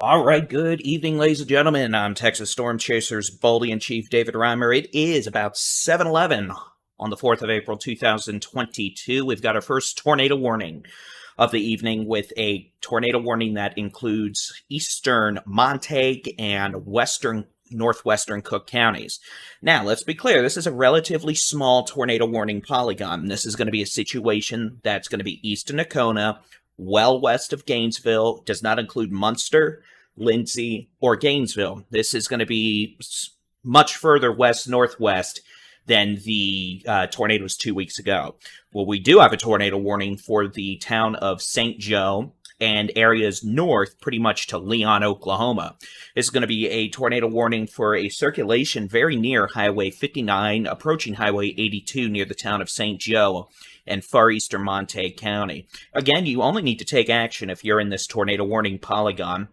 All right, good evening, ladies and gentlemen. I'm Texas Storm Chasers Baldy-in-Chief David-Reimer. It is about 7:11 on the 4th of April, 2022. We've got our first tornado warning of the evening with a tornado warning that includes eastern Montague and western northwestern Cook counties. Now, let's be clear, this is a relatively small tornado warning polygon. This is going to be a situation that's going to be east of Nakona, well west of Gainesville, does not include Munster, Lindsay, or Gainesville. This is going to be much further west-northwest than the tornadoes 2 weeks ago. Well, we do have a tornado warning for the town of St. Joe and areas north, pretty much to Leon, Oklahoma. This is going to be a tornado warning for a circulation very near Highway 59, approaching Highway 82 near the town of St. Joe and far eastern Montague County. Again, you only need to take action if you're in this tornado warning polygon.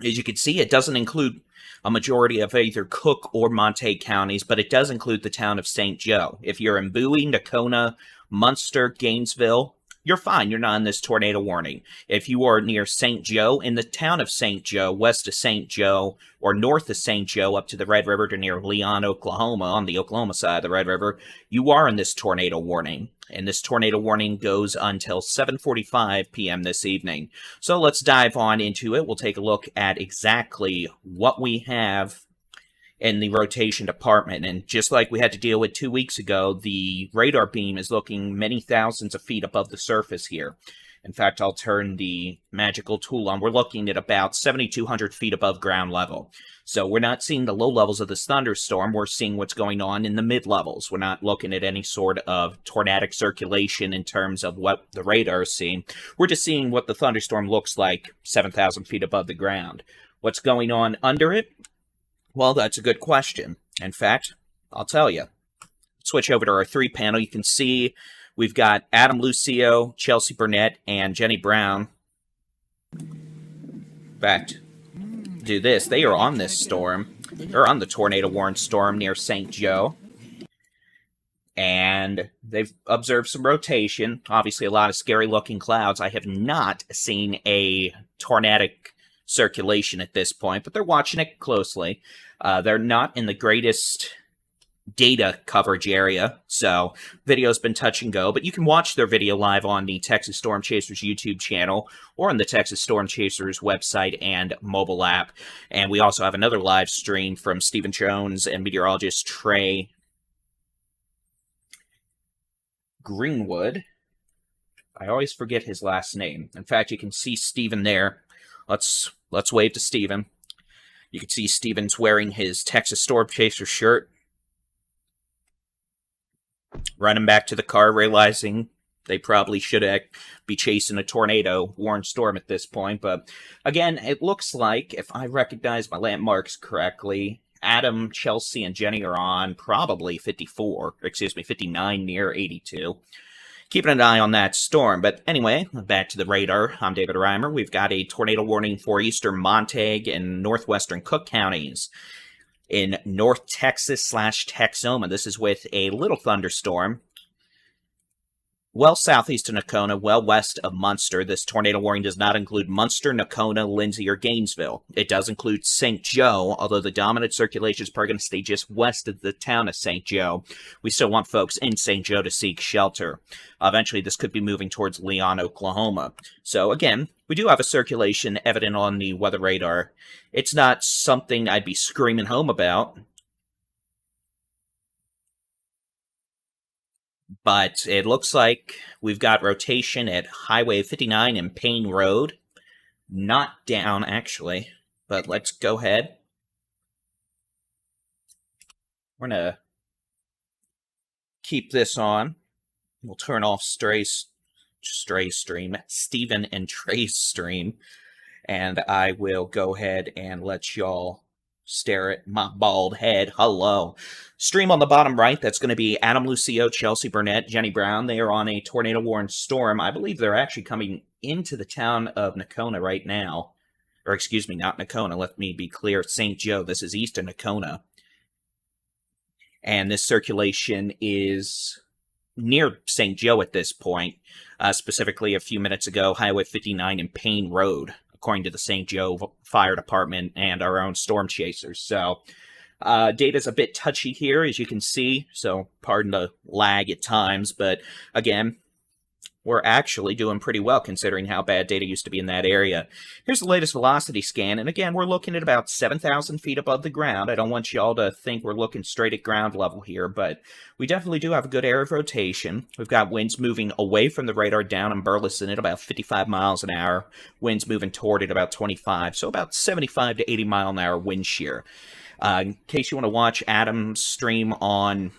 As you can see, it doesn't include a majority of either Cook or Montague counties, but it does include the town of St. Joe. If you're in Bowie, Nakona, Munster, Gainesville, you're fine. You're not in this tornado warning. If you are near St. Joe, in the town of St. Joe, west of St. Joe, or north of St. Joe up to the Red River to near Leon, Oklahoma, on the Oklahoma side of the Red River, you are in this tornado warning. And this tornado warning goes until 7:45 p.m. this evening. So let's dive on into it. We'll take a look at exactly what we have in the rotation department. And just like we had to deal with 2 weeks ago, the radar beam is looking many thousands of feet above the surface here. In fact, I'll turn the magical tool on. We're looking at about 7,200 feet above ground level. So we're not seeing the low levels of this thunderstorm. We're seeing what's going on in the mid-levels. We're not looking at any sort of tornadic circulation in terms of what the radar is seeing. We're just seeing what the thunderstorm looks like 7,000 feet above the ground. What's going on under it? Well, that's a good question. In fact, I'll tell you. Switch over to our three panel. You can see we've got Adam Lucio, Chelsea Burnett, and Jenny Brown. In fact, do this. They are on this storm. They're on the tornado warning storm near St. Joe. And they've observed some rotation. Obviously, a lot of scary-looking clouds. I have not seen a tornadic circulation at this point, but they're watching it closely. They're not in the greatest data coverage area, so video's been touch and go, but you can watch their video live on the Texas Storm Chasers YouTube channel or on the Texas Storm Chasers website and mobile app. And we also have another live stream from Stephen Jones and meteorologist Trey Greenwood. I always forget his last name. In fact, you can see Stephen there. Let's wave to Stephen. You can see Stephen's wearing his Texas Storm Chaser shirt. Running back to the car, realizing they probably should be chasing a tornado warned storm at this point. But again, it looks like, if I recognize my landmarks correctly, Adam, Chelsea, and Jenny are on probably 59 near 82. Keeping an eye on that storm. But anyway, back to the radar. I'm David Reimer. We've got a tornado warning for eastern Montague and northwestern Cook counties in North Texas / Texoma. This is with a little thunderstorm well southeast of Nakona, well west of Munster. This tornado warning does not include Munster, Nakona, Lindsay, or Gainesville. It does include St. Joe, although the dominant circulation is probably going to stay just west of the town of St. Joe. We still want folks in St. Joe to seek shelter. Eventually, this could be moving towards Leon, Oklahoma. So again, we do have a circulation evident on the weather radar. It's not something I'd be screaming home about, but it looks like we've got rotation at Highway 59 and Payne Road. Not down, actually, but let's go ahead. We're going to keep this on. We'll turn off Stray Stream, Stephen and Trey's stream, and I will go ahead and let y'all stare at my bald head. Hello. Stream on the bottom right, that's going to be Adam Lucio, Chelsea Burnett, Jenny Brown. They are on a tornado warned storm. I believe they're actually coming into the town of Nakona right now. Or excuse me, not Nakona. Let me be clear. St. Joe. This is east of Nakona. And this circulation is near St. Joe at this point. Specifically, a few minutes ago, Highway 59 and Payne Road. according to the St. Joe Fire Department and our own storm chasers. So data's a bit touchy here, as you can see, so pardon the lag at times, but again, we're actually doing pretty well considering how bad data used to be in that area. Here's the latest velocity scan, and again, we're looking at about 7,000 feet above the ground. I don't want y'all to think we're looking straight at ground level here, but we definitely do have a good area of rotation. We've got winds moving away from the radar down in Burleson at about 55 miles an hour, winds moving toward it about 25, so about 75 to 80 mile an hour wind shear. In case you want to watch Adam's stream on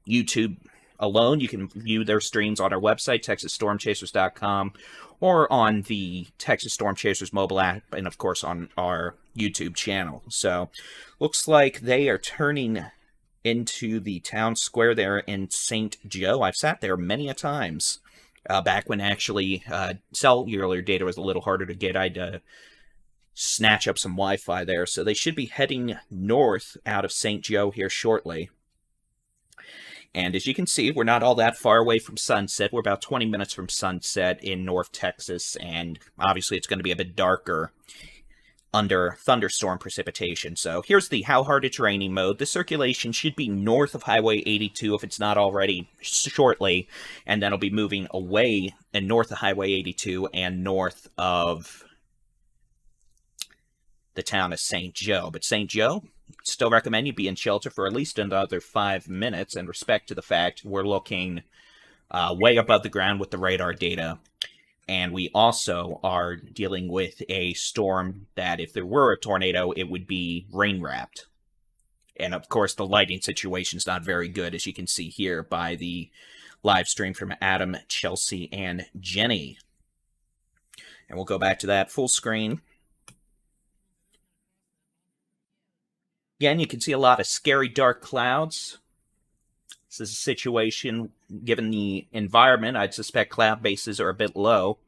YouTube alone, you can view their streams on our website, texasstormchasers.com, or on the Texas Storm Chasers mobile app, and of course on our YouTube channel. So, looks like they are turning into the town square there in St. Joe. I've sat there many a times. Back when actually cellular data was a little harder to get, I'd snatch up some Wi-Fi there. So they should be heading north out of St. Joe here shortly. And as you can see, we're not all that far away from sunset. We're about 20 minutes from sunset in North Texas, and obviously it's going to be a bit darker under thunderstorm precipitation. So here's the how hard it's raining mode. The circulation should be north of Highway 82 if it's not already shortly, and then it'll be moving away and north of Highway 82 and north of the town of St. Joe. But St. Joe, still recommend you be in shelter for at least another 5 minutes, in respect to the fact we're looking way above the ground with the radar data. And we also are dealing with a storm that, if there were a tornado, it would be rain-wrapped. And of course, the lighting situation is not very good, as you can see here by the live stream from Adam, Chelsea, and Jenny. And we'll go back to that full screen. Again, you can see a lot of scary dark clouds. This is a situation, given the environment, I'd suspect cloud bases are a bit low.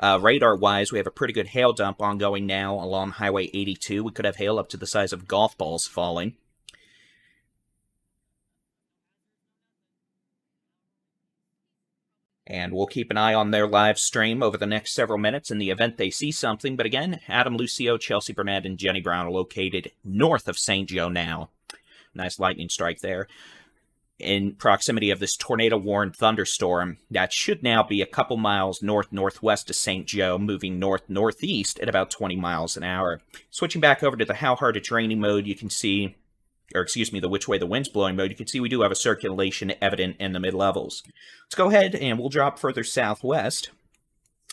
Radar-wise, we have a pretty good hail dump ongoing now along Highway 82. We could have hail up to the size of golf balls falling. And we'll keep an eye on their live stream over the next several minutes in the event they see something. But again, Adam Lucio, Chelsea Burnett, and Jenny Brown are located north of St. Joe now. Nice lightning strike there. In proximity of this tornado-warned thunderstorm that should now be a couple miles north-northwest of St. Joe, moving north-northeast at about 20 miles an hour. Switching back over to the how hard it's raining mode, you can see, or excuse me, the which way the wind's blowing mode, you can see we do have a circulation evident in the mid-levels. Let's go ahead and we'll drop further southwest.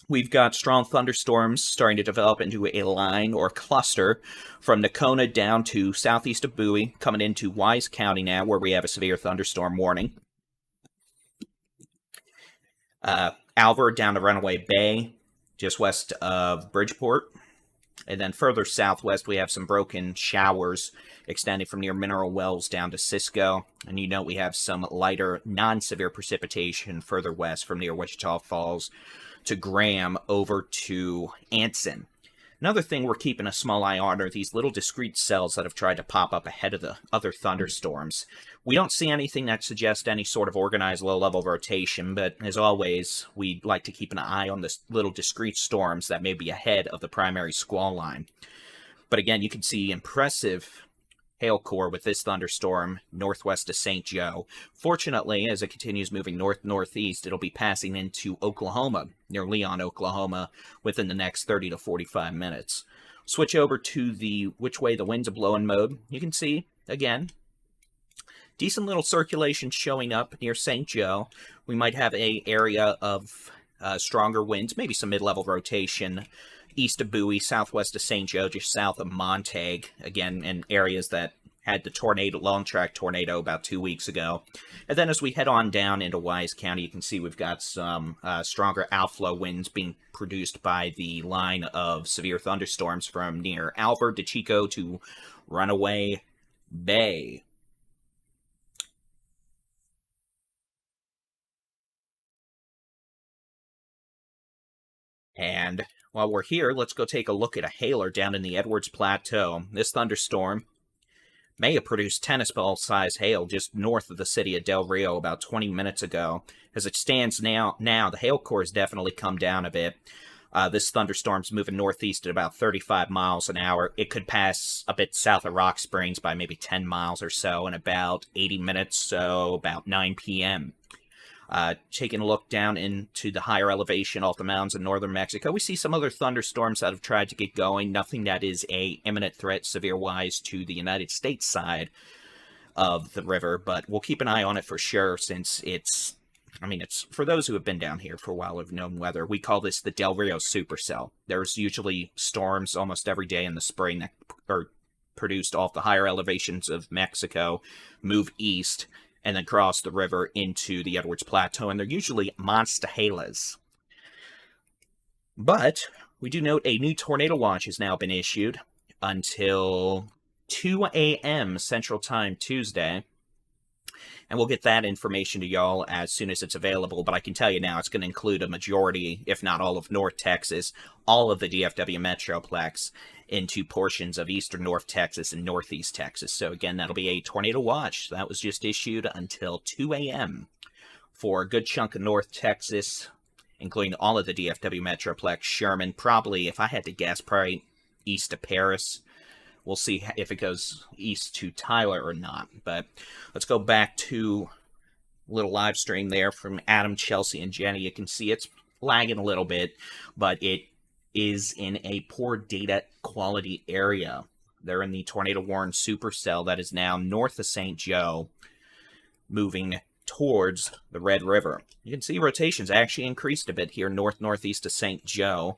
We've got strong thunderstorms starting to develop into a line or cluster from Nocona down to southeast of Bowie, coming into Wise County now, where we have a severe thunderstorm warning. Alvord down to Runaway Bay, just west of Bridgeport. And then further southwest, we have some broken showers extending from near Mineral Wells down to Cisco. And you know we have some lighter, non-severe precipitation further west from near Wichita Falls to Graham over to Anson. Another thing we're keeping a small eye on are these little discrete cells that have tried to pop up ahead of the other thunderstorms. We don't see anything that suggests any sort of organized low-level rotation, but as always, we like to keep an eye on the little discrete storms that may be ahead of the primary squall line. But again, you can see impressive hail core with this thunderstorm northwest of St. Joe. Fortunately, as it continues moving north-northeast, it'll be passing into Oklahoma, near Leon, Oklahoma, within the next 30 to 45 minutes. Switch over to the which way the winds are blowing mode. You can see, again, decent little circulation showing up near St. Joe. We might have an area of stronger winds, maybe some mid-level rotation east of Bowie, southwest of St. Joe, just south of Montague, again, in areas that had the tornado, long track tornado about 2 weeks ago. And then as we head on down into Wise County, you can see we've got some stronger outflow winds being produced by the line of severe thunderstorms from near Alvord to Chico to Runaway Bay. And while we're here, let's go take a look at a hailer down in the Edwards Plateau. This thunderstorm may have produced tennis ball size hail just north of the city of Del Rio about 20 minutes ago. As it stands now the hail core has definitely come down a bit. This thunderstorm's moving northeast at about 35 miles an hour. It could pass a bit south of Rock Springs by maybe 10 miles or so in about 80 minutes, so about 9 p.m. Taking a look down into the higher elevation off the mountains in northern Mexico, we see some other thunderstorms that have tried to get going. Nothing that is a imminent threat, severe-wise, to the United States side of the river, but we'll keep an eye on it for sure, since it's for those who have been down here for a while, have known weather. We call this the Del Rio supercell. There's usually storms almost every day in the spring that are produced off the higher elevations of Mexico, move east, and then cross the river into the Edwards Plateau, and they're usually monster-halas. But we do note a new tornado watch has now been issued until 2 a.m. Central Time Tuesday, and we'll get that information to y'all as soon as it's available. But I can tell you now, it's going to include a majority, if not all of North Texas, all of the DFW Metroplex, into portions of eastern North Texas and northeast Texas. So again, that'll be a tornado watch. That was just issued until 2 a.m. for a good chunk of North Texas, including all of the DFW Metroplex, Sherman, probably, if I had to guess, probably east of Paris. We'll see if it goes east to Tyler or not. But let's go back to a little live stream there from Adam, Chelsea, and Jenny. You can see it's lagging a little bit, but it is in a poor data quality area. They're in the tornado-warned supercell that is now north of St. Joe, moving towards the Red River. You can see rotations actually increased a bit here north-northeast of St. Joe.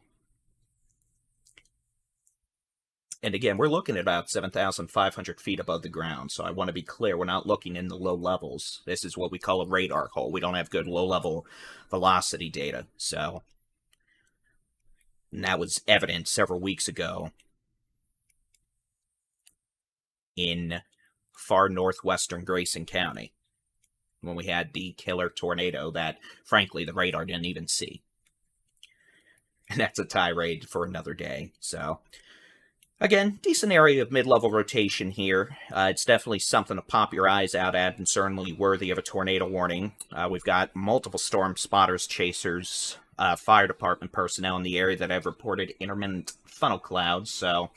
And again, we're looking at about 7,500 feet above the ground, so I want to be clear, we're not looking in the low levels. This is what we call a radar hole. We don't have good low-level velocity data, so... And that was evident several weeks ago in far northwestern Grayson County, when we had the killer tornado that, frankly, the radar didn't even see. And that's a tirade for another day, so... Again, decent area of mid-level rotation here. It's definitely something to pop your eyes out at, and certainly worthy of a tornado warning. We've got multiple storm spotters, chasers, fire department personnel in the area that have reported intermittent funnel clouds, so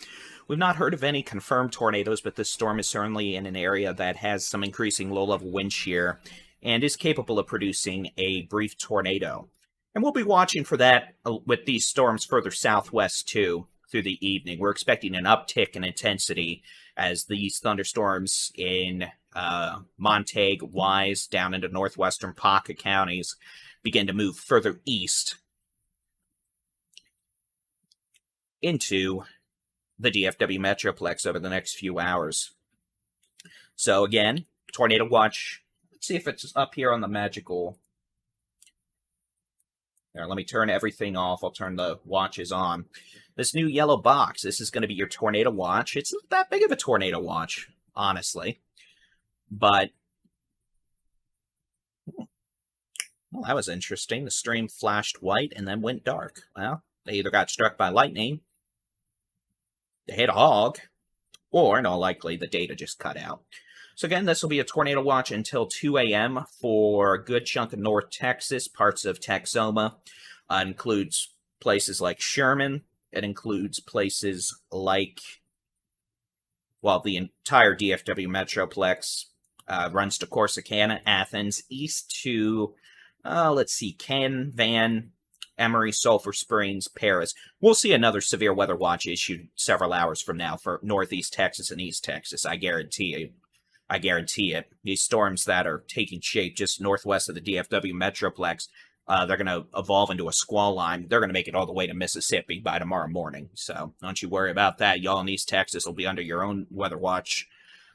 we've not heard of any confirmed tornadoes, but this storm is certainly in an area that has some increasing low-level wind shear and is capable of producing a brief tornado. And we'll be watching for that with these storms further southwest, too, through the evening. We're expecting an uptick in intensity as these thunderstorms in Montague, Wise, down into northwestern Paca counties begin to move further east into the DFW Metroplex over the next few hours. So again, tornado watch. Let's see if it's up here on the magical. There, let me turn everything off. I'll turn the watches on. This new yellow box, this is going to be your tornado watch. It's not that big of a tornado watch, honestly. But, well, that was interesting. The stream flashed white and then went dark. Well, they either got struck by lightning, they hit a hog, or, in all likely, the data just cut out. So again, this will be a tornado watch until 2 a.m. for a good chunk of North Texas, parts of Texoma. It includes places like Sherman. It includes places like, well, the entire DFW Metroplex runs to Corsicana, Athens, east to, let's see, Canton, Van, Emory, Sulphur Springs, Paris. We'll see another severe weather watch issued several hours from now for northeast Texas and east Texas, I guarantee you. I guarantee it. These storms that are taking shape just northwest of the DFW Metroplex, they're going to evolve into a squall line. They're going to make it all the way to Mississippi by tomorrow morning. So don't you worry about that. Y'all in East Texas will be under your own weather watch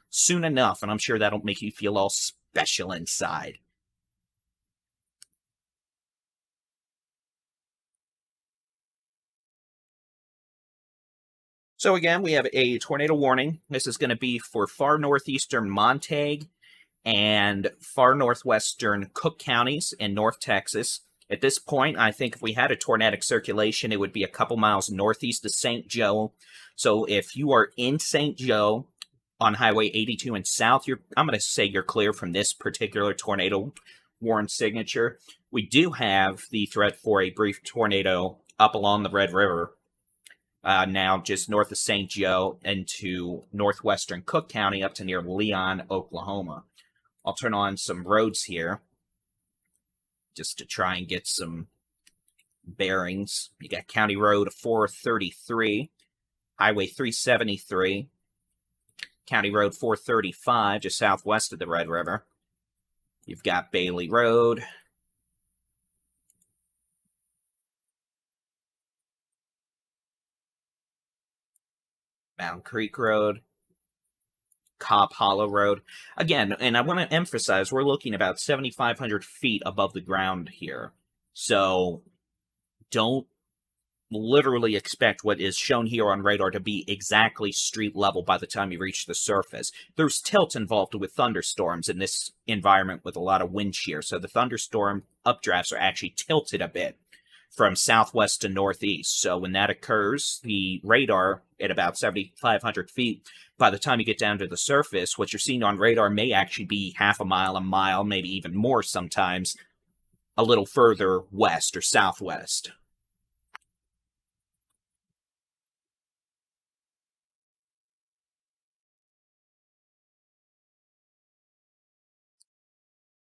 soon enough, and I'm sure that'll make you feel all special inside. So again, we have a tornado warning. This is going to be for far northeastern Montague and far northwestern Cook counties in North Texas. At this point, I think if we had a tornadic circulation, it would be a couple miles northeast of St. Joe. So if you are in St. Joe on Highway 82 and south, I'm going to say you're clear from this particular tornado warning signature. We do have the threat for a brief tornado up along the Red River, now just north of St. Joe into northwestern Cook County up to near Leon, Oklahoma. I'll turn on some roads here just to try and get some bearings. You got County Road 433, Highway 373, County Road 435, just southwest of the Red River. You've got Bailey Road, Mountain Creek Road, Cobb Hollow Road. Again, and I want to emphasize, we're looking about 7,500 feet above the ground here. So don't literally expect what is shown here on radar to be exactly street level by the time you reach the surface. There's tilt involved with thunderstorms in this environment with a lot of wind shear, so the thunderstorm updrafts are actually tilted a bit from southwest to northeast. So when that occurs, the radar at about 7,500 feet, by the time you get down to the surface, what you're seeing on radar may actually be half a mile, maybe even more sometimes, a little further west or southwest.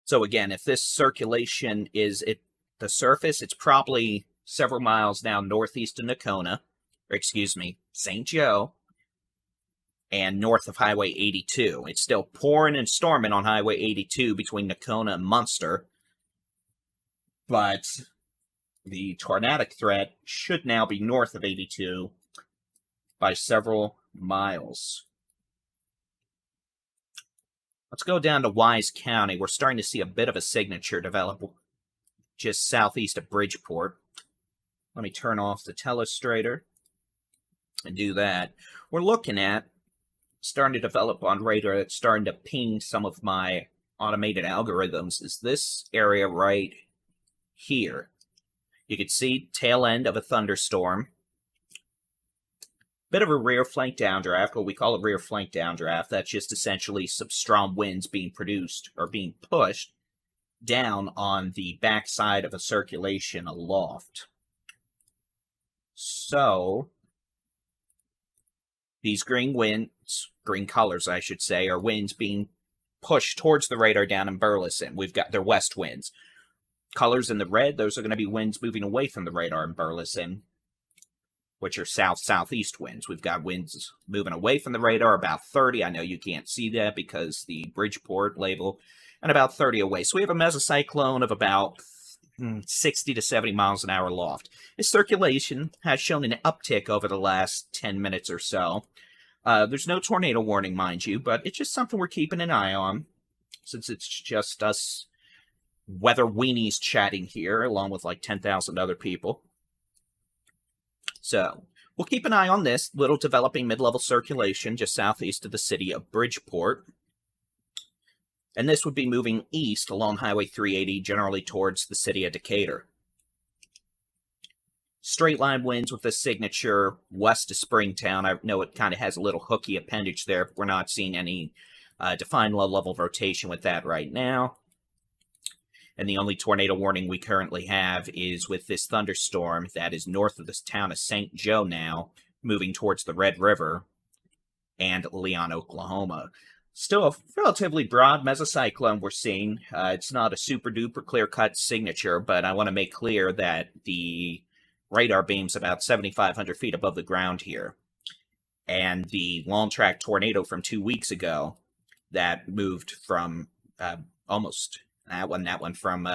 So again, if this circulation is at the surface, it's probably several miles down northeast of Nocona, or excuse me, St. Joe, and north of Highway 82. It's still pouring and storming on Highway 82 between Nocona and Munster, but the tornadic threat should now be north of 82 by several miles. Let's go down to Wise County. We're starting to see a bit of a signature develop just southeast of Bridgeport. Let me turn off the telestrator and do that. We're looking at starting to develop on radar. It's starting to ping some of my automated algorithms. Is this area right here? You can see tail end of a thunderstorm. Bit of a rear flank downdraft, what we call a rear flank downdraft. That's just essentially some strong winds being produced or being pushed down on the backside of a circulation aloft. So these green winds, green colors I should say, are winds being pushed towards the radar down in Burleson. We've got their west winds. Colors in the red, those are going to be winds moving away from the radar in Burleson, which are south-southeast winds. We've got winds moving away from the radar, about 30. I know you can't see that because the Bridgeport label, and about 30 away. So we have a mesocyclone of about 60 to 70 miles an hour aloft. Its circulation has shown an uptick over the last 10 minutes or so. There's no tornado warning, mind you, but it's just something we're keeping an eye on, since it's just us weather weenies chatting here, along with like 10,000 other people. So we'll keep an eye on this little developing mid-level circulation just southeast of the city of Bridgeport. And this would be moving east along Highway 380, generally towards the city of Decatur. Straight line winds with this signature west of Springtown. I know it kind of has a little hooky appendage there, but we're not seeing any defined low-level rotation with that right now. And the only tornado warning we currently have is with this thunderstorm that is north of this town of St. Joe now, moving towards the Red River and Leon, Oklahoma. Still a relatively broad mesocyclone we're seeing. It's not a super-duper clear-cut signature, but I want to make clear that the radar beam's about 7,500 feet above the ground here. And the long-track tornado from 2 weeks ago that moved from almost... That one from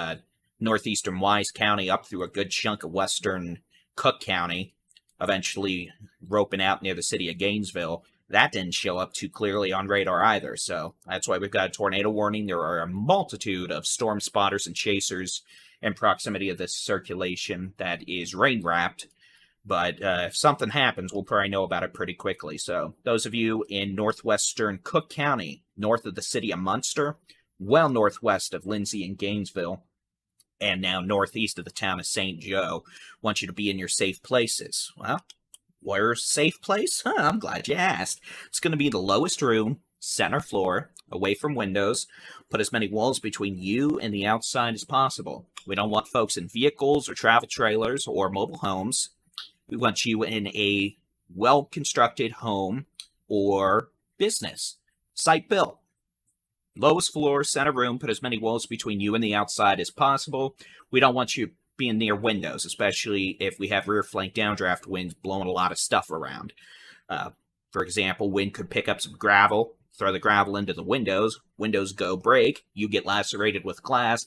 northeastern Wise County up through a good chunk of western Cook County, eventually roping out near the city of Gainesville. That didn't show up too clearly on radar either, so that's why we've got a tornado warning. There are a multitude of storm spotters and chasers in proximity of this circulation that is rain-wrapped, but if something happens, we'll probably know about it pretty quickly. So those of you in northwestern Cook County, north of the city of Munster, well northwest of Lindsay and Gainesville, and now northeast of the town of St. Joe, want you to be in your safe places. Well, where's safe place? I'm glad you asked. It's going to be the lowest room center floor, away from windows. Put as many walls between you and the outside as possible. We don't want folks in vehicles or travel trailers or mobile homes. We want you in a well-constructed home or business. Site built. Lowest floor, center room, put as many walls between you and the outside as possible. We don't want you being near windows, especially if we have rear flank downdraft winds blowing a lot of stuff around. For example, wind could pick up some gravel, throw the gravel into the windows. Windows go break. You get lacerated with glass.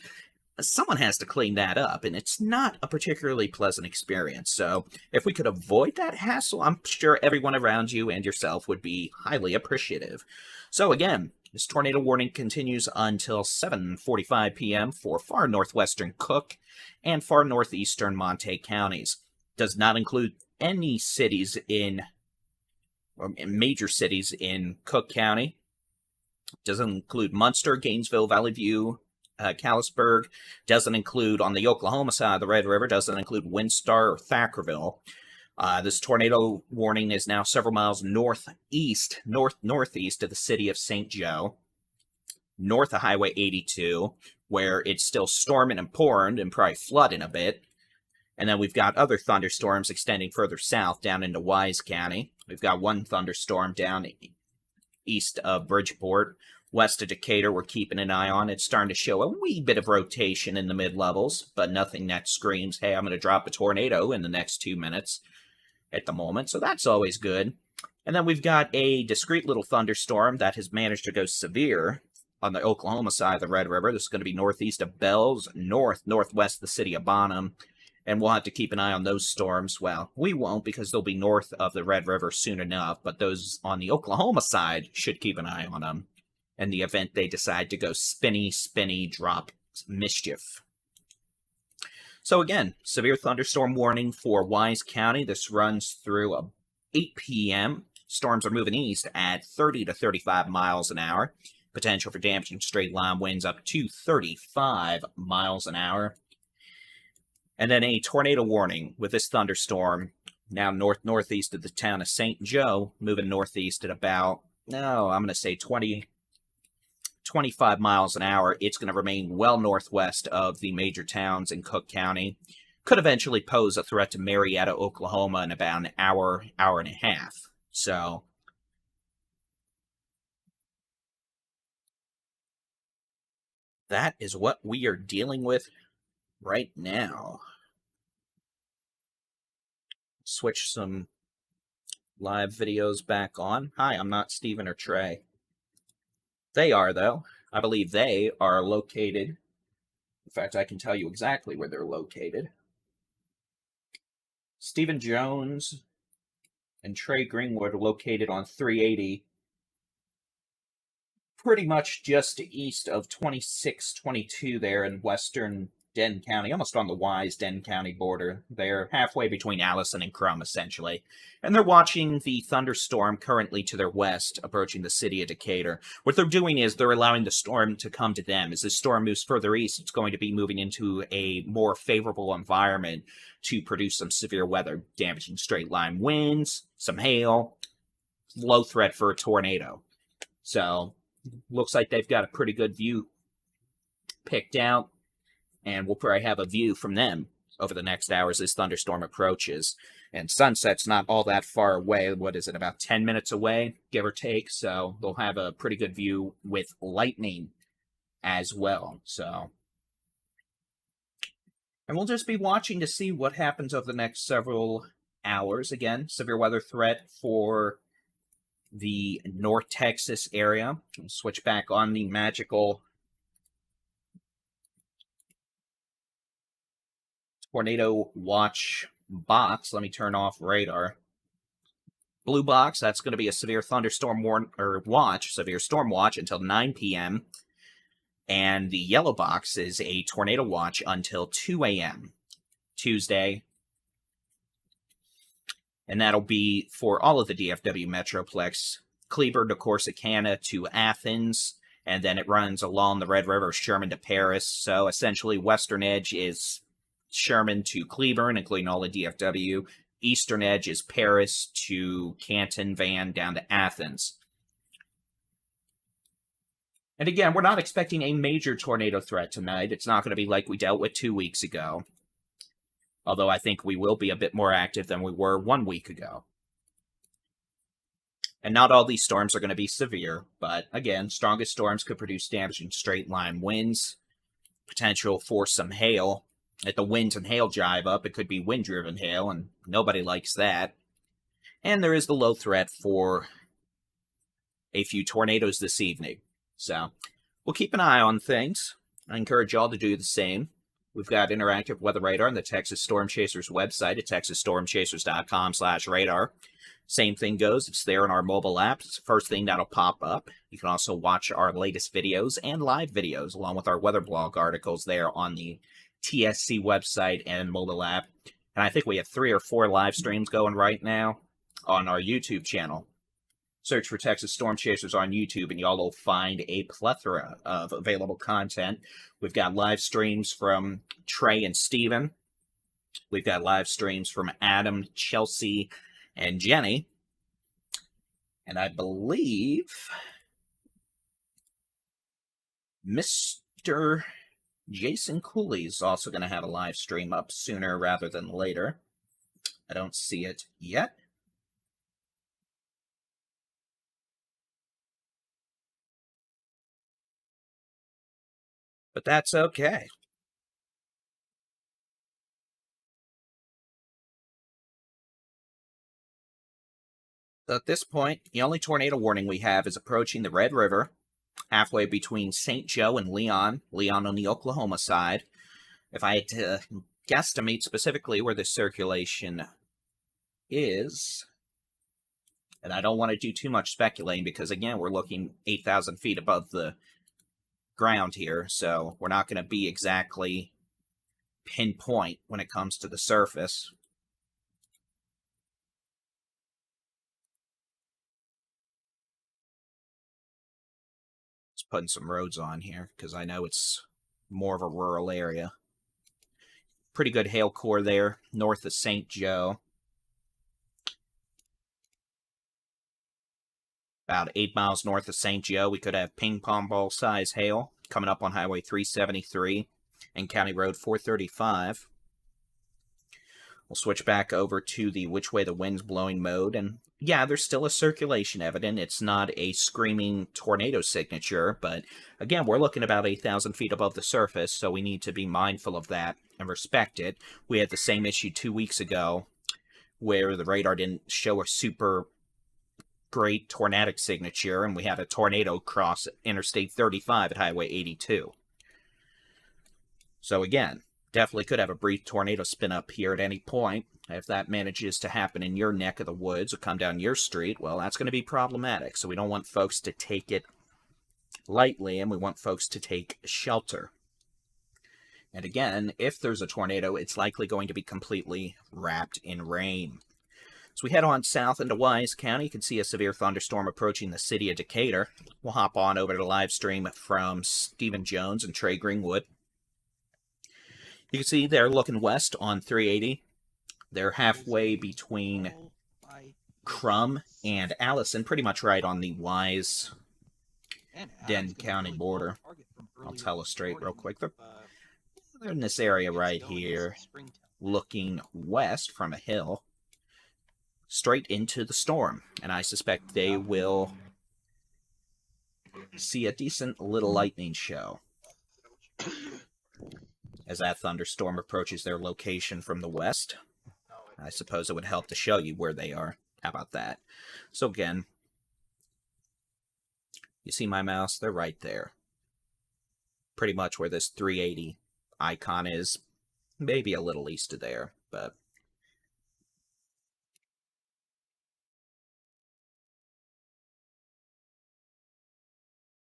Someone has to clean that up, and it's not a particularly pleasant experience. So if we could avoid that hassle, I'm sure everyone around you and yourself would be highly appreciative. So again, this tornado warning continues until 7:45 p.m. for far northwestern Cook and far northeastern Monte counties. Does not include any cities or major cities in Cook County. Doesn't include Munster, Gainesville, Valley View, Callisburg. Doesn't include, on the Oklahoma side of the Red River, doesn't include Windstar or Thackerville. This tornado warning is now several miles northeast of the city of St. Joe, north of Highway 82, where it's still storming and pouring and probably flooding a bit. And then we've got other thunderstorms extending further south down into Wise County. We've got one thunderstorm down east of Bridgeport. West of Decatur, we're keeping an eye on. It's starting to show a wee bit of rotation in the mid-levels, but nothing that screams, hey, I'm going to drop a tornado in the next 2 minutes at the moment. So that's always good. And then we've got a discrete little thunderstorm that has managed to go severe on the Oklahoma side of the Red River. This is going to be northeast of Bells, northwest of the city of Bonham. And we'll have to keep an eye on those storms. Well, we won't because they'll be north of the Red River soon enough, but those on the Oklahoma side should keep an eye on them in the event they decide to go spinny, drop mischief. So again, severe thunderstorm warning for Wise County. This runs through 8 p.m. Storms are moving east at 30 to 35 miles an hour. Potential for damaging straight line winds up to 35 miles an hour. And then a tornado warning with this thunderstorm now northeast of the town of St. Joe, moving northeast at about, I'm going to say 25 miles an hour. It's going to remain well northwest of the major towns in Cook County. Could eventually pose a threat to Marietta, Oklahoma in about an hour and a half. So that is what we are dealing with right now. Switch some live videos back on. Hi, I'm not Steven or Trey. They are, though. I believe they are located. In fact, I can tell you exactly where they're located. Stephen Jones and Trey Greenwood are located on 380, pretty much just east of 2622 there in western Denton County, almost on the Wise-Denton County border. They're halfway between Allison and Crum, essentially. And they're watching the thunderstorm currently to their west, approaching the city of Decatur. What they're doing is they're allowing the storm to come to them. As this storm moves further east, it's going to be moving into a more favorable environment to produce some severe weather, damaging straight-line winds, some hail, low threat for a tornado. So, looks like they've got a pretty good view picked out. And we'll probably have a view from them over the next hours as thunderstorm approaches. And sunset's not all that far away. What is it, about 10 minutes away, give or take? So they'll have a pretty good view with lightning as well. So, and we'll just be watching to see what happens over the next several hours. Again, severe weather threat for the North Texas area. We'll switch back on the magical tornado watch box. Let me turn off radar. Blue box, that's going to be a severe thunderstorm severe storm watch until 9 p.m. And the yellow box is a tornado watch until 2 a.m. Tuesday. And that'll be for all of the DFW Metroplex, Cleburne to Corsicana to Athens, and then it runs along the Red River, Sherman to Paris. So essentially, western edge is Sherman to Cleburne, including all of DFW. Eastern edge is Paris to Canton, Van, down to Athens. And again, we're not expecting a major tornado threat tonight. It's not going to be like we dealt with 2 weeks ago. Although I think we will be a bit more active than we were 1 week ago. And not all these storms are going to be severe, but again, strongest storms could produce damaging straight line winds, potential for some hail. If the winds and hail jive up, it could be wind-driven hail, and nobody likes that. And there is the low threat for a few tornadoes this evening. So we'll keep an eye on things. I encourage y'all to do the same. We've got interactive weather radar on the Texas Storm Chasers website at texasstormchasers.com/radar. Same thing goes. It's there in our mobile app. It's the first thing that'll pop up. You can also watch our latest videos and live videos along with our weather blog articles there on the TSC website and mobile app. And I think we have 3 or 4 live streams going right now on our YouTube channel. Search for Texas Storm Chasers on YouTube and y'all will find a plethora of available content. We've got live streams from Trey and Steven. We've got live streams from Adam, Chelsea, and Jenny. And I believe Mr. Jason Cooley is also going to have a live stream up sooner rather than later. I don't see it yet. But that's okay. So at this point, the only tornado warning we have is approaching the Red River, halfway between St. Joe and Leon on the Oklahoma side. If I had to guesstimate specifically where the circulation is, and I don't want to do too much speculating because, again, we're looking 8,000 feet above the ground here, so we're not going to be exactly pinpoint when it comes to the surface. Just putting some roads on here because I know it's more of a rural area. Pretty good hail core there north of St. Joe. About 8 miles north of St. Joe, we could have ping pong ball size hail coming up on Highway 373 and County Road 435. We'll switch back over to the which way the wind's blowing mode, and yeah, there's still a circulation evident. It's not a screaming tornado signature, but again, we're looking about 8,000 feet above the surface, so we need to be mindful of that and respect it. We had the same issue 2 weeks ago where the radar didn't show a super great tornadic signature, and we had a tornado cross Interstate 35 at Highway 82. So again, definitely could have a brief tornado spin up here at any point. If that manages to happen in your neck of the woods or come down your street, well, that's going to be problematic. So we don't want folks to take it lightly, and we want folks to take shelter. And again, if there's a tornado, it's likely going to be completely wrapped in rain. So we head on south into Wise County. You can see a severe thunderstorm approaching the city of Decatur. We'll hop on over to the live stream from Stephen Jones and Trey Greenwood. You can see they're looking west on 380. They're halfway between Crum and Allison, pretty much right on the Wise-Denton County border. I'll telestrate real quick. They're in this area right here, looking west from a hill, straight into the storm. And I suspect they will see a decent little lightning show as that thunderstorm approaches their location from the west. I suppose it would help to show you where they are. How about that? So again, you see my mouse? They're right there. Pretty much where this 380 icon is. Maybe a little east of there, but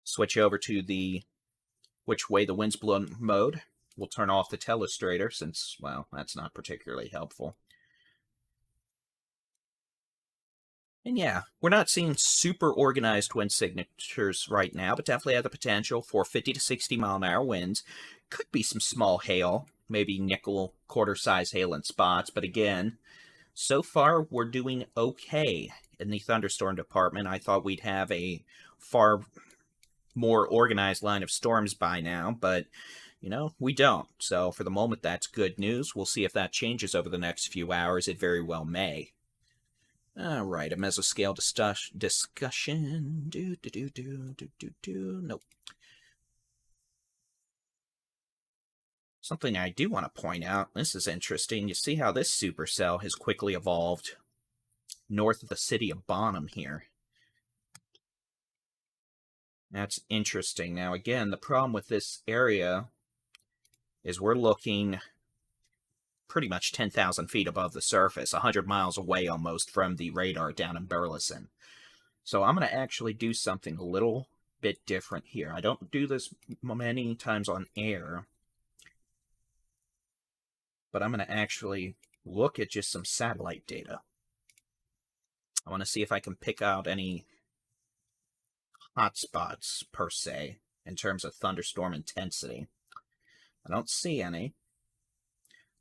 switch over to the which way the wind's blowing mode. We'll turn off the telestrator since, well, that's not particularly helpful. And yeah, we're not seeing super organized wind signatures right now, but definitely have the potential for 50 to 60 mile an hour winds. Could be some small hail, maybe nickel quarter-size hail in spots, but again, so far we're doing okay in the thunderstorm department. I thought we'd have a far more organized line of storms by now, but, you know, we don't. So for the moment, that's good news. We'll see if that changes over the next few hours. It very well may. All right, a mesoscale discussion. Nope. Something I do want to point out, this is interesting. You see how this supercell has quickly evolved north of the city of Bonham here. That's interesting. Now, again, the problem with this area is we're looking pretty much 10,000 feet above the surface, 100 miles away almost from the radar down in Burleson. So I'm going to actually do something a little bit different here. I don't do this many times on air, but I'm going to actually look at just some satellite data. I want to see if I can pick out any hotspots, per se, in terms of thunderstorm intensity. I don't see any.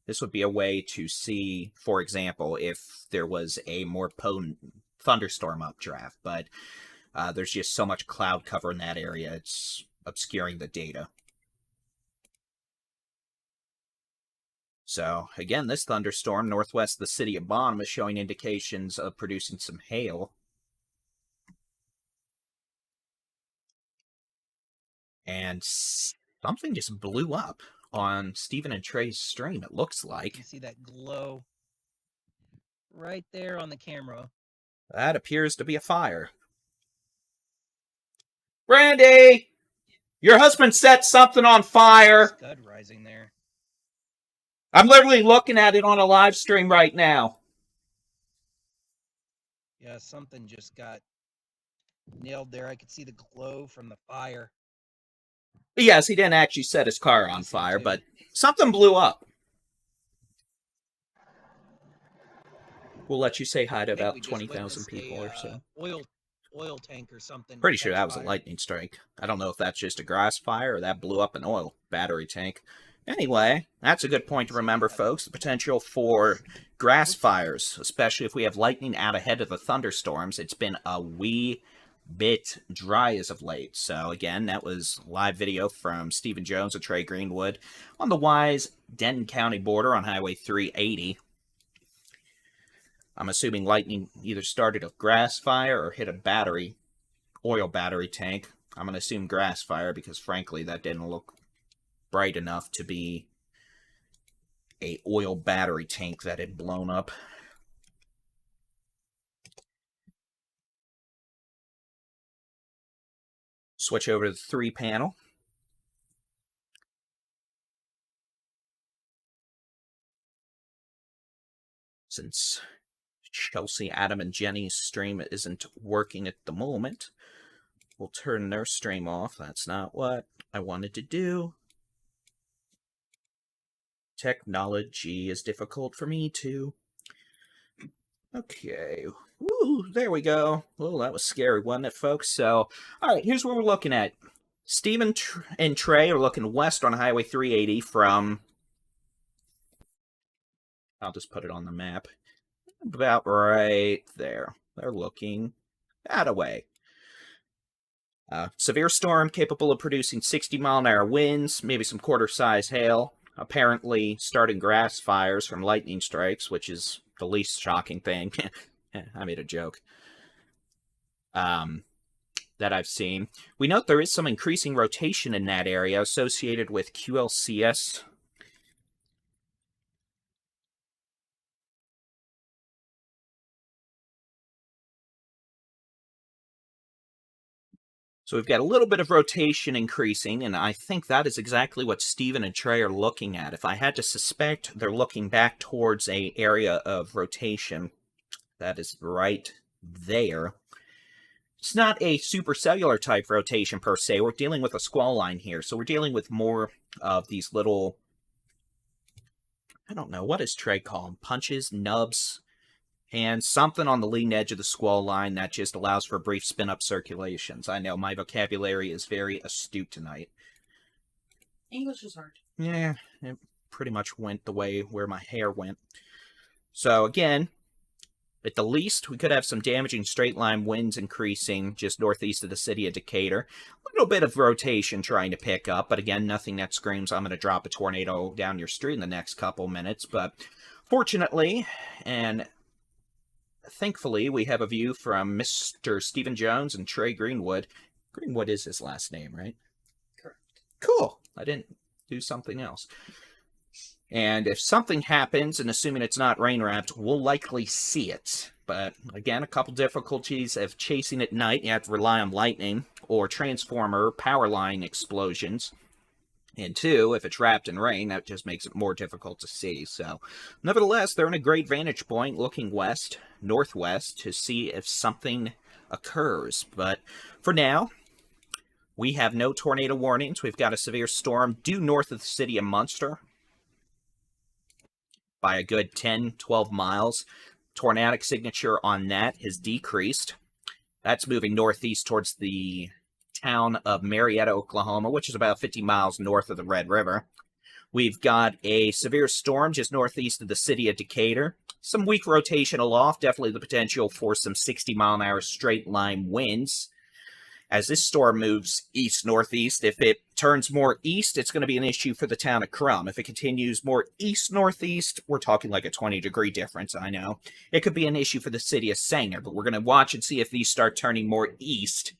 This would be a way to see, for example, if there was a more potent thunderstorm updraft, but there's just so much cloud cover in that area, it's obscuring the data. So, again, this thunderstorm northwest of the city of Bonham is showing indications of producing some hail. And something just blew up on Stephen and Trey's stream, it looks like. You see that glow right there on the camera. That appears to be a fire. Brandy! Your husband set something on fire! Scud rising there. I'm literally looking at it on a live stream right now. Yeah, something just got nailed there. I could see the glow from the fire. Yes, he didn't actually set his car on fire, but something blew up. We'll let you say hi to about 20,000 people or so. Oil tank or something. Pretty sure that was a lightning strike. I don't know if that's just a grass fire or that blew up an oil battery tank. Anyway, that's a good point to remember, folks. The potential for grass fires, especially if we have lightning out ahead of the thunderstorms. It's been a wee bit dry as of late. So again, that was live video from Stephen Jones and Trey Greenwood on the Wise-Denton County border on Highway 380. I'm assuming lightning either started a grass fire or hit a oil battery tank. I'm going to assume grass fire because frankly that didn't look bright enough to be a oil battery tank that had blown up. Switch over to the 3 panel. Since Chelsea, Adam, and Jenny's stream isn't working at the moment, we'll turn their stream off. That's not what I wanted to do. Technology is difficult for me too. Okay. Woo, there we go. Well, that was scary, wasn't it, folks? So, alright, here's what we're looking at. Stephen and Trey are looking west on Highway 380 from... I'll just put it on the map. About right there. They're looking that away. Severe storm capable of producing 60-mile-an-hour winds, maybe some quarter-size hail. Apparently starting grass fires from lightning strikes, which is the least shocking thing. I made a joke. That I've seen. We note there is some increasing rotation in that area associated with QLCS. So we've got a little bit of rotation increasing, and I think that is exactly what Stephen and Trey are looking at. If I had to suspect, they're looking back towards an area of rotation. That is right there. It's not a supercellular type rotation per se. We're dealing with a squall line here, so we're dealing with more of these little, I don't know, what does Trey call them? Punches, nubs, and something on the leading edge of the squall line that just allows for brief spin-up circulations. I know, my vocabulary is very astute tonight. English is hard. Yeah, it pretty much went the way where my hair went. So, again, At the least, we could have some damaging straight-line winds increasing just northeast of the city of Decatur. A little bit of rotation trying to pick up, but again, nothing that screams I'm going to drop a tornado down your street in the next couple minutes. But fortunately, and thankfully, we have a view from Mr. Stephen Jones and Trey Greenwood. Greenwood is his last name, right? Correct. Cool. I didn't do something else. And if something happens, and assuming it's not rain-wrapped, we'll likely see it. But again, a couple difficulties of chasing at night. You have to rely on lightning or transformer power line explosions. And two, if it's wrapped in rain, that just makes it more difficult to see. So, nevertheless, they're in a great vantage point looking west, northwest, to see if something occurs. But for now, we have no tornado warnings. We've got a severe storm due north of the city of Munster by a good 10, 12 miles. Tornadic signature on that has decreased. That's moving northeast towards the town of Marietta, Oklahoma, which is about 50 miles north of the Red River. We've got a severe storm just northeast of the city of Decatur. Some weak rotation aloft, definitely the potential for some 60-mile-an-hour straight-line winds. As this storm moves east-northeast, if it turns more east, it's going to be an issue for the town of Crum. If it continues more east-northeast, we're talking like a 20-degree difference, I know. It could be an issue for the city of Sanger, but we're going to watch and see if these start turning more east,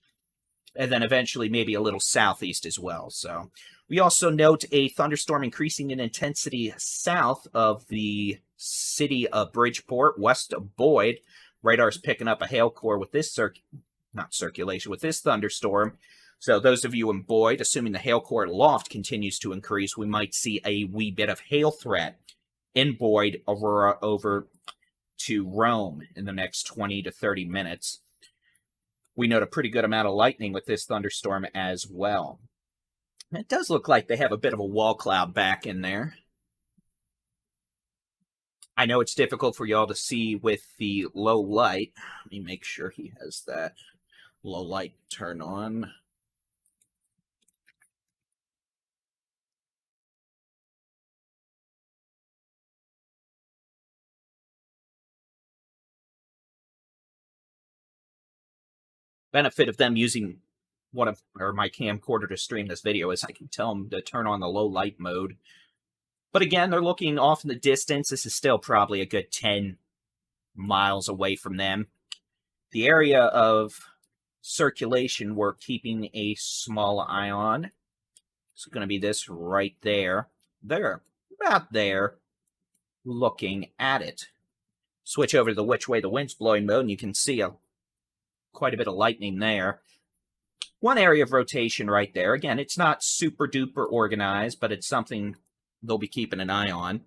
and then eventually maybe a little southeast as well. So we also note a thunderstorm increasing in intensity south of the city of Bridgeport, west of Boyd. Radar's picking up a hail core with this with this thunderstorm. So those of you in Boyd, assuming the hail core aloft continues to increase, we might see a wee bit of hail threat in Boyd, Aurora, over to Rome in the next 20 to 30 minutes. We note a pretty good amount of lightning with this thunderstorm as well. It does look like they have a bit of a wall cloud back in there. I know it's difficult for y'all to see with the low light. Let me make sure he has that low light turned on. Benefit of them using my camcorder to stream this video is I can tell them to turn on the low light mode. But again, they're looking off in the distance. This is still probably a good 10 miles away from them. The area of circulation we're keeping a small eye on. It's going to be this right there. There. About there. Looking at it. Switch over to the which way the wind's blowing mode, and you can see quite a bit of lightning there. One area of rotation right there. Again, it's not super duper organized, but it's something they'll be keeping an eye on.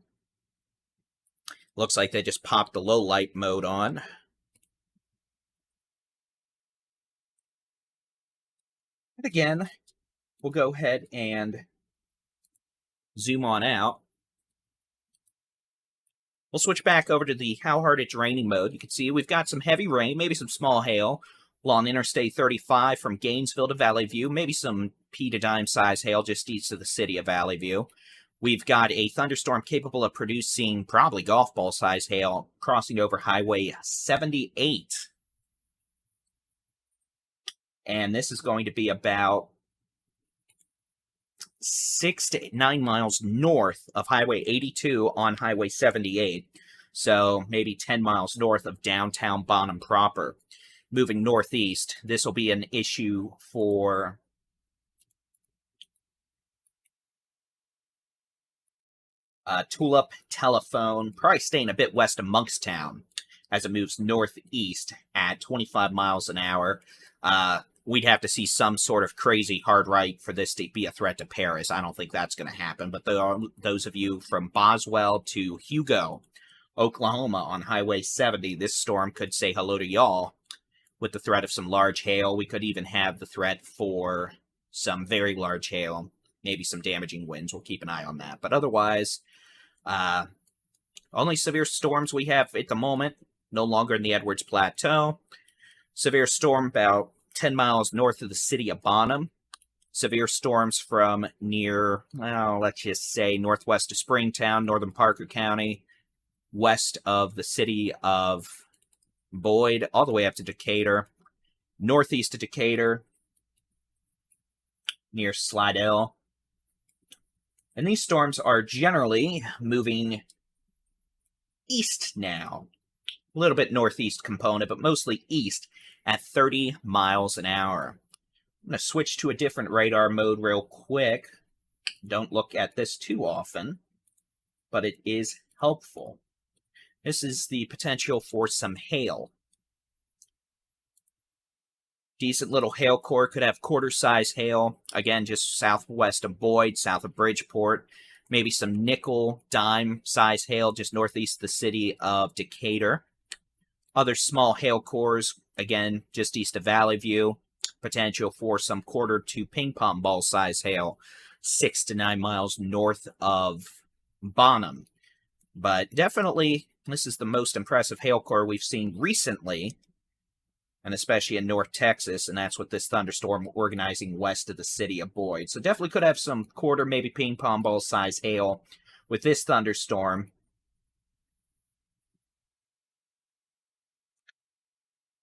Looks like they just popped the low light mode on. And again, we'll go ahead and zoom on out. We'll switch back over to the how hard it's raining mode. You can see we've got some heavy rain, maybe some small hail along Interstate 35 from Gainesville to Valley View, maybe some pea to dime size hail just east of the city of Valley View. We've got a thunderstorm capable of producing probably golf ball size hail crossing over Highway 78. And this is going to be about 6 to 9 miles north of Highway 82 on Highway 78. So maybe 10 miles north of downtown Bonham proper. Moving northeast, this will be an issue for Tulip Telephone, probably staying a bit west of Monkstown as it moves northeast at 25 miles an hour. We'd have to see some sort of crazy hard right for this to be a threat to Paris. I don't think that's going to happen. But there are those of you from Boswell to Hugo, Oklahoma on Highway 70, this storm could say hello to y'all with the threat of some large hail. We could even have the threat for some very large hail, maybe some damaging winds. We'll keep an eye on that. But otherwise, only severe storms we have at the moment, no longer in the Edwards Plateau. Severe storm about 10 miles north of the city of Bonham. Severe storms from near, well, let's just say northwest of Springtown, northern Parker County, west of the city of Boyd, all the way up to Decatur, northeast of Decatur, near Slidell. And these storms are generally moving east now. A little bit northeast component, but mostly east at 30 miles an hour. I'm going to switch to a different radar mode real quick. Don't look at this too often, but it is helpful. This is the potential for some hail. Decent little hail core, could have quarter-size hail. Again, just southwest of Boyd, south of Bridgeport. Maybe some nickel, dime-size hail just northeast of the city of Decatur. Other small hail cores, again, just east of Valley View. Potential for some quarter to ping-pong ball-size hail 6 to 9 miles north of Bonham. But definitely, this is the most impressive hail core we've seen recently, and especially in North Texas, and that's with this thunderstorm organizing west of the city of Boyd. So definitely could have some quarter, maybe ping-pong ball-size hail with this thunderstorm.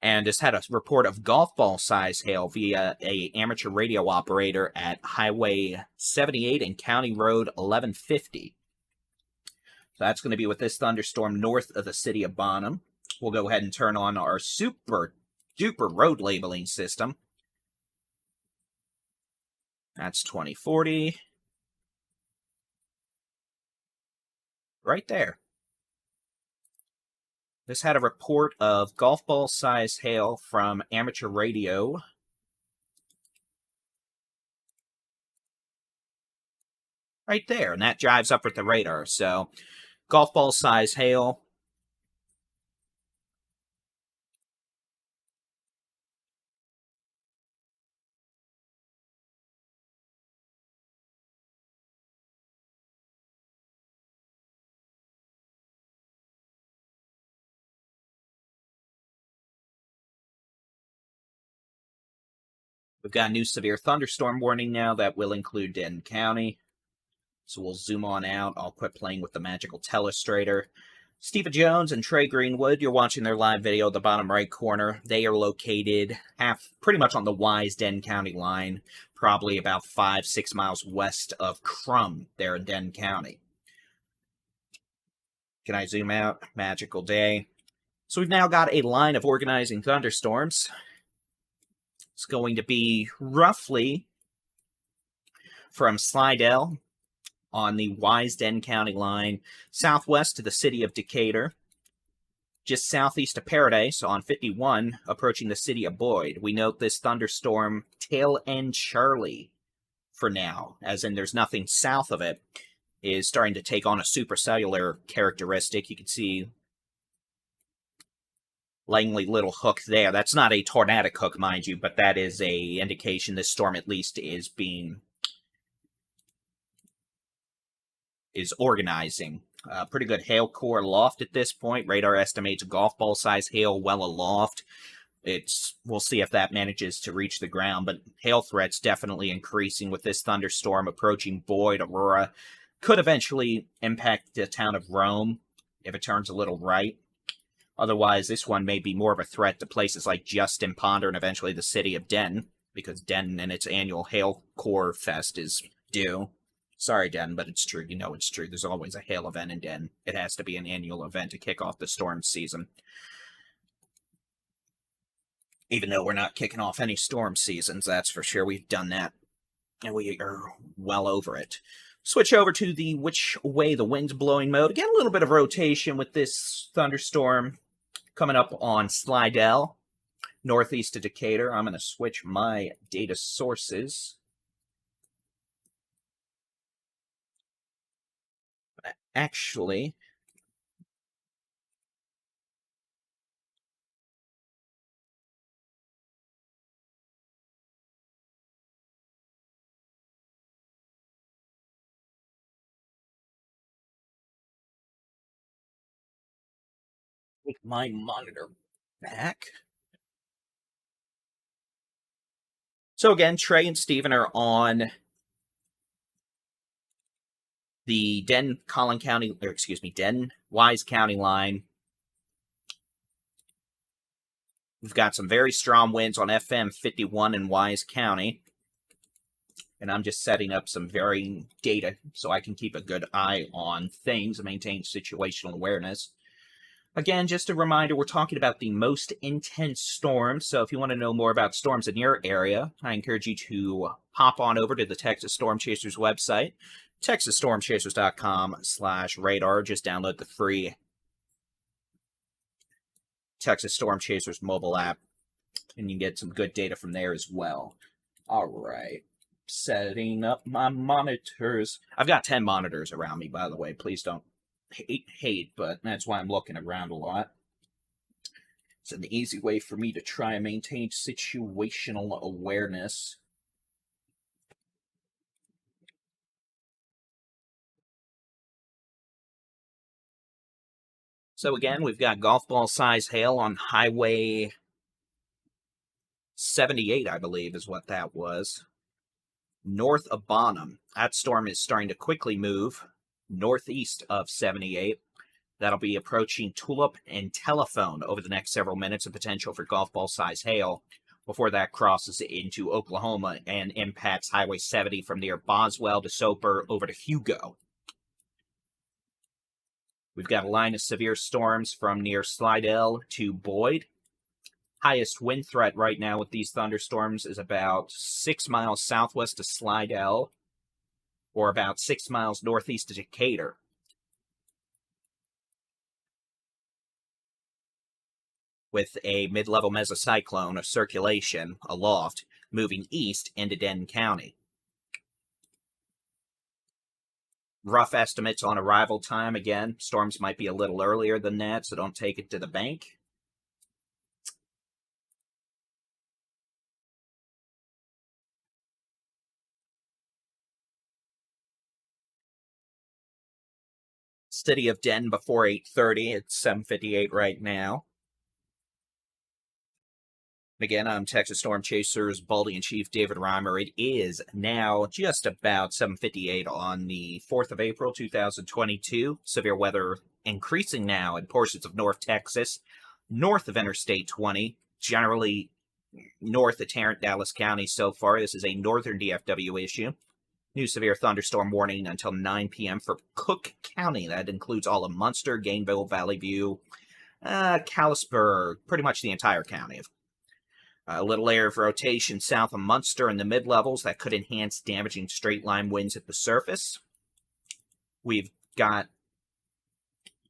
And just had a report of golf ball-size hail via a amateur radio operator at Highway 78 and County Road 1150. So that's going to be with this thunderstorm north of the city of Bonham. We'll go ahead and turn on our super duper road labeling system. That's 2040. Right there. This had a report of golf ball size hail from amateur radio. Right there, and that jives up with the radar. So, golf ball size hail. We've got a new severe thunderstorm warning now that will include Denton County. So we'll zoom on out. I'll quit playing with the magical telestrator. Stephen Jones and Trey Greenwood, you're watching their live video at the bottom right corner. They are located pretty much on the Wise-Denton County line, probably about 5-6 miles west of Crum there in Denton County. Can I zoom out? Magical day. So we've now got a line of organizing thunderstorms. It's going to be roughly from Slidell on the Wise-Denton County line, southwest to the city of Decatur, just southeast of Paradise on 51, approaching the city of Boyd. We note this thunderstorm tail end Charlie for now, as in there's nothing south of it, is starting to take on a supercellular characteristic. You can see Langley Little Hook there. That's not a tornadic hook, mind you, but that is a indication this storm at least is organizing. Pretty good hail core aloft at this point. Radar estimates golf ball size hail well aloft. We'll see if that manages to reach the ground, but hail threats definitely increasing with this thunderstorm approaching Boyd. Aurora could eventually impact the town of Rome if it turns a little right. Otherwise, this one may be more of a threat to places like Justin Ponder and eventually the city of Denton, because Denton and its annual hail core fest is due. Sorry, Denton, but it's true. You know it's true. There's always a hail event in Denton. It has to be an annual event to kick off the storm season. Even though we're not kicking off any storm seasons, that's for sure. We've done that, and we are well over it. Switch over to the which way the wind's blowing mode. Again, a little bit of rotation with this thunderstorm coming up on Slidell, northeast of Decatur. I'm going to switch my data sources. Actually, with my monitor back. So again, Trey and Steven are on the Denton Wise County line. We've got some very strong winds on FM 51 in Wise County. And I'm just setting up some varying data so I can keep a good eye on things and maintain situational awareness. Again, just a reminder, we're talking about the most intense storms. So if you want to know more about storms in your area, I encourage you to hop on over to the Texas Storm Chasers website, texasstormchasers.com/radar. Just download the free Texas Storm Chasers mobile app, and you can get some good data from there as well. All right. Setting up my monitors. I've got 10 monitors around me, by the way. Please don't hate, but that's why I'm looking around a lot. It's an easy way for me to try and maintain situational awareness. So again, we've got golf ball size hail on Highway 78, I believe is what that was. North of Bonham. That storm is starting to quickly move northeast of 78. That'll be approaching Tulip and Telephone over the next several minutes, a potential for golf ball size hail before that crosses into Oklahoma and impacts Highway 70 from near Boswell to Soper over to Hugo. We've got a line of severe storms from near Slidell to Boyd. Highest wind threat right now with these thunderstorms is about 6 miles southwest of Slidell, or about 6 miles northeast of Decatur. With a mid-level mesocyclone of circulation aloft moving east into Denton County. Rough estimates on arrival time. Again, storms might be a little earlier than that, so don't take it to the bank. City of Denton before 8:30. It's 7:58 right now. Again, I'm Texas Storm Chasers Baldy-in-Chief David-Reimer. It is now just about 7:58 on the 4th of April, 2022. Severe weather increasing now in portions of North Texas, north of Interstate 20, generally north of Tarrant, Ellis County so far. This is a northern DFW issue. New severe thunderstorm warning until 9 p.m. for Cook County. That includes all of Munster, Gainville, Valley View, Callisburg, pretty much the entire county. A little area of rotation south of Munster in the mid-levels that could enhance damaging straight-line winds at the surface. We've got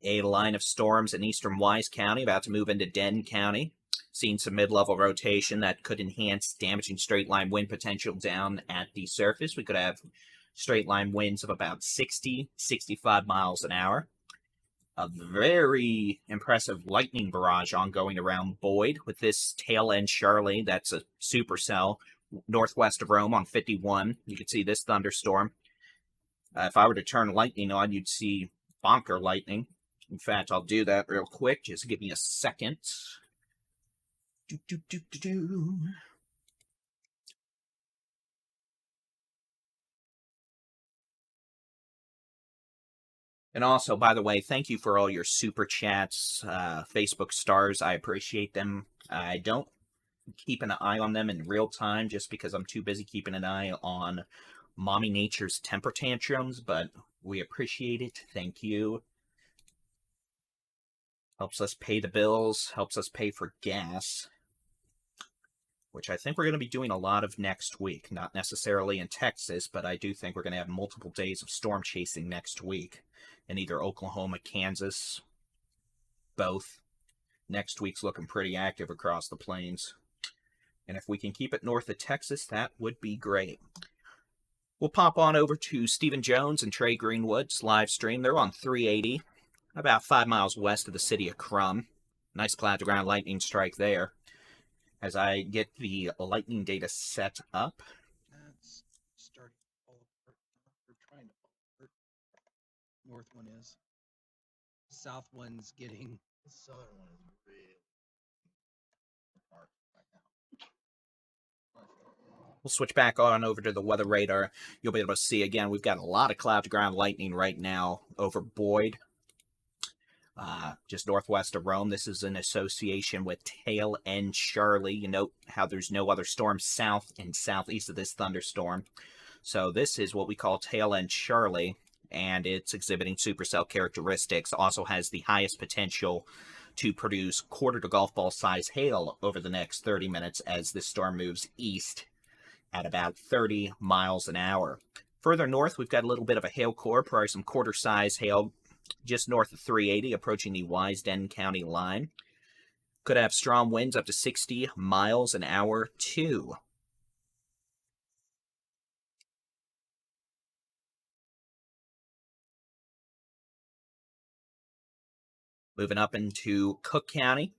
a line of storms in eastern Wise County about to move into Denton County. Seeing some mid-level rotation that could enhance damaging straight-line wind potential down at the surface. We could have straight-line winds of about 60, 65 miles an hour. A very impressive lightning barrage ongoing around Boyd with this tail end Charlie. That's a supercell northwest of Rome on 51. You can see this thunderstorm. If I were to turn lightning on, you'd see bonker lightning. In fact, I'll do that real quick. Just give me a second. And also, by the way, thank you for all your super chats, Facebook stars. I appreciate them. I don't keep an eye on them in real time just because I'm too busy keeping an eye on Mommy Nature's temper tantrums, but we appreciate it. Thank you. Helps us pay the bills, helps us pay for gas, which I think we're going to be doing a lot of next week. Not necessarily in Texas, but I do think we're going to have multiple days of storm chasing next week in either Oklahoma, Kansas, both. Next week's looking pretty active across the plains. And if we can keep it north of Texas, that would be great. We'll pop on over to Stephen Jones and Trey Greenwood's live stream. They're on 380, about 5 miles west of the city of Crum. Nice cloud-to-ground lightning strike there. As I get the lightning data set up. That's starting to fall apart. We're trying to fall apart. North one is. South one's getting. The southern one is real apart right now. We'll switch back on over to the weather radar. You'll be able to see again, we've got a lot of cloud-to-ground lightning right now over Boyd. just northwest of Rome. This is in association with tail end Charlie. You note how there's no other storm south and southeast of this thunderstorm. So this is what we call tail end Charlie, and it's exhibiting supercell characteristics. Also has the highest potential to produce quarter to golf ball size hail over the next 30 minutes as this storm moves east at about 30 miles an hour. Further north, we've got a little bit of a hail core, probably some quarter size hail just north of 380, approaching the Ellis County line. Could have strong winds up to 60 miles an hour, too. Moving up into Cook County,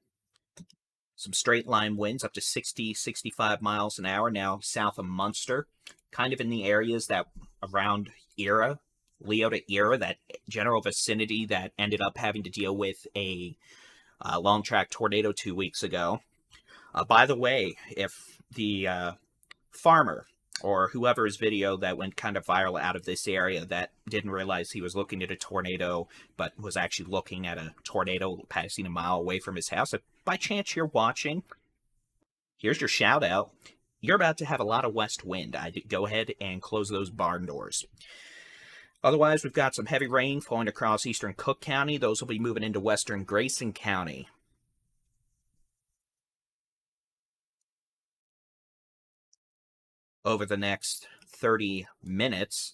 some straight line winds up to 60, 65 miles an hour now south of Munster, kind of in the areas that around Era, Leota Era, that general vicinity that ended up having to deal with a long track tornado 2 weeks ago. By the way, if the farmer or whoever's video that went kind of viral out of this area that didn't realize he was looking at a tornado, but was actually looking at a tornado passing a mile away from his house, if by chance you're watching, here's your shout out. You're about to have a lot of west wind. I'd go ahead and close those barn doors. Otherwise, we've got some heavy rain falling across eastern Cook County. Those will be moving into western Grayson County. Over the next 30 minutes.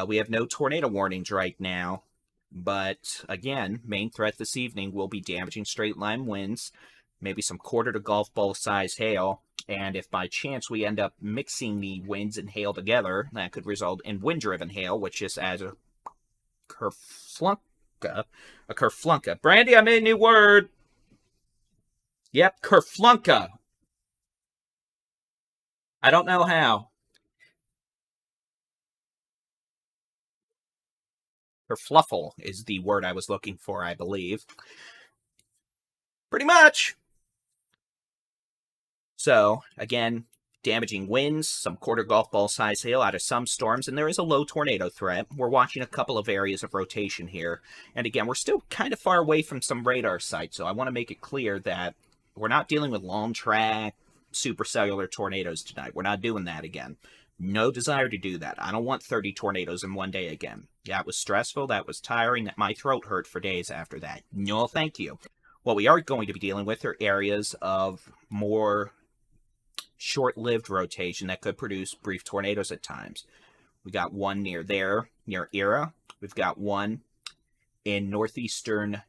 We have no tornado warnings right now, but again, main threat this evening will be damaging straight line winds, maybe some quarter to golf ball size hail, and if by chance we end up mixing the winds and hail together, that could result in wind-driven hail, which just adds a kerflunka. A kerflunka. Brandy, I made a new word. Yep, kerflunka. I don't know how. Kerfluffle is the word I was looking for, I believe. Pretty much. So, again, damaging winds, some quarter golf ball size hail out of some storms, and there is a low tornado threat. We're watching a couple of areas of rotation here. And again, we're still kind of far away from some radar sites, so I want to make it clear that we're not dealing with long track, supercellular tornadoes tonight. We're not doing that again. No desire to do that. I don't want 30 tornadoes in one day again. Yeah, it was stressful. That was tiring. My throat hurt for days after that. No, thank you. What we are going to be dealing with are areas of more short-lived rotation that could produce brief tornadoes at times. We got one near there, near Era. We've got one in northeastern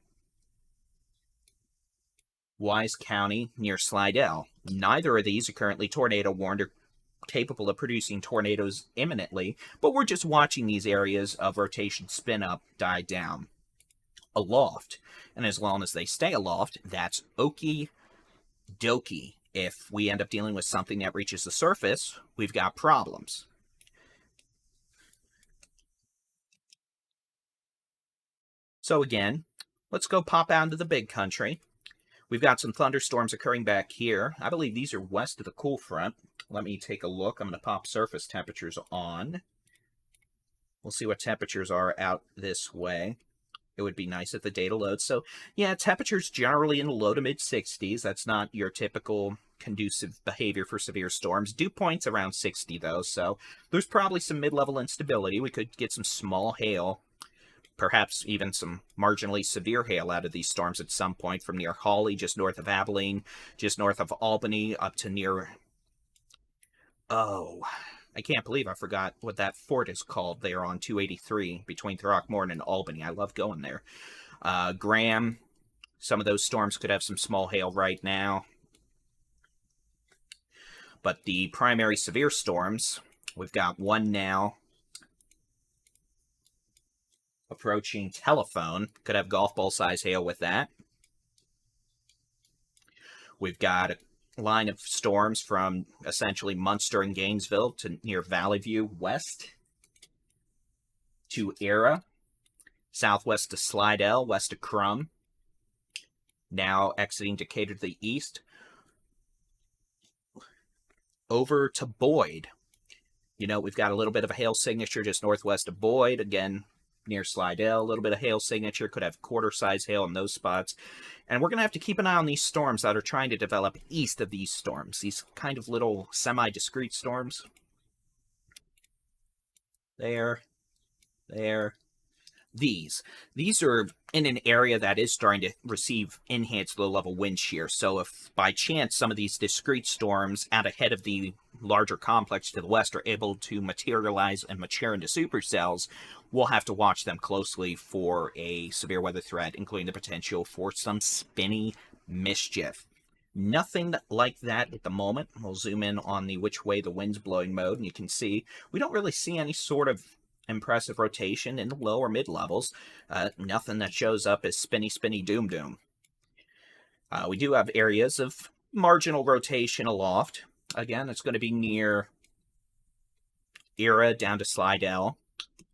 Wise County near Slidell. Neither of these are currently tornado warned or capable of producing tornadoes imminently, but we're just watching these areas of rotation spin up, die down, aloft. And as long as they stay aloft, that's okie dokie. If we end up dealing with something that reaches the surface, we've got problems. So again, let's go pop out into the big country. We've got some thunderstorms occurring back here. I believe these are west of the cool front. Let me take a look. I'm going to pop surface temperatures on. We'll see what temperatures are out this way. It would be nice if the data loads. So, yeah, temperatures generally in the low to mid-60s. That's not your typical conducive behavior for severe storms. Dew points around 60, though, so there's probably some mid-level instability. We could get some small hail, perhaps even some marginally severe hail out of these storms at some point from near Hawley, just north of Abilene, just north of Albany, up to near... Oh, I can't believe I forgot what that fort is called there on 283 between Throckmorton and Albany. I love going there. Graham, some of those storms could have some small hail right now. But the primary severe storms, we've got one now approaching Telephone. Could have golf ball size hail with that. We've got a line of storms from essentially Munster and Gainesville to near Valley View west to Era, southwest to Slidell, west to Crum, now exiting Decatur to the east, over to Boyd. You know, we've got a little bit of a hail signature just northwest of Boyd. Again, near Slidell. A little bit of hail signature, could have quarter-size hail in those spots. And we're going to have to keep an eye on these storms that are trying to develop east of these storms, these kind of little semi-discrete storms. There. These are in an area that is starting to receive enhanced low-level wind shear. So if by chance some of these discrete storms out ahead of the larger complex to the west are able to materialize and mature into supercells, we'll have to watch them closely for a severe weather threat, including the potential for some spinny mischief. Nothing like that at the moment. We'll zoom in on the which way the wind's blowing mode, and you can see we don't really see any sort of impressive rotation in the low or mid levels. Nothing that shows up as spinny doom. We do have areas of marginal rotation aloft. Again, it's going to be near Era down to Slidell.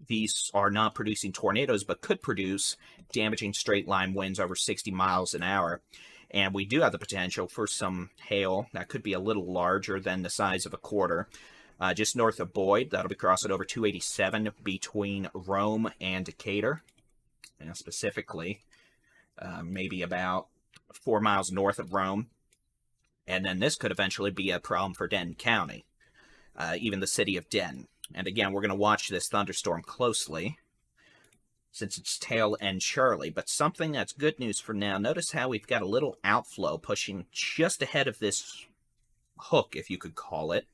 These are not producing tornadoes, but could produce damaging straight line winds over 60 miles an hour. And we do have the potential for some hail that could be a little larger than the size of a quarter. Just north of Boyd, that'll be crossing over 287 between Rome and Decatur. And specifically, maybe about 4 miles north of Rome. And then this could eventually be a problem for Denton County, even the city of Denton. And again, we're going to watch this thunderstorm closely since it's tail end Charlie. But something that's good news for now, notice how we've got a little outflow pushing just ahead of this hook, if you could call it.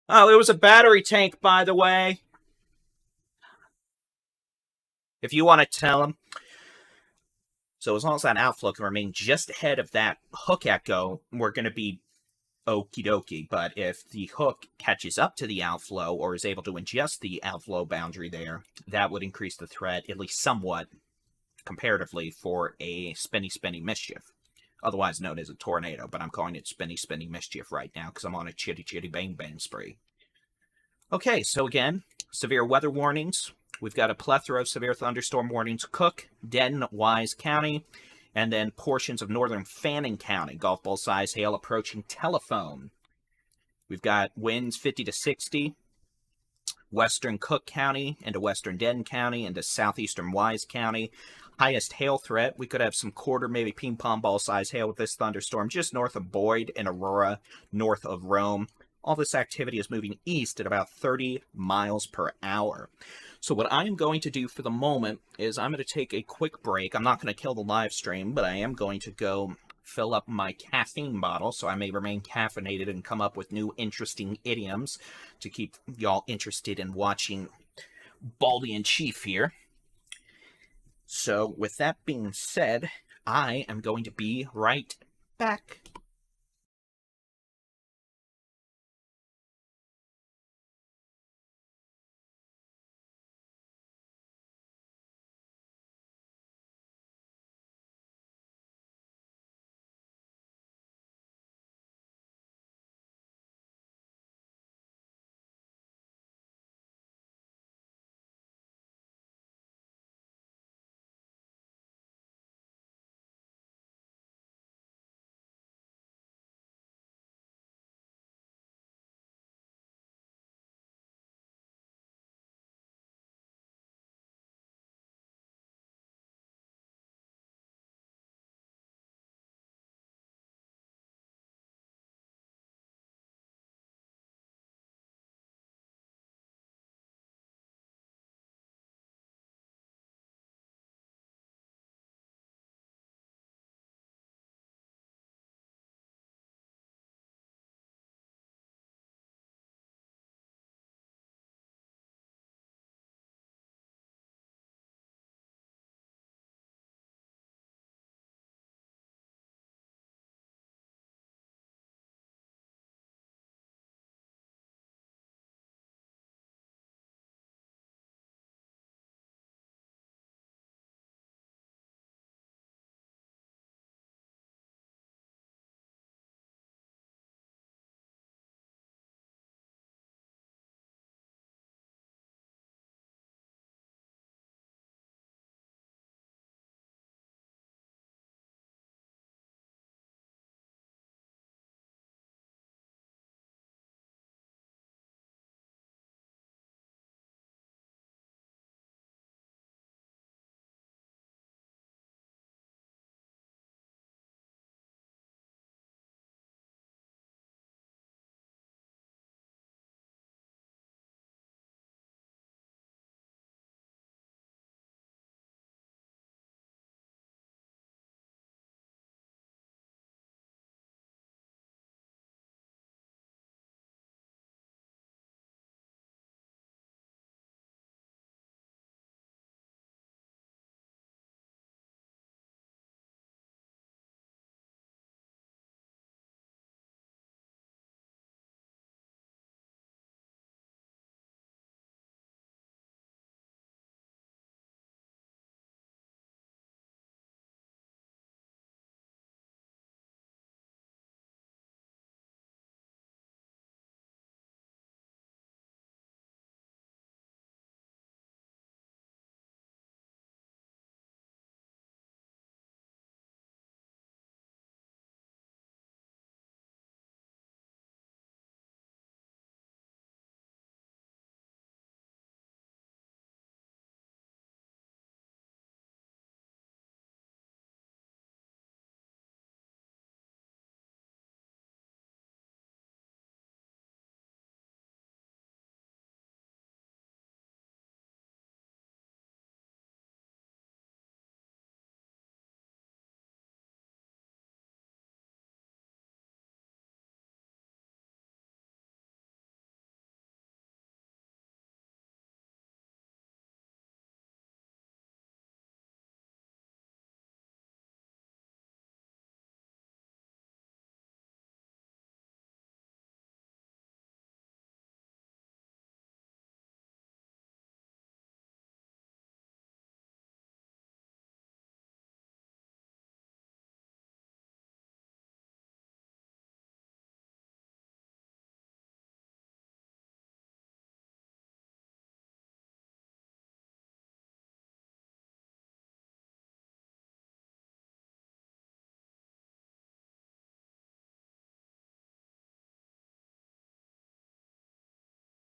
Oh, it was a battery tank, by the way. If you want to tell them. So as long as that outflow can remain just ahead of that hook echo, we're going to be okie dokie. But if the hook catches up to the outflow or is able to adjust the outflow boundary there, that would increase the threat, at least somewhat, comparatively, for a spinny mischief. Otherwise known as a tornado, but I'm calling it spinny mischief right now because I'm on a chitty bang spree. Okay, so again, severe weather warnings. We've got a plethora of severe thunderstorm warnings. Cook, Denton, Wise County, and then portions of northern Fannin County. Golf ball size hail approaching Telephone. We've got winds 50 to 60. Western Cook County into western Denton County into southeastern Wise County. Highest hail threat, we could have some quarter, maybe ping pong ball size hail with this thunderstorm just north of Boyd and Aurora, north of Rome. All this activity is moving east at about 30 miles per hour. So what I am going to do for the moment is I'm going to take a quick break. I'm not going to kill the live stream, but I am going to go fill up my caffeine bottle so I may remain caffeinated and come up with new interesting idioms to keep y'all interested in watching Baldy in Chief here. So with that being said, I am going to be right back.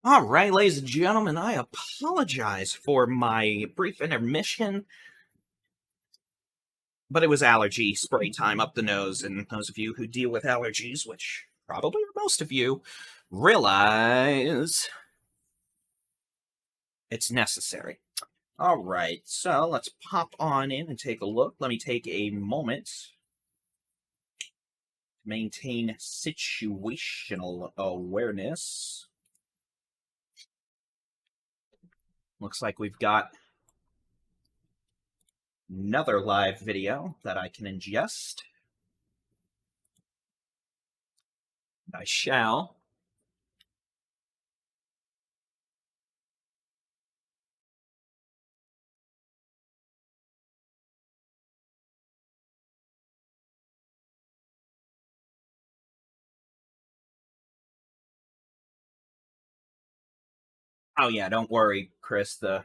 All right, ladies and gentlemen, I apologize for my brief intermission, but it was allergy spray time up the nose, and those of you who deal with allergies, which probably are most of you, realize it's necessary. All right, so let's pop on in and take a look. Let me take a moment to maintain situational awareness. Looks like we've got another live video that I can ingest. I shall. Oh yeah, don't worry, Chris. The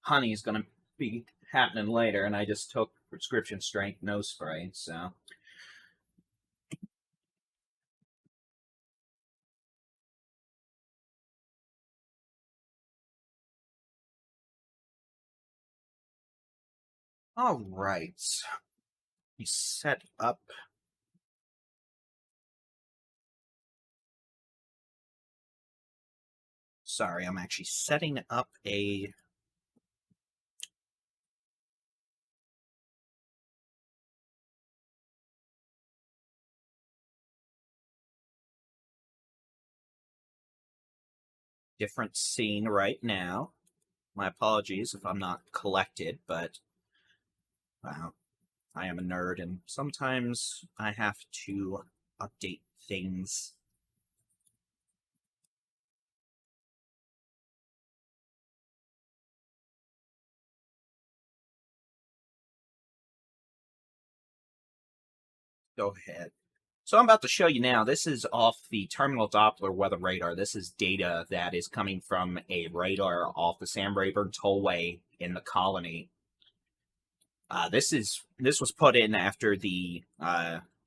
honey is going to be happening later, and I just took prescription strength nose spray, so. All right. We set up. Sorry, I'm actually setting up a different scene right now. My apologies if I'm not collected, but wow, I am a nerd, and sometimes I have to update things. Go ahead. So I'm about to show you now, this is off the terminal Doppler weather radar. This is data that is coming from a radar off the Sam Rayburn Tollway in the Colony. This was put in after the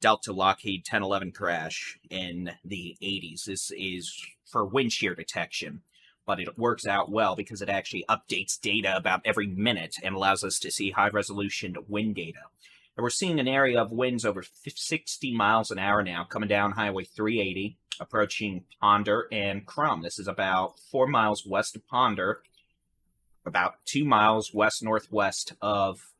Delta Lockheed 1011 crash in the 80s. This is for wind shear detection, but it works out well because it actually updates data about every minute and allows us to see high resolution wind data. And we're seeing an area of winds over 60 miles an hour now coming down Highway 380, approaching Ponder and Crum. This is about 4 miles west of Ponder, about 2 miles west-northwest of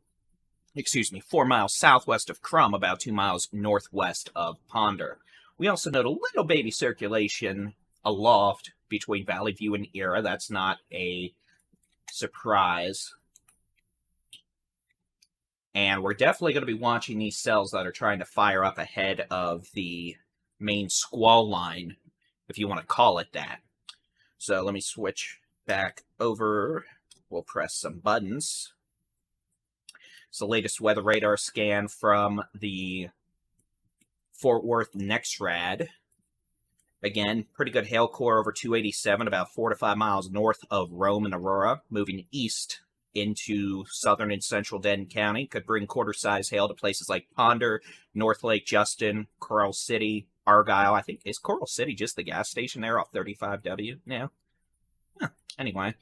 4 miles southwest of Crum, about 2 miles northwest of Ponder. We also note a little baby circulation aloft between Valley View and Era. That's not a surprise. And we're definitely going to be watching these cells that are trying to fire up ahead of the main squall line, if you want to call it that. So let me switch back over. We'll press some buttons. It's the latest weather radar scan from the Fort Worth NEXRAD. Again, pretty good hail core over 287, about 4 to 5 miles north of Rome and Aurora, moving east into southern and central Denton County. Could bring quarter-size hail to places like Ponder, North Lake Justin, Coral City, Argyle. I think, is Coral City just the gas station there off 35W now? Huh. Anyway.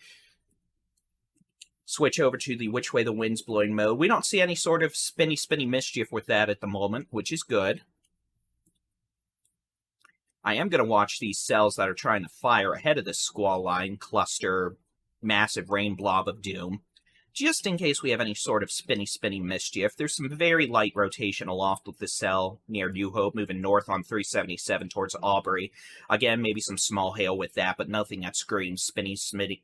Switch over to the which way the wind's blowing mode. We don't see any sort of spinny mischief with that at the moment, which is good. I am going to watch these cells that are trying to fire ahead of this squall line cluster massive rain blob of doom, just in case we have any sort of spinny mischief. There's some very light rotation aloft with the cell near New Hope, moving north on 377 towards Aubrey. Again, maybe some small hail with that, but nothing that screams spitty.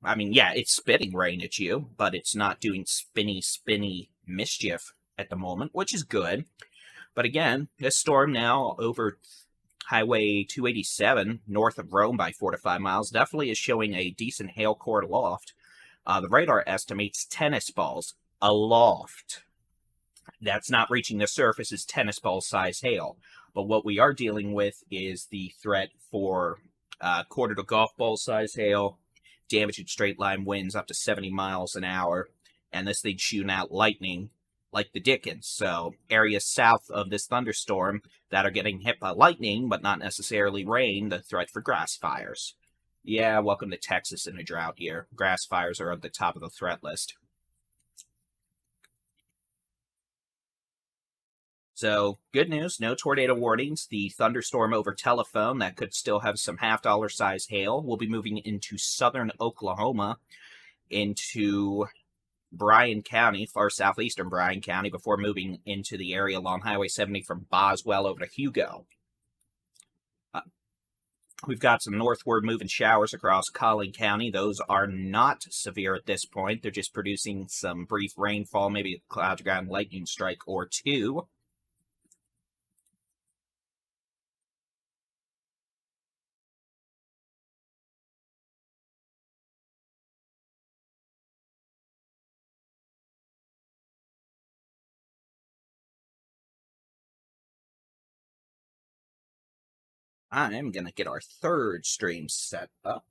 I mean, yeah, it's spitting rain at you, but it's not doing spinny mischief at the moment, which is good. But again, this storm now over Highway 287, north of Rome by 4 to 5 miles, definitely is showing a decent hail core aloft. The radar estimates tennis balls aloft. That's not reaching the surface as tennis ball size hail. But what we are dealing with is the threat for quarter to golf ball size hail, damaging straight line winds up to 70 miles an hour, and this thing shooting out lightning like the Dickens. So areas south of this thunderstorm that are getting hit by lightning, but not necessarily rain, the threat for grass fires. Yeah, welcome to Texas in a drought year. Grass fires are at the top of the threat list. So, good news, no tornado warnings. The thunderstorm over telephone that could still have some half-dollar size hail will be moving into southern Oklahoma, into Bryan County, far southeastern Bryan County, before moving into the area along Highway 70 from Boswell over to Hugo. We've got some northward moving showers across Collin County. Those are not severe at this point. They're just producing some brief rainfall, maybe a cloud to ground lightning strike or two. I'm going to get our third stream set up.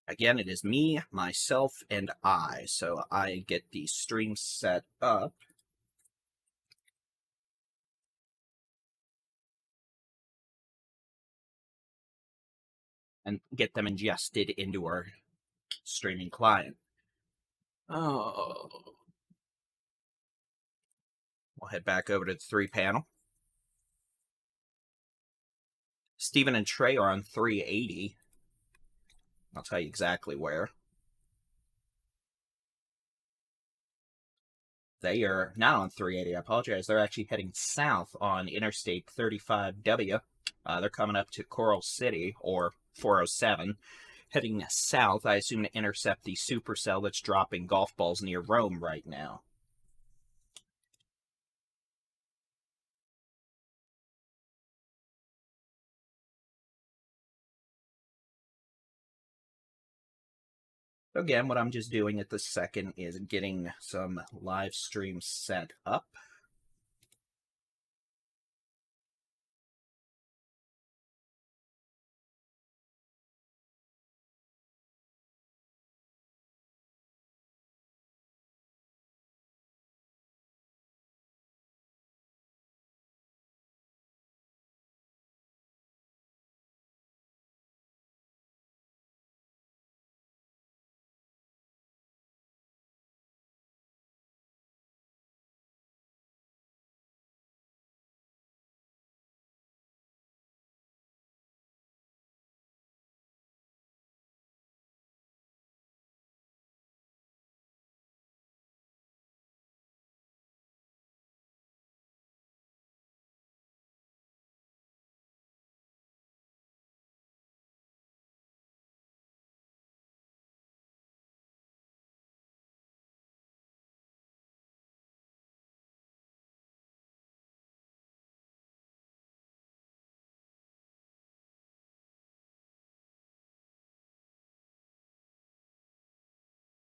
Again, it is me, myself, and I. So I get the stream set up. And get them ingested into our streaming client. Oh. We'll head back over to the 3-panel. Stephen and Trey are on 380. I'll tell you exactly where. They are not on 380. I apologize. They're actually heading south on Interstate 35W. They're coming up to Coral City, or 407. Heading south, I assume, to intercept the supercell that's dropping golf balls near Rome right now. Again, what I'm just doing at this second is getting some live stream set up.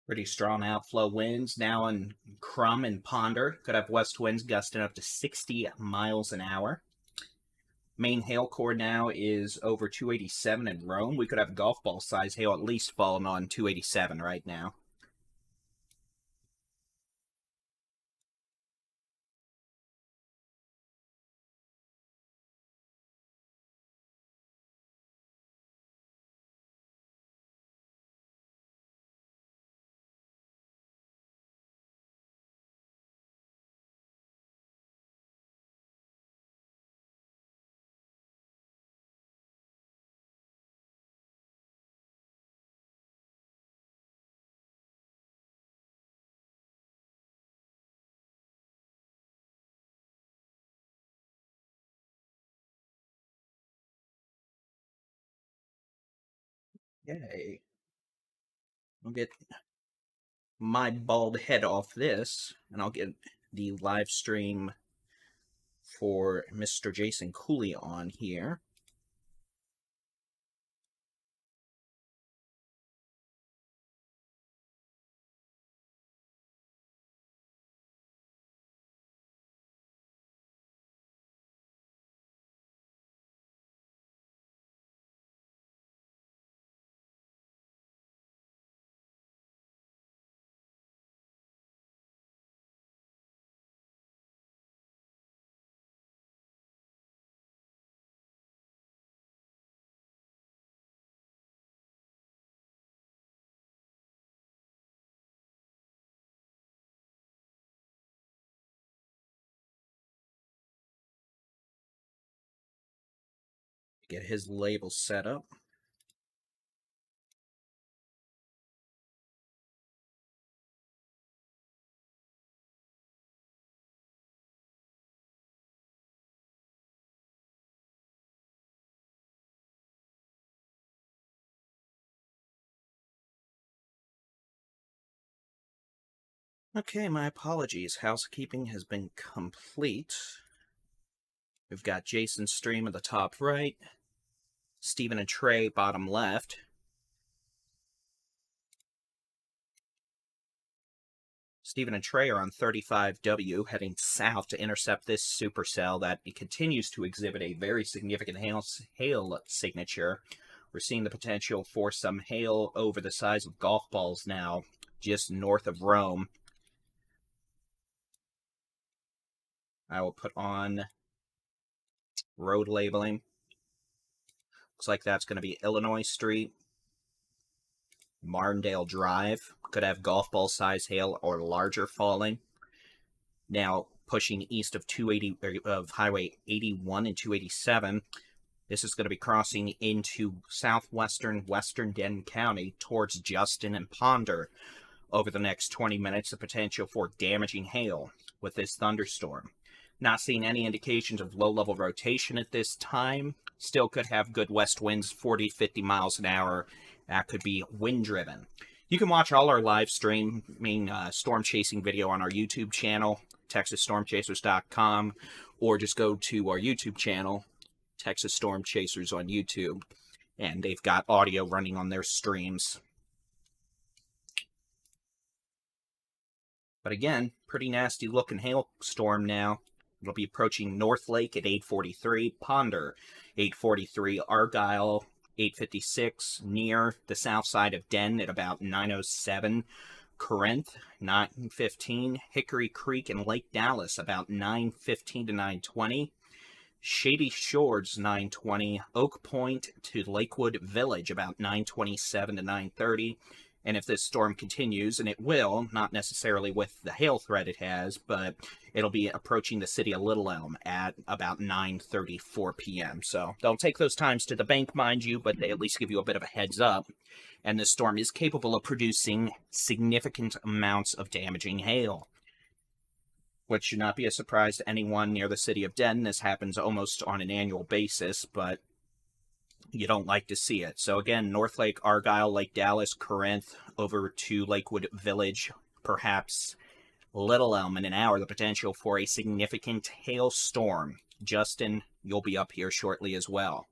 Pretty strong outflow winds now in Crum and Ponder. Could have west winds gusting up to 60 miles an hour. Main hail core now is over 287 in Rome. We could have golf ball size hail at least falling on 287 right now. Yay. I'll get my bald head off this, and I'll get the live stream for Mr. Jason Cooley on here. Get his label set up. Okay, my apologies. Housekeeping has been complete. We've got Jason's stream at the top right, Stephen and Trey bottom left. Stephen and Trey are on 35W, heading south to intercept this supercell that continues to exhibit a very significant hail signature. We're seeing the potential for some hail over the size of golf balls now, just north of Rome. I will put on road labeling. Looks like that's going to be Illinois Street, Martindale Drive. Could have golf ball size hail or larger falling. Now pushing east of Highway 81 and 287. This is going to be crossing into southwestern Western Denton County towards Justin and Ponder. Over the next 20 minutes, the potential for damaging hail with this thunderstorm. Not seeing any indications of low-level rotation at this time. Still could have good west winds, 40, 50 miles an hour. That could be wind-driven. You can watch all our live streaming storm chasing video on our YouTube channel, TexasStormChasers.com, or just go to our YouTube channel, Texas Storm Chasers on YouTube, and they've got audio running on their streams. But again, pretty nasty looking hailstorm now. It'll be approaching North Lake at 8:43, Ponder 8:43, Argyle 8:56, near the south side of Denton at about 9:07, Corinth 9:15, Hickory Creek and Lake Dallas about 9:15 to 9:20, Shady Shores 9:20, Oak Point to Lakewood Village about 9:27 to 9:30. And if this storm continues, and it will, not necessarily with the hail threat it has, but it'll be approaching the city of Little Elm at about 9:34 p.m. So don't take those times to the bank, mind you, but they at least give you a bit of a heads up. And this storm is capable of producing significant amounts of damaging hail, which should not be a surprise to anyone near the city of Denton. This happens almost on an annual basis, but you don't like to see it. So again, North Lake, Argyle, Lake Dallas, Corinth, over to Lakewood Village, perhaps Little Elm in an hour, the potential for a significant hailstorm. Justin, you'll be up here shortly as well.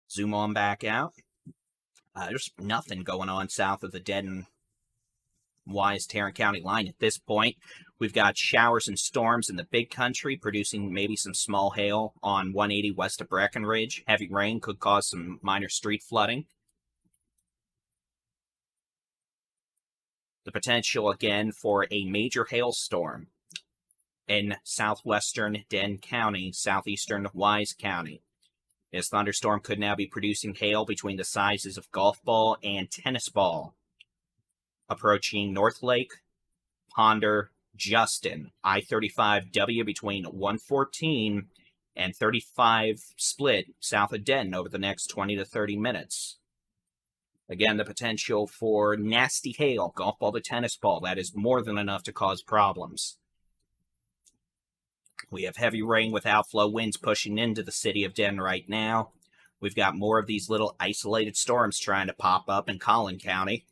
Zoom on back out. There's nothing going on south of the Denton Wise Tarrant County line at this point. We've got showers and storms in the big country, producing maybe some small hail on 180 west of Breckenridge. Heavy rain could cause some minor street flooding. The potential again for a major hailstorm in southwestern Denton County, southeastern Wise County. This thunderstorm could now be producing hail between the sizes of golf ball and tennis ball. Approaching North Lake, Ponder, Justin, I-35W between 114 and 35 split south of Denton over the next 20 to 30 minutes. Again, the potential for nasty hail, golf ball to tennis ball, that is more than enough to cause problems. We have heavy rain with outflow winds pushing into the city of Denton right now. We've got more of these little isolated storms trying to pop up in Collin County.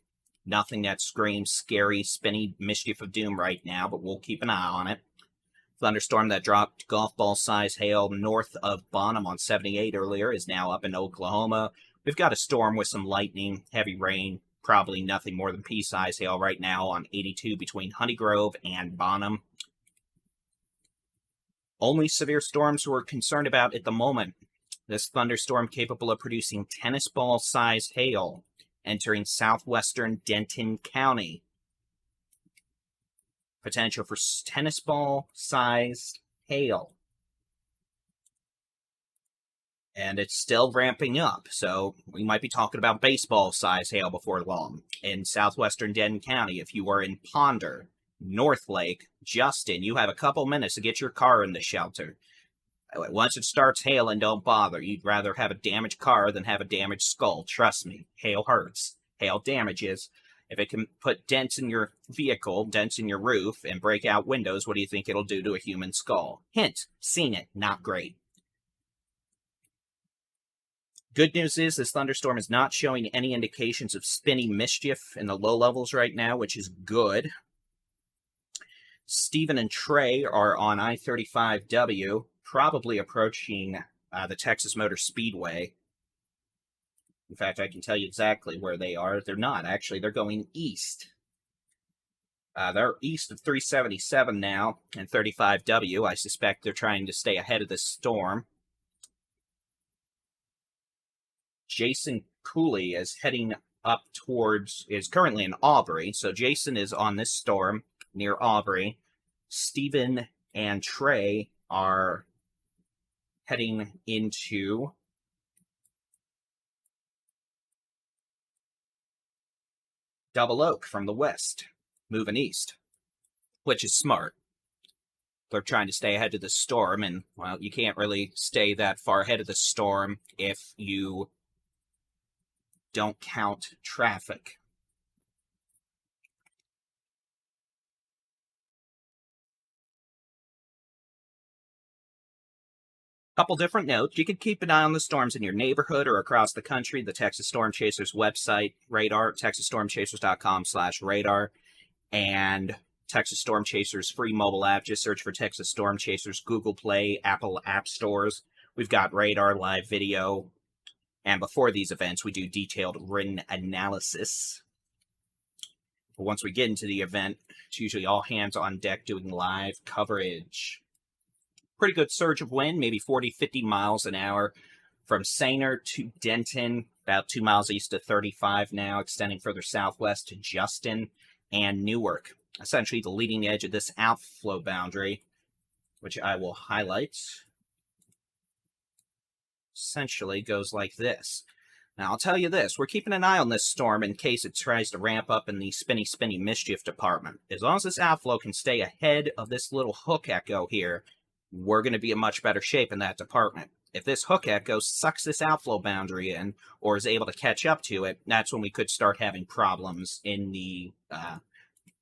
Nothing that screams scary, spinny mischief of doom right now, but we'll keep an eye on it. Thunderstorm that dropped golf ball size hail north of Bonham on 78 earlier is now up in Oklahoma. We've got a storm with some lightning, heavy rain, probably nothing more than pea-size hail right now on 82 between Honey Grove and Bonham. Only severe storms we're concerned about at the moment. This thunderstorm capable of producing tennis ball size hail entering southwestern Denton County. Potential for tennis ball sized hail and it's still ramping up. So we might be talking about baseball-size hail before long. In southwestern Denton County, if you are in Ponder, North Lake, Justin, you have a couple minutes to get your car in the shelter. Once it starts hailing, don't bother. You'd rather have a damaged car than have a damaged skull. Trust me, hail hurts. Hail damages. If it can put dents in your vehicle, dents in your roof, and break out windows, what do you think it'll do to a human skull? Hint, seen it, not great. Good news is this thunderstorm is not showing any indications of spinny mischief in the low levels right now, which is good. Stephen and Trey are on I-35W, probably approaching the Texas Motor Speedway. In fact, I can tell you exactly where they are. They're not, actually. They're going east. They're east of 377 now and 35W. I suspect they're trying to stay ahead of the storm. Jason Cooley is heading up towards, is currently in Aubrey. So Jason is on this storm near Aubrey. Stephen and Trey are heading into Double Oak from the west, moving east, which is smart. They're trying to stay ahead of the storm, and, well, you can't really stay that far ahead of the storm if you don't count traffic. Couple different notes. You can keep an eye on the storms in your neighborhood or across the country. The Texas Storm Chasers website, radar, texasstormchasers.com/radar, and Texas Storm Chasers free mobile app. Just search for Texas Storm Chasers, Google Play, Apple App Stores. We've got radar, live video, and before these events, we do detailed written analysis. But once we get into the event, it's usually all hands on deck doing live coverage. Pretty good surge of wind, maybe 40, 50 miles an hour from Sainer to Denton, about 2 miles east of 35 now, extending further southwest to Justin and Newark. Essentially the leading edge of this outflow boundary, which I will highlight, essentially goes like this. Now, I'll tell you this, we're keeping an eye on this storm in case it tries to ramp up in the spinny mischief department. As long as this outflow can stay ahead of this little hook echo here, we're going to be in much better shape in that department. If this hook echo sucks this outflow boundary in, or is able to catch up to it, that's when we could start having problems in the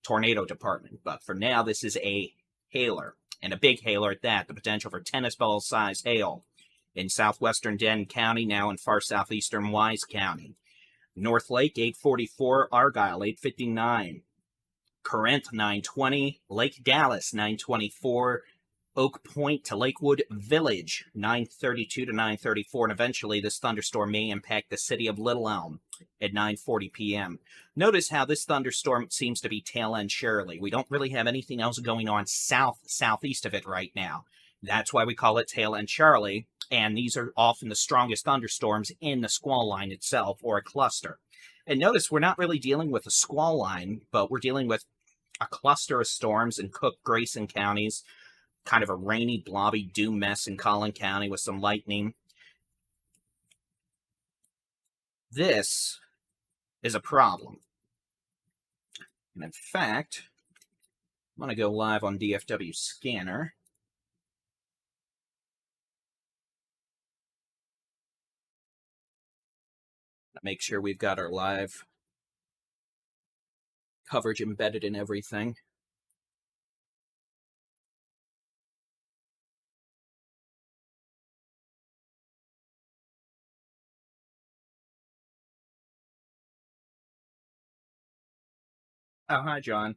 tornado department. But for now, this is a hailer, and a big hailer at that, the potential for tennis ball size hail in southwestern Denton County, now in far southeastern Wise County. North Lake, 844, Argyle, 859, Corinth, 920, Lake Dallas, 924, Oak Point to Lakewood Village, 932 to 934, and eventually this thunderstorm may impact the city of Little Elm at 9:40 p.m. Notice how this thunderstorm seems to be tail-end Shirley. We don't really have anything else going on southeast of it right now. That's why we call it tail-end Charlie, and these are often the strongest thunderstorms in the squall line itself, or a cluster. And notice we're not really dealing with a squall line, but we're dealing with a cluster of storms in Cook, Grayson counties, kind of a rainy, blobby doom mess in Collin County with some lightning. This is a problem. And in fact, I'm going to go live on DFW Scanner. Make sure we've got our live coverage embedded in everything. Oh, hi, John.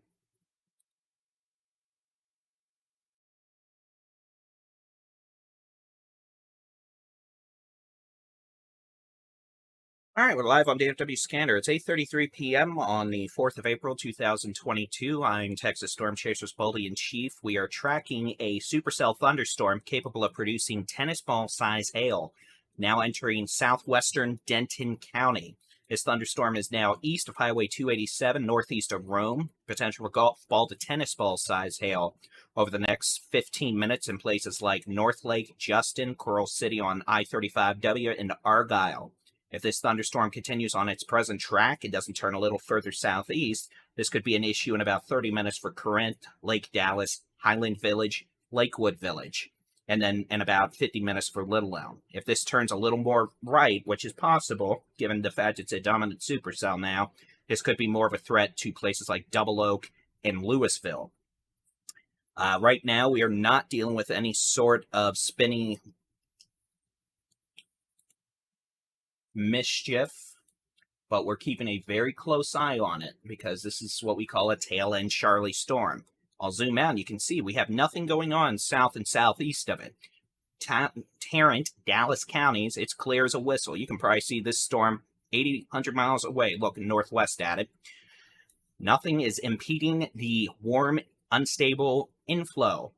All right, we're live on DFW Scanner. It's 8:33 p.m. on the 4th of April, 2022. I'm Texas Storm Chasers Boldy-in-Chief. We are tracking a supercell thunderstorm capable of producing tennis ball-size hail, now entering southwestern Denton County. This thunderstorm is now east of Highway 287, northeast of Rome. Potential for golf ball to tennis ball-size hail over the next 15 minutes in places like North Lake, Justin, Coral City on I-35W, and Argyle. If this thunderstorm continues on its present track and doesn't turn a little further southeast, this could be an issue in about 30 minutes for Corinth, Lake Dallas, Highland Village, Lakewood Village, and then in about 50 minutes for Little Elm. If this turns a little more right, which is possible, given the fact it's a dominant supercell now, this could be more of a threat to places like Double Oak and Louisville. Right now, we are not dealing with any sort of spinny mischief, but we're keeping a very close eye on it because this is what we call a tail end Charlie storm. I'll zoom out and you can see we have nothing going on south and southeast of it. Tarrant, Dallas counties, it's clear as a whistle. You can probably see this storm 80, 100 miles away looking northwest at it. Nothing is impeding the warm, unstable inflow,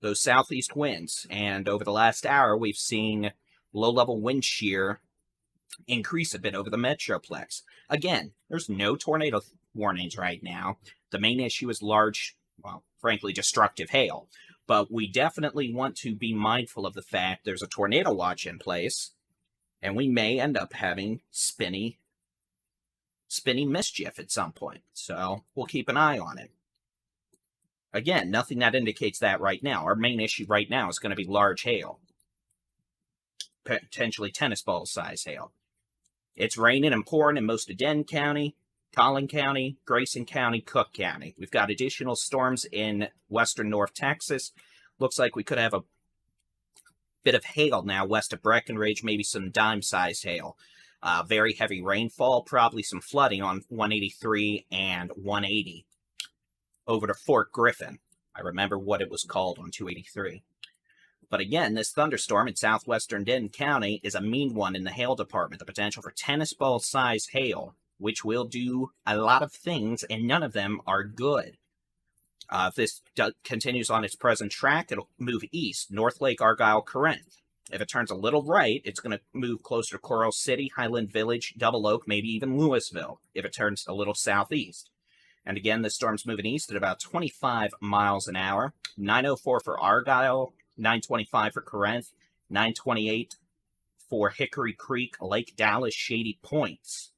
those southeast winds. And over the last hour, we've seen low-level wind shear increase a bit over the Metroplex. Again, there's no tornado warnings right now. The main issue is large, well, frankly, destructive hail. But we definitely want to be mindful of the fact there's a tornado watch in place, and we may end up having spinny mischief at some point. So we'll keep an eye on it. Again, nothing that indicates that right now. Our main issue right now is going to be large hail. Potentially tennis ball size hail. It's raining and pouring in most of Denton County, Collin County, Grayson County, Cook County. We've got additional storms in western North Texas. Looks like we could have a bit of hail now west of Breckenridge, maybe some dime-sized hail. Very heavy rainfall, probably some flooding on 183 and 180 over to Fort Griffin. I remember what it was called on 283. But again, this thunderstorm in southwestern Denton County is a mean one in the hail department. The potential for tennis ball size hail, which will do a lot of things, and none of them are good. If this continues on its present track, it'll move east, North Lake, Argyle, Corinth. If it turns a little right, it's going to move closer to Coral City, Highland Village, Double Oak, maybe even Louisville, if it turns a little southeast. And again, the storm's moving east at about 25 miles an hour. 904 for Argyle, 925 for Corinth, 928 for Hickory Creek, Lake Dallas, Shady Points.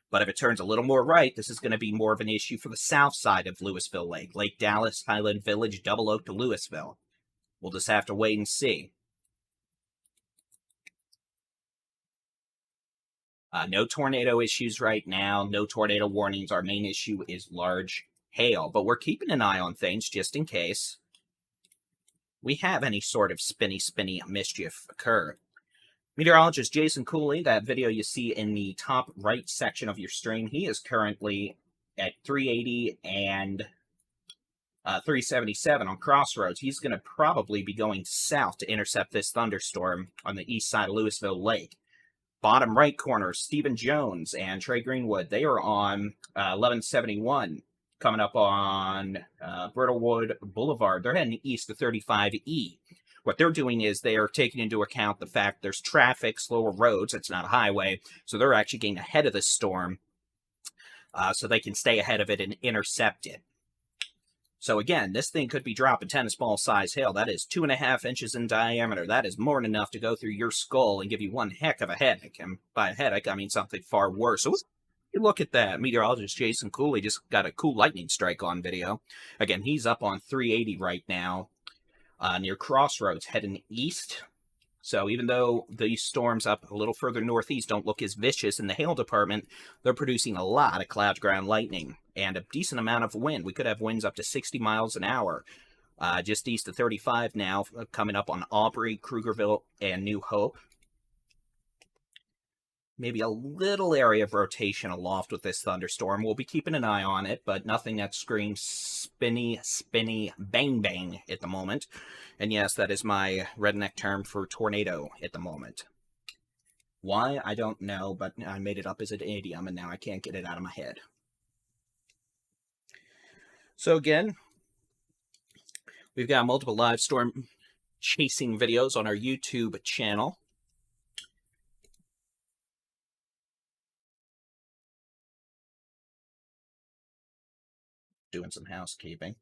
But if it turns a little more right, this is going to be more of an issue for the south side of Louisville Lake. Lake Dallas, Highland Village, Double Oak to Louisville. We'll just have to wait and see. No tornado issues right now. No tornado warnings. Our main issue is large hail. But we're keeping an eye on things just in case we have any sort of spinny mischief occur. Meteorologist Jason Cooley, that video you see in the top right section of your stream, he is currently at 380 and 377 on Crossroads. He's going to probably be going south to intercept this thunderstorm on the east side of Louisville Lake. Bottom right corner, Stephen Jones and Trey Greenwood, they are on 1171, coming up on Brittlewood Boulevard. They're heading east to 35E. What they're doing is they are taking into account the fact there's traffic, slower roads, it's not a highway, so they're actually getting ahead of the storm so they can stay ahead of it and intercept it. So again, this thing could be dropping tennis ball size hail. That is 2.5 inches in diameter. That is more than enough to go through your skull and give you one heck of a headache. And by a headache, I mean something far worse. So look at that. Meteorologist Jason Cooley just got a cool lightning strike on video. Again, he's up on 380 right now near Crossroads heading east. So even though these storms up a little further northeast don't look as vicious in the hail department, they're producing a lot of cloud ground lightning and a decent amount of wind. We could have winds up to 60 miles an hour. Just east of 35 now, coming up on Aubrey, Krugerville, and New Hope. Maybe a little area of rotation aloft with this thunderstorm. We'll be keeping an eye on it, but nothing that screams spinny, bang, bang at the moment. And yes, that is my redneck term for tornado at the moment. Why? I don't know, but I made it up as an idiom, and now I can't get it out of my head. So again, we've got multiple live storm chasing videos on our YouTube channel. Doing some housekeeping.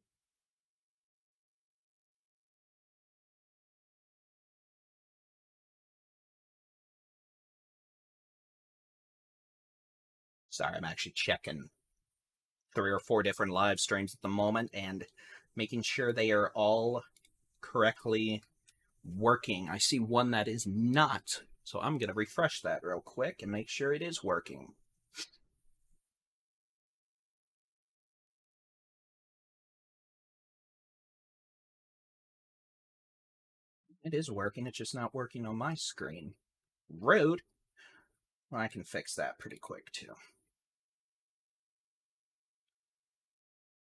Sorry, I'm actually checking 3 or 4 different live streams at the moment and making sure they are all correctly working. I see one that is not, so I'm going to refresh that real quick and make sure it is working. It is working, it's just not working on my screen. Rude. Well, I can fix that pretty quick, too.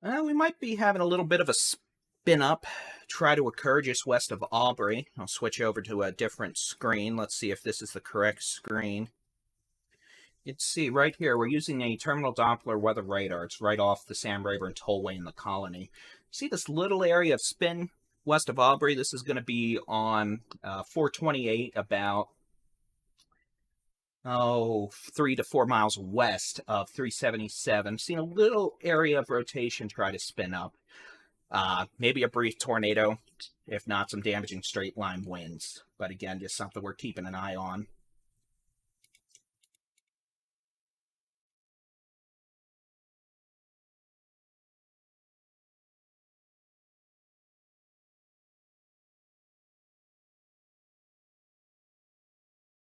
We might be having a little bit of a spin up try to occur just west of Aubrey. I'll switch over to a different screen. Let's see if this is the correct screen. You can see right here, we're using a terminal Doppler weather radar. It's right off the Sam Rayburn Tollway in the Colony. See this little area of spin west of Aubrey? This is going to be on 428, about 3 to 4 miles west of 377. Seen a little area of rotation try to spin up. Maybe a brief tornado, if not some damaging straight line winds. But again, just something we're keeping an eye on.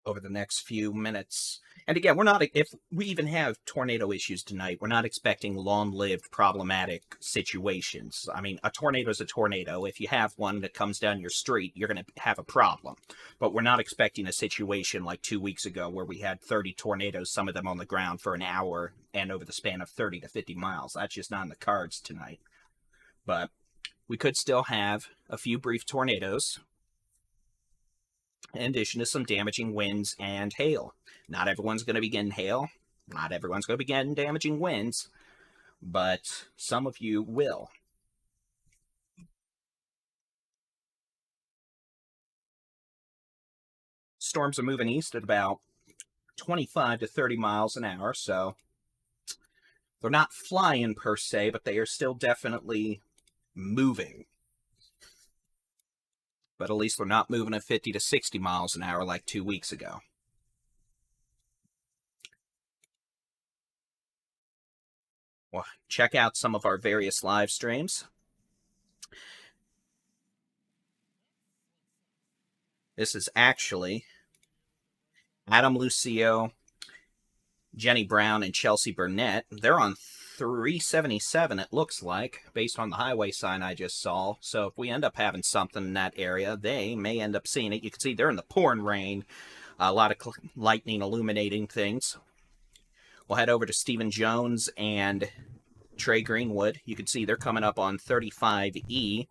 Over the next few minutes. And again, we're not, if we even have tornado issues tonight, we're not expecting long-lived problematic situations. I mean, a tornado is a tornado. If you have one that comes down your street, you're going to have a problem. But we're not expecting a situation like 2 weeks ago where we had 30 tornadoes, some of them on the ground for an hour and over the span of 30 to 50 miles. That's just not in the cards tonight. But we could still have a few brief tornadoes, in addition to some damaging winds and hail. Not everyone's going to be getting hail. Not everyone's going to be getting damaging winds. But some of you will. Storms are moving east at about 25 to 30 miles an hour, so they're not flying per se, but they are still definitely moving. But at least they're not moving at 50 to 60 miles an hour like 2 weeks ago. Well, check out some of our various live streams. This is actually Adam Lucio, Jenny Brown, and Chelsea Burnett. They're on 377, it looks like, based on the highway sign I just saw. So if we end up having something in that area, they may end up seeing it. You can see they're in the pouring rain. A lot of lightning illuminating things. We'll head over to Stephen Jones and Trey Greenwood. You can see they're coming up on 35E.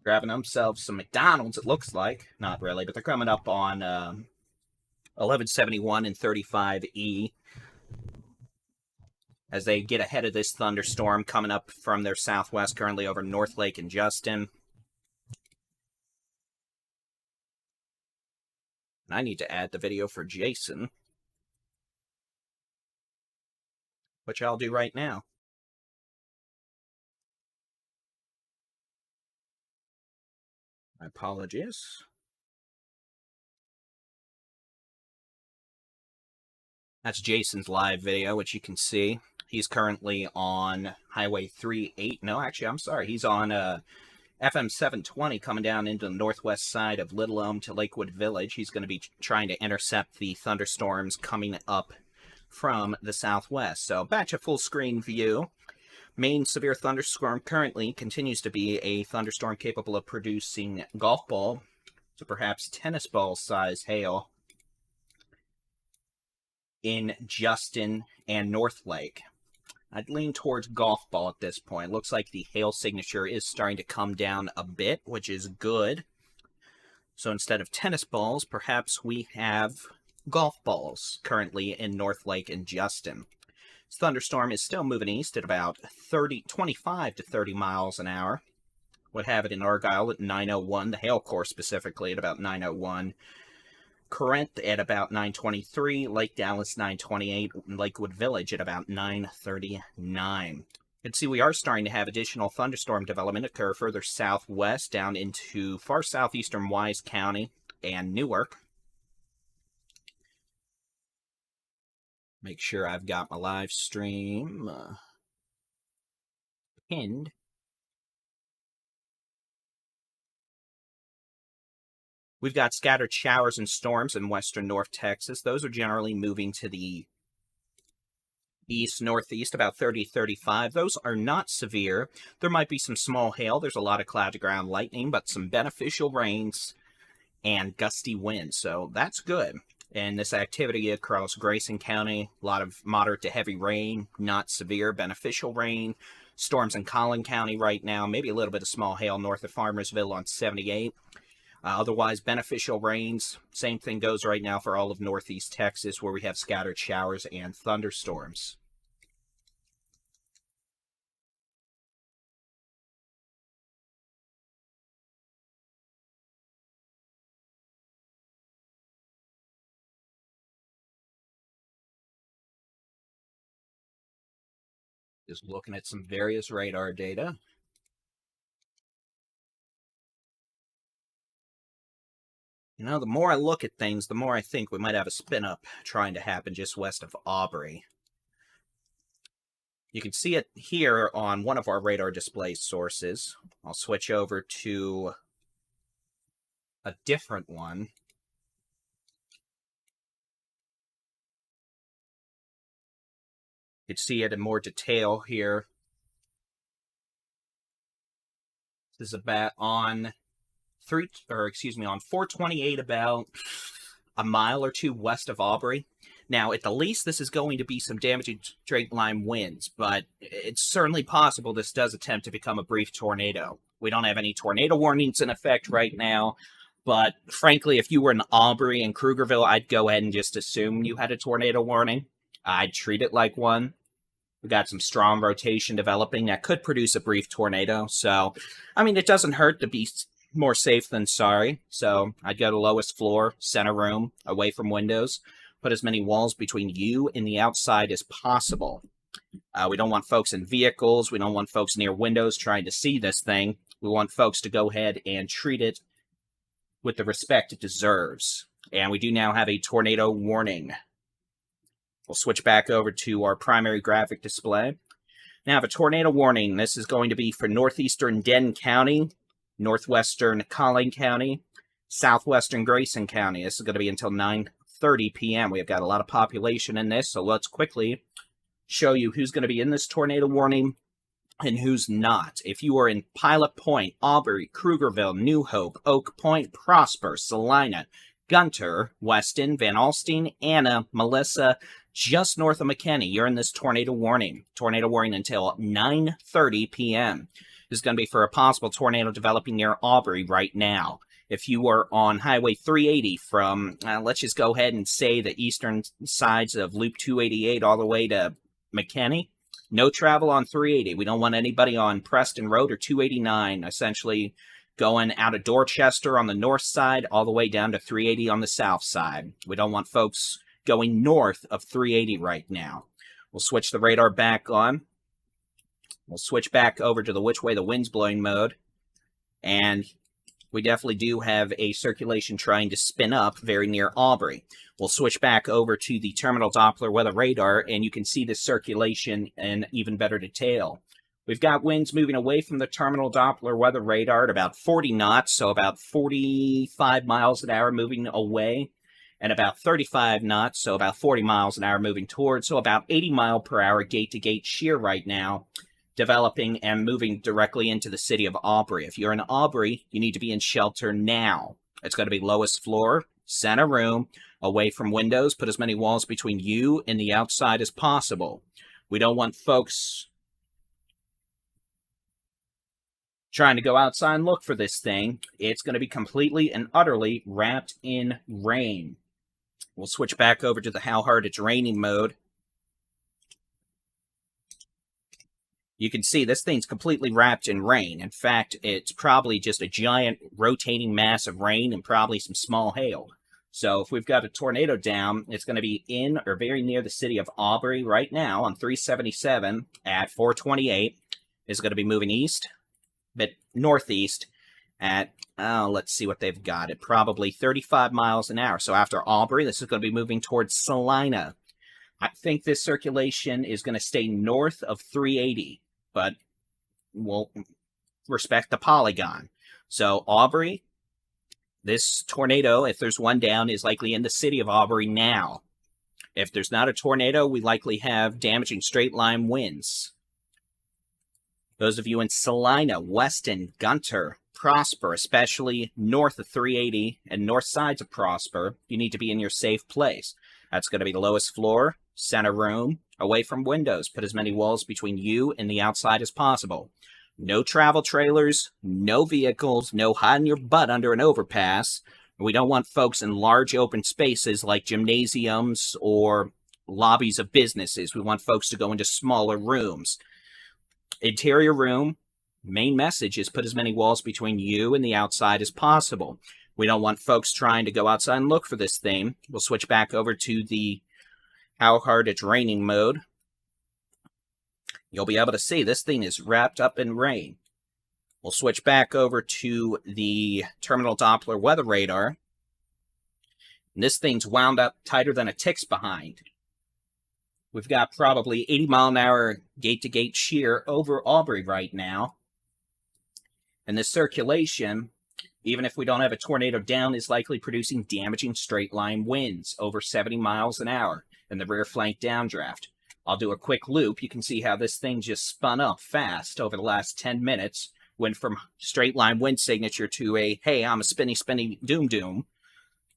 Grabbing themselves some McDonald's, it looks like. Not really, but they're coming up on 1171 and 35E as they get ahead of this thunderstorm coming up from their southwest, currently over North Lake and Justin. And I need to add the video for Jason, which I'll do right now. My apologies. That's Jason's live video, which you can see. He's currently on Highway 38. No, actually, I'm sorry. He's on FM 720 coming down into the northwest side of Little Elm to Lakewood Village. He's going to be trying to intercept the thunderstorms coming up from the southwest. So back to full screen view. Main severe thunderstorm currently continues to be a thunderstorm capable of producing golf ball to perhaps tennis ball size hail in Justin and North Lake. I'd lean towards golf ball at this point. Looks like the hail signature is starting to come down a bit, which is good. So instead of tennis balls, perhaps we have golf balls currently in North Lake and Justin. This thunderstorm is still moving east at about 25 to 30 miles an hour. Would have it in Argyle at 901, the hail core specifically at about 901. Corinth at about 923, Lake Dallas 928, and Lakewood Village at about 939. You can see we are starting to have additional thunderstorm development occur further southwest down into far southeastern Wise County and Newark. Make sure I've got my live stream pinned. We've got scattered showers and storms in western North Texas. Those are generally moving to the east, northeast, about 30-35. Those are not severe. There might be some small hail. There's a lot of cloud-to-ground lightning, but some beneficial rains and gusty winds. So that's good. And this activity across Grayson County, a lot of moderate to heavy rain, not severe, beneficial rain. Storms in Collin County right now, maybe a little bit of small hail north of Farmersville on 78. Otherwise, beneficial rains. Same thing goes right now for all of northeast Texas, where we have scattered showers and thunderstorms. Just looking at some various radar data. You know, the more I look at things, the more I think we might have a spin-up trying to happen just west of Aubrey. You can see it here on one of our radar display sources. I'll switch over to a different one. You can see it in more detail here. This is about on 428, about a mile or two west of Aubrey. Now, at the least, this is going to be some damaging straight line winds, but it's certainly possible this does attempt to become a brief tornado. We don't have any tornado warnings in effect right now, but frankly, if you were in Aubrey and Krugerville, I'd go ahead and just assume you had a tornado warning. I'd treat it like one. We got some strong rotation developing that could produce a brief tornado, so, I mean, it doesn't hurt to be more safe than sorry. So I'd go to lowest floor, center room, away from windows. Put as many walls between you and the outside as possible. We don't want folks in vehicles. We don't want folks near windows trying to see this thing. We want folks to go ahead and treat it with the respect it deserves. And we do now have a tornado warning. We'll switch back over to our primary graphic display. Now, I have a tornado warning. This is going to be for northeastern Denton County, northwestern Collin County, southwestern Grayson County. This is going to be until 9:30 p.m. We've got a lot of population in this, so let's quickly show you who's going to be in this tornado warning and who's not. If you are in Pilot Point, Aubrey, Krugerville, New Hope, Oak Point, Prosper, Salina, Gunter, Weston, Van Alstyne, Anna, Melissa, just north of McKinney, you're in this tornado warning. Tornado warning until 9:30 p.m. This is going to be for a possible tornado developing near Aubrey right now. If you are on Highway 380 from, let's just go ahead and say the eastern sides of Loop 288 all the way to McKinney, no travel on 380. We don't want anybody on Preston Road or 289, essentially going out of Dorchester on the north side all the way down to 380 on the south side. We don't want folks going north of 380 right now. We'll switch the radar back on. We'll switch back over to the which way the wind's blowing mode. And we definitely do have a circulation trying to spin up very near Aubrey. We'll switch back over to the terminal Doppler weather radar, and you can see the circulation in even better detail. We've got winds moving away from the terminal Doppler weather radar at about 40 knots, so about 45 miles an hour moving away, and about 35 knots, so about 40 miles an hour moving towards, so about 80 mile per hour gate-to-gate shear right now, developing and moving directly into the city of Aubrey. If you're in Aubrey, you need to be in shelter now. It's going to be lowest floor, center room, away from windows. Put as many walls between you and the outside as possible. We don't want folks trying to go outside and look for this thing. It's going to be completely and utterly wrapped in rain. We'll switch back over to the how hard it's raining mode. You can see this thing's completely wrapped in rain. In fact, it's probably just a giant rotating mass of rain and probably some small hail. So if we've got a tornado down, it's going to be in or very near the city of Aubrey right now on 377 at 428. It's going to be moving east, but northeast at, let's see what they've got, at probably 35 miles an hour. So after Aubrey, this is going to be moving towards Salina. I think this circulation is going to stay north of 380, but we'll respect the polygon. So Aubrey, this tornado, if there's one down, is likely in the city of Aubrey now. If there's not a tornado, we likely have damaging straight line winds. Those of you in Salina, Weston, Gunter, Prosper, especially north of 380 and north sides of Prosper, you need to be in your safe place. That's going to be the lowest floor, center room, away from windows. Put as many walls between you and the outside as possible. No travel trailers, no vehicles, no hiding your butt under an overpass. We don't want folks in large open spaces like gymnasiums or lobbies of businesses. We want folks to go into smaller rooms. Interior room, main message is put as many walls between you and the outside as possible. We don't want folks trying to go outside and look for this thing. We'll switch back over to the how hard it's raining mode. You'll be able to see this thing is wrapped up in rain. We'll switch back over to the terminal Doppler weather radar. And this thing's wound up tighter than a tick's behind. We've got probably 80 mile an hour gate-to-gate shear over Aubrey right now. And this circulation, even if we don't have a tornado down, is likely producing damaging straight line winds over 70 miles an hour in the rear flank downdraft. I'll do a quick loop. You can see how this thing just spun up fast over the last 10 minutes. Went from straight line wind signature to a, hey, I'm a spinny, doom.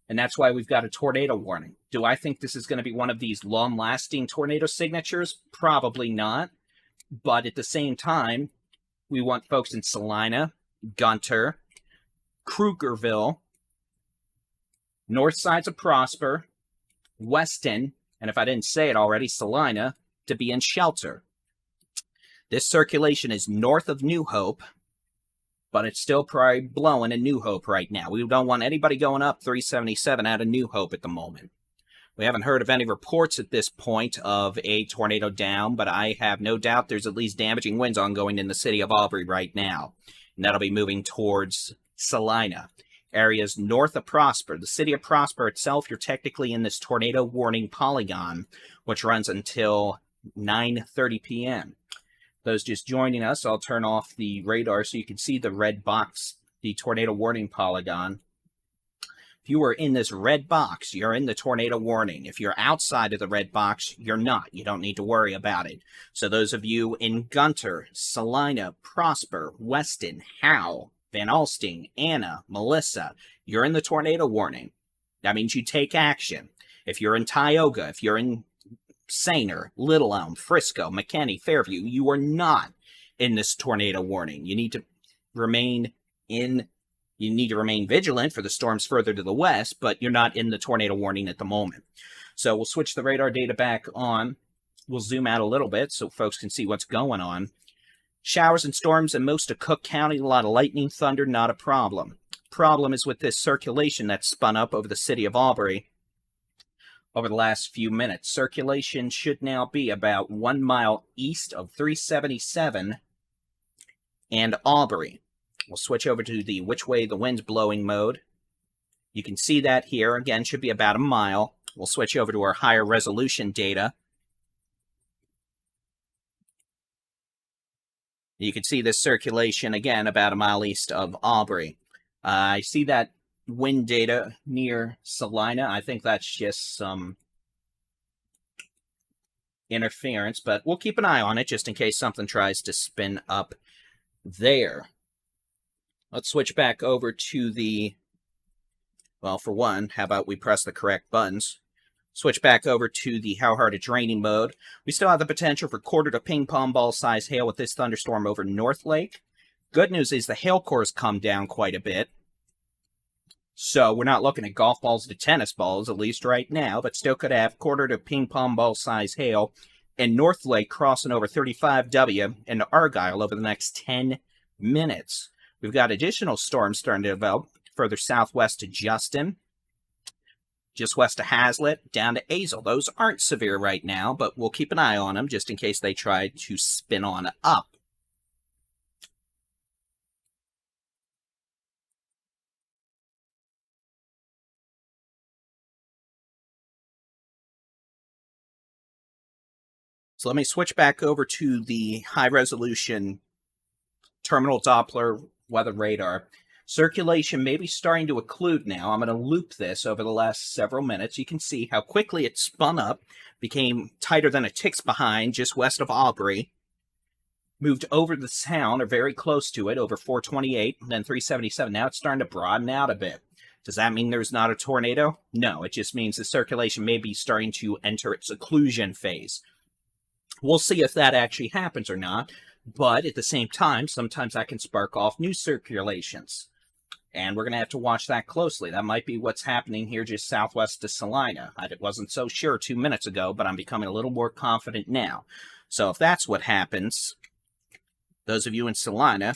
And that's why we've got a tornado warning. Do I think this is going to be one of these long-lasting tornado signatures? Probably not. But at the same time, we want folks in Salina, Gunter, Krugerville, north sides of Prosper, Weston, and if I didn't say it already, Salina, to be in shelter. This circulation is north of New Hope, but it's still probably blowing in New Hope right now. We don't want anybody going up 377 out of New Hope at the moment. We haven't heard of any reports at this point of a tornado down, but I have no doubt there's at least damaging winds ongoing in the city of Aubrey right now. And that'll be moving towards Salina. Areas north of Prosper. The city of Prosper itself, you're technically in this tornado warning polygon, which runs until 9:30 p.m. Those just joining us, I'll turn off the radar so you can see the red box, the tornado warning polygon. If you are in this red box, you're in the tornado warning. If you're outside of the red box, you're not. You don't need to worry about it. So those of you in Gunter, Salina, Prosper, Weston, Howe, Van Alsting, Anna, Melissa, you're in the tornado warning. That means you take action. If you're in Tioga, if you're in Sainer, Little Elm, Frisco, McKinney, Fairview, you are not in this tornado warning. You need to remain vigilant for the storms further to the west, but you're not in the tornado warning at the moment. So we'll switch the radar data back on. We'll zoom out a little bit so folks can see what's going on. Showers and storms in most of Cook County, a lot of lightning, thunder, not a problem. Problem is with this circulation that's spun up over the city of Aubrey over the last few minutes. Circulation should now be about 1 mile east of 377 and Aubrey. We'll switch over to the which way the wind's blowing mode. You can see that here. Again, should be about a mile. We'll switch over to our higher resolution data. You can see this circulation, again, about a mile east of Aubrey. I see that wind data near Salina. I think that's just some interference, but we'll keep an eye on it just in case something tries to spin up there. Let's switch back over to the, well, for one, how about we press the correct buttons? Switch back over to the how hard it's raining mode. We still have the potential for quarter to ping pong ball size hail with this thunderstorm over North Lake. Good news is the hail core's come down quite a bit. So we're not looking at golf balls to tennis balls, at least right now, but still could have quarter to ping pong ball size hail. And North Lake crossing over 35W into Argyle over the next 10 minutes. We've got additional storms starting to develop further southwest to Justin, just west of Hazlitt, down to Azle. Those aren't severe right now, but we'll keep an eye on them just in case they try to spin on up. So let me switch back over to the high-resolution terminal Doppler weather radar. Circulation may be starting to occlude now. I'm going to loop this over the last several minutes. You can see how quickly it spun up, became tighter than a tick's behind just west of Aubrey, moved over the town or very close to it, over 428, then 377. Now it's starting to broaden out a bit. Does that mean there's not a tornado? No, it just means the circulation may be starting to enter its occlusion phase. We'll see if that actually happens or not, but at the same time, sometimes that can spark off new circulations. And we're going to have to watch that closely. That might be what's happening here just southwest of Salina. I wasn't so sure 2 minutes ago, but I'm becoming a little more confident now. So if that's what happens, those of you in Salina,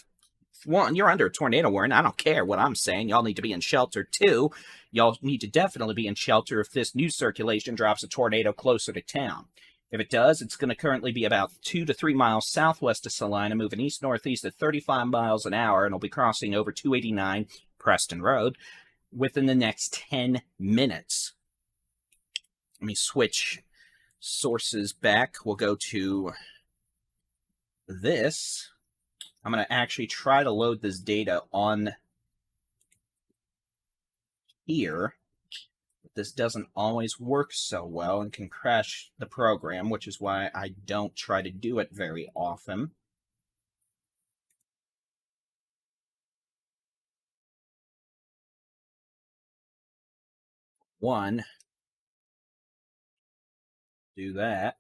one, you're under a tornado warning. I don't care what I'm saying. Y'all need to be in shelter. Two, y'all need to definitely be in shelter if this new circulation drops a tornado closer to town. If it does, it's going to currently be about 2 to 3 miles southwest of Salina, moving east-northeast at 35 miles an hour, and it'll be crossing over 289 Preston Road within the next 10 minutes. Let me switch sources back. We'll go to this. I'm going to actually try to load this data on here. This doesn't always work so well and can crash the program, which is why I don't try to do it very often. One, do that.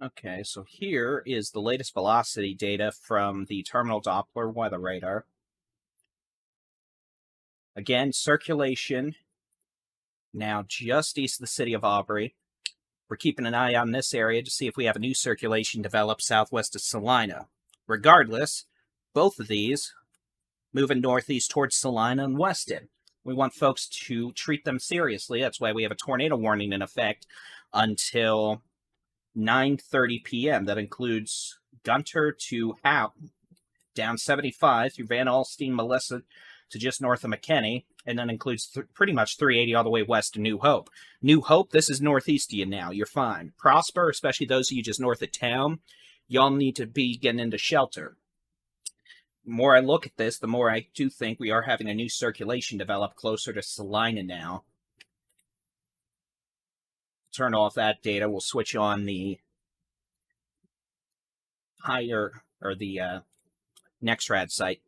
Okay, so here is the latest velocity data from the terminal Doppler weather radar. Again, circulation now just east of the city of Aubrey. We're keeping an eye on this area to see if we have a new circulation develop southwest of Salina. Regardless, both of these moving northeast towards Salina and Weston. We want folks to treat them seriously. That's why we have a tornado warning in effect until 9:30 p.m. That includes Gunter to Howe, down 75 through Van Alstyne, Melissa to just north of McKinney, and then includes pretty much 380 all the way west to New Hope. New Hope, this is northeast of you now. You're fine. Prosper, especially those of you just north of town, y'all need to be getting into shelter. The more I look at this, the more I do think we are having a new circulation develop closer to Salina now. Turn off that data. We'll switch on the higher, or the NextRad site.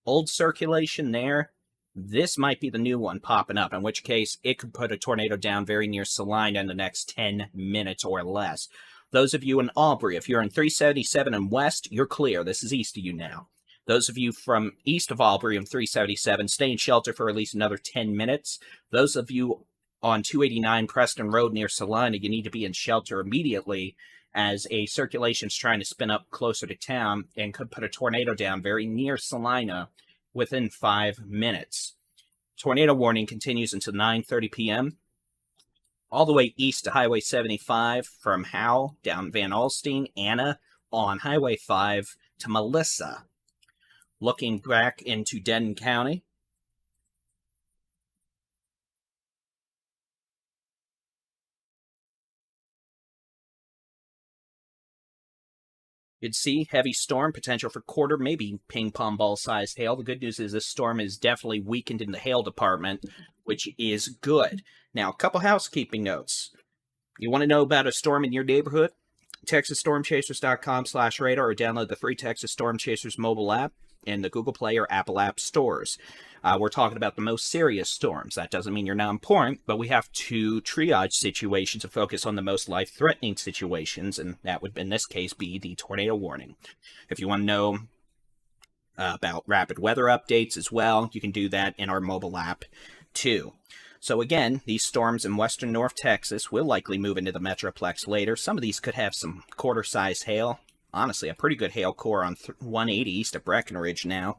Old circulation there. This might be the new one popping up, in which case it could put a tornado down very near Salina in the next 10 minutes or less. Those of you in Aubrey, if you're in 377 and west, you're clear. This is east of you now. Those of you from east of Aubrey and 377, stay in shelter for at least another 10 minutes. Those of you on 289 Preston Road near Salina, you need to be in shelter immediately, as a circulation's trying to spin up closer to town and could put a tornado down very near Salina within 5 minutes. Tornado warning continues until 9:30 p.m. all the way east to Highway 75 from Howe down Van Alstyne, Anna on Highway 5 to Melissa. Looking back into Denton County, you'd see heavy storm, potential for quarter, maybe ping pong ball sized hail. The good news is this storm is definitely weakened in the hail department, which is good. Now, a couple housekeeping notes. You want to know about a storm in your neighborhood? TexasStormChasers.com/radar, or download the free Texas Storm Chasers mobile app in the Google Play or Apple App stores. We're talking about the most serious storms. That doesn't mean you're not important, but we have to triage situations and focus on the most life-threatening situations, and that would, in this case, be the tornado warning. If you want to know about rapid weather updates as well, you can do that in our mobile app, too. So again, these storms in western North Texas will likely move into the Metroplex later. Some of these could have some quarter-sized hail. honestly, a pretty good hail core on 180 east of Breckenridge now.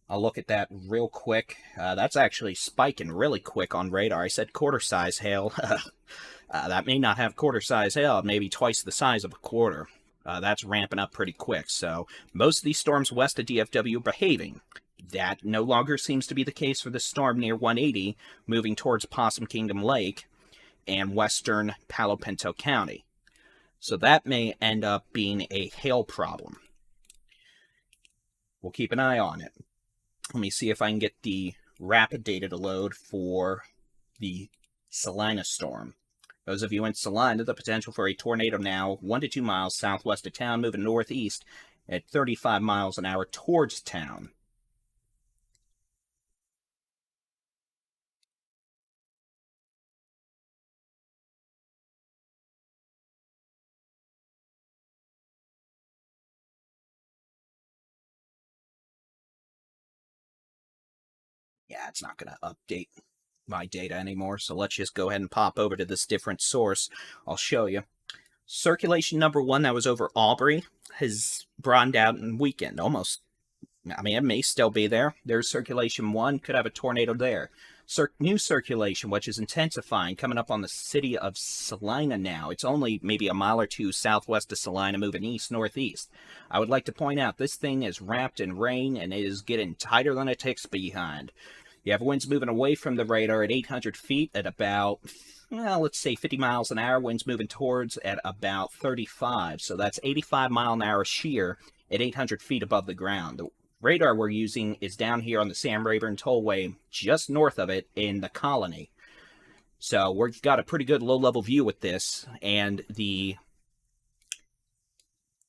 I'll look at that real quick. That's actually spiking really quick on radar. I said quarter-size hail. That may not have quarter-size hail, maybe twice the size of a quarter. That's ramping up pretty quick. So most of these storms west of DFW are behaving. That no longer seems to be the case for the storm near 180, moving towards Possum Kingdom Lake and western Palo Pinto County. So that may end up being a hail problem. We'll keep an eye on it. Let me see if I can get the rapid data to load for the Salina storm. Those of you in Salina, the potential for a tornado now 1 to 2 miles southwest of town, moving northeast at 35 miles an hour towards town. Yeah, it's not going to update my data anymore, so let's just go ahead and pop over to this different source. I'll show you. Circulation number 1 that was over Aubrey has broadened out in weekend, almost. I mean, it may still be there. There's circulation 1, could have a tornado there. New circulation, which is intensifying, coming up on the city of Salina now. It's only maybe a mile or two southwest of Salina, moving east-northeast. I would like to point out, this thing is wrapped in rain, and it is getting tighter than a tick's behind. You have winds moving away from the radar at 800 feet at about, well, let's say 50 miles an hour. Winds moving towards at about 35. So that's 85 mile an hour shear at 800 feet above the ground. The radar we're using is down here on the Sam Rayburn Tollway, just north of it in the Colony. So we've got a pretty good low-level view with this, and the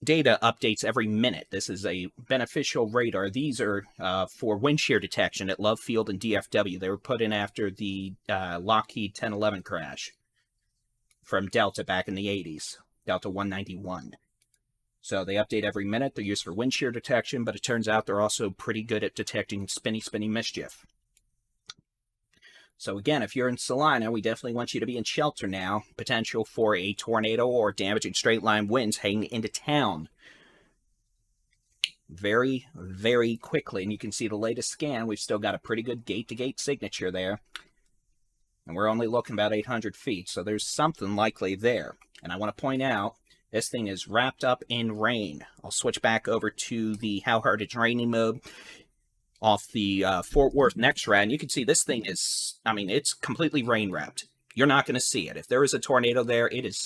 data updates every minute. This is a beneficial radar. These are for wind shear detection at Love Field and DFW. They were put in after the Lockheed 1011 crash from Delta back in the 80s, Delta 191. So they update every minute. They're used for wind shear detection, but it turns out they're also pretty good at detecting spinny mischief. So again, if you're in Salina, we definitely want you to be in shelter now. Potential for a tornado or damaging straight-line winds heading into town very, very quickly. And you can see the latest scan. We've still got a pretty good gate-to-gate signature there. And we're only looking about 800 feet, so there's something likely there. And I want to point out, this thing is wrapped up in rain. I'll switch back over to the how hard it's raining mode off the Fort Worth NextRad, and you can see this thing is, I mean, it's completely rain-wrapped. You're not going to see it. If there is a tornado there, it is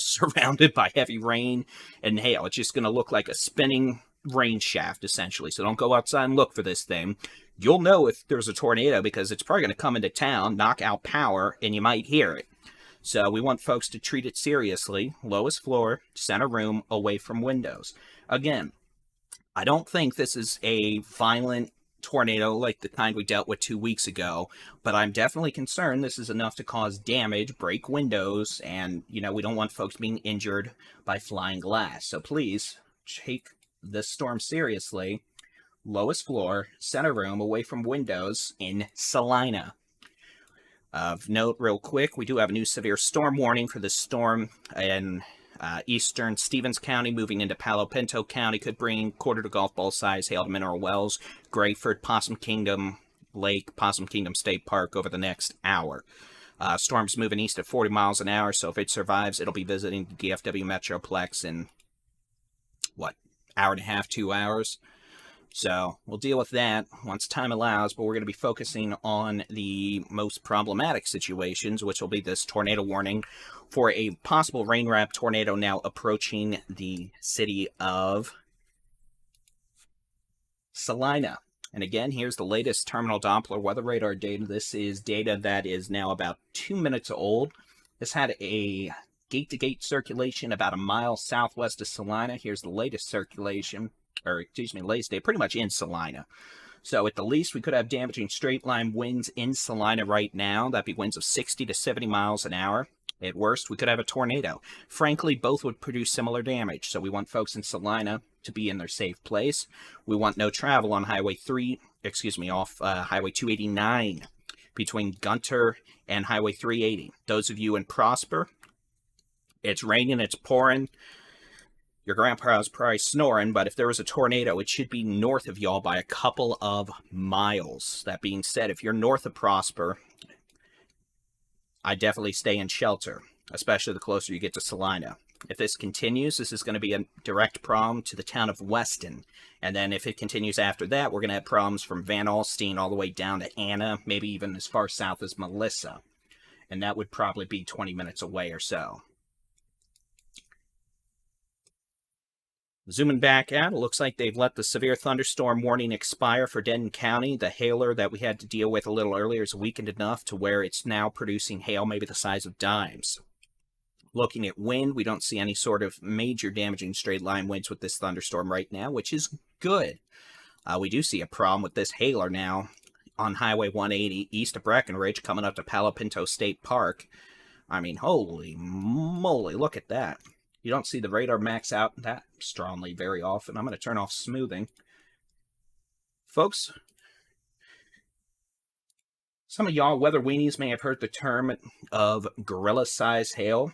surrounded by heavy rain and hail. It's just going to look like a spinning rain shaft, essentially. So don't go outside and look for this thing. You'll know if there's a tornado because it's probably going to come into town, knock out power, and you might hear it. So we want folks to treat it seriously. Lowest floor, center room, away from windows. Again, I don't think this is a violent tornado like the kind we dealt with 2 weeks ago, but I'm definitely concerned this is enough to cause damage, break windows, and, you know, we don't want folks being injured by flying glass. So please take this storm seriously. Lowest floor, center room, away from windows in Salina. Of note, real quick, we do have a new severe storm warning for this storm in eastern Stevens County, moving into Palo Pinto County. Could bring quarter to golf ball size hail to Mineral Wells, Grayford, Possum Kingdom Lake, Possum Kingdom State Park over the next hour. Storm's moving east at 40 miles an hour, so if it survives, it'll be visiting the DFW Metroplex in, hour and a half, 2 hours. So we'll deal with that once time allows, but we're going to be focusing on the most problematic situations, which will be this tornado warning for a possible rain-wrapped tornado now approaching the city of Salina. And again, here's the latest terminal Doppler weather radar data. This is data that is now about 2 minutes old. This had a gate-to-gate circulation about a mile southwest of Salina. Here's the latest circulation. Latest day, pretty much in Salina. So at the least, we could have damaging straight-line winds in Salina right now. That'd be winds of 60 to 70 miles an hour. At worst, we could have a tornado. Frankly, both would produce similar damage, so we want folks in Salina to be in their safe place. We want no travel on Highway 289 between Gunter and Highway 380. Those of you in Prosper, It's raining, it's pouring. Your grandpa's probably snoring, but if there was a tornado, it should be north of y'all by a couple of miles. That being said, if you're north of Prosper, I definitely stay in shelter, especially the closer you get to Salina. If this continues, this is going to be a direct problem to the town of Weston. And then if it continues after that, we're going to have problems from Van Alstyne all the way down to Anna, maybe even as far south as Melissa. And that would probably be 20 minutes away or so. Zooming back out, it looks like they've let the severe thunderstorm warning expire for Denton County. The hailer that we had to deal with a little earlier is weakened enough to where it's now producing hail maybe the size of dimes. Looking at wind, we don't see any sort of major damaging straight line winds with this thunderstorm right now, which is good. We do see a problem with this hailer now on Highway 180 east of Breckenridge coming up to Palo Pinto State Park. I mean, holy moly, look at that. You don't see the radar max out that strongly very often. I'm going to turn off smoothing. Folks, some of y'all weather weenies may have heard the term of gorilla-size hail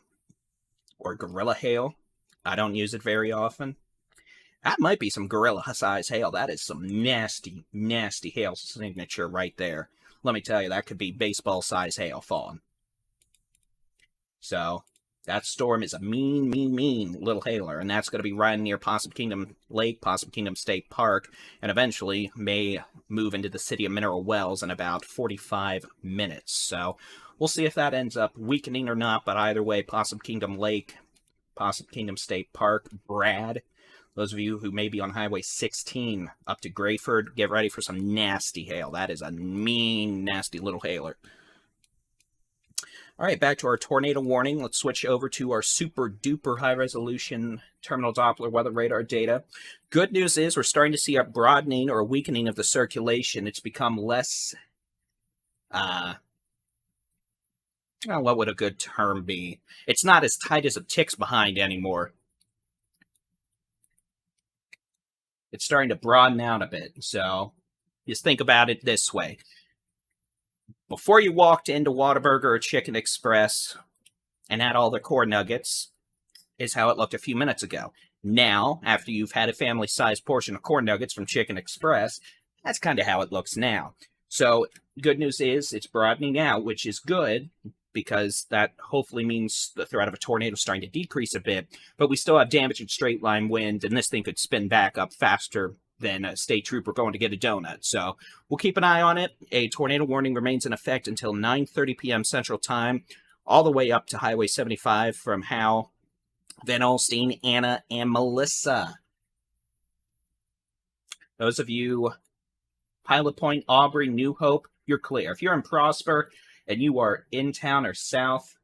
or gorilla hail. I don't use it very often. That might be some gorilla-size hail. That is some nasty, nasty hail signature right there. Let me tell you, that could be baseball-size hail falling. So that storm is a mean, mean, mean little hailer, and that's going to be right near Possum Kingdom Lake, Possum Kingdom State Park, and eventually may move into the city of Mineral Wells in about 45 minutes. So we'll see if that ends up weakening or not, but either way, Possum Kingdom Lake, Possum Kingdom State Park, Brad, those of you who may be on Highway 16 up to Grayford, get ready for some nasty hail. That is a mean, nasty little hailer. All right, back to our tornado warning. Let's switch over to our super duper high resolution terminal Doppler weather radar data. Good news is we're starting to see a broadening or a weakening of the circulation. It's become less, what would a good term be? It's not as tight as it ticks behind anymore. It's starting to broaden out a bit. So just think about it this way. Before you walked into Whataburger or Chicken Express and had all the corn nuggets is how it looked a few minutes ago. Now, after you've had a family-sized portion of corn nuggets from Chicken Express, that's kind of how it looks now. So, good news is it's broadening out, which is good because that hopefully means the threat of a tornado is starting to decrease a bit, but we still have damaging straight line wind, and this thing could spin back up faster than a state trooper going to get a donut. So we'll keep an eye on it. A tornado warning remains in effect until 9:30 p.m. Central Time, all the way up to Highway 75 from Howe, Van Alstyne, Anna, and Melissa. Those of you, Pilot Point, Aubrey, New Hope, you're clear. If you're in Prosper and you are in town or south,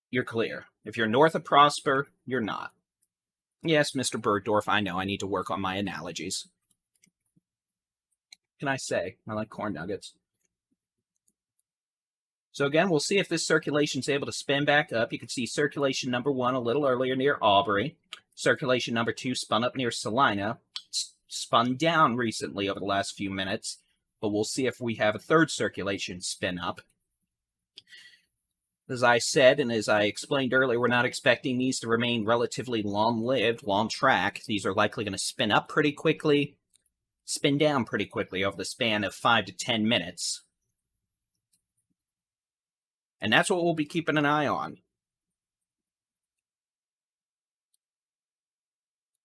you're clear. If you're north of Prosper, you're not. Yes, Mr. Bergdorf, I know I need to work on my analogies. Can I say? I like corn nuggets. So again, we'll see if this circulation is able to spin back up. You can see circulation number 1 a little earlier near Aubrey. Circulation number 2 spun up near Salina. It's spun down recently over the last few minutes, but we'll see if we have a third circulation spin up. As I said, and as I explained earlier, we're not expecting these to remain relatively long-lived, long-track. These are likely going to spin up pretty quickly, spin down pretty quickly over the span of 5 to 10 minutes. And that's what we'll be keeping an eye on.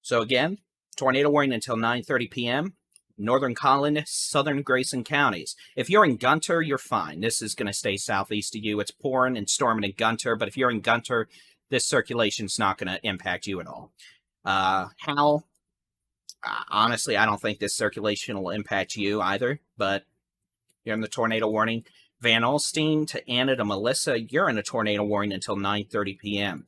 So again, tornado warning until 9:30 p.m. Northern Collin, Southern Grayson counties. If you're in Gunter, you're fine. This is going to stay southeast of you. It's pouring and storming in Gunter, but if you're in Gunter, this circulation's not going to impact you at all. Howell, honestly, I don't think this circulation will impact you either, but you're in the tornado warning. Van Alstyne to Anna to Melissa, you're in a tornado warning until 9:30 p.m.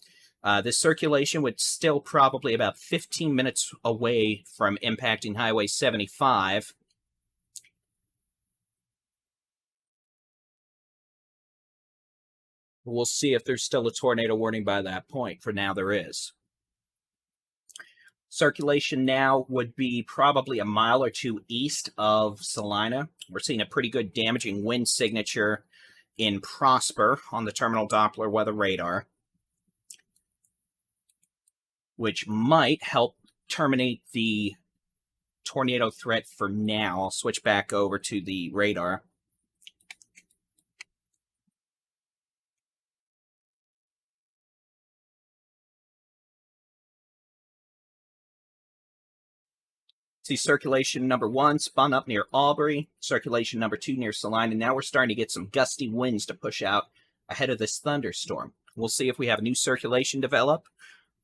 This circulation would still probably about 15 minutes away from impacting Highway 75. We'll see if there's still a tornado warning by that point. For now, there is. Circulation now would be probably a mile or two east of Salina. We're seeing a pretty good damaging wind signature in Prosper on the terminal Doppler weather radar, which might help terminate the tornado threat for now. I'll switch back over to the radar. See circulation number 1 spun up near Aubrey, circulation number 2 near Salina. Now we're starting to get some gusty winds to push out ahead of this thunderstorm. We'll see if we have new circulation develop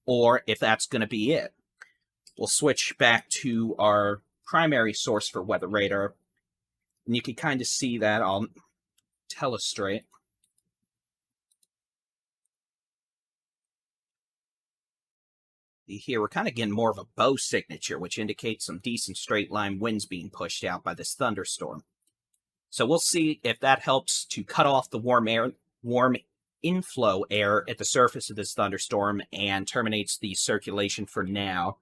or if that's going to be it. We'll switch back to our primary source for weather radar, and you can kind of see that. I'll telestrate. Here we're kind of getting more of a bow signature, which indicates some decent straight line winds being pushed out by this thunderstorm. So we'll see if that helps to cut off the warm inflow air at the surface of this thunderstorm and terminates the circulation for now.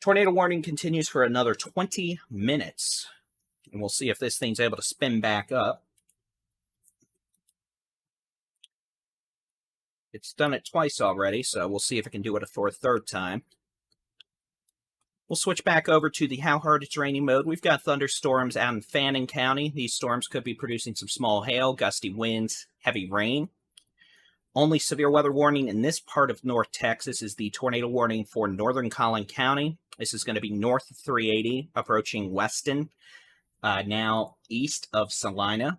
Tornado warning continues for another 20 minutes, and we'll see if this thing's able to spin back up. It's done it twice already, so we'll see if it can do it for a third time. We'll switch back over to the how hard it's raining mode. We've got thunderstorms out in Fannin County. These storms could be producing some small hail, gusty winds, heavy rain. Only severe weather warning in this part of North Texas is the tornado warning for northern Collin County. This is going to be north of 380, approaching Weston, now east of Salina,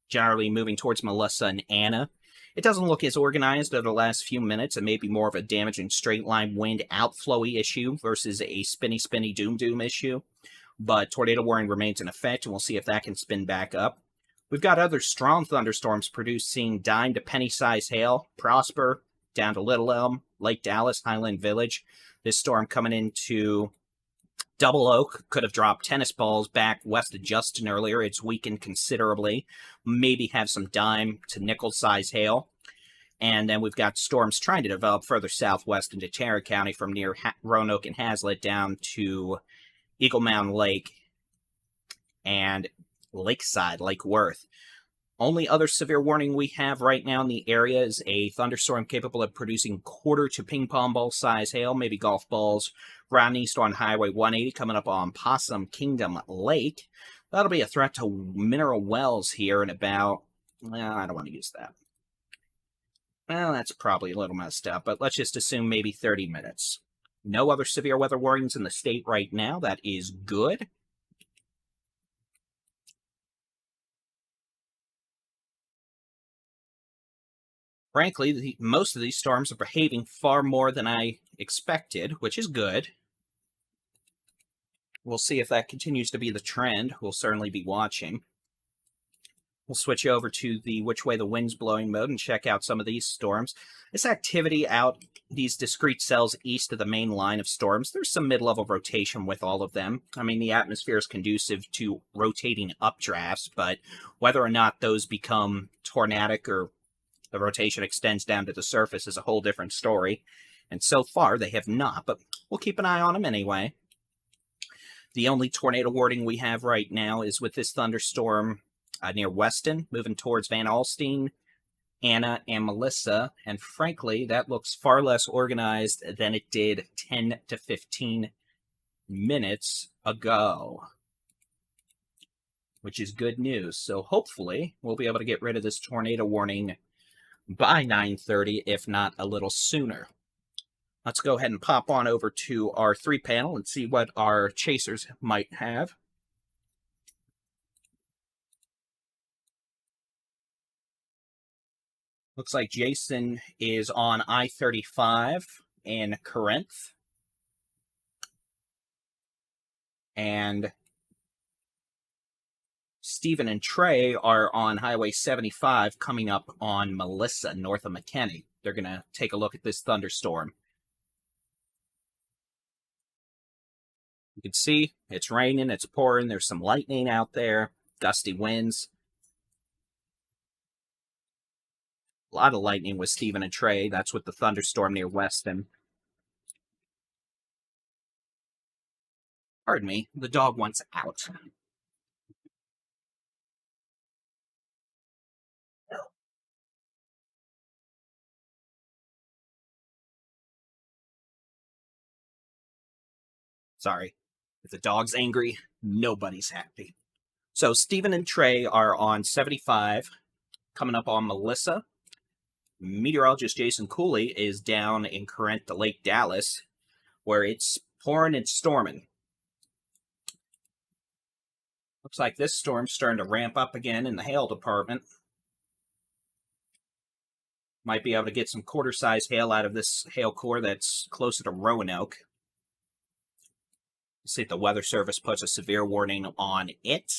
generally moving towards Melissa and Anna. It doesn't look as organized over the last few minutes. It may be more of a damaging straight line wind outflowy issue versus a spinny doom issue. But tornado warning remains in effect, and we'll see if that can spin back up. We've got other strong thunderstorms producing dime to penny size hail. Prosper, down to Little Elm, Lake Dallas, Highland Village. This storm coming into Double Oak could have dropped tennis balls back west of Justin earlier. It's weakened considerably. Maybe have some dime to nickel size hail. And then we've got storms trying to develop further southwest into Tarrant County from near Roanoke and Hazlitt down to Eagle Mound Lake and Lakeside, Lake Worth. Only other severe warning we have right now in the area is a thunderstorm capable of producing quarter to ping pong ball size hail, maybe golf balls, rounding east on Highway 180 coming up on Possum Kingdom Lake. That'll be a threat to mineral wells here in about, well, I don't want to use that. Well, that's probably a little messed up, but let's just assume maybe 30 minutes. No other severe weather warnings in the state right now. That is good. Frankly, most of these storms are behaving far more than I expected, which is good. We'll see if that continues to be the trend. We'll certainly be watching. We'll switch over to the which way the wind's blowing mode and check out some of these storms. This activity out these discrete cells east of the main line of storms, there's some mid-level rotation with all of them. I mean, the atmosphere is conducive to rotating updrafts, but whether or not those become tornadic or the rotation extends down to the surface is a whole different story. And so far, they have not, but we'll keep an eye on them anyway. The only tornado warning we have right now is with this thunderstorm near Weston, moving towards Van Alstyne, Anna, and Melissa. And frankly, that looks far less organized than it did 10 to 15 minutes ago, which is good news. So hopefully, we'll be able to get rid of this tornado warning by 9:30, if not a little sooner. Let's go ahead and pop on over to our 3-panel and see what our chasers might have. Looks like Jason is on I-35 in Corinth. And Stephen and Trey are on Highway 75 coming up on Melissa, north of McKinney. They're going to take a look at this thunderstorm. You can see it's raining, it's pouring, there's some lightning out there, gusty winds. A lot of lightning with Stephen and Trey. That's with the thunderstorm near Weston. Pardon me, the dog wants out. Sorry. If the dog's angry, nobody's happy. So Stephen and Trey are on 75, coming up on Melissa. Meteorologist Jason Cooley is down in current to Lake Dallas, where it's pouring and storming. Looks like this storm's starting to ramp up again in the hail department. Might be able to get some quarter-size hail out of this hail core that's closer to Roanoke. See if the Weather Service puts a severe warning on it.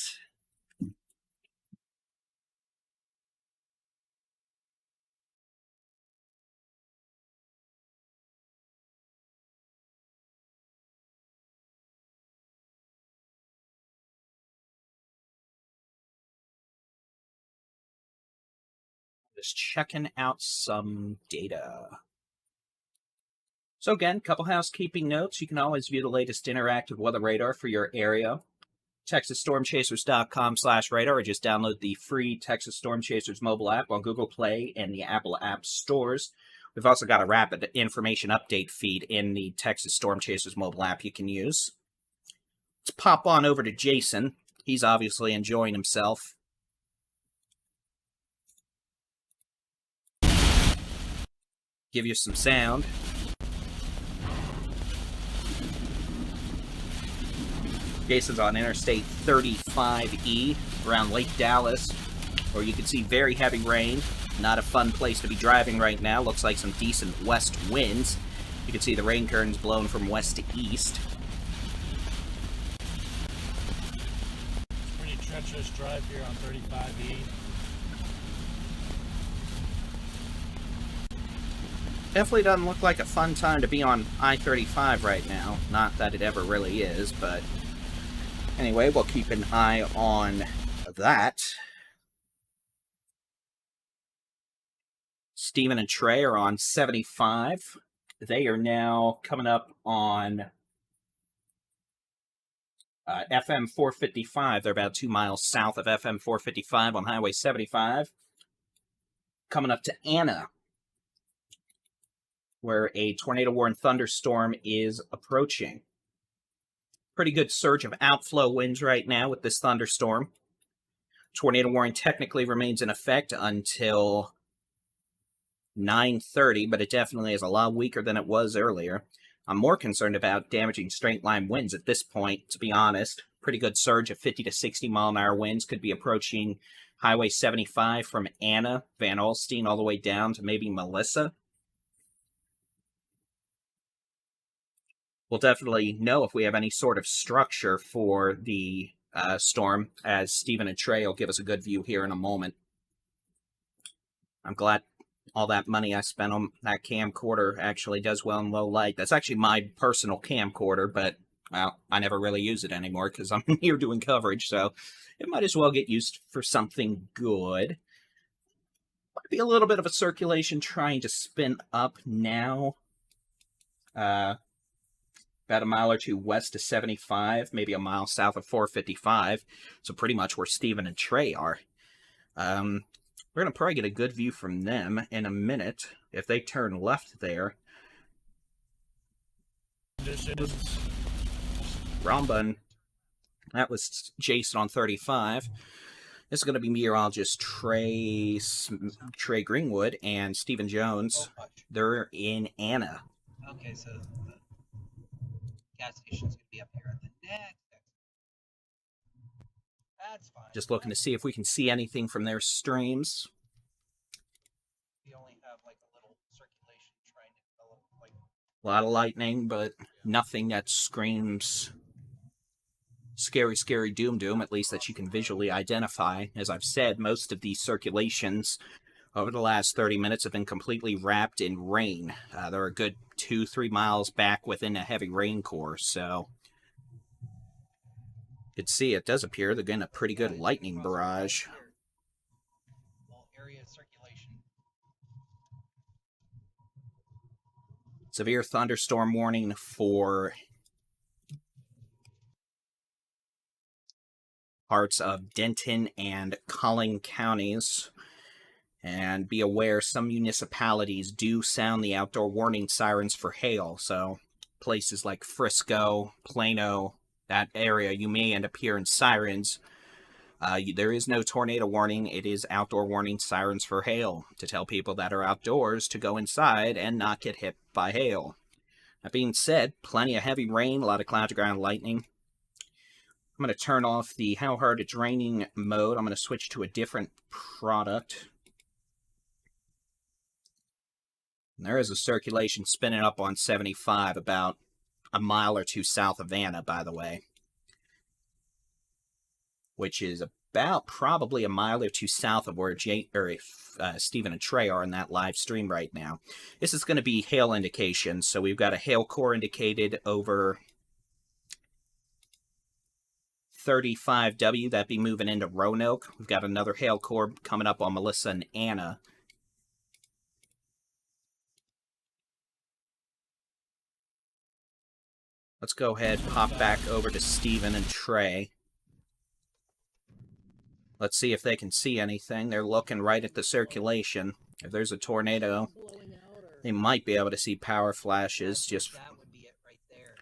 Just checking out some data. So again, couple housekeeping notes. You can always view the latest interactive weather radar for your area. TexasStormChasers.com/radar, or just download the free Texas Storm Chasers mobile app on Google Play and the Apple App Stores. We've also got a rapid information update feed in the Texas Storm Chasers mobile app you can use. Let's pop on over to Jason. He's obviously enjoying himself. Give you some sound. Jason's on Interstate 35E around Lake Dallas, where you can see very heavy rain. Not a fun place to be driving right now. Looks like some decent west winds. You can see the rain curtains blowing from west to east. Pretty treacherous drive here on 35E. Definitely doesn't look like a fun time to be on I-35 right now. Not that it ever really is, but anyway, we'll keep an eye on that. Stephen and Trey are on 75. They are now coming up on FM 455. They're about 2 miles south of FM 455 on Highway 75. Coming up to Anna, where a tornado-warned thunderstorm is approaching. Pretty good surge of outflow winds right now with this thunderstorm. Tornado warning technically remains in effect until 9:30, but it definitely is a lot weaker than it was earlier. I'm more concerned about damaging straight-line winds at this point, to be honest. Pretty good surge of 50 to 60 mile-an-hour winds could be approaching Highway 75 from Anna, Van Alstyne, all the way down to maybe Melissa. We'll definitely know if we have any sort of structure for the storm, as Stephen and Trey will give us a good view here in a moment. I'm glad all that money I spent on that camcorder actually does well in low light. That's actually my personal camcorder, but, well, I never really use it anymore because I'm here doing coverage, so it might as well get used for something good. Might be a little bit of a circulation trying to spin up now. About a mile or two west of 75, maybe a mile south of 455. So pretty much where Stephen and Trey are. We're going to probably get a good view from them in a minute if they turn left there. Wrong button. That was Jason on 35. This is going to be meteorologist Trey Greenwood and Stephen Jones. Oh, They're in Anna. okay, so the gas station's gonna be up here at the next exit. That's fine. Just looking to see if we can see anything from their streams. We only have like a little circulation trying to develop, like, A lot of lightning, but nothing that screams scary, scary doom, at least that you can visually identify. As I've said, most of these circulations over the last 30 minutes have been completely wrapped in rain. They're a good 2-3 miles back within a heavy rain core, so you can see it does appear they're getting a pretty good lightning barrage. little area of circulation. Severe thunderstorm warning for parts of Denton and Collin counties. And be aware, some municipalities do sound the outdoor warning sirens for hail, so places like Frisco, Plano, that area, you may end up hearing sirens. There is no tornado warning. It is outdoor warning sirens for hail to tell people that are outdoors to go inside and not get hit by hail. That being said, plenty of heavy rain, a lot of cloud to ground lightning. I'm going to turn off the how hard it's raining mode. I'm going to switch to a different product. And there is a circulation spinning up on 75 about a mile or two south of Vanna, by the way. Which is about probably a mile or two south of where Stephen and Trey are in that live stream right now. This is going to be hail indications. So we've got a hail core indicated over 35W. That'd be moving into Roanoke. We've got another hail core coming up on Melissa and Anna. Let's go ahead and pop back over to Stephen and Trey. Let's see if they can see anything. They're looking right at the circulation. If there's a tornado, they might be able to see power flashes. Just That would be it right there.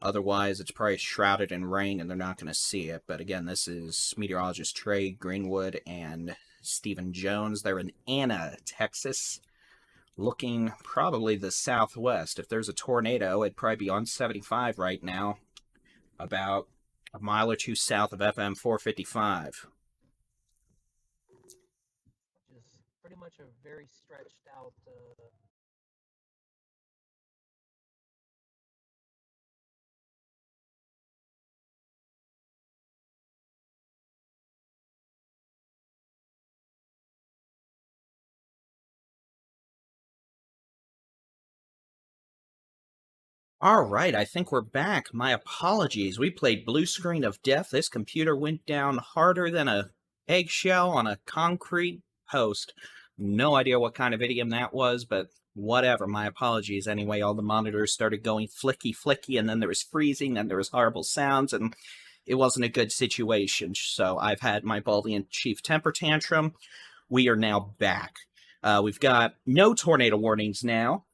otherwise, it's probably shrouded in rain and they're not going to see it. But again, this is meteorologist Trey Greenwood and Stephen Jones. They're in Anna, Texas, looking probably the southwest. If there's a tornado, it'd probably be on 75 right now, about a mile or two south of FM 455. Just pretty much a very stretched out. All right, I think we're back. My apologies. We played Blue Screen of Death. This computer went down harder than a eggshell on a concrete post. No idea what kind of idiom that was, but whatever. My apologies. Anyway, all the monitors started going flicky, and then there was freezing, and there was horrible sounds, and it wasn't a good situation. So I've had my Baldy-in-Chief temper tantrum. We are now back. We've got no tornado warnings now.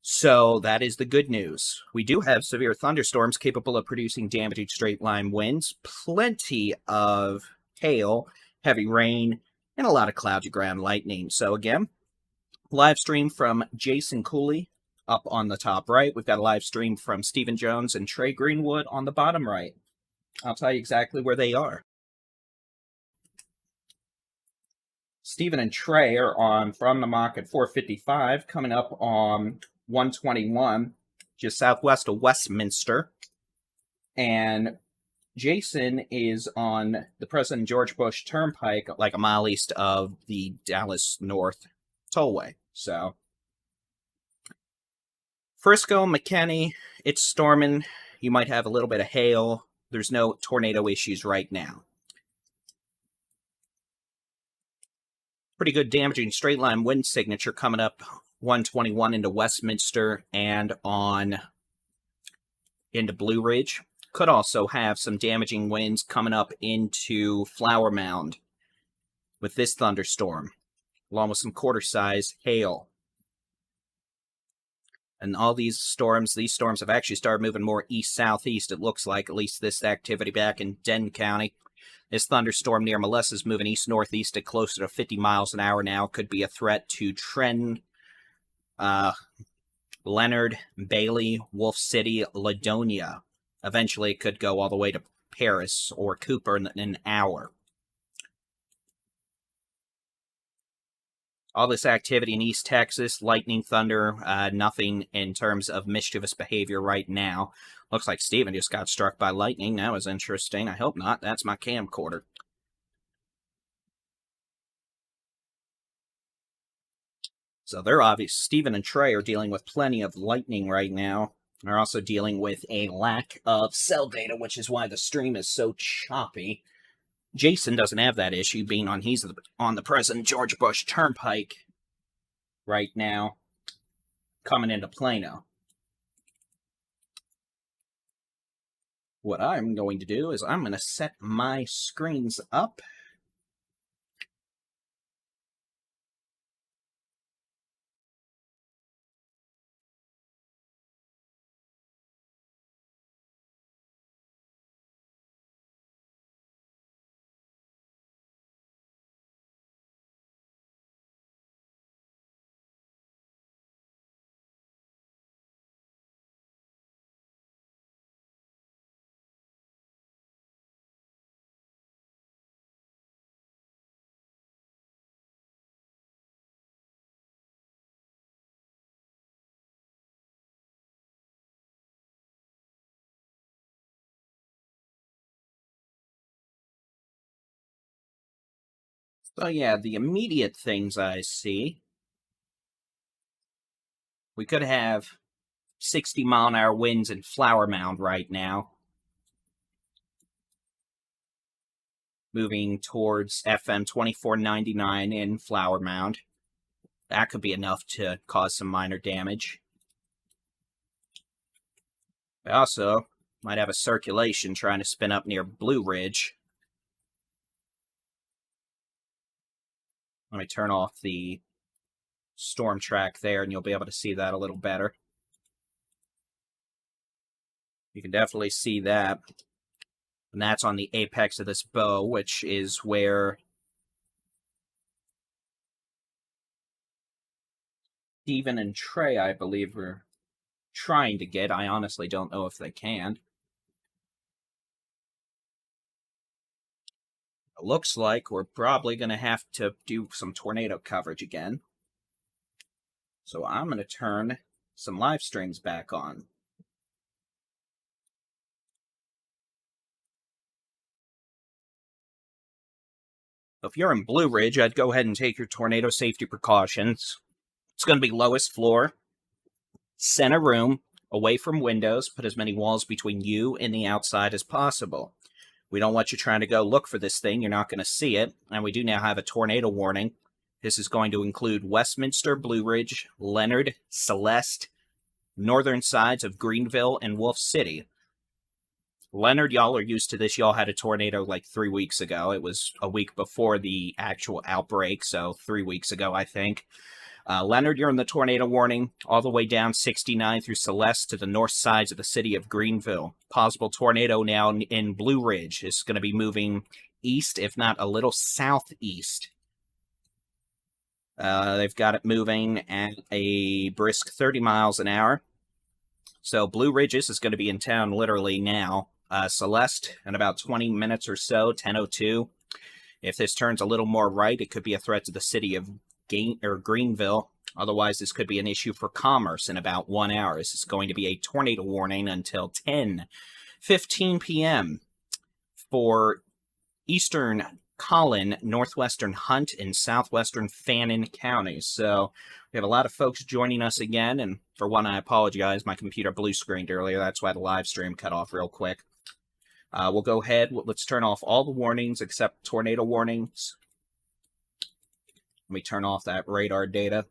So that is the good news. We do have severe thunderstorms capable of producing damaging straight-line winds, plenty of hail, heavy rain, and a lot of cloudy ground lightning. So again, live stream from Jason Cooley up on the top right. We've got a live stream from Stephen Jones and Trey Greenwood on the bottom right. I'll tell you exactly where they are. Stephen and Trey are on From the Mock at 455, coming up on 121, just southwest of Westminster. And Jason is on the President George Bush Turnpike, like a mile east of the Dallas North Tollway. So, Frisco, McKinney, it's storming. You might have a little bit of hail. There's no tornado issues right now. Pretty good damaging straight line wind signature coming up 121 into Westminster and on into Blue Ridge. Could also have some damaging winds coming up into Flower Mound with this thunderstorm, along with some quarter-size hail. And all these storms have actually started moving more east-southeast, it looks like, at least this activity back in Denton County. This thunderstorm near Melissa is moving east-northeast at closer to 50 miles an hour now. Could be a threat to Trenton, Leonard, Bailey, Wolf City, Ladonia. Eventually, it could go all the way to Paris or Cooper in an hour. All this activity in East Texas, lightning, thunder, nothing in terms of mischievous behavior right now. Looks like Steven just got struck by lightning. That was interesting. I hope not. That's my camcorder. So they're obvious. Steven and Trey are dealing with plenty of lightning right now. They're also dealing with a lack of cell data, which is why the stream is so choppy. Jason doesn't have that issue, being he's on the President George Bush Turnpike right now, coming into Plano. What I'm going to do is I'm going to set my screens up. So yeah, the immediate things I see, we could have 60-mile-an-hour winds in Flower Mound right now, moving towards FM 2499 in Flower Mound. That could be enough to cause some minor damage. We also might have a circulation trying to spin up near Blue Ridge. Let me turn off the storm track there, and you'll be able to see that a little better. You can definitely see that. And that's on the apex of this bow, which is where Steven and Trey, I believe, were trying to get. I honestly don't know if they can. It looks like we're probably going to have to do some tornado coverage again. So I'm going to turn some live streams back on. If you're in Blue Ridge, I'd go ahead and take your tornado safety precautions. It's going to be lowest floor, center room, away from windows. Put as many walls between you and the outside as possible. We don't want you trying to go look for this thing. You're not going to see it. And we do now have a tornado warning. This is going to include Westminster, Blue Ridge, Leonard, Celeste, northern sides of Greenville, and Wolf City. Leonard, y'all are used to this. Y'all had a tornado like 3 weeks ago. It was a week before the actual outbreak, so 3 weeks ago, I think. Leonard, you're in the tornado warning, all the way down 69 through Celeste to the north sides of the city of Greenville. Possible tornado now in Blue Ridge. It's going to be moving east, if not a little southeast. They've got it moving at a brisk 30 miles an hour. So Blue Ridges is going to be in town literally now. Celeste in about 20 minutes or so, 10:02. If this turns a little more right, it could be a threat to the city of Greenville. Otherwise, this could be an issue for commerce in about 1 hour. This is going to be a tornado warning until 10:15 p.m. for eastern Collin, northwestern Hunt, and southwestern Fannin counties. So we have a lot of folks joining us again, and for one, I apologize. My computer blue screened earlier. That's why the live stream cut off real quick. We'll go ahead. Let's turn off all the warnings except tornado warnings. Let me turn off that radar data.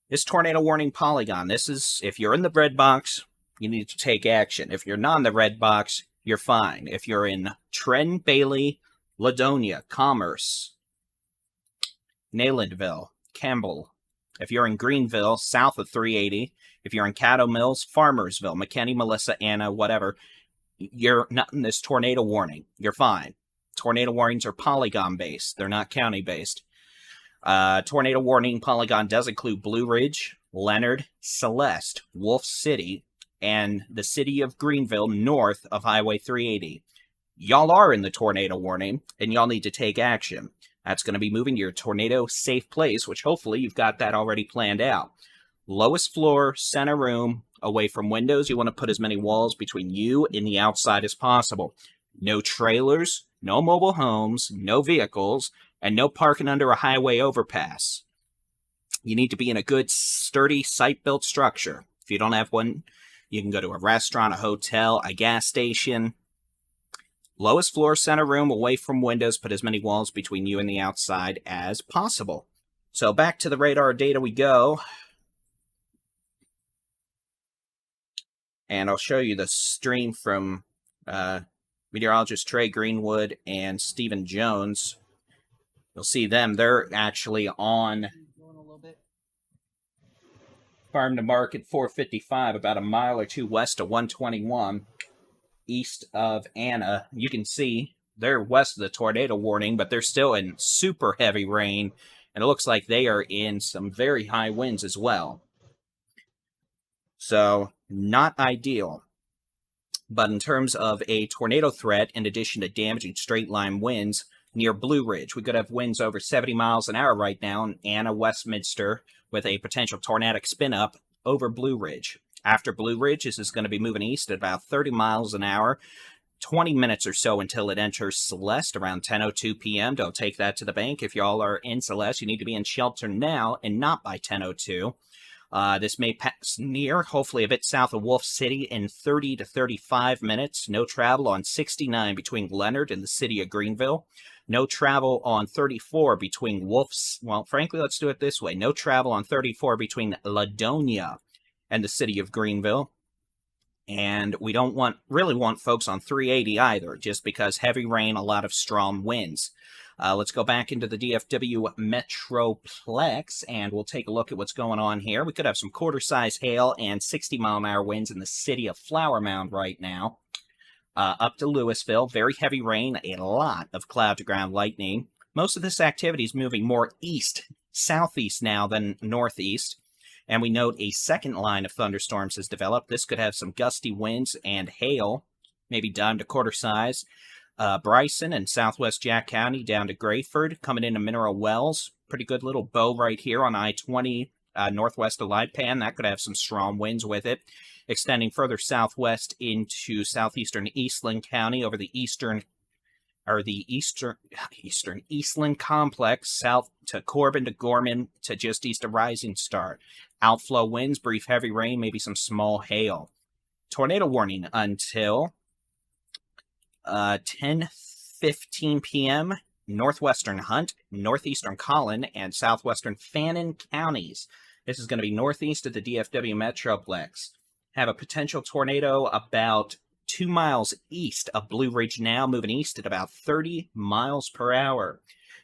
This tornado warning polygon, this is, if you're in the red box, you need to take action. If you're not in the red box, you're fine. If you're in Trent, Bailey, Ladonia, Commerce, Naylandville, Campbell, if you're in Greenville, south of 380, if you're in Caddo Mills, Farmersville, McKinney, Melissa, Anna, whatever, you're not in this tornado warning. You're fine. Tornado warnings are polygon-based. They're not county-based. Tornado warning polygon does include Blue Ridge, Leonard, Celeste, Wolf City, and the city of Greenville north of Highway 380. Y'all are in the tornado warning, and y'all need to take action. That's going to be moving to your tornado safe place, which hopefully you've got that already planned out. Lowest floor, center room, away from windows. You want to put as many walls between you and the outside as possible. No trailers, no mobile homes, no vehicles, and no parking under a highway overpass. You need to be in a good, sturdy, site-built structure. If you don't have one, you can go to a restaurant, a hotel, a gas station. Lowest floor, center room, away from windows. Put as many walls between you and the outside as possible. So back to the radar data we go. And I'll show you the stream from meteorologist Trey Greenwood and Stephen Jones. You'll see them. They're actually on Farm to Market 455, about a mile or two west of 121, east of Anna. You can see they're west of the tornado warning, but they're still in super heavy rain, and it looks like they are in some very high winds as well. So, not ideal. But in terms of a tornado threat, in addition to damaging straight-line winds near Blue Ridge, we could have winds over 70 miles an hour right now in Anna, Westminster, with a potential tornadic spin-up over Blue Ridge. After Blue Ridge, this is going to be moving east at about 30 miles an hour. 20 minutes or so until it enters Celeste around 10:02 p.m. Don't take that to the bank. If y'all are in Celeste, you need to be in shelter now and not by 10:02. This may pass near, hopefully a bit south of Wolf City in 30 to 35 minutes. No travel on 69 between Leonard and the city of Greenville. No travel on 34 between Wolf's. Well, frankly, let's do it this way. No travel on 34 between Ladonia and the city of Greenville. And we don't really want folks on 380 either, just because heavy rain, a lot of strong winds. Let's go back into the DFW Metroplex, and we'll take a look at what's going on here. We could have some quarter-size hail and 60-mile-an-hour winds in the city of Flower Mound right now. Up to Louisville, very heavy rain, a lot of cloud-to-ground lightning. Most of this activity is moving more east, southeast now than northeast. And we note a second line of thunderstorms has developed. This could have some gusty winds and hail, maybe down to quarter size. Bryson and southwest Jack County down to Grayford, coming into Mineral Wells. Pretty good little bow right here on I-20 northwest of Lipan. That could have some strong winds with it. Extending further southwest into southeastern Eastland County over the eastern Eastland complex, south to Corbin to Gorman to just east of Rising Star. Outflow winds, brief heavy rain, maybe some small hail. Tornado warning until 10:15 p.m. northwestern Hunt, northeastern Collin, and southwestern Fannin counties. This is going to be northeast of the DFW Metroplex. Have a potential tornado about 2 miles east of Blue Ridge now, moving east at about 30 miles per hour.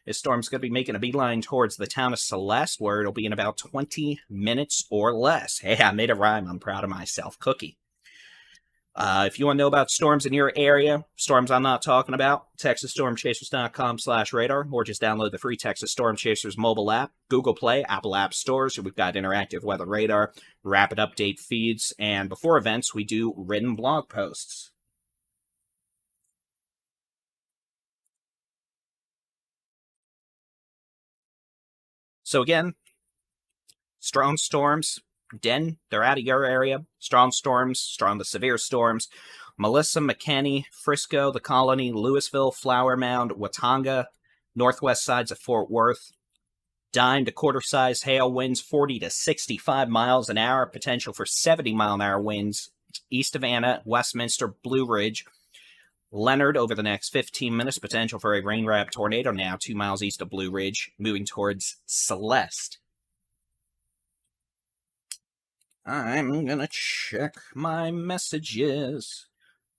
This storm's going to be making a beeline towards the town of Celeste, where it'll be in about 20 minutes or less. Hey, I made a rhyme. I'm proud of myself. Cookie. If you want to know about storms in your area, storms I'm not talking about, TexasStormChasers.com/radar, or just download the free Texas Storm Chasers mobile app, Google Play, Apple App Stores. We've got interactive weather radar, rapid update feeds, and before events, we do written blog posts. So again, strong storms. Den, they're out of your area. Strong storms, strong to severe storms. Melissa, McKinney, Frisco, the Colony, Louisville, Flower Mound, Watauga, northwest sides of Fort Worth. Dime to quarter-size hail winds, 40 to 65 miles an hour. Potential for 70-mile-an-hour winds east of Anna, Westminster, Blue Ridge. Leonard over the next 15 minutes. Potential for a rain-wrapped tornado now 2 miles east of Blue Ridge, moving towards Celeste. I'm gonna check my messages,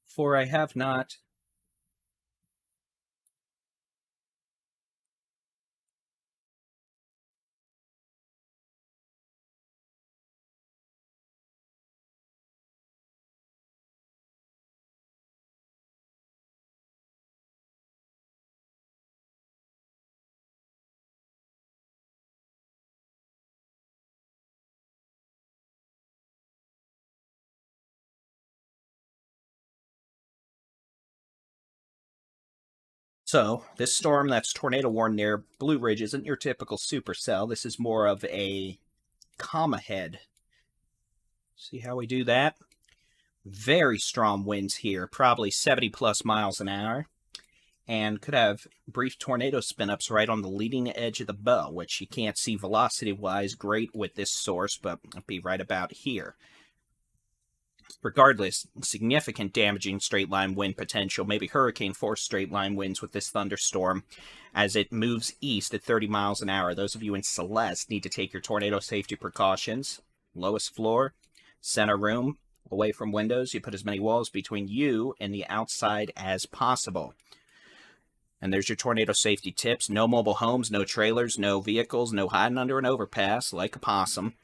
for I have not. So, this storm that's tornado warned near Blue Ridge isn't your typical supercell. This is more of a comma head. See how we do that? Very strong winds here, probably 70 plus miles an hour. And could have brief tornado spin-ups right on the leading edge of the bow, which you can't see velocity-wise great with this source, but it'll be right about here. Regardless, significant damaging straight-line wind potential, maybe hurricane-force straight-line winds with this thunderstorm as it moves east at 30 miles an hour. Those of you in Celeste need to take your tornado safety precautions. Lowest floor, center room, away from windows. You put as many walls between you and the outside as possible. And there's your tornado safety tips. No mobile homes, no trailers, no vehicles, no hiding under an overpass like a possum.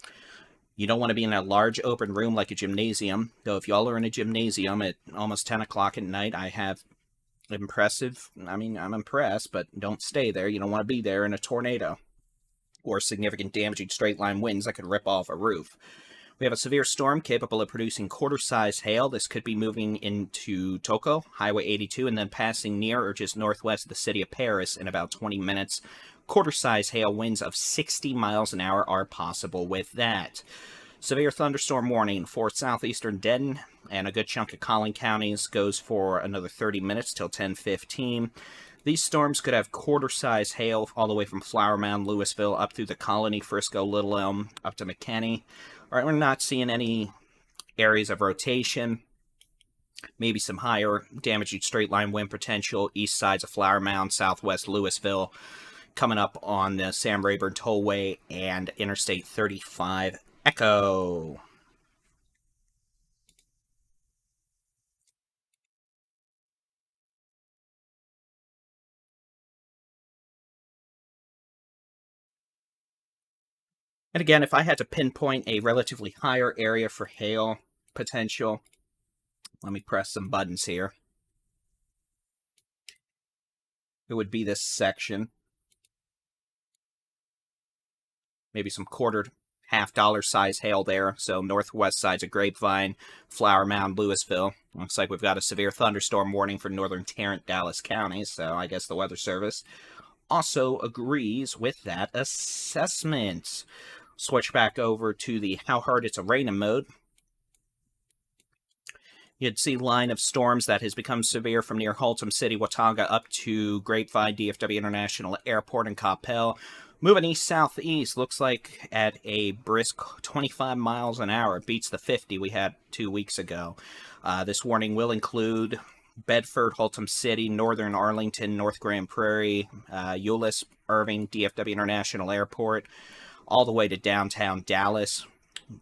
You don't want to be in a large open room like a gymnasium. Though if y'all are in a gymnasium at almost 10 o'clock at night, I'm impressed, but don't stay there. You don't want to be there in a tornado or significant damaging straight-line winds that could rip off a roof. We have a severe storm capable of producing quarter-size hail. This could be moving into Toco, Highway 82, and then passing near or just northwest of the city of Paris in about 20 minutes. Quarter-size hail winds of 60 miles an hour are possible with that. Severe thunderstorm warning for southeastern Denton and a good chunk of Collin counties goes for another 30 minutes till 10:15. These storms could have quarter-size hail all the way from Flower Mound, Louisville, up through the Colony, Frisco, Little Elm, up to McKinney. All right, we're not seeing any areas of rotation. Maybe some higher damaging straight-line wind potential, east sides of Flower Mound, southwest Louisville, coming up on the Sam Rayburn Tollway and Interstate 35 Echo. And again, if I had to pinpoint a relatively higher area for hail potential, let me press some buttons here. It would be this section. Maybe some quarter, $half size hail there. So northwest sides of Grapevine, Flower Mound, Louisville. Looks like we've got a severe thunderstorm warning for northern Tarrant, Dallas counties. So I guess the Weather Service also agrees with that assessment. Switch back over to the how hard it's a raining mode. You'd see line of storms that has become severe from near Haltom City, Watauga, up to Grapevine, DFW International Airport, and Coppell. Moving east-southeast, looks like at a brisk 25 miles an hour. It beats the 50 we had 2 weeks ago. This warning will include Bedford, Haltom City, northern Arlington, North Grand Prairie, Euless, Irving, DFW International Airport, all the way to downtown Dallas,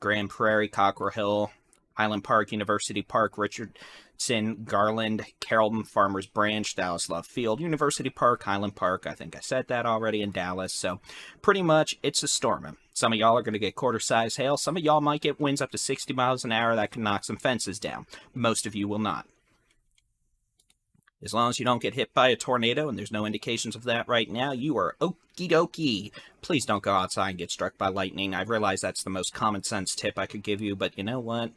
Grand Prairie, Cockrell Hill, Highland Park, University Park, Richardson, Garland, Carrollton, Farmers Branch, Dallas Love Field, University Park, Highland Park. I think I said that already in Dallas. So pretty much it's a storm. Some of y'all are going to get quarter-size hail. Some of y'all might get winds up to 60 miles an hour that can knock some fences down. Most of you will not. As long as you don't get hit by a tornado, and there's no indications of that right now, you are okie dokie. Please don't go outside and get struck by lightning. I realize that's the most common sense tip I could give you, but you know what?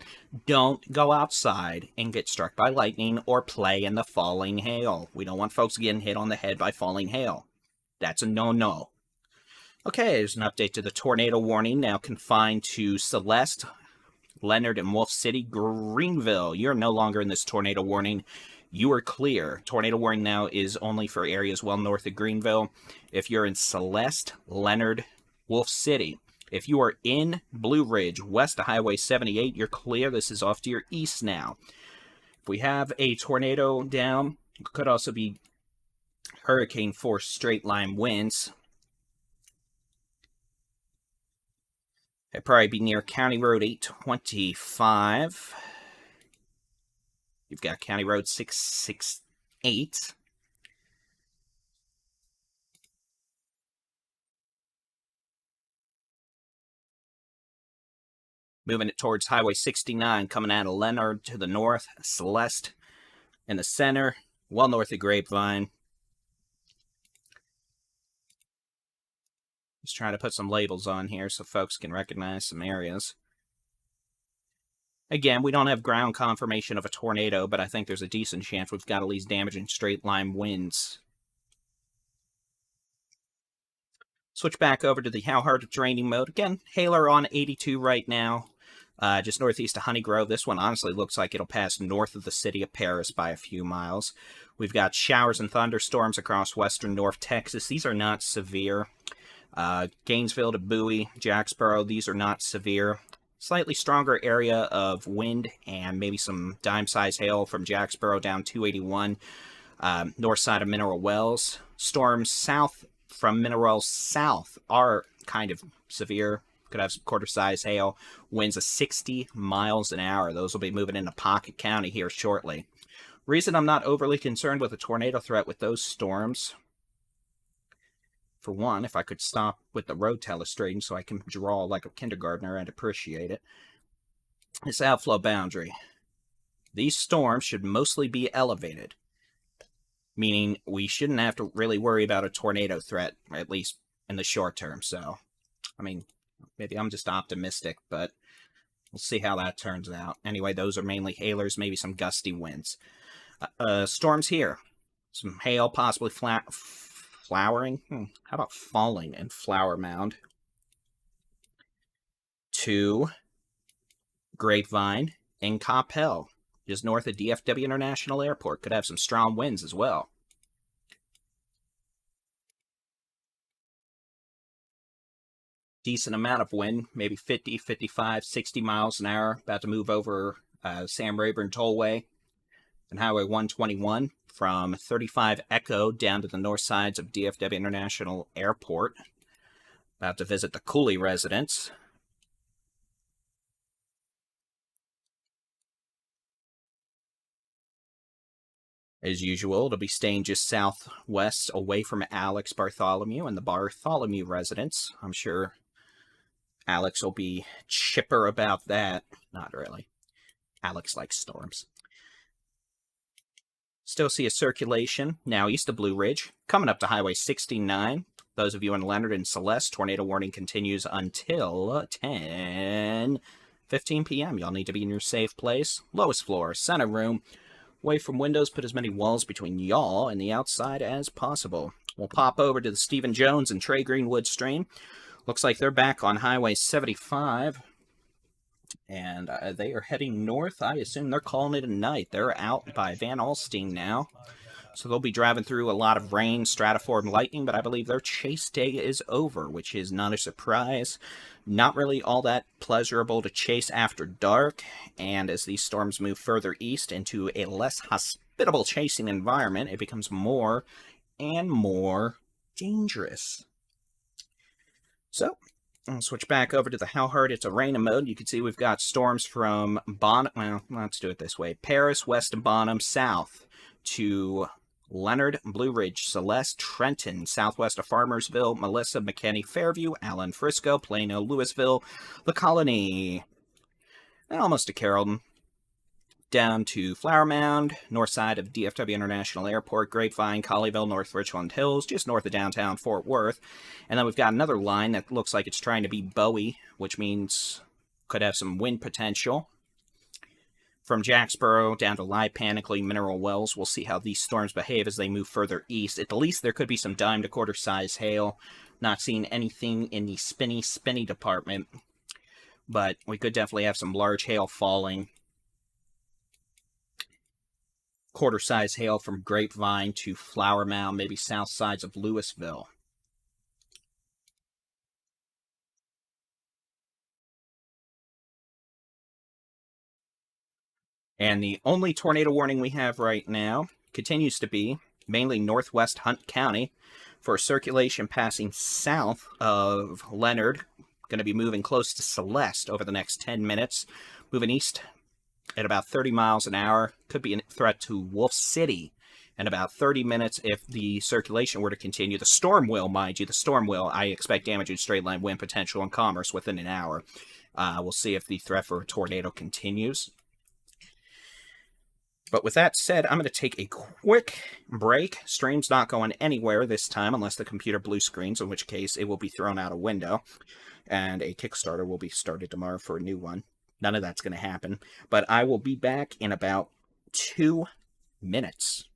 Don't go outside and get struck by lightning or play in the falling hail. We don't want folks getting hit on the head by falling hail. That's a no-no. Okay, there's an update to the tornado warning, now confined to Celeste, Leonard, and Wolf City, Greenville. You're no longer in this tornado warning. You are clear. Tornado warning now is only for areas well north of Greenville. If you're in Celeste, Leonard, Wolf City. If you are in Blue Ridge, west of Highway 78, you're clear. This is off to your east now. If we have a tornado down, it could also be hurricane force straight line winds. It'd probably be near County Road 825. You've got County Road 668. Moving it towards Highway 69, coming out of Leonard to the north, Celeste in the center, well north of Grapevine. Just trying to put some labels on here so folks can recognize some areas. Again, we don't have ground confirmation of a tornado, but I think there's a decent chance we've got at least damaging straight-line winds. Switch back over to the how hard it's raining mode. Again, hailer on 82 right now, just northeast of Honey Grove. This one honestly looks like it'll pass north of the city of Paris by a few miles. We've got showers and thunderstorms across western North Texas. These are not severe. Gainesville to Bowie, Jacksboro, these are not severe. Slightly stronger area of wind and maybe some dime-size hail from Jacksboro down 281, north side of Mineral Wells. Storms south from Mineral Wells south are kind of severe. Could have some quarter-size hail. Winds of 60 miles an hour. Those will be moving into Pocket County here shortly. Reason I'm not overly concerned with a tornado threat with those storms, for one, if I could stop with the road telestrating so I can draw like a kindergartner, I'd appreciate it. This outflow boundary. These storms should mostly be elevated, meaning we shouldn't have to really worry about a tornado threat, at least in the short term. So, I mean, maybe I'm just optimistic, but we'll see how that turns out. Anyway, those are mainly hailers, maybe some gusty winds. Storms here. Some hail, possibly flowering. How about falling in Flower Mound? To Grapevine, and Coppell, just north of DFW International Airport. Could have some strong winds as well. Decent amount of wind, maybe 50, 55, 60 miles an hour. About to move over Sam Rayburn Tollway and Highway 121 from 35 Echo down to the north sides of DFW International Airport. About to visit the Cooley residence. As usual, it'll be staying just southwest away from Alex Bartholomew and the Bartholomew residence. I'm sure Alex will be chipper about that. Not really. Alex likes storms. Still see a circulation now east of Blue Ridge, coming up to Highway 69. Those of you in Leonard and Celeste, tornado warning continues until 10:15 p.m. Y'all need to be in your safe place. Lowest floor, center room. Away from windows, put as many walls between y'all and the outside as possible. We'll pop over to the Stephen Jones and Trey Greenwood stream. Looks like they're back on Highway 75. And they are heading north. I assume they're calling it a night. They're out by Van Alstyne now. So they'll be driving through a lot of rain, stratiform lightning, but I believe their chase day is over, which is not a surprise. Not really all that pleasurable to chase after dark, and as these storms move further east into a less hospitable chasing environment, it becomes more and more dangerous. So, I'll switch back over to the How Hard It's a Raining mode. You can see we've got storms from Bonham, well, let's do it this way. Paris, west of Bonham, south to Leonard, Blue Ridge, Celeste, Trenton, southwest of Farmersville, Melissa, McKinney, Fairview, Allen, Frisco, Plano, Louisville, The Colony, and almost to Carrollton, down to Flower Mound, north side of DFW International Airport, Grapevine, Colleyville, North Richland Hills, just north of downtown Fort Worth. And then we've got another line that looks like it's trying to be Bowie, which means could have some wind potential. From Jacksboro down to Lipanically, Mineral Wells, we'll see how these storms behave as they move further east. At least there could be some dime to quarter size hail. Not seeing anything in the spinny department, but we could definitely have some large hail falling. Quarter size hail from Grapevine to Flower Mound, maybe south sides of Louisville. And the only tornado warning we have right now continues to be mainly northwest Hunt County for circulation passing south of Leonard. Going to be moving close to Celeste over the next 10 minutes. Moving east at about 30 miles an hour. Could be a threat to Wolf City in about 30 minutes if the circulation were to continue. The storm will, mind you, the storm will. I expect damaging straight line wind potential and commerce within an hour. We'll see if the threat for a tornado continues. But with that said, I'm going to take a quick break. Stream's not going anywhere this time unless the computer blue screens, in which case it will be thrown out a window. And a Kickstarter will be started tomorrow for a new one. None of that's going to happen. But I will be back in about 2 minutes.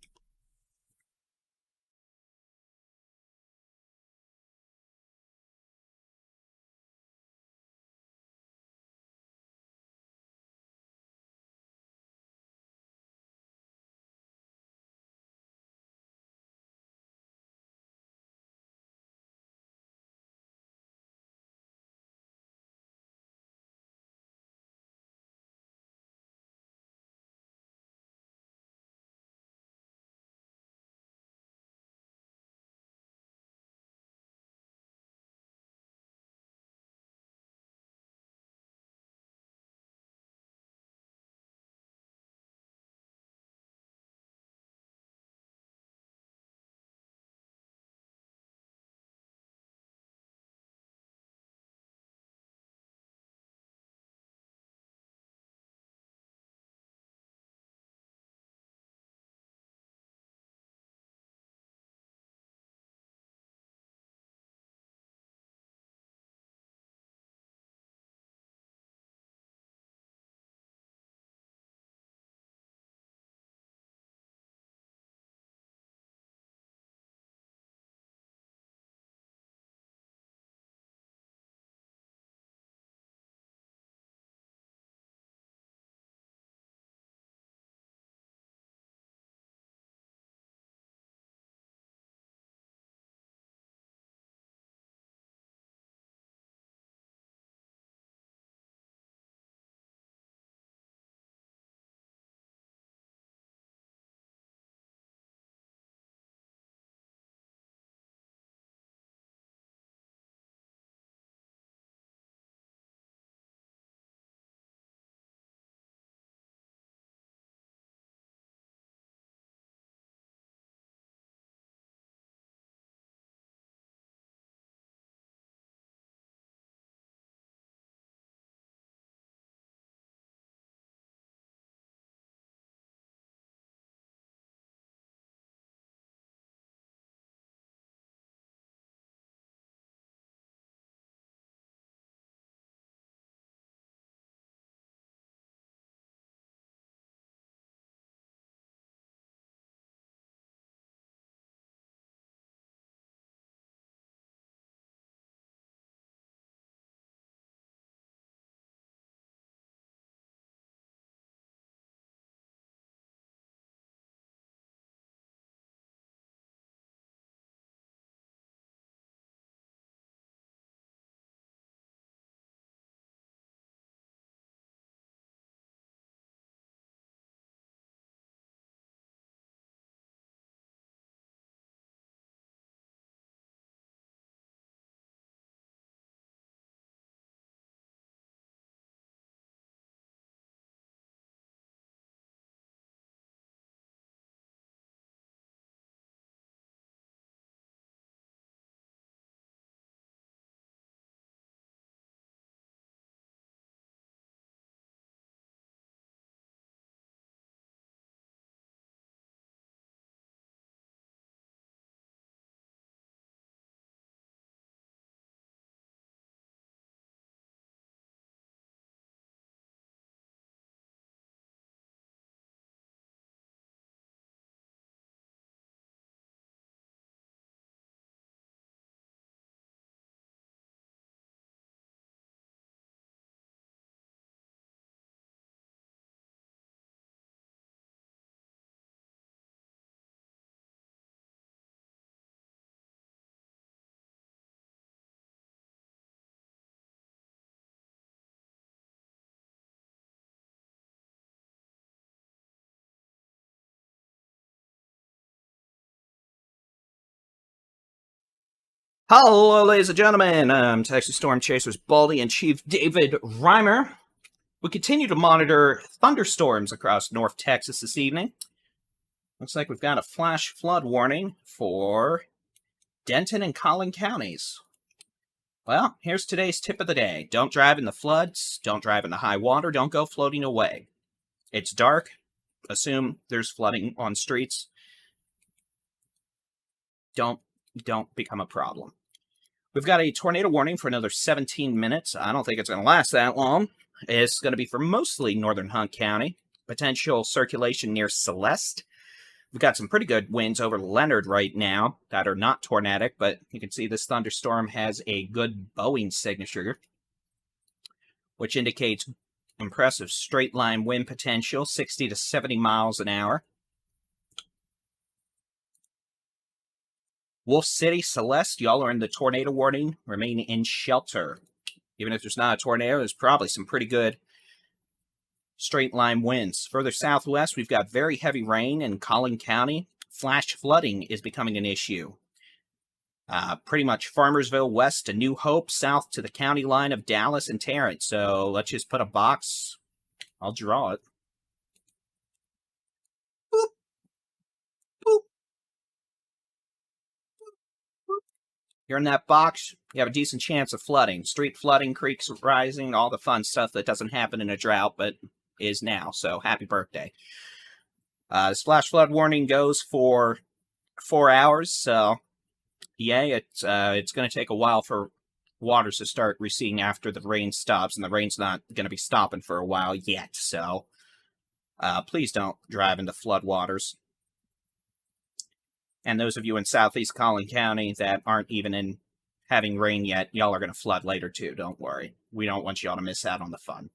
Hello, ladies and gentlemen. I'm Texas Storm Chasers Baldy and Chief David-Reimer. We continue to monitor thunderstorms across North Texas this evening. Looks like we've got a flash flood warning for Denton and Collin counties. Well, here's today's tip of the day. Don't drive in the floods. Don't drive in the high water. Don't go floating away. It's dark. Assume there's flooding on streets. Don't become a problem. We've got a tornado warning for another 17 minutes. I don't think it's going to last that long. It's going to be for mostly northern Hunt County. Potential circulation near Celeste. We've got some pretty good winds over Leonard right now that are not tornadic, but you can see this thunderstorm has a good bowing signature, which indicates impressive straight line wind potential, 60 to 70 miles an hour. Wolf City, Celeste, y'all are in the tornado warning. Remain in shelter. Even if there's not a tornado, there's probably some pretty good straight line winds. Further southwest, we've got very heavy rain in Collin County. Flash flooding is becoming an issue. Pretty much Farmersville west to New Hope, south to the county line of Dallas and Tarrant. So let's just put a box. I'll draw it. Boop. Boop. You're in that box, you have a decent chance of flooding. Street flooding, creeks rising, all the fun stuff that doesn't happen in a drought, but is now. So happy birthday. This flash flood warning goes for 4 hours, so yeah, it's going to take a while for waters to start receding after the rain stops, and the rain's not going to be stopping for a while yet, so please don't drive into flood waters. And those of you in southeast Collin County that aren't even in having rain yet, y'all are going to flood later too, don't worry. We don't want y'all to miss out on the fun.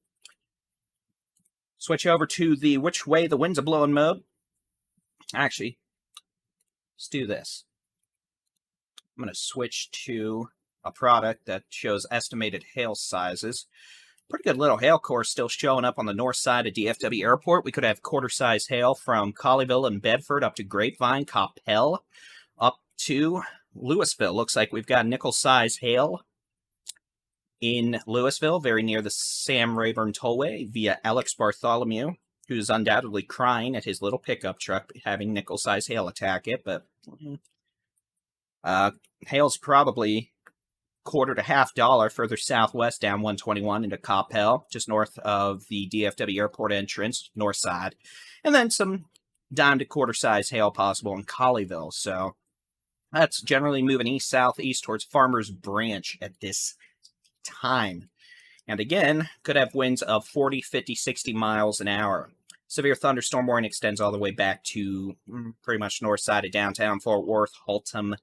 Switch over to the which way the winds are blowing mode. Actually, let's do this. I'm going to switch to a product that shows estimated hail sizes. Pretty good little hail core still showing up on the north side of DFW Airport. We could have quarter-size hail from Colleyville and Bedford up to Grapevine, Coppell, up to Louisville. Looks like we've got nickel-size hail in Louisville, very near the Sam Rayburn Tollway via Alex Bartholomew, who's undoubtedly crying at his little pickup truck having nickel-size hail attack it, but hail's probably $quarter to $half further southwest down 121 into Coppell, just north of the DFW Airport entrance, north side. And then some dime to quarter size hail possible in Colleyville. So that's generally moving east-southeast towards Farmers Branch at this time. And again, could have winds of 40, 50, 60 miles an hour. Severe thunderstorm warning extends all the way back to pretty much north side of downtown Fort Worth, Haltom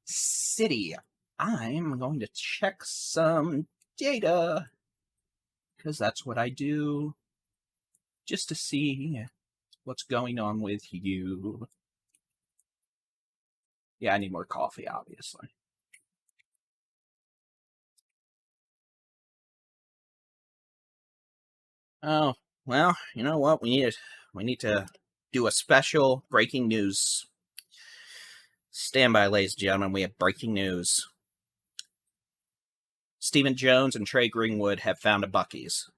City. I'm going to check some data, because that's what I do, just to see what's going on with you. Yeah, I need more coffee, obviously. Oh, well, you know what? We need to do a special breaking news. Stand by, ladies and gentlemen, we have breaking news. Stephen Jones and Trey Greenwood have found a Buc-ee's.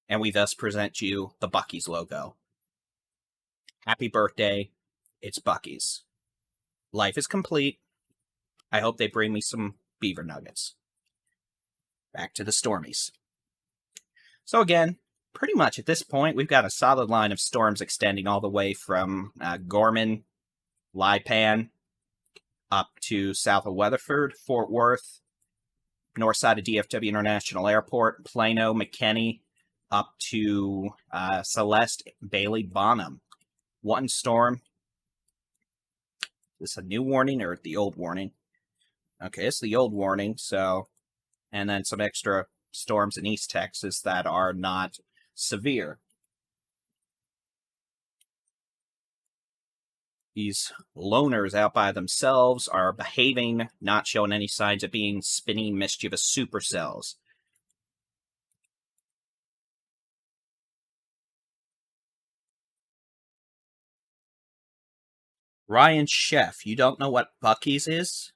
And we thus present you the Buc-ee's logo. Happy birthday. It's Buc-ee's. Life is complete. I hope they bring me some beaver nuggets. Back to the Stormies. So again, pretty much at this point, we've got a solid line of storms extending all the way from Gorman, Lipan, up to south of Weatherford, Fort Worth, north side of DFW International Airport, Plano, McKinney, up to Celeste, Bailey, Bonham. One storm. Is this a new warning or the old warning? Okay, it's the old warning, so... And then some extra storms in East Texas that are not severe. These loners out by themselves are behaving, not showing any signs of being spinning mischievous supercells. Ryan Sheff, you don't know what Buc-ee's is?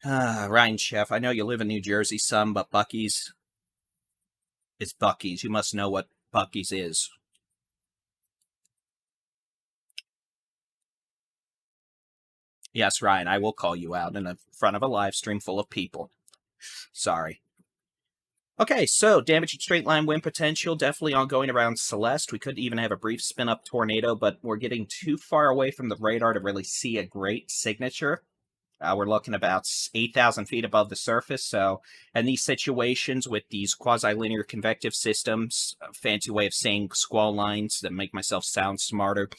Ryan Chef, I know you live in New Jersey, son, but Buc-ee's is Buc-ee's. You must know what Buc-ee's is. Yes, Ryan, I will call you out in front of a live stream full of people. Sorry. Okay, so damaging straight line wind potential, definitely ongoing around Celeste. We could even have a brief spin up tornado, but we're getting too far away from the radar to really see a great signature. We're looking about 8,000 feet above the surface. So, in these situations with these quasi-linear convective systems, a fancy way of saying squall lines that make myself sound smarter,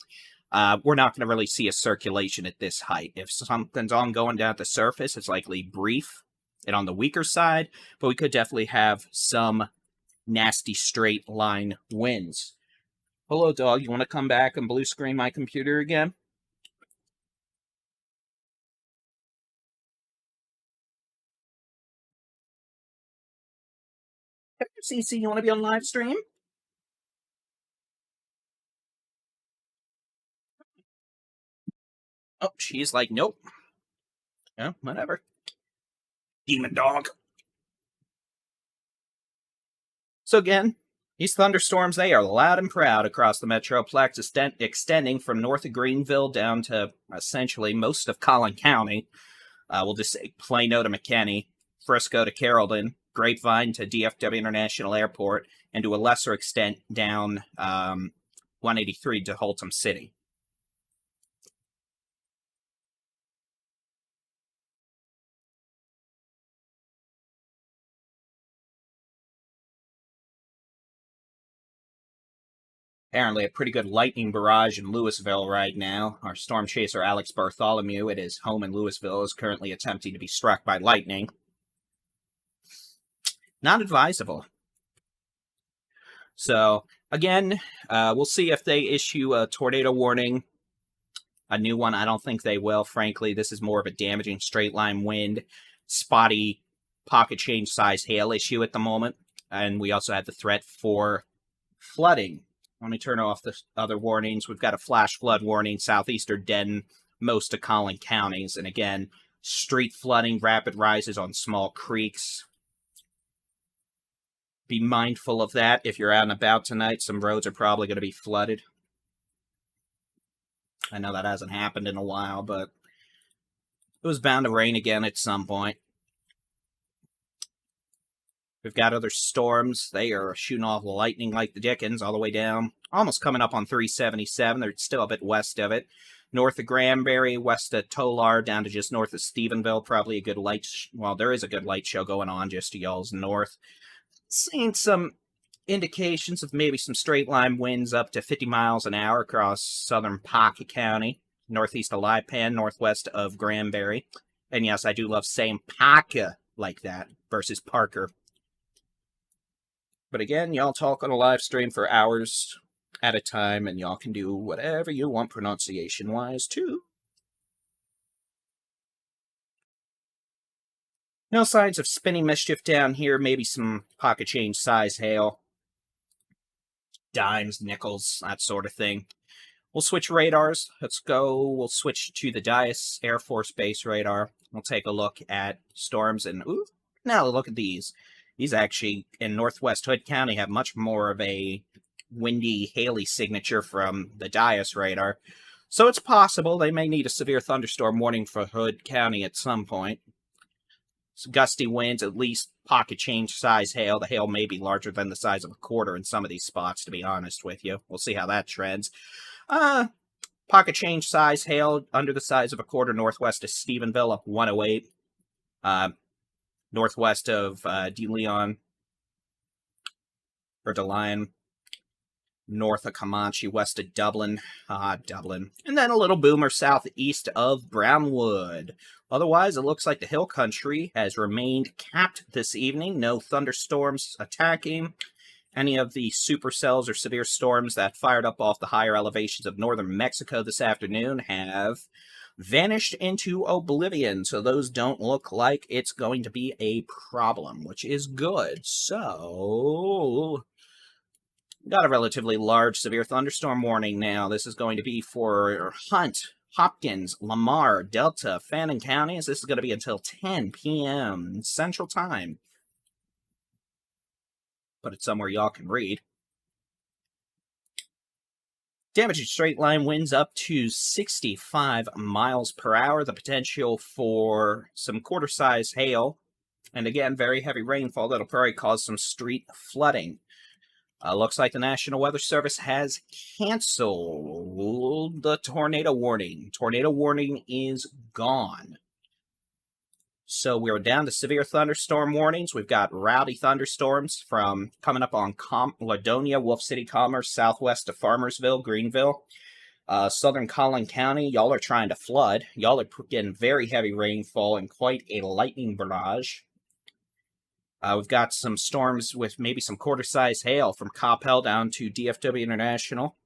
we're not going to really see a circulation at this height. If something's ongoing down at the surface, it's likely brief and on the weaker side, but we could definitely have some nasty straight line winds. Hello, dog. You want to come back and blue screen my computer again? CC, you want to be on live stream? Oh, she's like, nope. Yeah, whatever. Demon dog. So again, these thunderstorms, they are loud and proud across the Metroplex, extending from north of Greenville down to essentially most of Collin County. We'll just say Plano to McKinney, Frisco to Carrollton, Grapevine to DFW International Airport, and to a lesser extent down 183 to Holtom City. Apparently a pretty good lightning barrage in Louisville right now. Our storm chaser Alex Bartholomew at his home in Louisville is currently attempting to be struck by lightning. Not advisable. So, again, we'll see if they issue a tornado warning. A new one, I don't think they will. Frankly, this is more of a damaging straight line wind, spotty pocket change size hail issue at the moment. And we also had the threat for flooding. Let me turn off the other warnings. We've got a flash flood warning, southeastern Denton, most of Collin counties. And again, street flooding, rapid rises on small creeks. Be mindful of that. If you're out and about tonight, some roads are probably going to be flooded. I know that hasn't happened in a while, but it was bound to rain again at some point. We've got other storms. They are shooting off lightning like the dickens all the way down. Almost coming up on 377. They're still a bit west of it. North of Granbury, west of Tolar, down to just north of Stephenville. Probably a good light... well, there is a good light show going on just to y'all's north. Seeing some indications of maybe some straight line winds up to 50 miles an hour across southern Pocket County. Northeast of Lipan, northwest of Granbury. And yes, I do love saying Pocket like that versus Parker. But again, y'all talk on a live stream for hours at a time, and y'all can do whatever you want pronunciation-wise, too. No signs of spinning mischief down here. Maybe some pocket change size hail. Dimes, nickels, that sort of thing. We'll switch radars. Let's go. We'll switch to the Dias Air Force Base radar. We'll take a look at storms, and ooh, now look at these. These actually, in northwest Hood County, have much more of a windy, haily signature from the Dias radar. So it's possible they may need a severe thunderstorm warning for Hood County at some point. Some gusty winds, at least pocket change size hail. The hail may be larger than the size of a quarter in some of these spots, to be honest with you. We'll see how that trends. Pocket change size hail under the size of a quarter northwest of Stephenville, up 108. Northwest of DeLeon, or DeLion, north of Comanche, west of Dublin, Dublin, and then a little boomer southeast of Brownwood. Otherwise, it looks like the hill country has remained capped this evening. No thunderstorms attacking. Any of the supercells or severe storms that fired up off the higher elevations of northern Mexico this afternoon have vanished into oblivion, so those don't look like it's going to be a problem, which is good. So, got a relatively large severe thunderstorm warning now. This is going to be for Hunt, Hopkins, Lamar, Delta, Fannin counties. This is going to be until 10 p.m. Central Time. Put it somewhere y'all can read. Damaging straight line winds up to 65 miles per hour. The potential for some quarter-size hail. And again, very heavy rainfall that'll probably cause some street flooding. Looks like the National Weather Service has canceled the tornado warning. Tornado warning is gone. So we're down to severe thunderstorm warnings. We've got rowdy thunderstorms from coming up on Ladonia, Wolf City, Commerce, southwest of Farmersville, Greenville. Southern Collin County, y'all are trying to flood. Y'all are getting very heavy rainfall and quite a lightning barrage. We've got some storms with maybe some quarter-size hail from Coppell down to DFW International.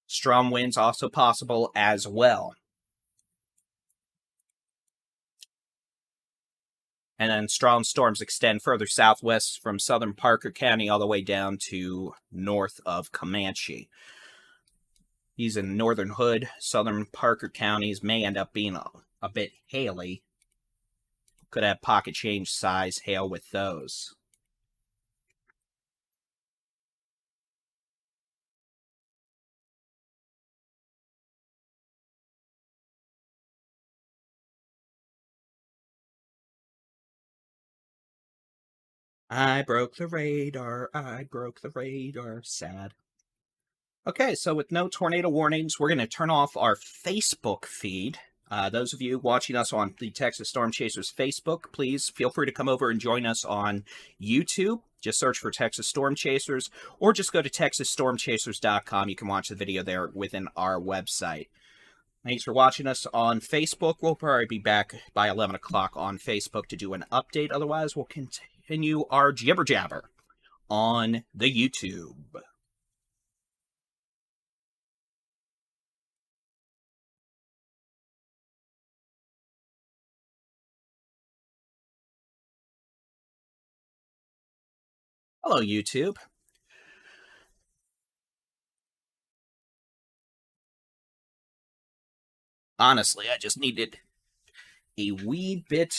Strong winds also possible as well. And then strong storms extend further southwest from southern Parker County all the way down to north of Comanche. These in northern Hood, southern Parker counties may end up being a bit haily. Could have pocket change size hail with those. I broke the radar, sad. Okay, so with no tornado warnings, we're going to turn off our Facebook feed. Those of you watching us on the Texas Storm Chasers Facebook, please feel free to come over and join us on YouTube. Just search for Texas Storm Chasers, or just go to texasstormchasers.com. You can watch the video there within our website. Thanks for watching us on Facebook. We'll probably be back by 11 o'clock on Facebook to do an update. Otherwise, we'll continue our jibber jabber on the YouTube. Hello, YouTube. Honestly, I just needed a wee bit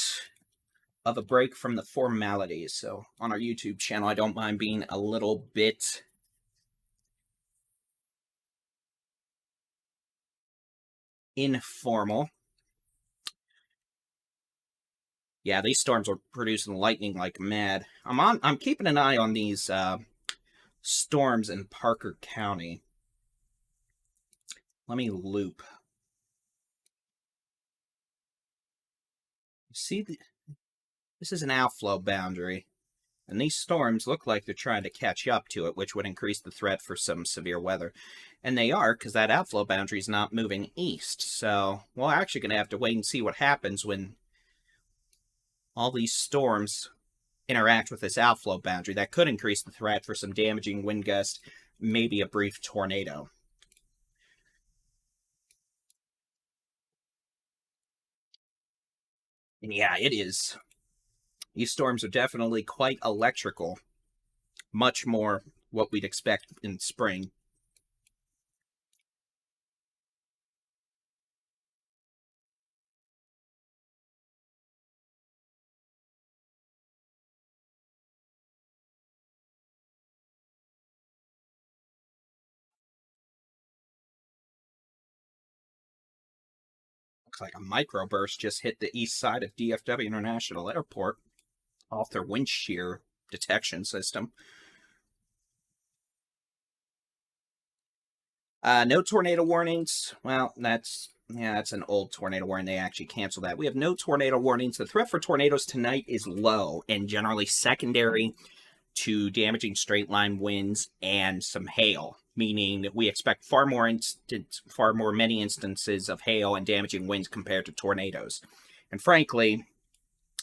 of a break from the formalities. So on our YouTube channel, I don't mind being a little bit informal. Yeah, these storms are producing lightning like mad. I'm keeping an eye on these storms in Parker County. Let me loop. You see, this is an outflow boundary, and these storms look like they're trying to catch up to it, which would increase the threat for some severe weather. And they are, because that outflow boundary is not moving east. So we're actually going to have to wait and see what happens when all these storms interact with this outflow boundary. That could increase the threat for some damaging wind gusts, maybe a brief tornado. And yeah, it is. These storms are definitely quite electrical. Much more what we'd expect in spring. Looks like a microburst just hit the east side of DFW International Airport off their wind shear detection system. No tornado warnings. Well, that's an old tornado warning. They actually canceled that. We have no tornado warnings. The threat for tornadoes tonight is low and generally secondary to damaging straight line winds and some hail, meaning that we expect far more many instances of hail and damaging winds compared to tornadoes. And frankly,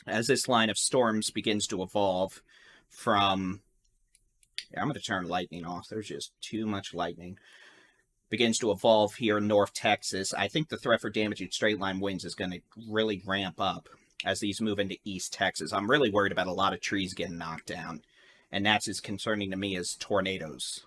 as this line of storms begins to evolve from, I'm going to turn lightning off. There's just too much lightning. Begins to evolve here in North Texas, I think the threat for damaging straight line winds is going to really ramp up as these move into East Texas. I'm really worried about a lot of trees getting knocked down, and that's as concerning to me as tornadoes.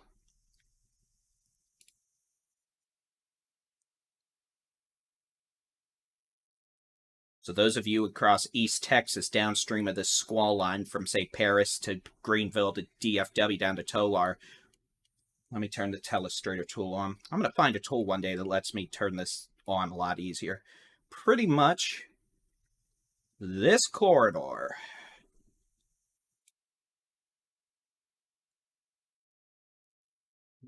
So those of you across East Texas downstream of this squall line from, say, Paris to Greenville to DFW down to Tolar, let me turn the telestrator tool on. I'm going to find a tool one day that lets me turn this on a lot easier. Pretty much this corridor.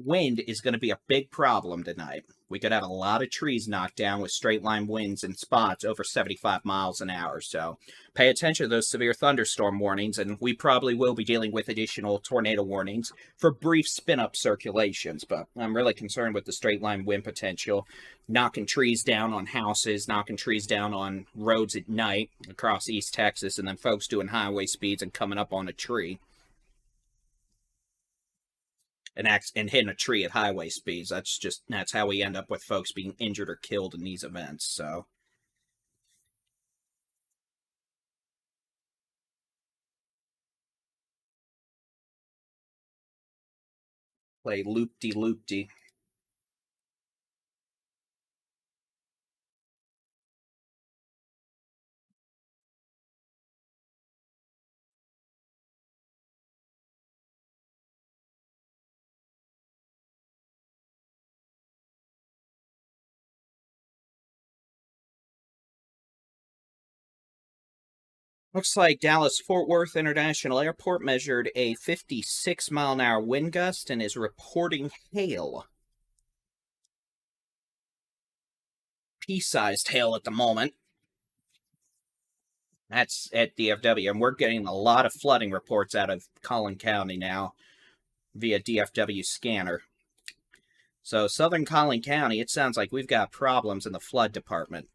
Wind is going to be a big problem tonight. We could have a lot of trees knocked down with straight line winds in spots over 75 miles an hour. So pay attention to those severe thunderstorm warnings, and we probably will be dealing with additional tornado warnings for brief spin-up circulations. But I'm really concerned with the straight line wind potential, knocking trees down on houses, knocking trees down on roads at night across East Texas, and then folks doing highway speeds and coming up on a tree. And hitting a tree at highway speeds. That's how we end up with folks being injured or killed in these events. So play loop-de-loop-de. Looks like Dallas-Fort Worth International Airport measured a 56-mile-an-hour wind gust and is reporting hail. Pea-sized hail at the moment. That's at DFW, and we're getting a lot of flooding reports out of Collin County now via DFW scanner. So southern Collin County, it sounds like we've got problems in the flood department.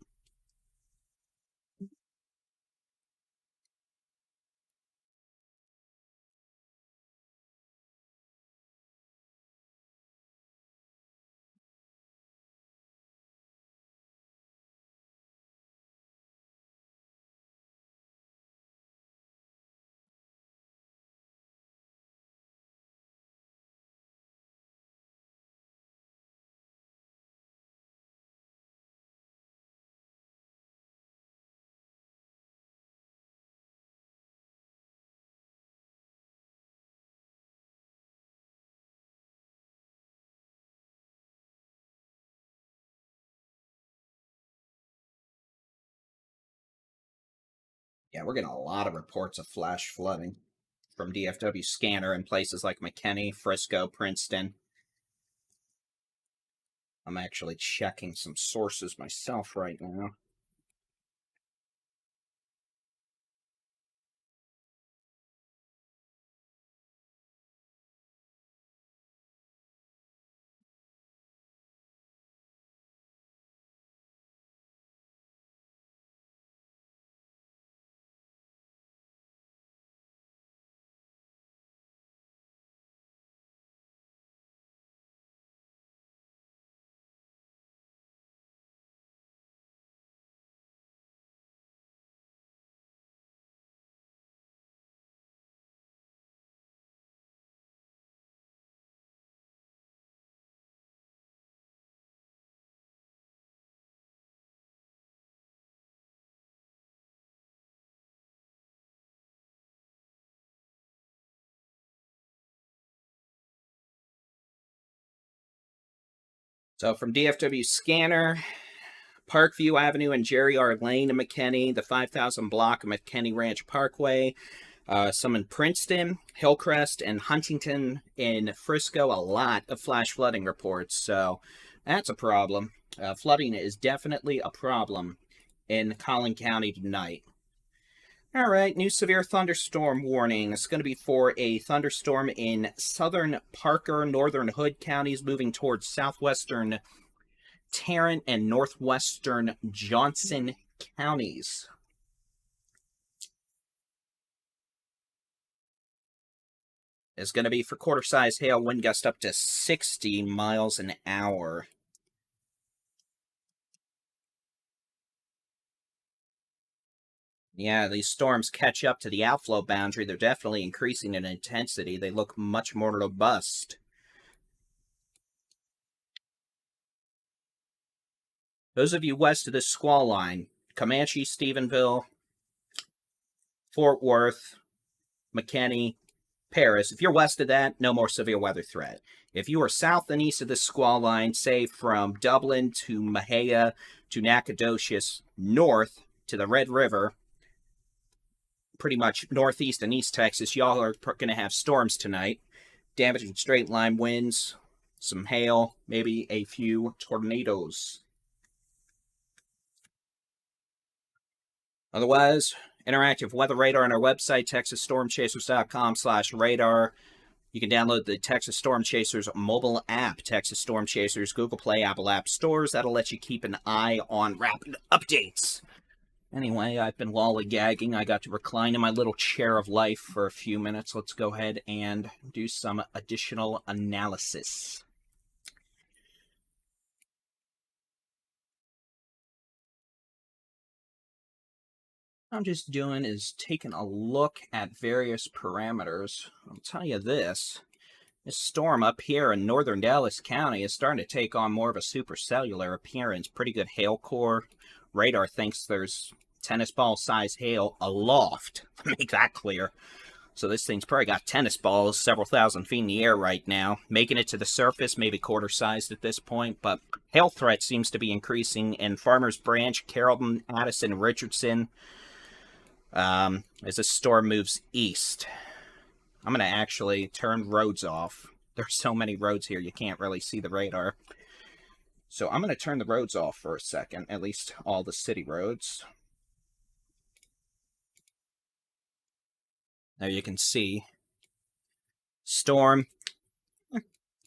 Yeah, we're getting a lot of reports of flash flooding from DFW scanner in places like McKinney, Frisco, Princeton. I'm actually checking some sources myself right now. So from DFW scanner, Parkview Avenue and Jerry R. Lane in McKinney, the 5,000 block of McKinney Ranch Parkway, some in Princeton, Hillcrest, and Huntington in Frisco, a lot of flash flooding reports. So that's a problem. Flooding is definitely a problem in Collin County tonight. All right, new severe thunderstorm warning. It's going to be for a thunderstorm in southern Parker, northern Hood counties, moving towards southwestern Tarrant and northwestern Johnson counties. It's going to be for quarter-size hail, wind gust up to 60 miles an hour. Yeah, these storms catch up to the outflow boundary. They're definitely increasing in intensity. They look much more robust. Those of you west of this squall line, Comanche, Stephenville, Fort Worth, McKinney, Paris. If you're west of that, no more severe weather threat. If you are south and east of this squall line, say from Dublin to Mahia to Nacogdoches, north to the Red River, pretty much northeast and east Texas, y'all are going to have storms tonight. Damaging straight line winds, some hail, maybe a few tornadoes. Otherwise, interactive weather radar on our website, texasstormchasers.com/radar. You can download the Texas Storm Chasers mobile app, Texas Storm Chasers, Google Play, Apple App Stores. That'll let you keep an eye on rapid updates. Anyway, I've been lollygagging. I got to recline in my little chair of life for a few minutes. Let's go ahead and do some additional analysis. What I'm just doing is taking a look at various parameters. I'll tell you this storm up here in northern Ellis County is starting to take on more of a supercellular appearance. Pretty good hail core. Radar thinks there's tennis ball size hail aloft. Make that clear. So this thing's probably got tennis balls several thousand feet in the air right now. Making it to the surface, maybe quarter sized at this point. But hail threat seems to be increasing in Farmers Branch, Carrollton, Addison, Richardson. As this storm moves east. I'm going to actually turn roads off. There's so many roads here you can't really see the radar. So I'm going to turn the roads off for a second, at least all the city roads. There you can see storm,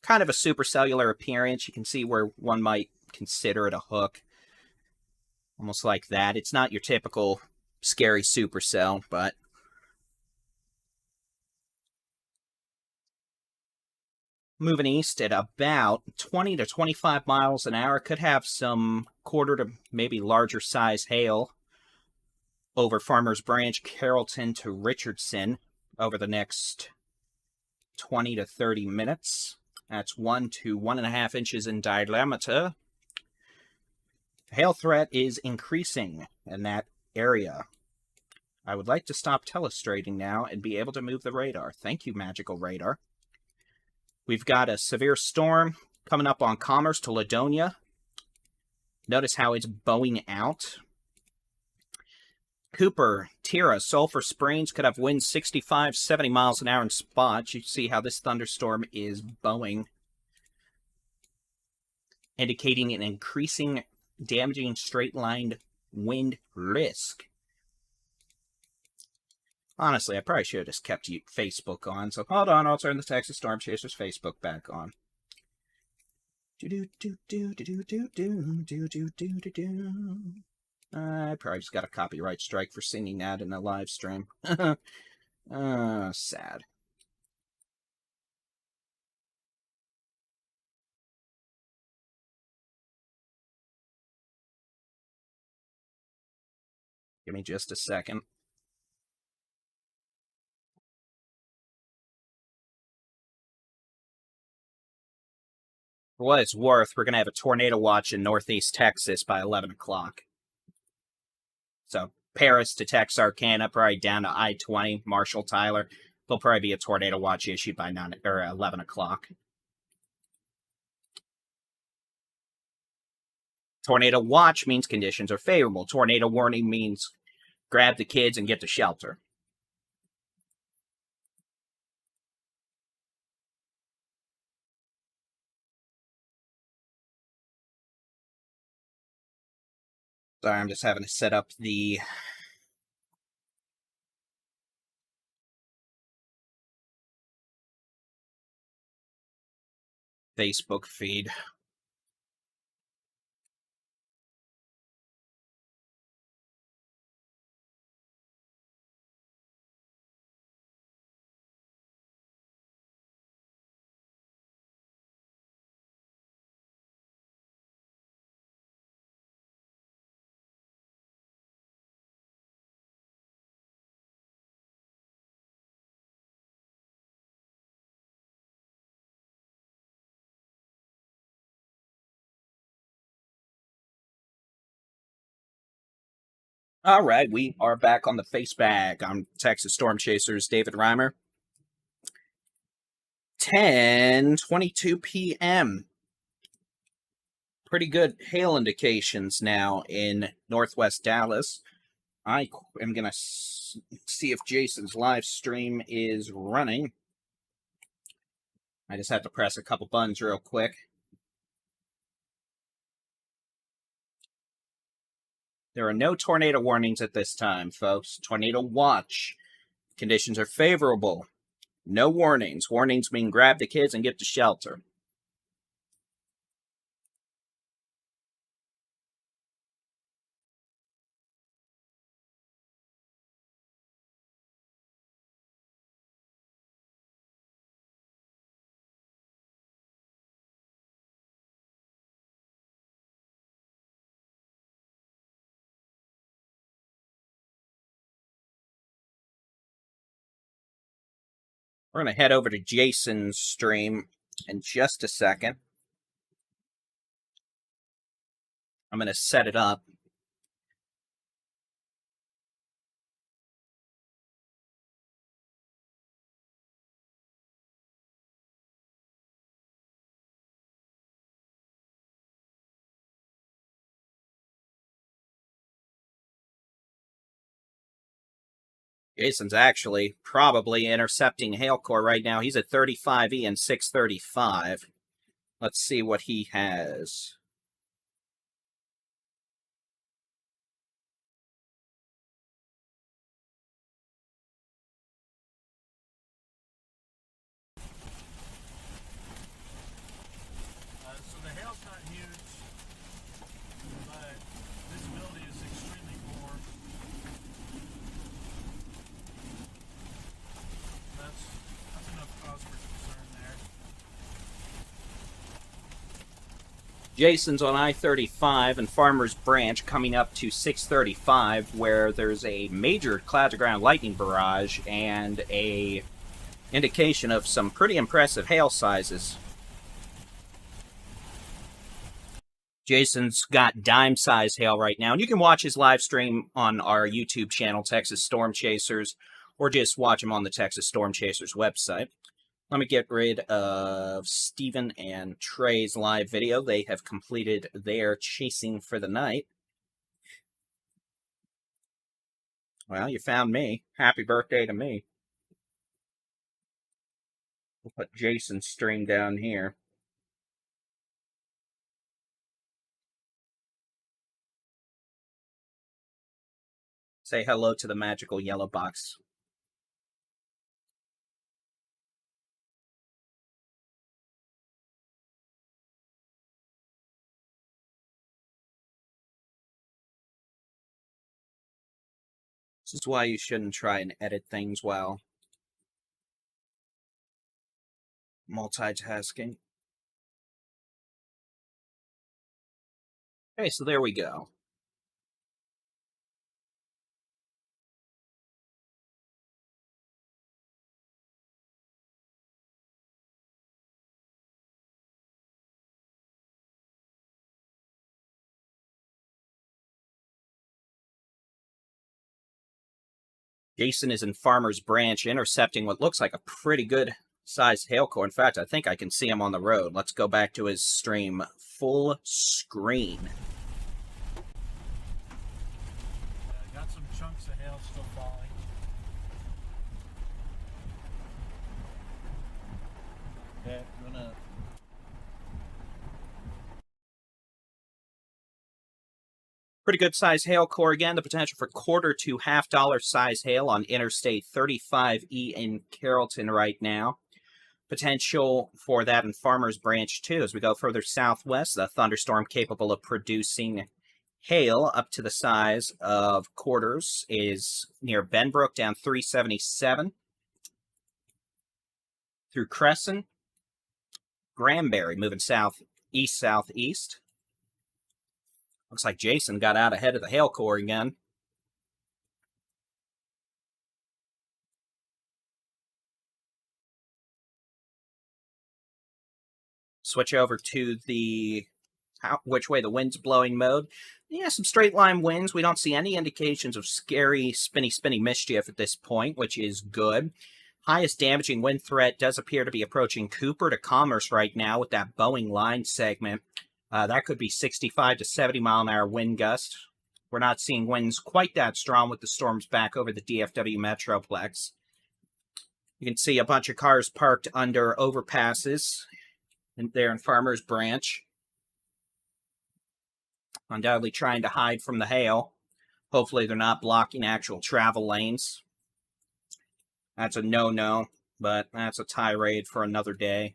kind of a supercellular appearance. You can see where one might consider it a hook. Almost like that. It's not your typical scary supercell, but moving east at about 20 to 25 miles an hour. Could have some quarter to maybe larger size hail over Farmers Branch, Carrollton to Richardson over the next 20 to 30 minutes. That's 1 to 1.5 inches in diameter. Hail threat is increasing in that area. I would like to stop telestrating now and be able to move the radar. Thank you, magical radar. We've got a severe storm coming up on Commerce to Ladonia. Notice how it's bowing out. Cooper, Tira, Sulphur Springs could have winds 65, 70 miles an hour in spots. You see how this thunderstorm is bowing, indicating an increasing damaging straight-lined wind risk. Honestly, I probably should have just kept Facebook on. So hold on, I'll turn the Texas Storm Chasers Facebook back on. I probably just got a copyright strike for singing that in a live stream. Sad. Give me just a second. For what it's worth, we're going to have a tornado watch in northeast Texas by 11 o'clock. So Paris to Texarkana, probably down to I-20, Marshall, Tyler. There'll probably be a tornado watch issued by 9 or 11 o'clock. Tornado watch means conditions are favorable. Tornado warning means grab the kids and get to shelter. Sorry, I'm just having to set up the Facebook feed. All right, we are back on the face bag. I'm Texas Storm Chasers David-Reimer. 10:22 p.m. Pretty good hail indications now in northwest Dallas. I am going to see if Jason's live stream is running. I just have to press a couple buttons real quick. There are no tornado warnings at this time, folks. Tornado watch. Conditions are favorable. No warnings. Warnings mean grab the kids and get to shelter. We're going to head over to Jason's stream in just a second. I'm going to set it up. Jason's actually probably intercepting hail core right now. He's at 35E and 635. Let's see what he has. So the hail's not huge, but visibility is extremely poor. That's enough cause for concern there. Jason's on I-35 and Farmers Branch coming up to 635, where there's a major cloud-to-ground lightning barrage and a indication of some pretty impressive hail sizes. Jason's got dime-sized hail right now, and you can watch his live stream on our YouTube channel, Texas Storm Chasers, or just watch him on the Texas Storm Chasers website. Let me get rid of Steven and Trey's live video. They have completed their chasing for the night. Well, you found me. Happy birthday to me. We'll put Jason's stream down here. Say hello to the magical yellow box. This is why you shouldn't try and edit things while multitasking. Okay, so there we go. Jason is in Farmers Branch, intercepting what looks like a pretty good sized hail core. In fact, I think I can see him on the road. Let's go back to his stream full screen. Got some chunks of hail still falling. Okay, I'm gonna. Pretty good size hail core again. The potential for quarter to $half size hail on Interstate 35E in Carrollton right now. Potential for that in Farmers Branch too. As we go further southwest, the thunderstorm capable of producing hail up to the size of quarters is near Benbrook down 377 through Crescent. Granbury moving southeast. Looks like Jason got out ahead of the hail core again. Switch over to the which way the wind's blowing mode. Yeah, some straight line winds. We don't see any indications of scary, spinny mischief at this point, which is good. Highest damaging wind threat does appear to be approaching Cooper to Commerce right now with that Boeing line segment. That could be 65 to 70 mile an hour wind gust. We're not seeing winds quite that strong with the storms back over the DFW Metroplex. You can see a bunch of cars parked under overpasses there in Farmers Branch. Undoubtedly trying to hide from the hail. Hopefully they're not blocking actual travel lanes. That's a no-no, but that's a tirade for another day.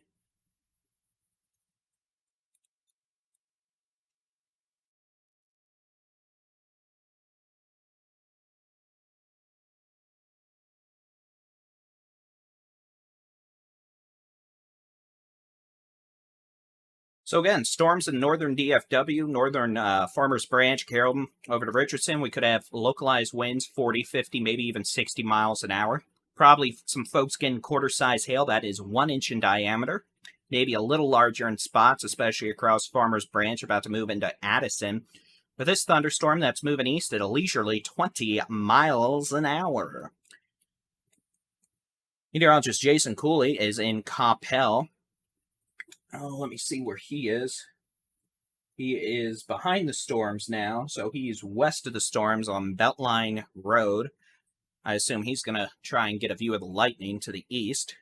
So again, storms in northern DFW, northern Farmers Branch, Carrollton, over to Richardson. We could have localized winds, 40, 50, maybe even 60 miles an hour. Probably some folks getting quarter-size hail that is 1 inch in diameter. Maybe a little larger in spots, especially across Farmers Branch, about to move into Addison. But this thunderstorm that's moving east at a leisurely 20 miles an hour. Meteorologist Jason Cooley is in Coppell. Oh, let me see where he is. He is behind the storms now, so he's west of the storms on Beltline Road. I assume he's going to try and get a view of the lightning to the east.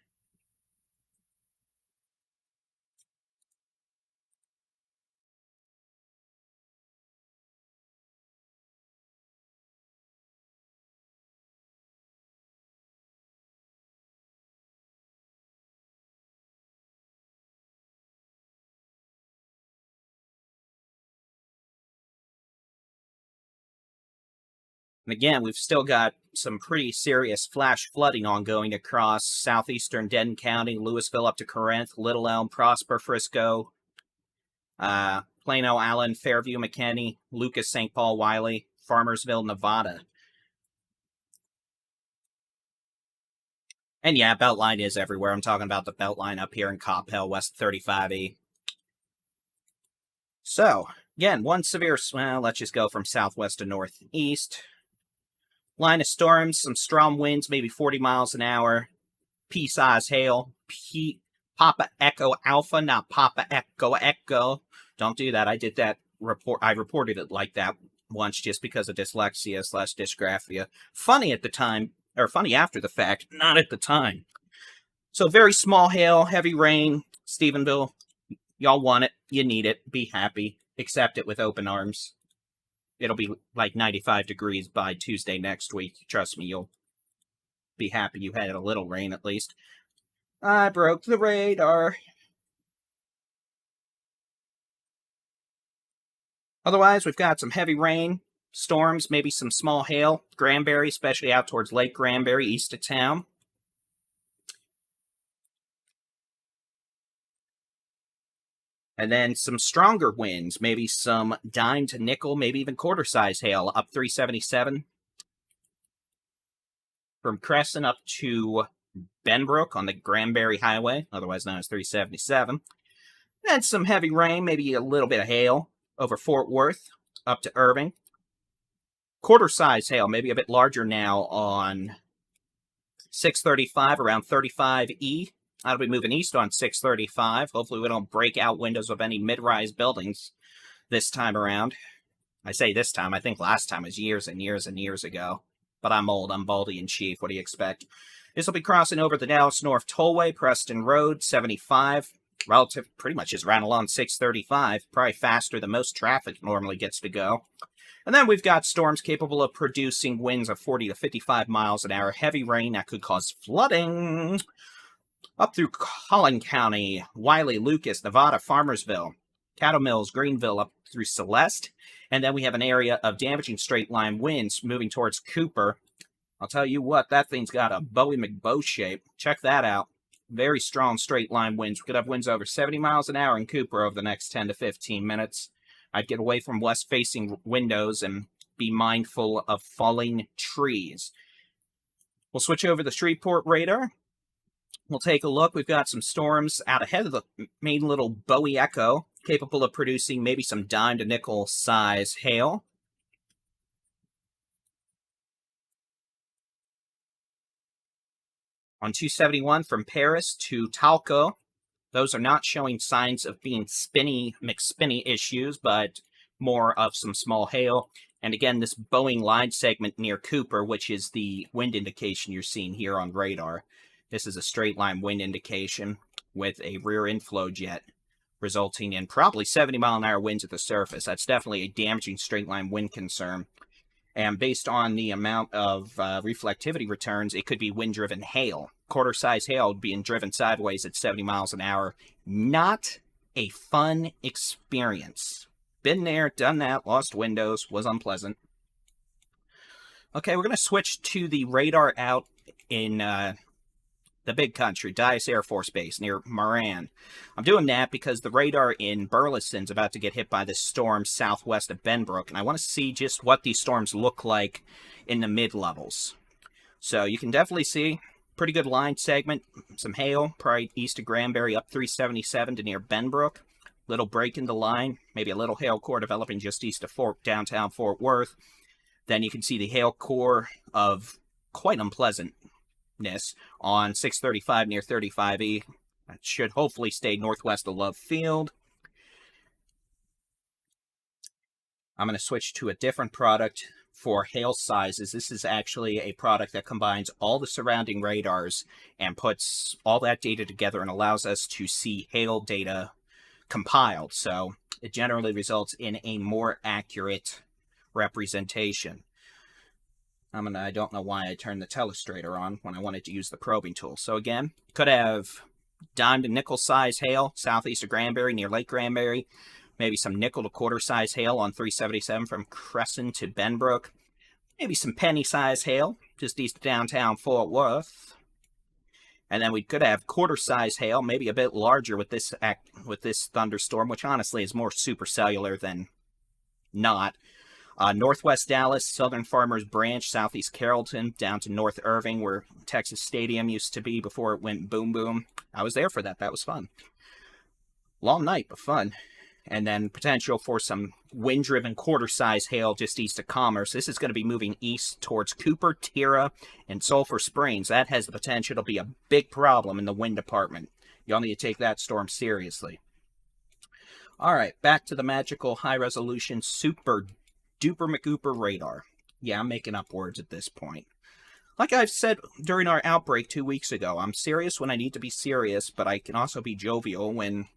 And again, we've still got some pretty serious flash flooding ongoing across southeastern Denton County, Louisville up to Corinth, Little Elm, Prosper, Frisco, Plano, Allen, Fairview, McKinney, Lucas, St. Paul, Wiley, Farmersville, Nevada. And yeah, Beltline is everywhere. I'm talking about the Beltline up here in Coppell, west 35E. So, again, one severe, well, let's just go from southwest to northeast. Line of storms, some strong winds, maybe 40 miles an hour. Pea-size hail. Papa Echo Alpha, not Papa Echo Echo. Don't do that. I did that I reported it like that once just because of dyslexia/dysgraphia. Funny at the time, or funny after the fact, not at the time. So very small hail, heavy rain. Stephenville, y'all want it. You need it. Be happy. Accept it with open arms. It'll be like 95 degrees by Tuesday next week. Trust me, you'll be happy you had a little rain at least. I broke the radar. Otherwise, we've got some heavy rain, storms, maybe some small hail. Granbury, especially out towards Lake Granbury, east of town. And then some stronger winds, maybe some dime to nickel, maybe even quarter-size hail up 377. From Crescent up to Benbrook on the Granbury Highway, otherwise known as 377. And some heavy rain, maybe a little bit of hail over Fort Worth up to Irving. Quarter-size hail, maybe a bit larger now on 635 around 35E. That'll be moving east on 635. Hopefully we don't break out windows of any mid-rise buildings this time around. I say this time, I think last time was years and years and years ago. But I'm old, I'm baldy in chief, what do you expect? This will be crossing over the Dallas North Tollway, Preston Road, 75. Relative, pretty much just ran along 635. Probably faster than most traffic normally gets to go. And then we've got storms capable of producing winds of 40 to 55 miles an hour. Heavy rain that could cause flooding. Up through Collin County, Wiley, Lucas, Nevada, Farmersville, Cattle Mills, Greenville, up through Celeste. And then we have an area of damaging straight line winds moving towards Cooper. I'll tell you what, that thing's got a Bowie McBow shape. Check that out. Very strong straight line winds. We could have winds over 70 miles an hour in Cooper over the next 10 to 15 minutes. I'd get away from west-facing windows and be mindful of falling trees. We'll switch over the Shreveport radar. We'll take a look. We've got some storms out ahead of the main little Bowie Echo capable of producing maybe some dime to nickel size hail. On 271 from Paris to Talco, those are not showing signs of being spinny, McSpinny issues, but more of some small hail. And again, this Boeing line segment near Cooper, which is the wind indication you're seeing here on radar. This is a straight line wind indication with a rear inflow jet, resulting in probably 70-mile-an-hour winds at the surface. That's definitely a damaging straight line wind concern. And based on the amount of reflectivity returns, it could be wind-driven hail. Quarter-size hail being driven sideways at 70 miles an hour. Not a fun experience. Been there, done that, lost windows, was unpleasant. Okay, we're going to switch to the radar out in the big country, Dias Air Force Base near Moran. I'm doing that because the radar in Burleson's about to get hit by this storm southwest of Benbrook, and I want to see just what these storms look like in the mid-levels. So you can definitely see pretty good line segment, some hail, probably east of Granbury up 377 to near Benbrook. Little break in the line, maybe a little hail core developing just east of downtown Fort Worth. Then you can see the hail core of quite unpleasantness on 635 near 35E. That should hopefully stay northwest of Love Field. I'm going to switch to a different product for hail sizes. This is actually a product that combines all the surrounding radars and puts all that data together and allows us to see hail data compiled. So it generally results in a more accurate representation. I don't know why I turned the telestrator on when I wanted to use the probing tool. So again, could have dime to nickel size hail southeast of Granbury near Lake Granbury. Maybe some nickel to quarter size hail on 377 from Crescent to Benbrook. Maybe some penny size hail just east of downtown Fort Worth. And then we could have quarter size hail, maybe a bit larger with this thunderstorm, which honestly is more supercellular than not. Northwest Dallas, Southern Farmers Branch, Southeast Carrollton, down to North Irving, where Texas Stadium used to be before it went boom boom. I was there for that. That was fun. Long night, but fun. And then potential for some wind-driven quarter-size hail just east of Commerce. This is going to be moving east towards Cooper, Tira, and Sulphur Springs. That has the potential to be a big problem in the wind department. Y'all need to take that storm seriously. All right, back to the magical high-resolution super duper McGooper radar. Yeah, I'm making up words at this point. Like I've said during our outbreak 2 weeks ago, I'm serious when I need to be serious, but I can also be jovial when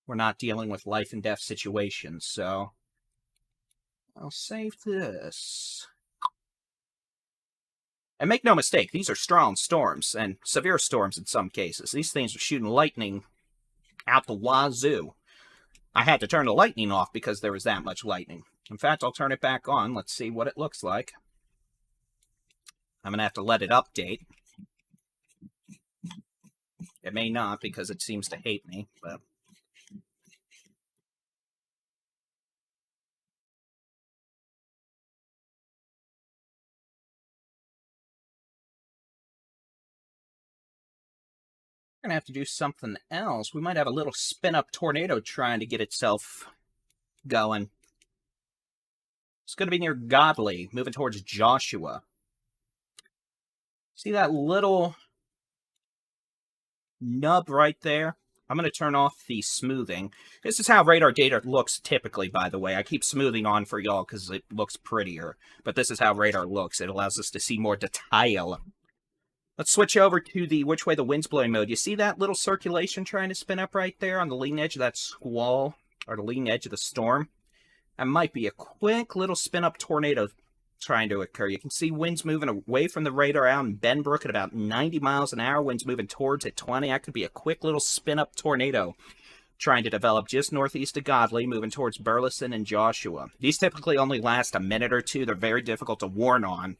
we're not dealing with life and death situations. So I'll save this. And make no mistake, these are strong storms, and severe storms in some cases. These things are shooting lightning out the wazoo. I had to turn the lightning off because there was that much lightning. In fact, I'll turn it back on. Let's see what it looks like. I'm going to have to let it update. It may not because it seems to hate me, but we're going to have to do something else. We might have a little spin-up tornado trying to get itself going. It's going to be near Godley, moving towards Joshua. See that little nub right there? I'm going to turn off the smoothing. This is how radar data looks typically, by the way. I keep smoothing on for y'all because it looks prettier. But this is how radar looks. It allows us to see more detail. Let's switch over to the which way the wind's blowing mode. You see that little circulation trying to spin up right there on the leading edge of that squall, or the leading edge of the storm? That might be a quick little spin-up tornado trying to occur. You can see winds moving away from the radar out in Benbrook at about 90 miles an hour. Winds moving towards at 20. That could be a quick little spin-up tornado trying to develop just northeast of Godley, moving towards Burleson and Joshua. These typically only last a minute or two. They're very difficult to warn on.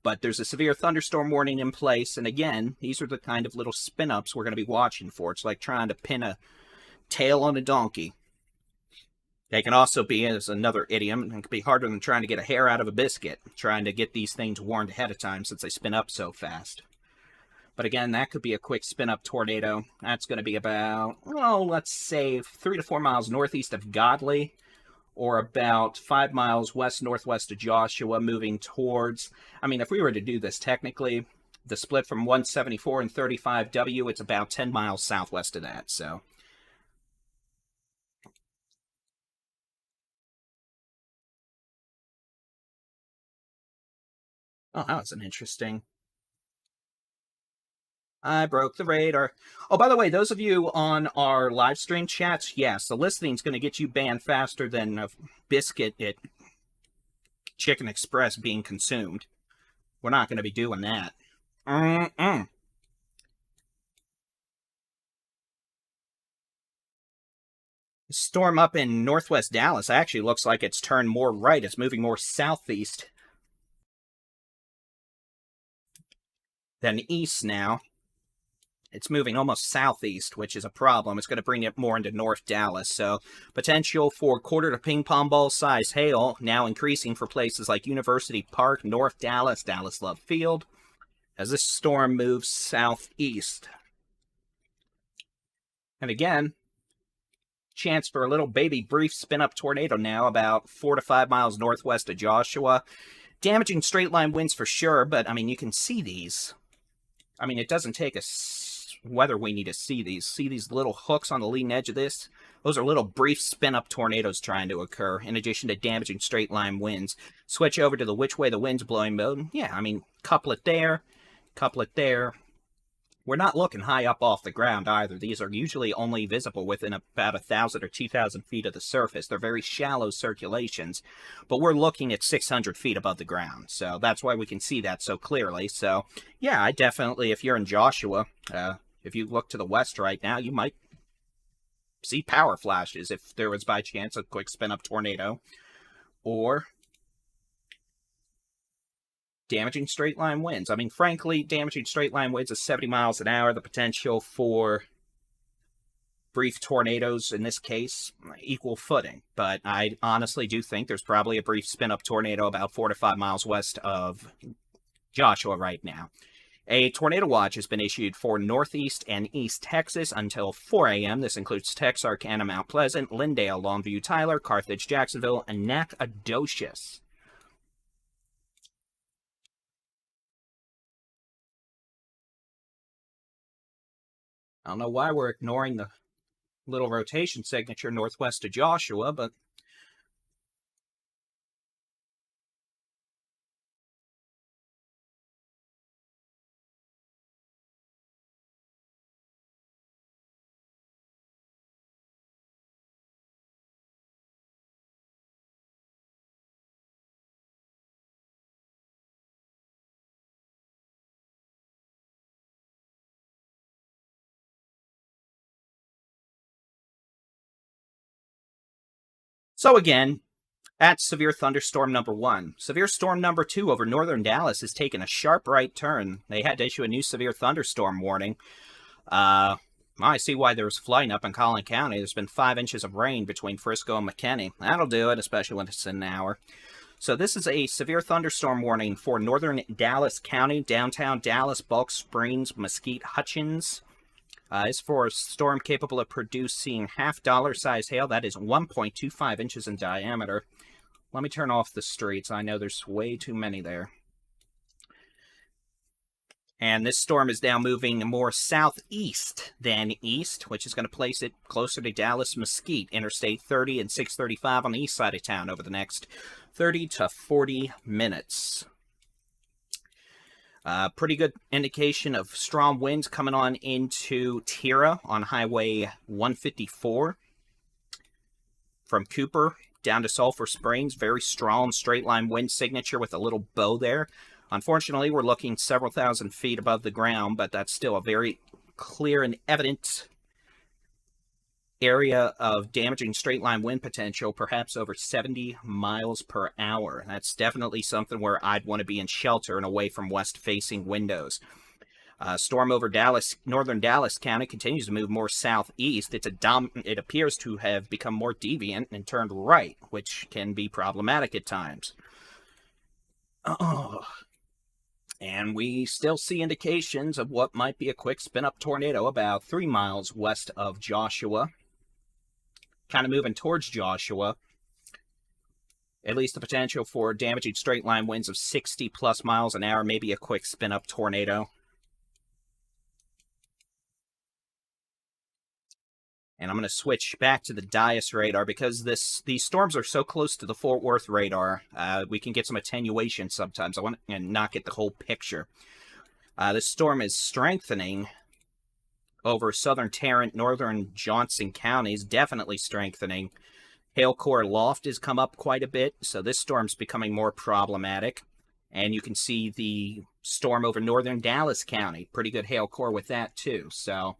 But there's a severe thunderstorm warning in place. And again, these are the kind of little spin-ups we're going to be watching for. It's like trying to pin a tail on a donkey. They can also be, as another idiom, it can be harder than trying to get a hair out of a biscuit, trying to get these things warned ahead of time since they spin up so fast. But again, that could be a quick spin-up tornado. That's going to be about, well, let's say 3 to 4 miles northeast of Godley, or about 5 miles west-northwest of Joshua, moving towards, I mean, if we were to do this technically, the split from 174 and 35W, it's about 10 miles southwest of that, so. Oh, that was an interesting. I broke the radar. Oh, by the way, those of you on our live stream chats, yes, the listening's going to get you banned faster than a biscuit at Chicken Express being consumed. We're not going to be doing that. Storm up in northwest Dallas actually looks like it's turned more right. It's moving more southeast than east now. It's moving almost southeast, which is a problem. It's going to bring it more into North Dallas. So potential for quarter to ping pong ball size hail now increasing for places like University Park, North Dallas, Dallas Love Field, as this storm moves southeast. And again, chance for a little baby brief spin-up tornado now about 4 to 5 miles northwest of Joshua. Damaging straight line winds for sure, but I mean, you can see these. I mean, it doesn't take a weather we need to see these. See these little hooks on the leading edge of this? Those are little brief spin-up tornadoes trying to occur, in addition to damaging straight-line winds. Switch over to the which way the wind's blowing mode. Yeah, I mean, couplet there, couplet there. We're not looking high up off the ground either. These are usually only visible within about 1,000 or 2,000 feet of the surface. They're very shallow circulations, but we're looking at 600 feet above the ground. So that's why we can see that so clearly. So yeah, I definitely, if you're in Joshua, if you look to the west right now, you might see power flashes if there was by chance a quick spin-up tornado. Or damaging straight-line winds. I mean, frankly, damaging straight-line winds is 70 miles an hour. The potential for brief tornadoes, in this case, equal footing. But I honestly do think there's probably a brief spin-up tornado about 4 to 5 miles west of Joshua right now. A tornado watch has been issued for northeast and east Texas until 4 a.m. This includes Texarkana, Mount Pleasant, Lindale, Longview, Tyler, Carthage, Jacksonville, and Nacogdoches. I don't know why we're ignoring the little rotation signature northwest of Joshua, but so again, that's severe thunderstorm number 1. Severe storm number 2 over northern Dallas has taken a sharp right turn. They had to issue a new severe thunderstorm warning. I see why there's flooding up in Collin County. There's been 5 inches of rain between Frisco and McKinney. That'll do it, especially when it's in an hour. So this is a severe thunderstorm warning for northern Dallas County, downtown Dallas, Bulk Springs, Mesquite, Hutchins. It's for a storm capable of producing half-dollar size hail. That is 1.25 inches in diameter. Let me turn off the streets. I know there's way too many there. And this storm is now moving more southeast than east, which is going to place it closer to Dallas Mesquite, Interstate 30 and 635 on the east side of town over the next 30 to 40 minutes. Pretty good indication of strong winds coming on into Tira on Highway 154 from Cooper down to Sulphur Springs. Very strong straight line wind signature with a little bow there. Unfortunately, we're looking several thousand feet above the ground, but that's still a very clear and evident area of damaging straight line wind potential, perhaps over 70 miles per hour. That's definitely something where I'd want to be in shelter and away from west-facing windows. Storm over Dallas, northern Dallas County continues to move more southeast. It appears to have become more deviant and turned right, which can be problematic at times. And we still see indications of what might be a quick spin-up tornado about 3 miles west of Joshua. Kind of moving towards Joshua. At least the potential for damaging straight-line winds of 60-plus miles an hour, maybe a quick spin-up tornado. And I'm going to switch back to the Dias radar because these storms are so close to the Fort Worth radar. We can get some attenuation sometimes. I want to not get the whole picture. This storm is strengthening over southern Tarrant, northern Johnson counties, definitely strengthening. Hail core loft has come up quite a bit, so this storm's becoming more problematic. And you can see the storm over northern Dallas County. Pretty good hail core with that, too. So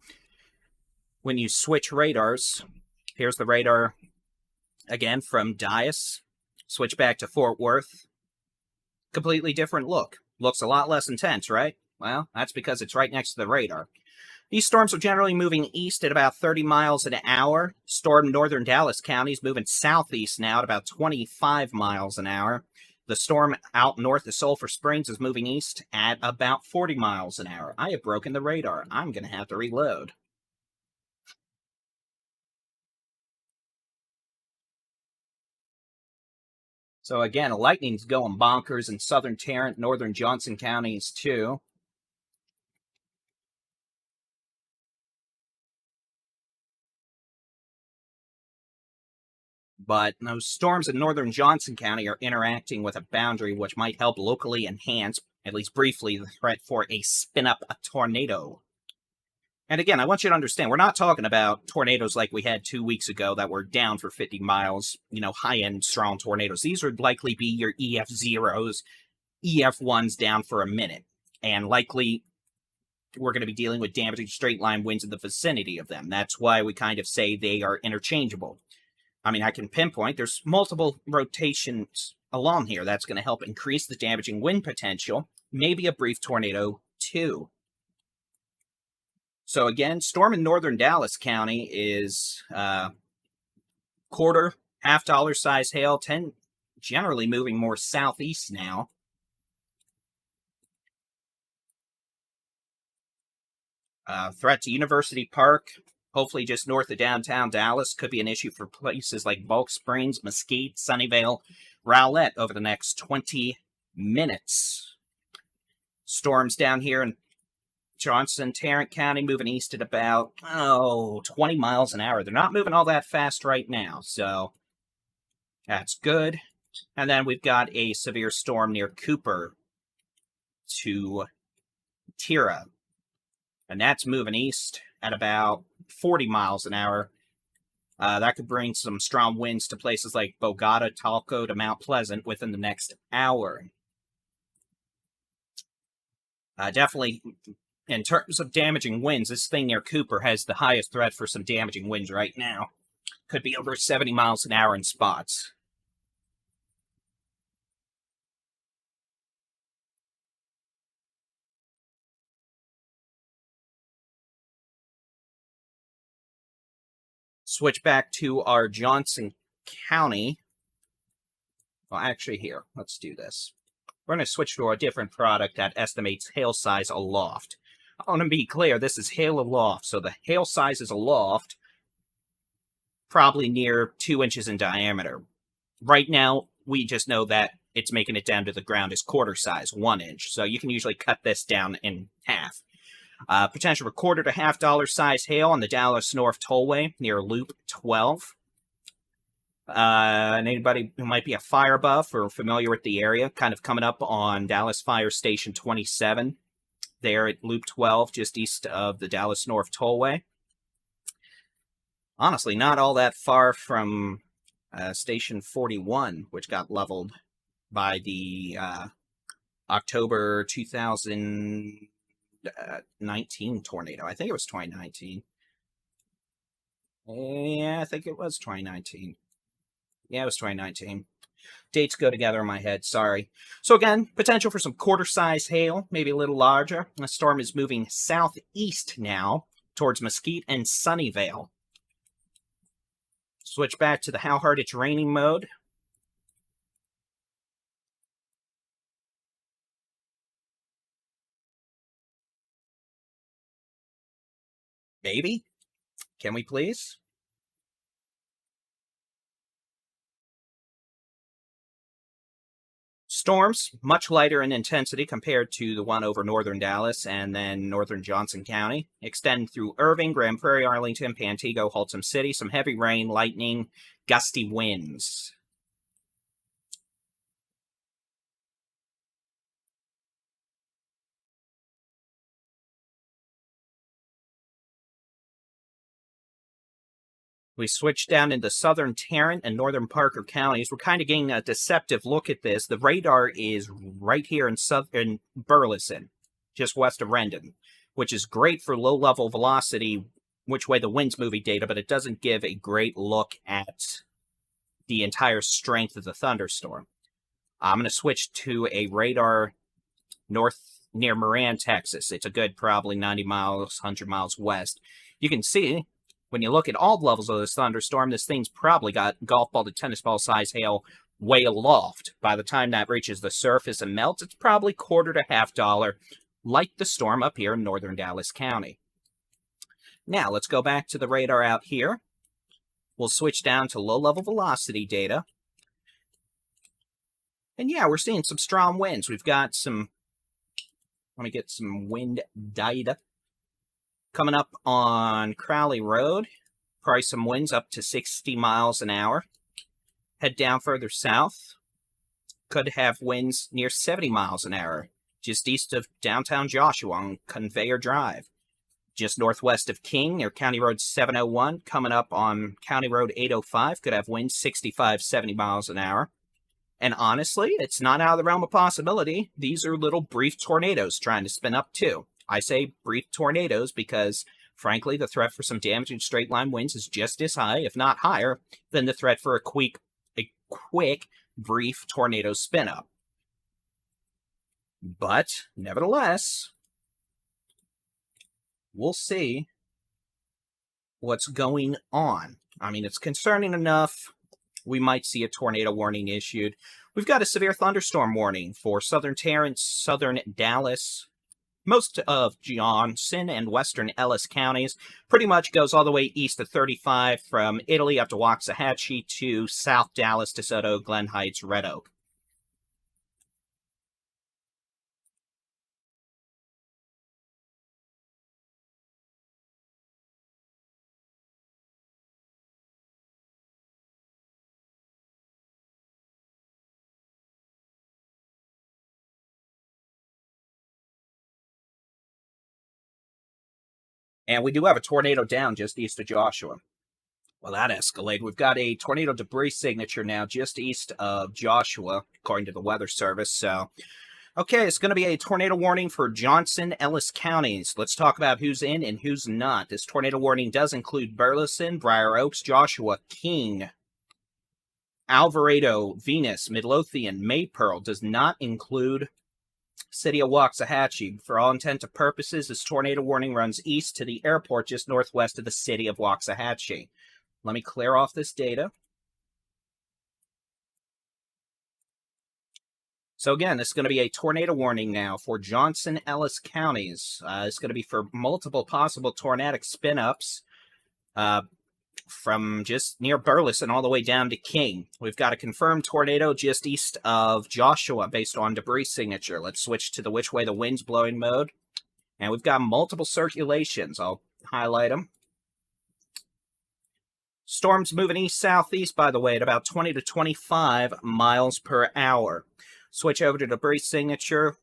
when you switch radars, here's the radar again from Dias. Switch back to Fort Worth. Completely different look. Looks a lot less intense, right? Well, that's because it's right next to the radar. These storms are generally moving east at about 30 miles an hour. Storm northern Dallas County is moving southeast now at about 25 miles an hour. The storm out north of Sulphur Springs is moving east at about 40 miles an hour. I have broken the radar. I'm going to have to reload. So again, lightning's going bonkers in southern Tarrant, northern Johnson counties too. But those storms in northern Johnson County are interacting with a boundary which might help locally enhance, at least briefly, the threat for a spin-up tornado. And again, I want you to understand, we're not talking about tornadoes like we had 2 weeks ago that were down for 50 miles, high-end strong tornadoes. These would likely be your EF0s, EF1s down for a minute. And likely, we're going to be dealing with damaging straight-line winds in the vicinity of them. That's why we kind of say they are interchangeable. I mean, I can pinpoint there's multiple rotations along here. That's going to help increase the damaging wind potential. Maybe a brief tornado, too. So again, storm in northern Dallas County is quarter, $half size hail, generally moving more southeast now. Threat to University Park, hopefully just north of downtown Dallas, could be an issue for places like Bulk Springs, Mesquite, Sunnyvale, Rowlett over the next 20 minutes. Storms down here in Johnson, Tarrant County, moving east at about, 20 miles an hour. They're not moving all that fast right now, so that's good. And then we've got a severe storm near Cooper to Tira, and that's moving east at about 40 miles an hour. That could bring some strong winds to places like Bogota, Talco, to Mount Pleasant within the next hour. Definitely, in terms of damaging winds, this thing near Cooper has the highest threat for some damaging winds right now. Could be over 70 miles an hour in spots. Switch back to our Johnson County. Well, actually, here, let's do this. We're going to switch to a different product that estimates hail size aloft. I want to be clear, this is hail aloft, so the hail size is aloft, probably near 2 inches in diameter. Right now, we just know that it's making it down to the ground is quarter size, 1 inch, so you can usually cut this down in half. Potential for quarter to $half size hail on the Dallas North Tollway near Loop 12. And anybody who might be a fire buff or familiar with the area, kind of coming up on Dallas Fire Station 27, there at Loop 12, just east of the Dallas North Tollway. Honestly, not all that far from Station 41, which got leveled by the October 2019 tornado. I think it was 2019. Yeah, I think it was 2019. Yeah, it was 2019. Dates go together in my head, sorry. So again, potential for some quarter-size hail, maybe a little larger. The storm is moving southeast now towards Mesquite and Sunnyvale. Switch back to the how hard it's raining mode. Baby, can we please? Storms, much lighter in intensity compared to the one over northern Dallas and then northern Johnson County. Extend through Irving, Grand Prairie, Arlington, Pantego, Haltom City. Some heavy rain, lightning, gusty winds. We switch down into southern Tarrant and northern Parker counties. We're kind of getting a deceptive look at this. The radar is right here in southern Burleson, just west of Rendon, which is great for low-level velocity, which way the wind's moving data, but it doesn't give a great look at the entire strength of the thunderstorm. I'm going to switch to a radar north near Moran, Texas. It's a good probably 90 miles, 100 miles west. You can see, when you look at all levels of this thunderstorm, this thing's probably got golf ball to tennis ball size hail way aloft. By the time that reaches the surface and melts, it's probably $quarter to $half, like the storm up here in northern Dallas County. Now, let's go back to the radar out here. We'll switch down to low-level velocity data. And yeah, we're seeing some strong winds. We've got some, let me get some wind data. Coming up on Crowley Road, probably some winds up to 60 miles an hour. Head down further south, could have winds near 70 miles an hour, just east of downtown Joshua on Conveyor Drive. Just northwest of King, near County Road 701, coming up on County Road 805, could have winds 65, 70 miles an hour. And honestly, it's not out of the realm of possibility. These are little brief tornadoes trying to spin up too. I say brief tornadoes because, frankly, the threat for some damaging straight-line winds is just as high, if not higher, than the threat for a quick, brief tornado spin-up. But, nevertheless, we'll see what's going on. I mean, it's concerning enough. We might see a tornado warning issued. We've got a severe thunderstorm warning for southern Tarrant, southern Dallas, most of Johnson and western Ellis counties. Pretty much goes all the way east of 35 from Italy up to Waxahachie to South Dallas, DeSoto, Glen Heights, Red Oak. And we do have a tornado down just east of Joshua. Well, that escalated. We've got a tornado debris signature now just east of Joshua, according to the Weather Service. So, okay, it's going to be a tornado warning for Johnson, Ellis counties. Let's talk about who's in and who's not. This tornado warning does include Burleson, Briar Oaks, Joshua, King, Alvarado, Venus, Midlothian, Maypearl. Does not include City of Waxahachie. For all intents and purposes, this tornado warning runs east to the airport just northwest of the city of Waxahachie. Let me clear off this data. So again, this is going to be a tornado warning now for Johnson, Ellis counties. It's going to be for multiple possible tornadic spin-ups from just near Burleson all the way down to King. We've got a confirmed tornado just east of Joshua based on debris signature. Let's switch to the which way the wind's blowing mode. And we've got multiple circulations. I'll highlight them. Storm's moving east-southeast, by the way, at about 20 to 25 miles per hour. Switch over to debris signature.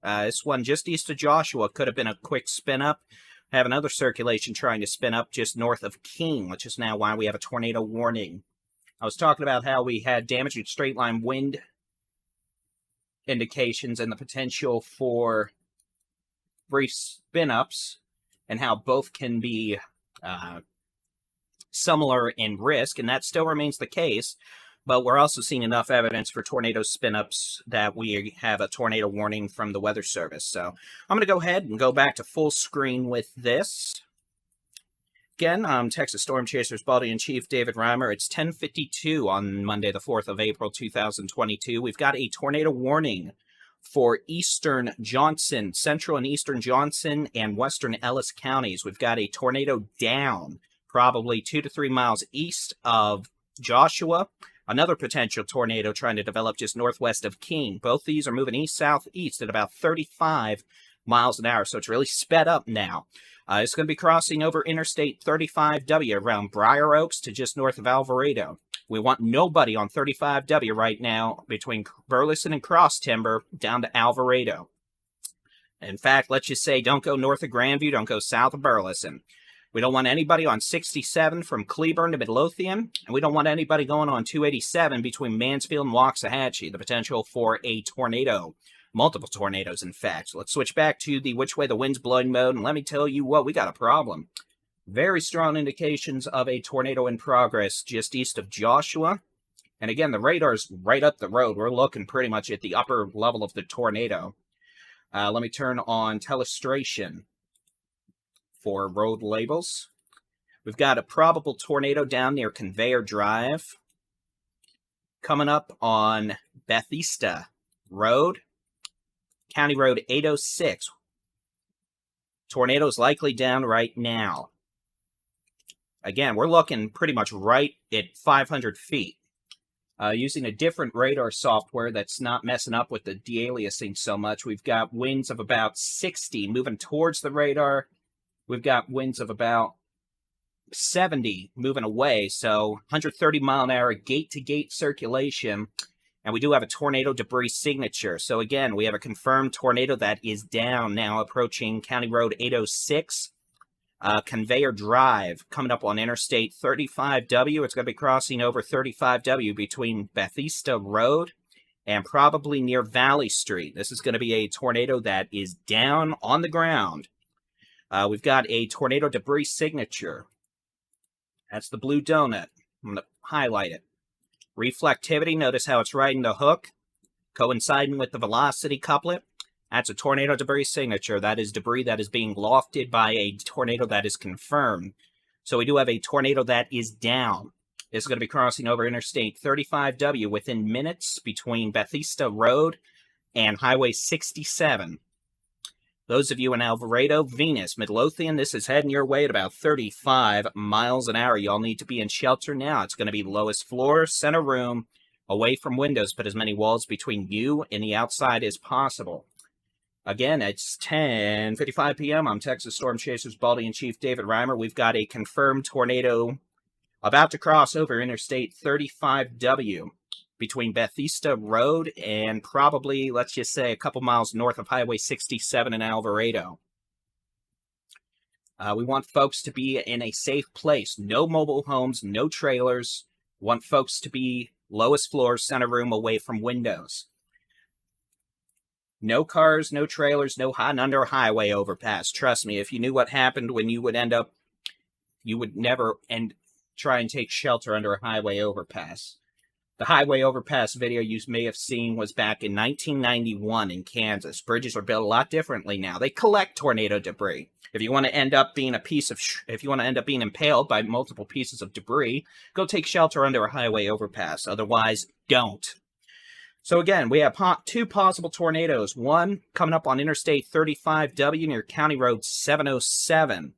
This one just east of Joshua could have been a quick spin-up. I have another circulation trying to spin up just north of King, which is now why we have a tornado warning. I was talking about how we had damaging straight-line wind indications and the potential for brief spin-ups, and how both can be similar in risk, and that still remains the case. But we're also seeing enough evidence for tornado spin-ups that we have a tornado warning from the Weather Service. So I'm going to go ahead and go back to full screen with this. Again, I'm Texas Storm Chasers Baldy-in-Chief David-Reimer. It's 10:52 on Monday, the 4th of April, 2022. We've got a tornado warning For eastern Johnson, central and eastern Johnson, and western Ellis counties, we've got a tornado down, probably 2 to 3 miles east of Joshua. Another potential tornado trying to develop just northwest of King. Both these are moving east-southeast at about 35 miles an hour, so it's really sped up now. It's going to be crossing over Interstate 35W around Briar Oaks to just north of Alvarado. We want nobody on 35W right now between Burleson and Cross Timber down to Alvarado. In fact, let's just say don't go north of Grandview, don't go south of Burleson. We don't want anybody on 67 from Cleburne to Midlothian, and we don't want anybody going on 287 between Mansfield and Waxahachie, the potential for a tornado. Multiple tornadoes, in fact. Let's switch back to the which way the wind's blowing mode, and let me tell you what, we got a problem. Very strong indications of a tornado in progress just east of Joshua. And again, the radar's right up the road. We're looking pretty much at the upper level of the tornado. Let me turn on telestration for road labels. We've got a probable tornado down near Conveyor Drive. Coming up on Bethesda Road, County Road 806. Tornado's likely down right now. Again, we're looking pretty much right at 500 feet. Using a different radar software that's not messing up with the de-aliasing so much, we've got winds of about 60 moving towards the radar. We've got winds of about 70 moving away, so 130 mile an hour gate-to-gate circulation. And we do have a tornado debris signature. So again, we have a confirmed tornado that is down now, approaching County Road 806. Conveyor Drive, coming up on Interstate 35W. It's going to be crossing over 35W between Bethesda Road and probably near Valley Street. This is going to be a tornado that is down on the ground. We've got a tornado debris signature. That's the blue donut. I'm going to highlight it. Reflectivity, notice how it's riding the hook, coinciding with the velocity couplet. That's a tornado debris signature. That is debris that is being lofted by a tornado that is confirmed. So we do have a tornado that is down. It's going to be crossing over Interstate 35W within minutes between Bethesda Road and Highway 67. Those of you in Alvarado, Venus, Midlothian, this is heading your way at about 35 miles an hour. Y'all need to be in shelter now. It's going to be lowest floor, center room, away from windows. Put as many walls between you and the outside as possible. Again, it's 10:55 p.m. I'm Texas Storm Chasers Baldy-in-Chief David-Reimer. We've got a confirmed tornado about to cross over Interstate 35W between Bethesda Road and probably, let's just say, a couple miles north of Highway 67 in Alvarado. We want folks to be in a safe place. No mobile homes, no trailers. Want folks to be lowest floor, center room, away from windows. No cars, no trailers, no under highway overpass. Trust me, if you knew what happened when you would end up, you would never try and take shelter under a highway overpass. The highway overpass video you may have seen was back in 1991 in Kansas. Bridges are built a lot differently now. They collect tornado debris. If you want to end up being if you want to end up being impaled by multiple pieces of debris, go take shelter under a highway overpass. Otherwise, don't. So again, we have two possible tornadoes. One coming up on Interstate 35W near County Road 707.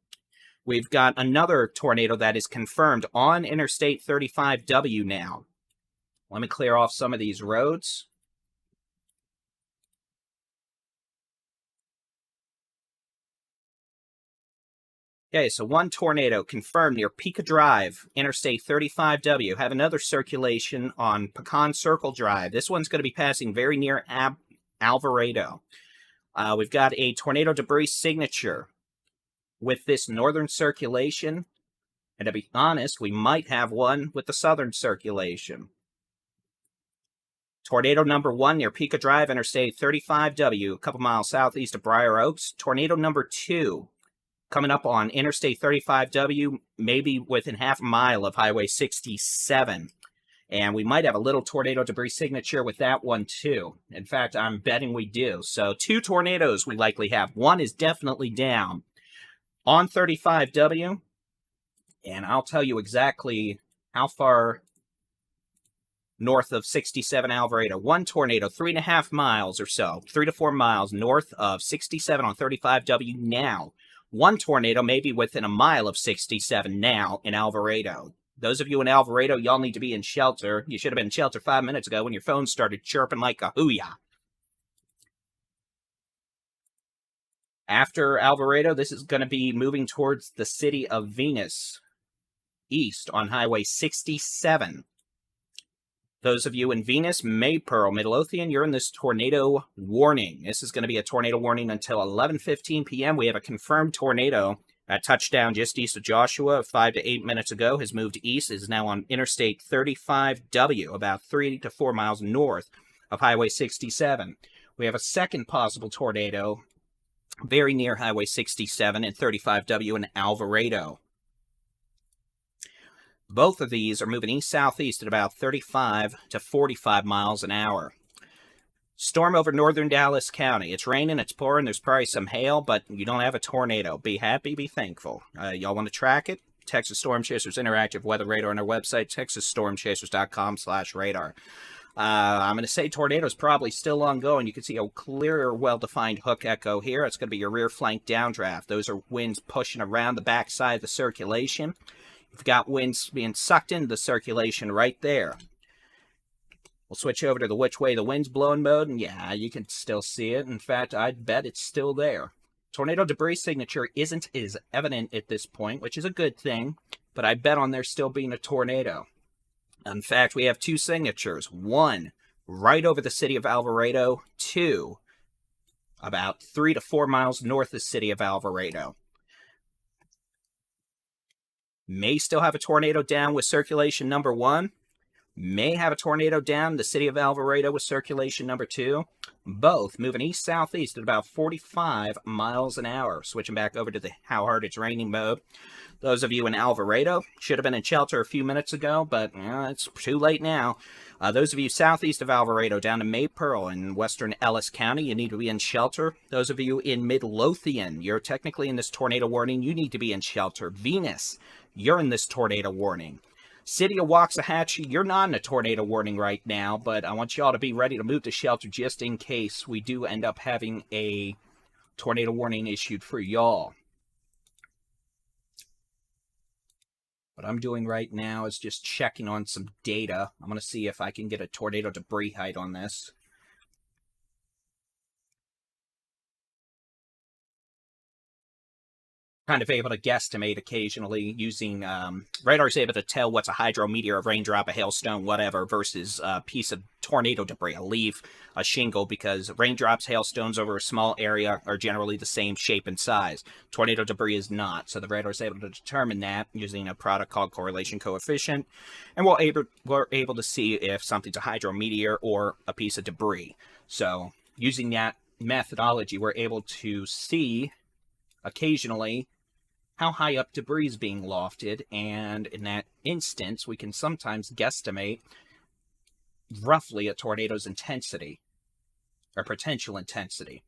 We've got another tornado that is confirmed on Interstate 35W now. Let me clear off some of these roads. Okay, so one tornado confirmed near Pica Drive, Interstate 35W. Have another circulation on Pecan Circle Drive. This one's going to be passing very near Alvarado. We've got a tornado debris signature with this northern circulation. And to be honest, we might have one with the southern circulation. Tornado number 1 near Pica Drive, Interstate 35W, a couple miles southeast of Briar Oaks. Tornado number 2 coming up on Interstate 35W, maybe within half a mile of Highway 67. And we might have a little tornado debris signature with that one too. In fact, I'm betting we do. So 2 tornadoes we likely have. One is definitely down on 35W. And I'll tell you exactly how far north of 67 Alvarado. One tornado, 3.5 miles or so, 3 to 4 miles north of 67 on 35W now. One tornado may be within a mile of 67 now in Alvarado. Those of you in Alvarado, y'all need to be in shelter. You should have been in shelter 5 minutes ago when your phone started chirping like a hooyah. After Alvarado, this is going to be moving towards the city of Venus, east on Highway 67. Those of you in Venus, Maypearl, Midlothian, you're in this tornado warning. This is going to be a tornado warning until 11:15 p.m. We have a confirmed tornado at touchdown just east of Joshua 5 to 8 minutes ago. Has moved east, is now on Interstate 35W, about 3 to 4 miles north of Highway 67. We have a second possible tornado very near Highway 67 and 35W in Alvarado. Both of these are moving east-southeast at about 35 to 45 miles an hour. Storm over northern Ellis County. It's raining, it's pouring, there's probably some hail, but you don't have a tornado. Be happy, be thankful. Y'all want to track it? Texas Storm Chasers Interactive Weather Radar on our website, texasstormchasers.com/radar. I'm going to say tornado's probably still ongoing. You can see a clear, well-defined hook echo here. It's going to be your rear flank downdraft. Those are winds pushing around the backside of the circulation. You've got winds being sucked into the circulation right there. We'll switch over to the which way the wind's blowing mode, and yeah, you can still see it. In fact, I'd bet it's still there. Tornado debris signature isn't as evident at this point, which is a good thing, but I bet on there still being a tornado. In fact, we have two signatures. One, right over the city of Alvarado. Two, about 3 to 4 miles north of the city of Alvarado. May still have a tornado down with circulation number 1. May have a tornado down in the city of Alvarado with circulation number 2. Both moving east-southeast at about 45 miles an hour. Switching back over to the how hard it's raining mode. Those of you in Alvarado should have been in shelter a few minutes ago, but it's too late now. Those of you southeast of Alvarado down to Maypearl in western Ellis County, you need to be in shelter. Those of you in Midlothian, you're technically in this tornado warning. You need to be in shelter. Venus, you're in this tornado warning. City of Waxahachie, you're not in a tornado warning right now, but I want y'all to be ready to move to shelter just in case we do end up having a tornado warning issued for y'all. What I'm doing right now is just checking on some data. I'm going to see if I can get a tornado debris height on this. Kind of able to guesstimate occasionally using radar's able to tell what's a hydrometeor, a raindrop, a hailstone, whatever, versus a piece of tornado debris, a leaf, a shingle, because raindrops, hailstones over a small area are generally the same shape and size. Tornado debris is not, so the radar is able to determine that using a product called correlation coefficient, and we're able to see if something's a hydrometeor or a piece of debris. So using that methodology, we're able to see occasionally how high up debris is being lofted, and in that instance, we can sometimes guesstimate roughly a tornado's intensity, or potential intensity.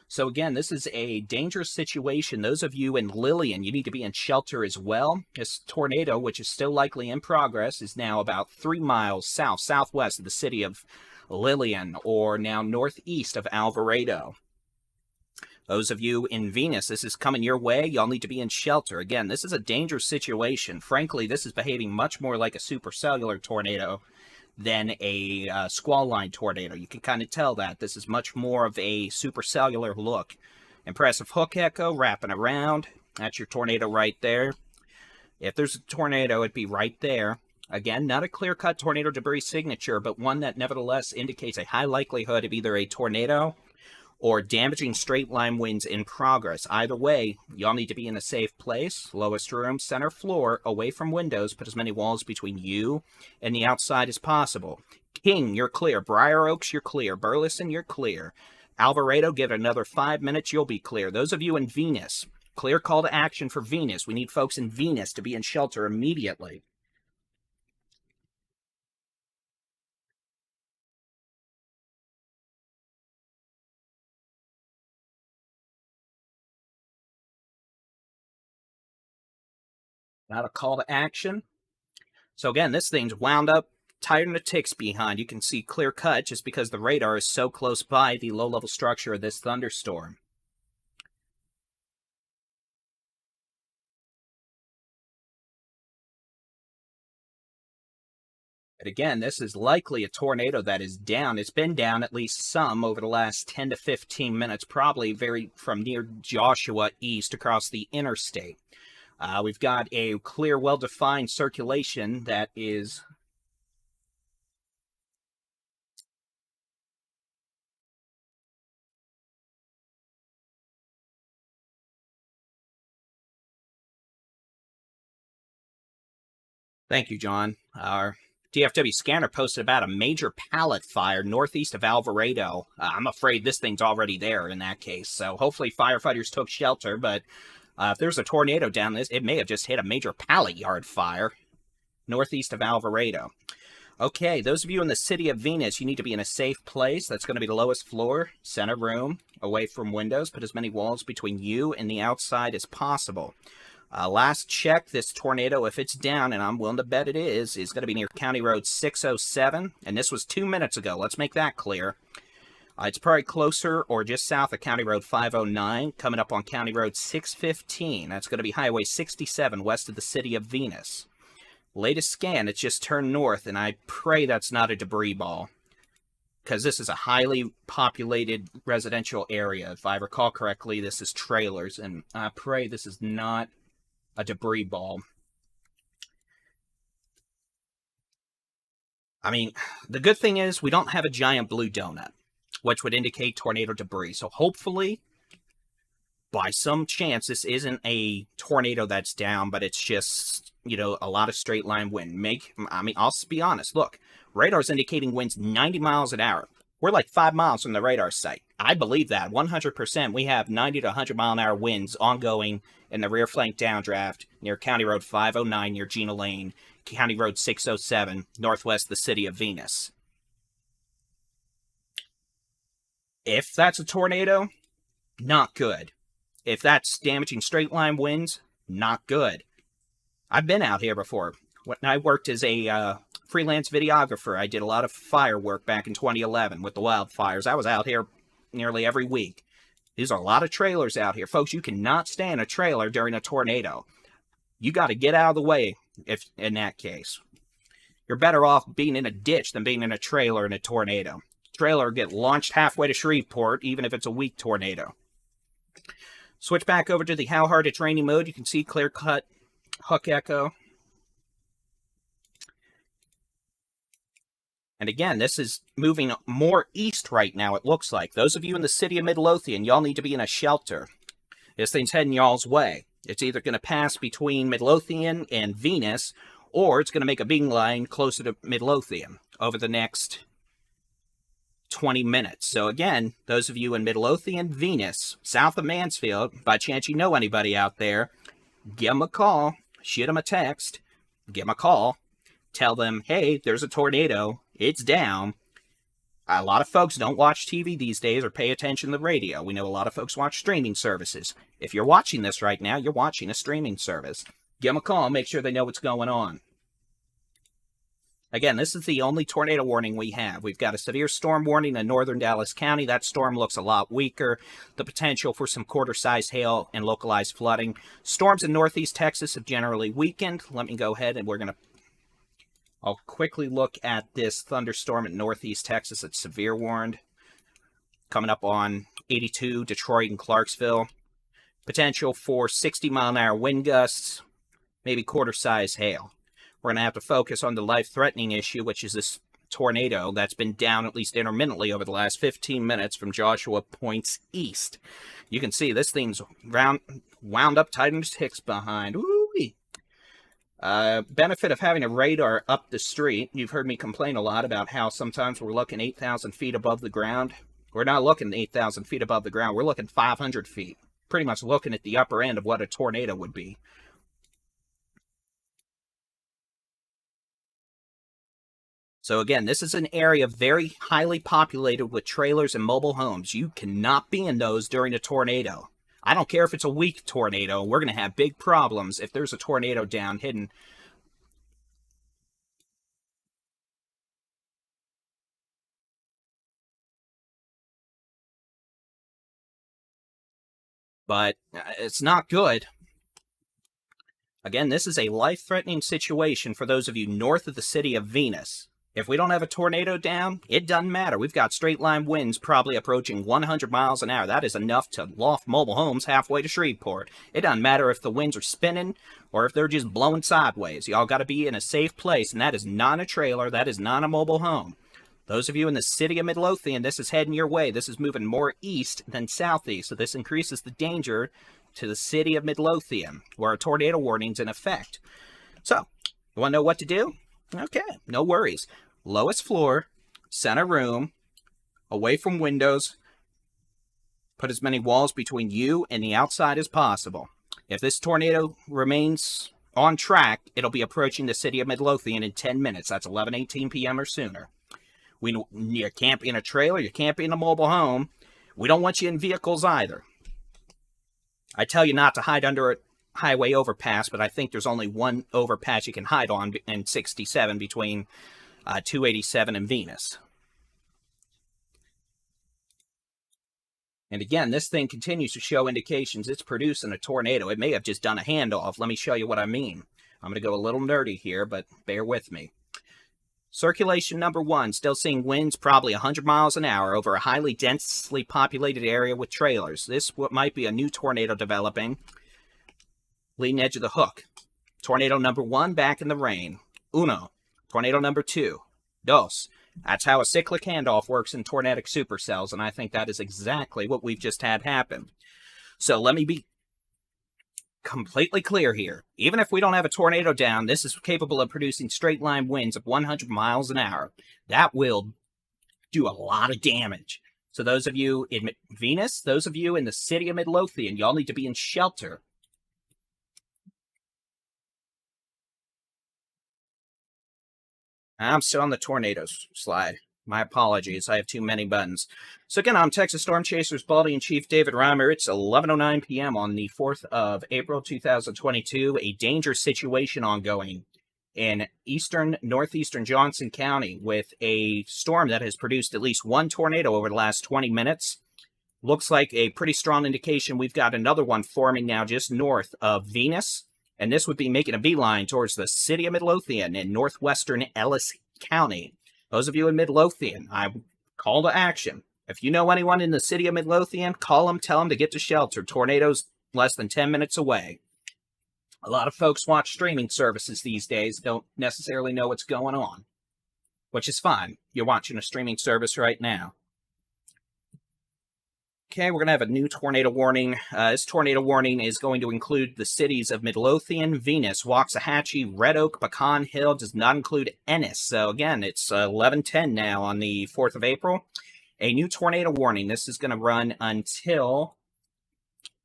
So again, this is a dangerous situation. Those of you in Lillian, you need to be in shelter as well. This tornado, which is still likely in progress, is now about 3 miles southwest of the city of Lillian, or now northeast of Alvarado. Those of you in Venus, this is coming your way. Y'all need to be in shelter. Again, this is a dangerous situation. Frankly, this is behaving much more like a supercellular tornado than a squall line tornado. You can kind of tell that. This is much more of a supercellular look. Impressive hook echo wrapping around. That's your tornado right there. If there's a tornado, it'd be right there. Again, not a clear-cut tornado debris signature, but one that nevertheless indicates a high likelihood of either a tornado or damaging straight line winds in progress. Either way, y'all need to be in a safe place. Lowest room, center floor, away from windows. Put as many walls between you and the outside as possible. King, you're clear. Briar Oaks, you're clear. Burleson, you're clear. Alvarado, give it another 5 minutes, you'll be clear. Those of you in Venus, clear call to action for Venus. We need folks in Venus to be in shelter immediately. Not a call to action. So again, this thing's wound up tighter than the ticks behind. You can see clear cut just because the radar is so close by the low-level structure of this thunderstorm. And again, this is likely a tornado that is down. It's been down at least some over the last 10 to 15 minutes, probably from near Joshua east across the interstate. We've got a clear, well-defined circulation that is Thank you, John. Our DFW scanner posted about a major pallet fire northeast of Alvarado. I'm afraid this thing's already there in that case, so hopefully firefighters took shelter, but if there's a tornado down this, it may have just hit a major pallet yard fire northeast of Alvarado. Okay, those of you in the city of Venus, you need to be in a safe place. That's going to be the lowest floor, center room, away from windows. Put as many walls between you and the outside as possible. Last check, this tornado, if it's down, and I'm willing to bet it is going to be near County Road 607, and this was 2 minutes ago. Let's make that clear. It's probably closer or just south of County Road 509, coming up on County Road 615. That's going to be Highway 67 west of the city of Venus. Latest scan, it's just turned north, and I pray that's not a debris ball, because this is a highly populated residential area. If I recall correctly, this is trailers, and I pray this is not a debris ball. I mean, the good thing is we don't have a giant blue donut, which would indicate tornado debris. So hopefully, by some chance, this isn't a tornado that's down, but it's just, you know, a lot of straight line wind. I'll be honest. Look, radar's indicating winds 90 miles an hour. We're like 5 miles from the radar site. I believe that 100%. We have 90 to 100 mile an hour winds ongoing in the rear flank downdraft near County Road 509 near Gina Lane, County Road 607, northwest of the city of Venus. If that's a tornado, not good. If that's damaging straight line winds, not good. I've been out here before. When I worked as a freelance videographer, I did a lot of firework back in 2011 with the wildfires. I was out here nearly every week. There's a lot of trailers out here. Folks, you cannot stay in a trailer during a tornado. You got to get out of the way if in that case. You're better off being in a ditch than being in a trailer in a tornado. Trailer get launched halfway to Shreveport, even if it's a weak tornado. Switch back over to the how hard it's raining mode. You can see clear cut hook echo. And again, this is moving more east right now, it looks like. Those of you in the city of Midlothian, y'all need to be in a shelter. This thing's heading y'all's way. It's either going to pass between Midlothian and Venus, or it's going to make a beeline closer to Midlothian over the next 20 minutes. So again, those of you in Midlothian, Venus, south of Mansfield, by chance you know anybody out there, give them a call, shoot them a text, give them a call, tell them, hey, there's a tornado, it's down. A lot of folks don't watch TV these days or pay attention to the radio. We know a lot of folks watch streaming services. If you're watching this right now, you're watching a streaming service. Give them a call, make sure they know what's going on. Again, this is the only tornado warning we have. We've got a severe storm warning in northern Dallas County. That storm looks a lot weaker. The potential for some quarter-sized hail and localized flooding. Storms in northeast Texas have generally weakened. Let me go ahead and I'll quickly look at this thunderstorm in northeast Texas. It's severe warned. Coming up on 82, Detroit and Clarksville. Potential for 60 mile an hour wind gusts, maybe quarter-size hail. We're going to have to focus on the life-threatening issue, which is this tornado that's been down at least intermittently over the last 15 minutes from Joshua points east. You can see this thing's wound up tight in the ticks behind. Ooh-wee. Benefit of having a radar up the street. You've heard me complain a lot about how sometimes we're looking 8,000 feet above the ground. We're not looking 8,000 feet above the ground. We're looking 500 feet. Pretty much looking at the upper end of what a tornado would be. So again, this is an area very highly populated with trailers and mobile homes. You cannot be in those during a tornado. I don't care if it's a weak tornado. We're going to have big problems if there's a tornado down hidden. but it's not good. Again, this is a life-threatening situation for those of you north of the city of Venus. If we don't have a tornado down, it doesn't matter. We've got straight-line winds probably approaching 100 miles an hour. That is enough to loft mobile homes halfway to Shreveport. It doesn't matter if the winds are spinning or if they're just blowing sideways. Y'all got to be in a safe place, and that is not a trailer. That is not a mobile home. Those of you in the city of Midlothian, this is heading your way. This is moving more east than southeast, so this increases the danger to the city of Midlothian, where a tornado warning's in effect. So, you want to know what to do? Okay, no worries. Lowest floor, center room, away from windows. Put as many walls between you and the outside as possible. If this tornado remains on track, it'll be approaching the city of Midlothian in 10 minutes. That's 11:18 p.m. or sooner. You can't be in a trailer. You can't be in a mobile home. We don't want you in vehicles either. I tell you not to hide under a highway overpass, but I think there's only one overpass you can hide on in 67 between 287 and Venus. And again, this thing continues to show indications it's producing a tornado. It may have just done a handoff. Let me show you what I mean. I'm going to go a little nerdy here, but bear with me. Circulation number 1, still seeing winds probably 100 miles an hour over a highly densely populated area with trailers. This what might be a new tornado developing. Leading edge of the hook. Tornado number 1 back in the rain. Uno. Tornado number 2. Dos. That's how a cyclic handoff works in tornadic supercells, and I think that is exactly what we've just had happen. So let me be completely clear here. Even if we don't have a tornado down, this is capable of producing straight line winds of 100 miles an hour. That will do a lot of damage. So those of you in Venus, those of you in the city of Midlothian, y'all need to be in shelter. I'm still on the tornadoes slide. My apologies. I have too many buttons. So again, I'm Texas Storm Chasers Baldy-in-Chief David-Reimer. It's 11:09 p.m. on the 4th of April, 2022. A danger situation ongoing in northeastern Johnson County with a storm that has produced at least one tornado over the last 20 minutes. Looks like a pretty strong indication we've got another one forming now just north of Venus. And this would be making a beeline towards the city of Midlothian in northwestern Ellis County. Those of you in Midlothian, I call to action. If you know anyone in the city of Midlothian, call them, tell them to get to shelter. Tornadoes less than 10 minutes away. A lot of folks watch streaming services these days, don't necessarily know what's going on, which is fine. You're watching a streaming service right now. Okay, we're going to have a new tornado warning. This tornado warning is going to include the cities of Midlothian, Venus, Waxahachie, Red Oak, Pecan Hill. Does not include Ennis. So again, it's 11:10 now on the 4th of April. A new tornado warning. This is going to run until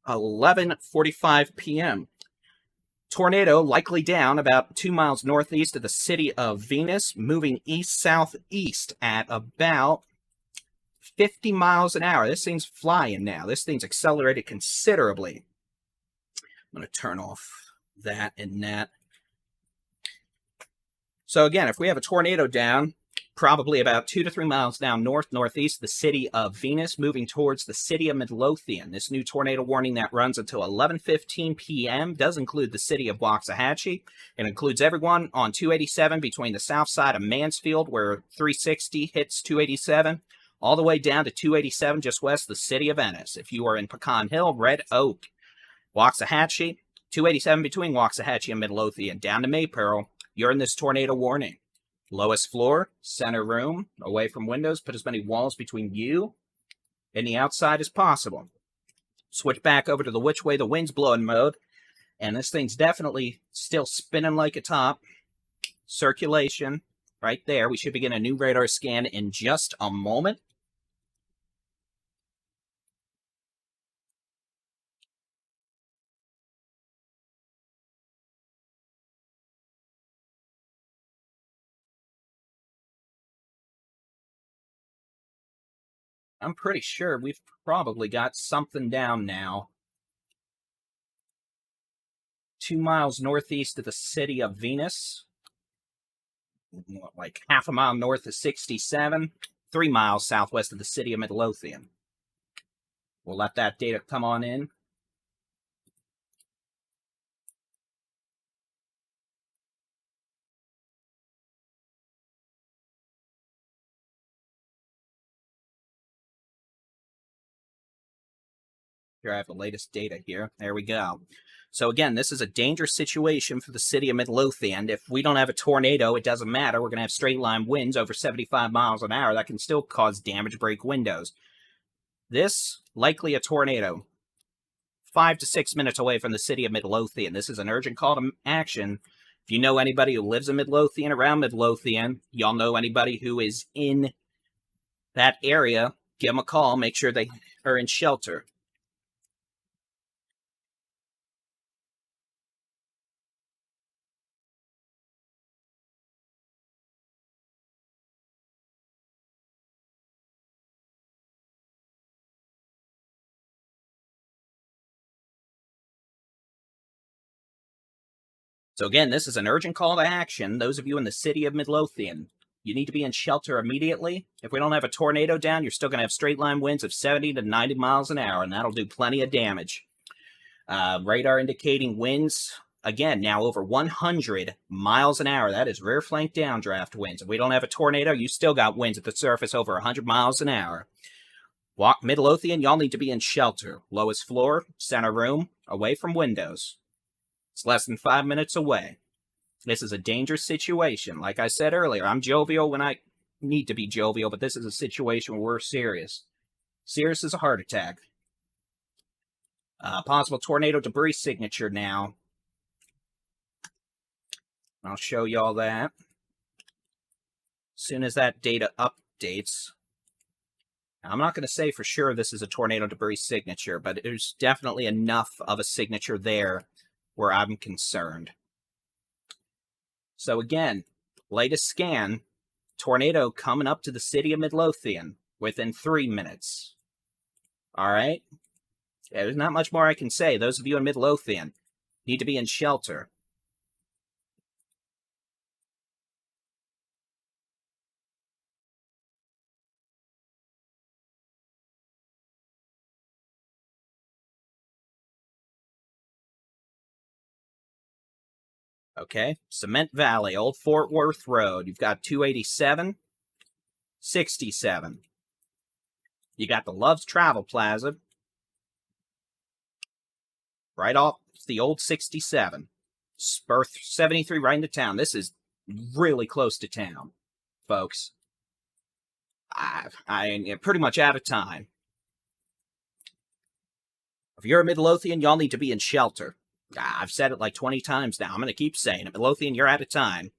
11:45 p.m. Tornado likely down about 2 miles northeast of the city of Venus, moving east-southeast at about 50 miles an hour. This thing's flying now. This thing's accelerated considerably. I'm going to turn off that and that. So again, if we have a tornado down, probably about 2 to 3 miles down northeast, the city of Venus, moving towards the city of Midlothian. This new tornado warning that runs until 11:15 p.m. does include the city of Waxahachie. It includes everyone on 287 between the south side of Mansfield, where 360 hits 287, all the way down to 287 just west of the city of Ennis. If you are in Pecan Hill, Red Oak, Waxahachie, 287 between Waxahachie and Midlothian, down to Maypearl, you're in this tornado warning. Lowest floor, center room, away from windows. Put as many walls between you and the outside as possible. Switch back over to the which way the wind's blowing mode. And this thing's definitely still spinning like a top. Circulation right there. We should begin a new radar scan in just a moment. I'm pretty sure we've probably got something down now. 2 miles northeast of the city of Venus. Like half a mile north of 67. 3 miles southwest of the city of Midlothian. We'll let that data come on in. Here I have the latest data here. There we go. So again, this is a dangerous situation for the city of Midlothian. If we don't have a tornado, it doesn't matter. We're going to have straight line winds over 75 miles an hour. That can still cause damage, break windows. This, likely a tornado. 5 to 6 minutes away from the city of Midlothian. This is an urgent call to action. If you know anybody who lives in Midlothian, around Midlothian, y'all know anybody who is in that area, give them a call. Make sure they are in shelter. So again, this is an urgent call to action. Those of you in the city of Midlothian, you need to be in shelter immediately. If we don't have a tornado down, you're still going to have straight line winds of 70 to 90 miles an hour, and that'll do plenty of damage. Radar indicating winds, again, now over 100 miles an hour. That is rear flank downdraft winds. If we don't have a tornado, you still got winds at the surface over 100 miles an hour. Midlothian, y'all need to be in shelter. Lowest floor, center room, away from windows. It's less than 5 minutes away. This is a dangerous situation. Like I said earlier, I'm jovial when I need to be jovial, but this is a situation where we're serious. Serious as a heart attack. Possible tornado debris signature now. I'll show you all that. As soon as that data updates. Now, I'm not going to say for sure this is a tornado debris signature, but there's definitely enough of a signature there where I'm concerned. So again, latest scan, tornado coming up to the city of Midlothian within 3 minutes. All right? Yeah, there's not much more I can say. Those of you in Midlothian need to be in shelter. Okay, Cement Valley, Old Fort Worth Road. You've got 287, 67. You got the Love's Travel Plaza. Right off the old 67. Spur 73 right into town. This is really close to town, folks. I'm pretty much out of time. If you're a Midlothian, y'all need to be in shelter. I've said it like 20 times now. I'm going to keep saying it. Midlothian, you're out of time.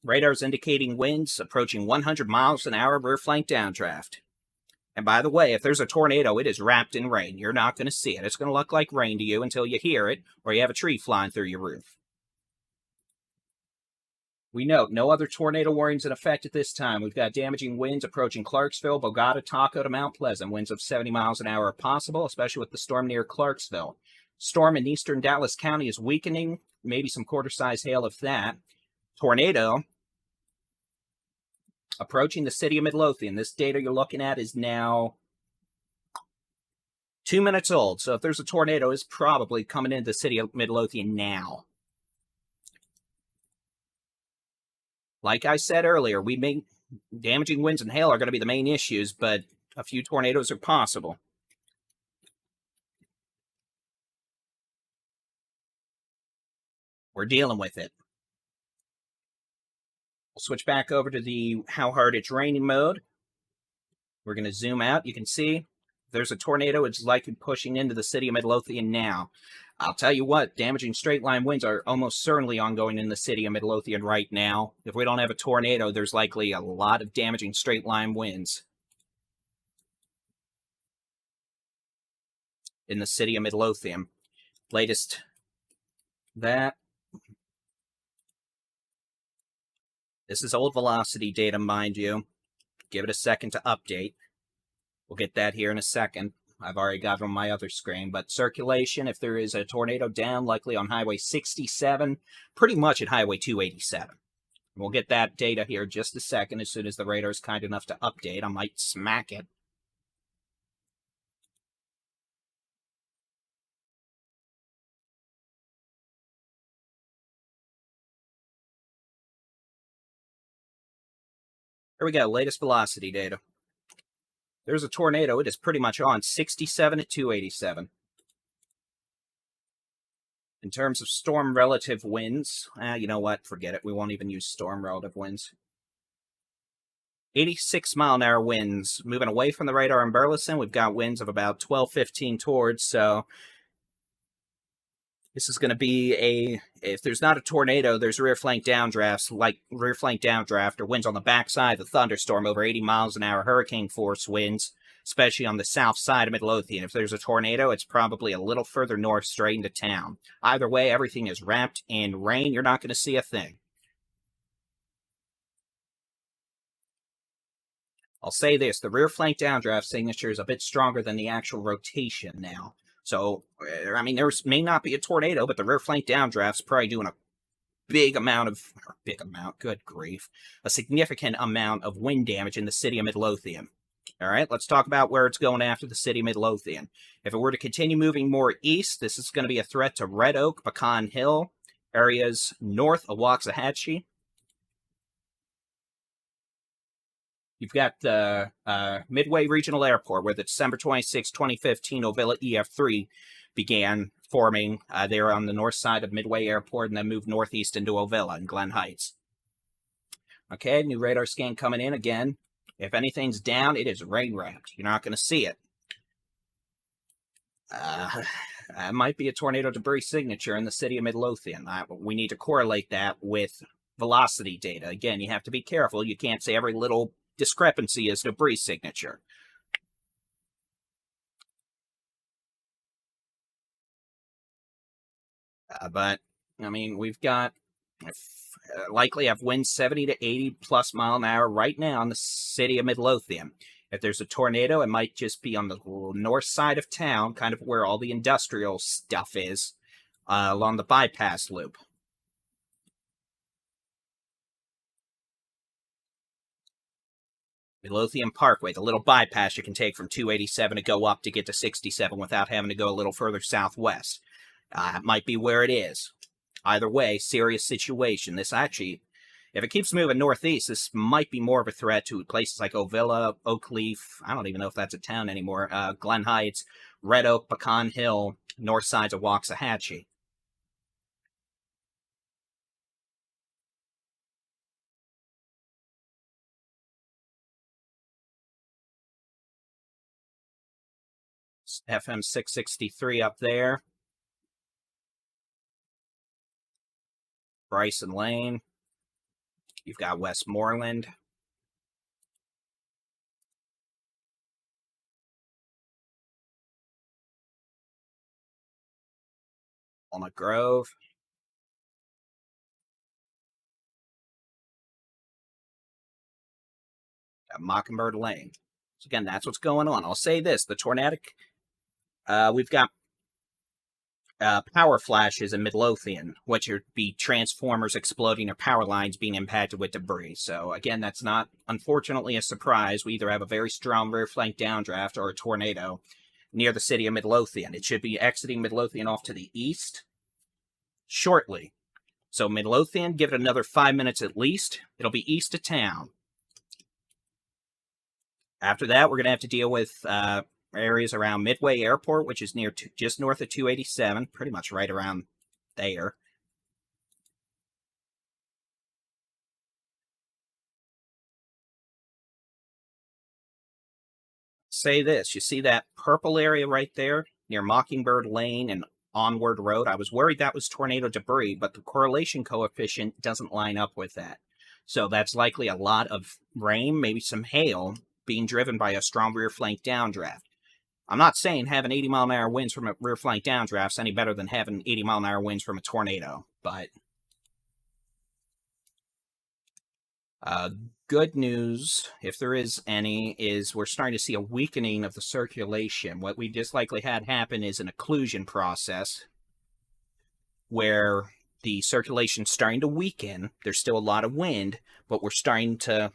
Radar's indicating winds approaching 100 miles an hour, rear flank downdraft. And by the way, if there's a tornado, it is wrapped in rain. You're not going to see it. It's going to look like rain to you until you hear it, or you have a tree flying through your roof. We note no other tornado warnings in effect at this time. We've got damaging winds approaching Clarksville, Bogota, Taco to Mount Pleasant. Winds of 70 miles an hour are possible, especially with the storm near Clarksville. Storm in eastern Dallas County is weakening. Maybe some quarter-size hail if that. Tornado approaching the city of Midlothian. This data you're looking at is now 2 minutes old. So if there's a tornado, it's probably coming into the city of Midlothian now. Like I said earlier, damaging winds and hail are going to be the main issues, but a few tornadoes are possible. We're dealing with it. We'll switch back over to the how hard it's raining mode. We're going to zoom out. You can see there's a tornado. It's likely pushing into the city of Midlothian now. I'll tell you what, damaging straight line winds are almost certainly ongoing in the city of Midlothian right now. If we don't have a tornado, there's likely a lot of damaging straight line winds in the city of Midlothian. Latest that. This is old velocity data, mind you. Give it a second to update. We'll get that here in a second. I've already got it on my other screen. But circulation, if there is a tornado down, likely on Highway 67, pretty much at Highway 287. We'll get that data here in just a second. As soon as the radar is kind enough to update, I might smack it. Here we go, latest velocity data. There's a tornado. It is pretty much on 67 at 287. In terms of storm relative winds, you know what? Forget it. We won't even use storm relative winds. 86-mile-an-hour winds. Moving away from the radar in Burleson, we've got winds of about 12, 15 towards, so this is going to be if there's not a tornado, there's rear flank downdrafts, like rear flank downdraft or winds on the backside of the thunderstorm, over 80 miles an hour hurricane force winds, especially on the south side of Midlothian. If there's a tornado, it's probably a little further north straight into town. Either way, everything is wrapped in rain. You're not going to see a thing. I'll say this, the rear flank downdraft signature is a bit stronger than the actual rotation now. So, I mean, there may not be a tornado, but the rear flank downdraft's probably doing a good grief, a significant amount of wind damage in the city of Midlothian. All right, let's talk about where it's going after the city of Midlothian. If it were to continue moving more east, this is going to be a threat to Red Oak, Pecan Hill, areas north of Waxahachie. You've got the Midway Regional Airport, where the December 26, 2015 Ovilla EF3 began forming. They're on the north side of Midway Airport and then moved northeast into Ovilla and Glen Heights. Okay, new radar scan coming in again. If anything's down, it is rain-wrapped. You're not going to see it. That might be a tornado debris signature in the city of Midlothian. We need to correlate that with velocity data. Again, you have to be careful. You can't say every little discrepancy is debris signature. But, I mean, we've got likely have winds 70 to 80 plus mile an hour right now in the city of Midlothian. If there's a tornado, it might just be on the north side of town, kind of where all the industrial stuff is, along the bypass loop. Midlothian Parkway, the little bypass you can take from 287 to go up to get to 67 without having to go a little further southwest. It might be where it is. Either way, serious situation. This actually, if it keeps moving northeast, this might be more of a threat to places like Ovilla, Oakleaf, I don't even know if that's a town anymore, Glen Heights, Red Oak, Pecan Hill, north sides of Waxahachie. FM 663 up there. Bryson Lane. You've got Westmoreland. Walnut Grove. Mockingbird Lane. So again, that's what's going on. I'll say this, the tornadic, we've got power flashes in Midlothian, which would be transformers exploding or power lines being impacted with debris. So again, that's not, unfortunately, a surprise. We either have a very strong rear flank downdraft or a tornado near the city of Midlothian. It should be exiting Midlothian off to the east shortly. So Midlothian, give it another 5 minutes at least. It'll be east of town. After that, we're going to have to deal with areas around Midway Airport, which is near just north of 287, pretty much right around there. Say this, you see that purple area right there near Mockingbird Lane and Onward Road? I was worried that was tornado debris, but the correlation coefficient doesn't line up with that. So that's likely a lot of rain, maybe some hail, being driven by a strong rear flank downdraft. I'm not saying having 80-mile-an-hour winds from a rear flank downdraft is any better than having 80-mile-an-hour winds from a tornado, but good news, if there is any, is we're starting to see a weakening of the circulation. What we just likely had happen is an occlusion process where the circulation's starting to weaken. There's still a lot of wind, but we're starting to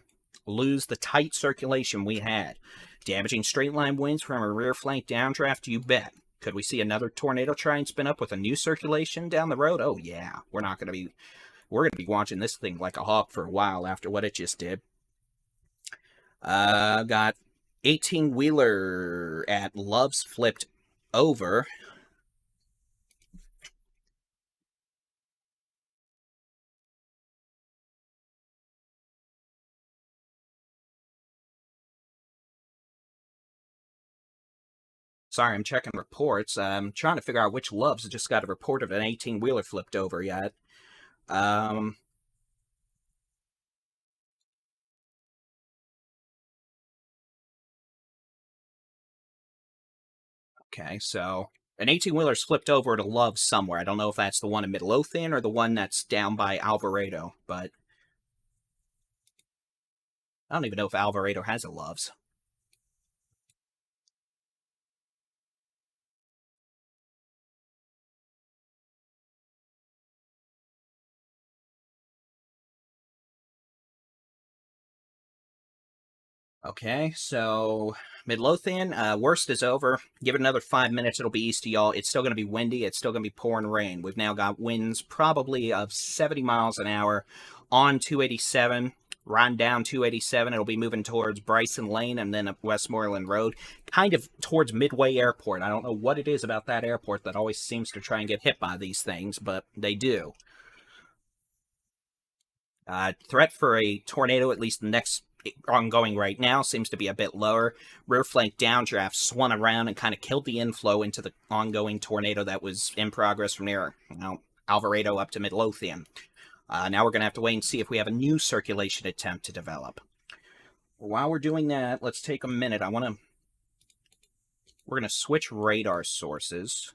lose the tight circulation we had. Damaging straight line winds from a rear flank downdraft, you bet. Could we see another tornado try and spin up with a new circulation down the road? Oh yeah, we're going to be watching this thing like a hawk for a while after what it just did. Got 18-wheeler at Love's flipped over. Sorry, I'm checking reports. I'm trying to figure out which Loves just got a report of an 18-wheeler flipped over yet. Okay, so an 18-wheeler's flipped over to Loves somewhere. I don't know if that's the one in Midlothian or the one that's down by Alvarado, but I don't even know if Alvarado has a Loves. Okay, so Midlothian, worst is over. Give it another 5 minutes, it'll be east of y'all. It's still going to be windy. It's still going to be pouring rain. We've now got winds probably of 70 miles an hour on 287. Riding down 287, it'll be moving towards Bryson Lane and then up Westmoreland Road, kind of towards Midway Airport. I don't know what it is about that airport that always seems to try and get hit by these things, but they do. Threat for a tornado, at least the next ongoing right now, seems to be a bit lower. Rear flank downdraft swung around and kind of killed the inflow into the ongoing tornado that was in progress from near Alvarado up to Midlothian. Now we're going to have to wait and see if we have a new circulation attempt to develop. While we're doing that, let's take a minute. We're going to switch radar sources.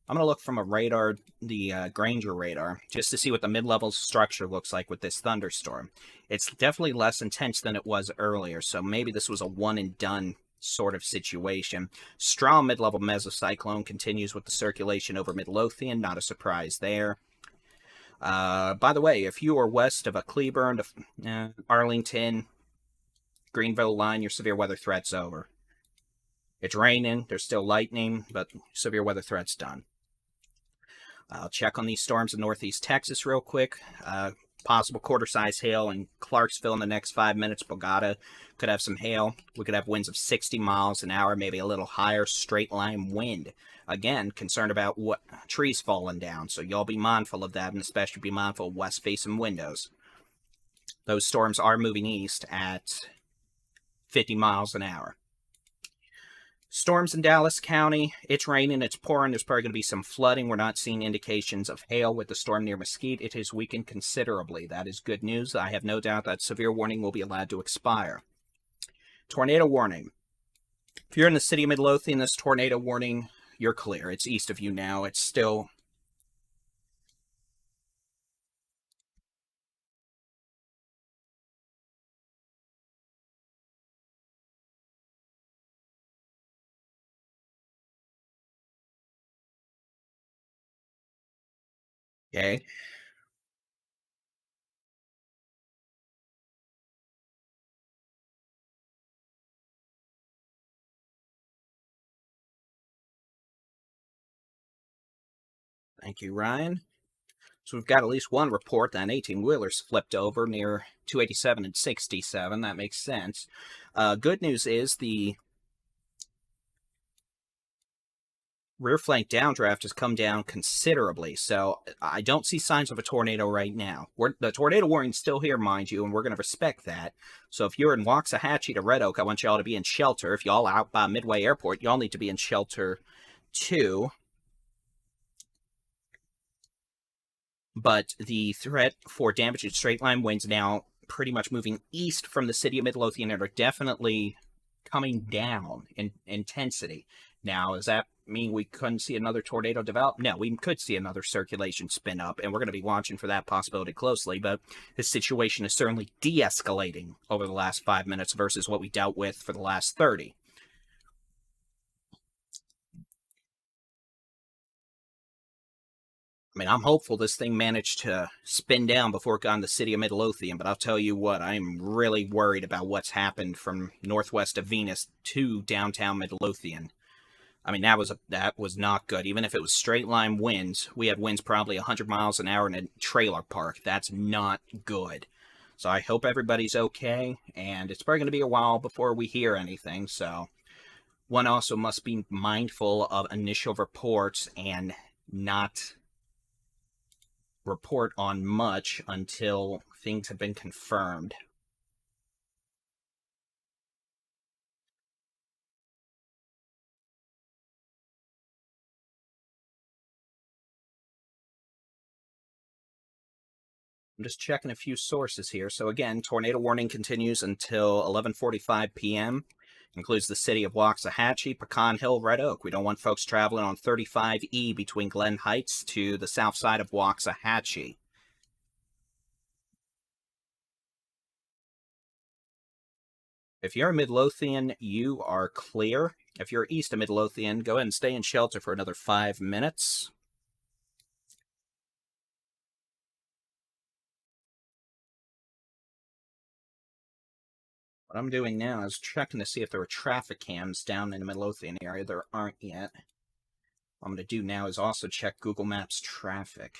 I'm going to look from a radar, the Granger radar, just to see what the mid-level structure looks like with this thunderstorm. It's definitely less intense than it was earlier, so maybe this was a one-and-done sort of situation. Strong mid-level mesocyclone continues with the circulation over Midlothian, not a surprise there. By the way, if you are west of a Cleburne to Arlington, Greenville line, your severe weather threat's over. It's raining, there's still lightning, but severe weather threat's done. I'll check on these storms in northeast Texas real quick. Possible quarter-size hail in Clarksville in the next 5 minutes. Bogota could have some hail. We could have winds of 60 miles an hour, maybe a little higher straight-line wind. Again, concerned about what trees falling down, so y'all be mindful of that, and especially be mindful of west-facing windows. Those storms are moving east at 50 miles an hour. Storms in Dallas County. It's raining, it's pouring, there's probably going to be some flooding. We're not seeing indications of hail with the storm near Mesquite. It has weakened considerably. That is good news. I have no doubt that severe warning will be allowed to expire. Tornado warning. If you're in the city of Midlothian, this tornado warning, you're clear. It's east of you now. It's still... Okay. Thank you, Ryan. So we've got at least one report that an 18-wheeler's flipped over near 287 and 67. That makes sense. Good news is the rear flank downdraft has come down considerably, so I don't see signs of a tornado right now. The tornado warning's still here, mind you, and we're going to respect that. So if you're in Waxahachie to Red Oak, I want y'all to be in shelter. If y'all out by Midway Airport, y'all need to be in shelter too. But the threat for damage and straight-line winds now pretty much moving east from the city of Midlothian and are definitely coming down in intensity. Now, does that mean we couldn't see another tornado develop? No, we could see another circulation spin up, and we're going to be watching for that possibility closely, but this situation is certainly de-escalating over the last 5 minutes versus what we dealt with for the last 30. I mean, I'm hopeful this thing managed to spin down before it got in the city of Midlothian, but I'll tell you what, I'm really worried about what's happened from northwest of Venus to downtown Midlothian. I mean, that was not good. Even if it was straight line winds, we had winds probably 100 miles an hour in a trailer park. That's not good. So I hope everybody's okay, and it's probably going to be a while before we hear anything, so one also must be mindful of initial reports and not report on much until things have been confirmed. I'm just checking a few sources here. So again, tornado warning continues until 11:45 p.m. Includes the city of Waxahachie, Pecan Hill, Red Oak. We don't want folks traveling on 35E between Glen Heights to the south side of Waxahachie. If you're in Midlothian, you are clear. If you're east of Midlothian, go ahead and stay in shelter for another 5 minutes. What I'm doing now is checking to see if there are traffic cams down in the Midlothian area. There aren't yet. What I'm going to do now is also check Google Maps traffic.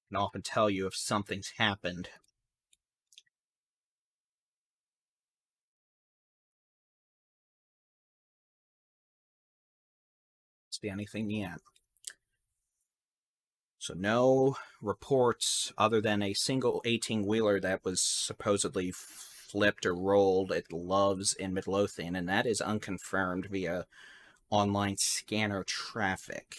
And I'll tell you if something's happened. See anything yet? So no reports other than a single 18-wheeler that was supposedly flipped or rolled at Love's in Midlothian, and that is unconfirmed via online scanner traffic.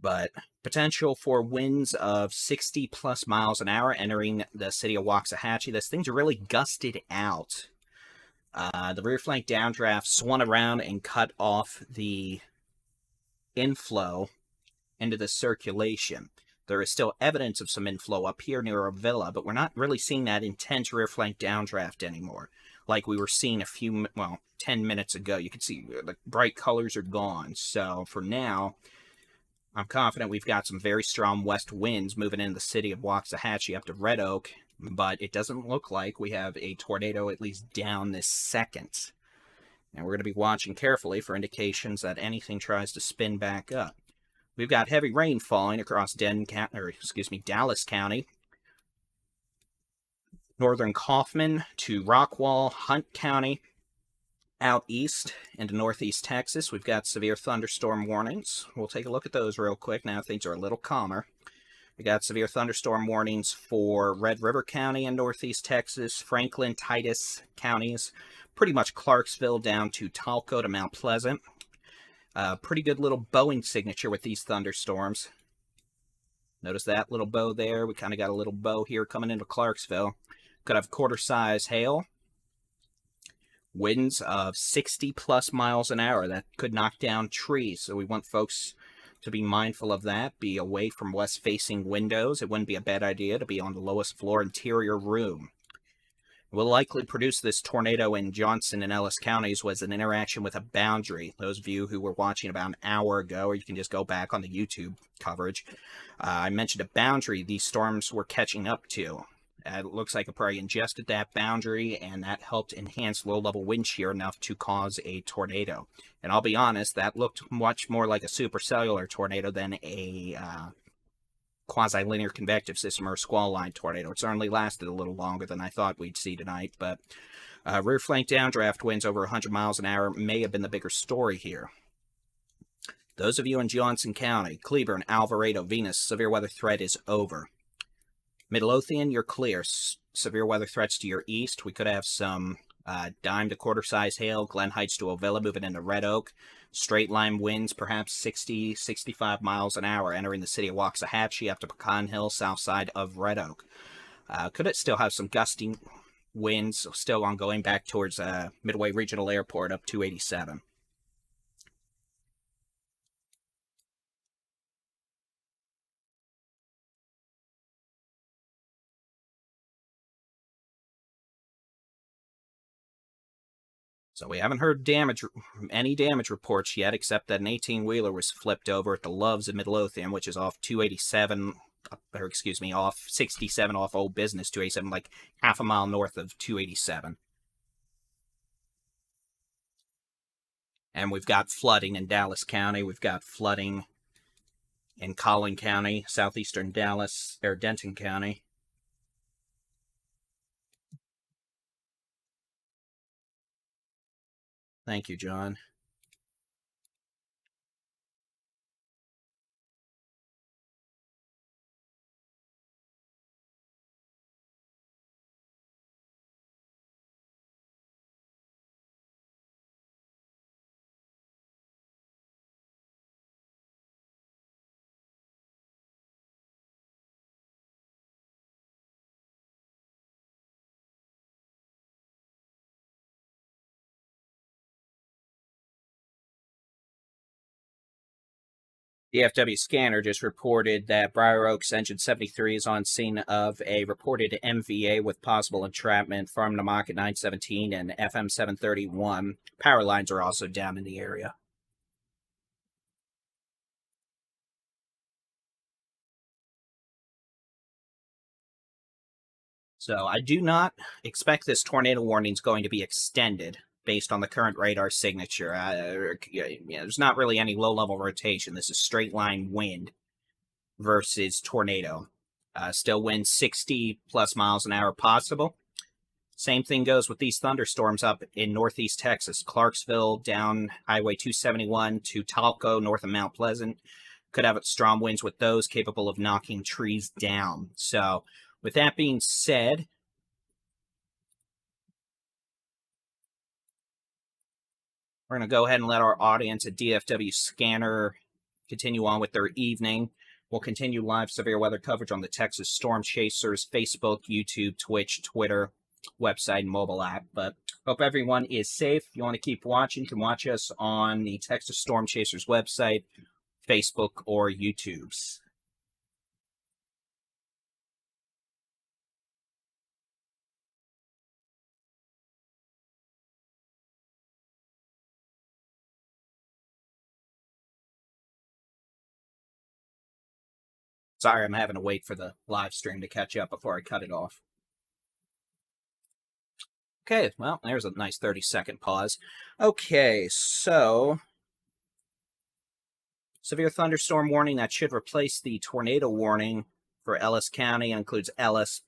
But potential for winds of 60 plus miles an hour entering the city of Waxahachie. Those things are really gusted out. The rear flank downdraft swung around and cut off the inflow into the circulation. There is still evidence of some inflow up here near our villa, but we're not really seeing that intense rear flank downdraft anymore like we were seeing 10 minutes ago. You can see the bright colors are gone. So for now, I'm confident we've got some very strong west winds moving into the city of Waxahachie up to Red Oak, but it doesn't look like we have a tornado at least down this second. And we're going to be watching carefully for indications that anything tries to spin back up. We've got heavy rain falling across Dallas County, northern Kaufman to Rockwall, Hunt County, out east into northeast Texas. We've got severe thunderstorm warnings. We'll take a look at those real quick. Now things are a little calmer. We got severe thunderstorm warnings for Red River County in northeast Texas, Franklin, Titus counties, pretty much Clarksville down to Talco to Mount Pleasant. Pretty good little bowing signature with these thunderstorms. Notice that little bow there. We kind of got a little bow here coming into Clarksville. Could have quarter-size hail. Winds of 60 plus miles an hour. That could knock down trees. So we want folks to be mindful of that. Be away from west-facing windows. It wouldn't be a bad idea to be on the lowest floor interior room. Will likely produce this tornado in Johnson and Ellis counties was an interaction with a boundary. Those of you who were watching about an hour ago, or you can just go back on the YouTube coverage, I mentioned a boundary these storms were catching up to. It looks like it probably ingested that boundary, and that helped enhance low-level wind shear enough to cause a tornado. And I'll be honest, that looked much more like a supercellular tornado than a quasi-linear convective system or a squall line tornado. It certainly lasted a little longer than I thought we'd see tonight, but rear flank downdraft winds over 100 miles an hour may have been the bigger story here. Those of you in Johnson County, Cleburne, Alvarado, Venus, severe weather threat is over. Midlothian, you're clear. Severe weather threats to your east. We could have some dime to quarter-size hail. Glen Heights to Ovilla moving into Red Oak. Straight line winds, perhaps 60, 65 miles an hour, entering the city of Waxahachie up to Pecan Hill, south side of Red Oak. Could it still have some gusting winds still ongoing back towards Midway Regional Airport up 287? So we haven't heard any damage reports yet, except that an 18-wheeler was flipped over at the Loves in Midlothian, which is off 287, off 67 off Old Business 287, like half a mile north of 287. And we've got flooding in Dallas County. We've got flooding in Collin County, southeastern Dallas, or Denton County. Thank you, John. The FW scanner just reported that Briar Oaks Engine 73 is on scene of a reported MVA with possible entrapment from Namak at 917 and FM 731. Power lines are also down in the area. So I do not expect this tornado warning is going to be extended based on the current radar signature. There's not really any low-level rotation. This is straight line wind versus tornado. Still wind 60 plus miles an hour possible. Same thing goes with these thunderstorms up in northeast Texas. Clarksville down Highway 271 to Talco north of Mount Pleasant. Could have strong winds with those capable of knocking trees down. So with that being said, we're going to go ahead and let our audience at DFW Scanner continue on with their evening. We'll continue live severe weather coverage on the Texas Storm Chasers Facebook, YouTube, Twitch, Twitter, website, and mobile app. But hope everyone is safe. If you want to keep watching, you can watch us on the Texas Storm Chasers website, Facebook, or YouTube's. Sorry, I'm having to wait for the live stream to catch up before I cut it off. Okay, well, there's a nice 30-second pause. Okay, so severe thunderstorm warning that should replace the tornado warning for Ellis County. It includes Ellis.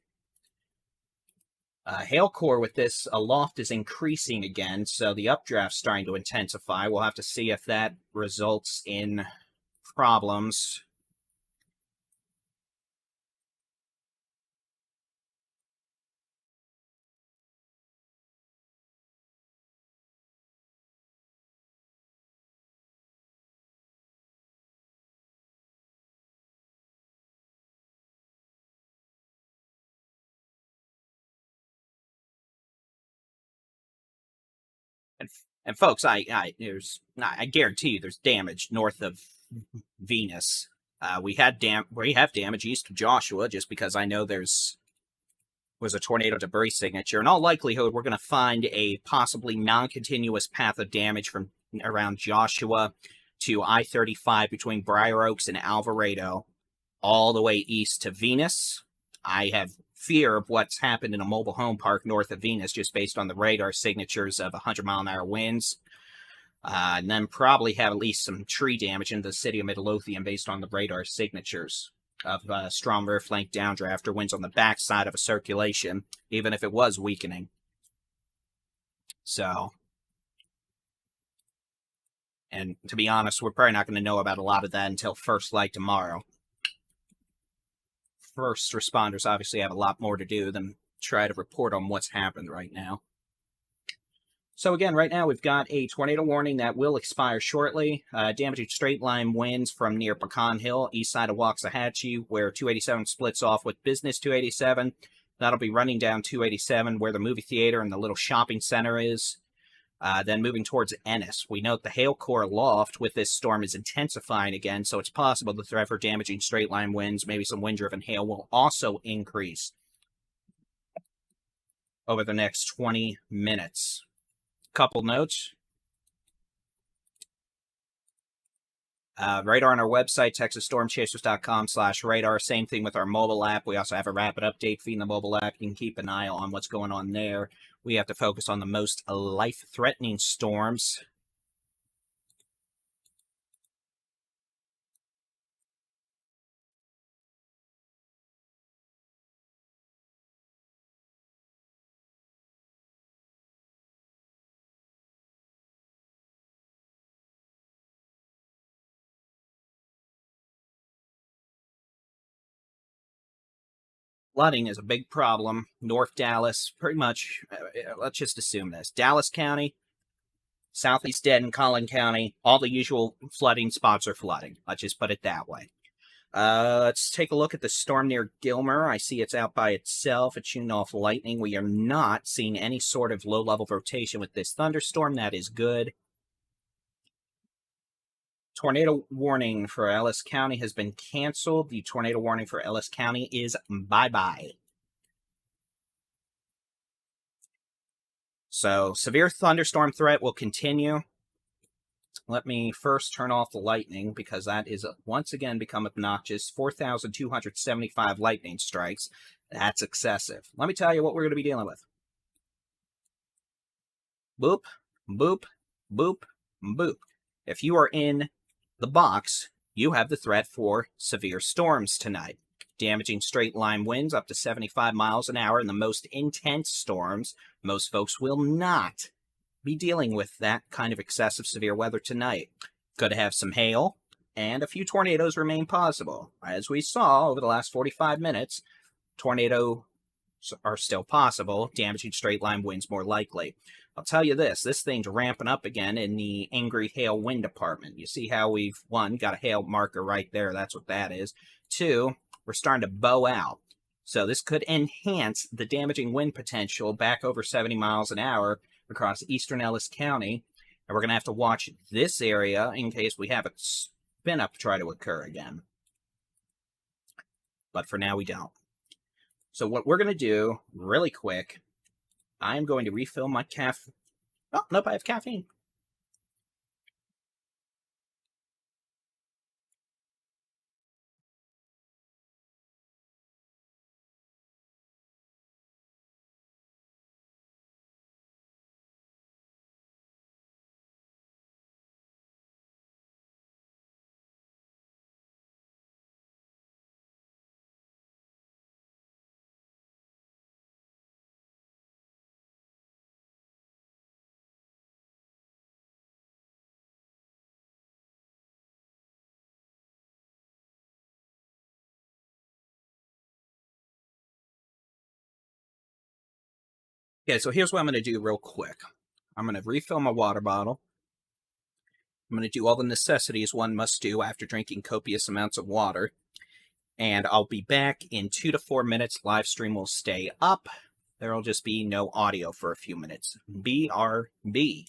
Hail core with this aloft is increasing again, so the updraft's starting to intensify. We'll have to see if that results in problems. And folks, I guarantee you, there's damage north of Venus. We have damage east of Joshua, just because I know was a tornado debris signature. In all likelihood, we're going to find a possibly non-continuous path of damage from around Joshua to I-35 between Briar Oaks and Alvarado, all the way east to Venus. I have fear of what's happened in a mobile home park north of Venus, just based on the radar signatures of 100-mile-an-hour winds. And then probably have at least some tree damage in the city of Midlothian based on the radar signatures of strong rear flank downdraft or winds on the backside of a circulation, even if it was weakening. So, and to be honest, we're probably not going to know about a lot of that until first light tomorrow. First responders obviously have a lot more to do than try to report on what's happened right now. So again, right now we've got a tornado warning that will expire shortly. Damaging straight line winds from near Pecan Hill, east side of Waxahachie, where 287 splits off with Business 287. That'll be running down 287 where the movie theater and the little shopping center is. Then moving towards Ennis. We note the hail core aloft with this storm is intensifying again, so it's possible the threat for damaging straight line winds, maybe some wind-driven hail, will also increase over the next 20 minutes. Couple notes. Radar on our website, texasstormchasers.com/radar. Same thing with our mobile app. We also have a rapid update feed in the mobile app. You can keep an eye on what's going on there. We have to focus on the most life-threatening storms. Flooding is a big problem. North Dallas, pretty much, let's just assume this. Dallas County, Southeast Denton, Collin County, all the usual flooding spots are flooding. Let's just put it that way. Let's take a look at the storm near Gilmer. I see it's out by itself. It's shooting off lightning. We are not seeing any sort of low-level rotation with this thunderstorm. That is good. Tornado warning for Ellis County has been canceled. The tornado warning for Ellis County is bye-bye. So, severe thunderstorm threat will continue. Let me first turn off the lightning because that is once again become obnoxious. 4,275 lightning strikes. That's excessive. Let me tell you what we're going to be dealing with. Boop, boop, boop, boop. If you are in the box, you have the threat for severe storms tonight. Damaging straight line winds up to 75 miles an hour in the most intense storms. Most folks will not be dealing with that kind of excessive severe weather tonight. Could have some hail, and a few tornadoes remain possible. As we saw over the last 45 minutes, tornadoes are still possible, damaging straight line winds more likely. I'll tell you this thing's ramping up again in the angry hail wind department. You see how we've, one, got a hail marker right there, that's what that is. Two, we're starting to bow out. So this could enhance the damaging wind potential back over 70 miles an hour across eastern Ellis County. And we're going to have to watch this area in case we have a spin up try to occur again. But for now, we don't. So what we're going to do, really quick, I'm going to refill my caffeine. Oh, nope, I have caffeine. Okay, so here's what I'm going to do real quick. I'm going to refill my water bottle. I'm going to do all the necessities one must do after drinking copious amounts of water. And I'll be back in 2 to 4 minutes. Live stream will stay up. There'll just be no audio for a few minutes. BRB.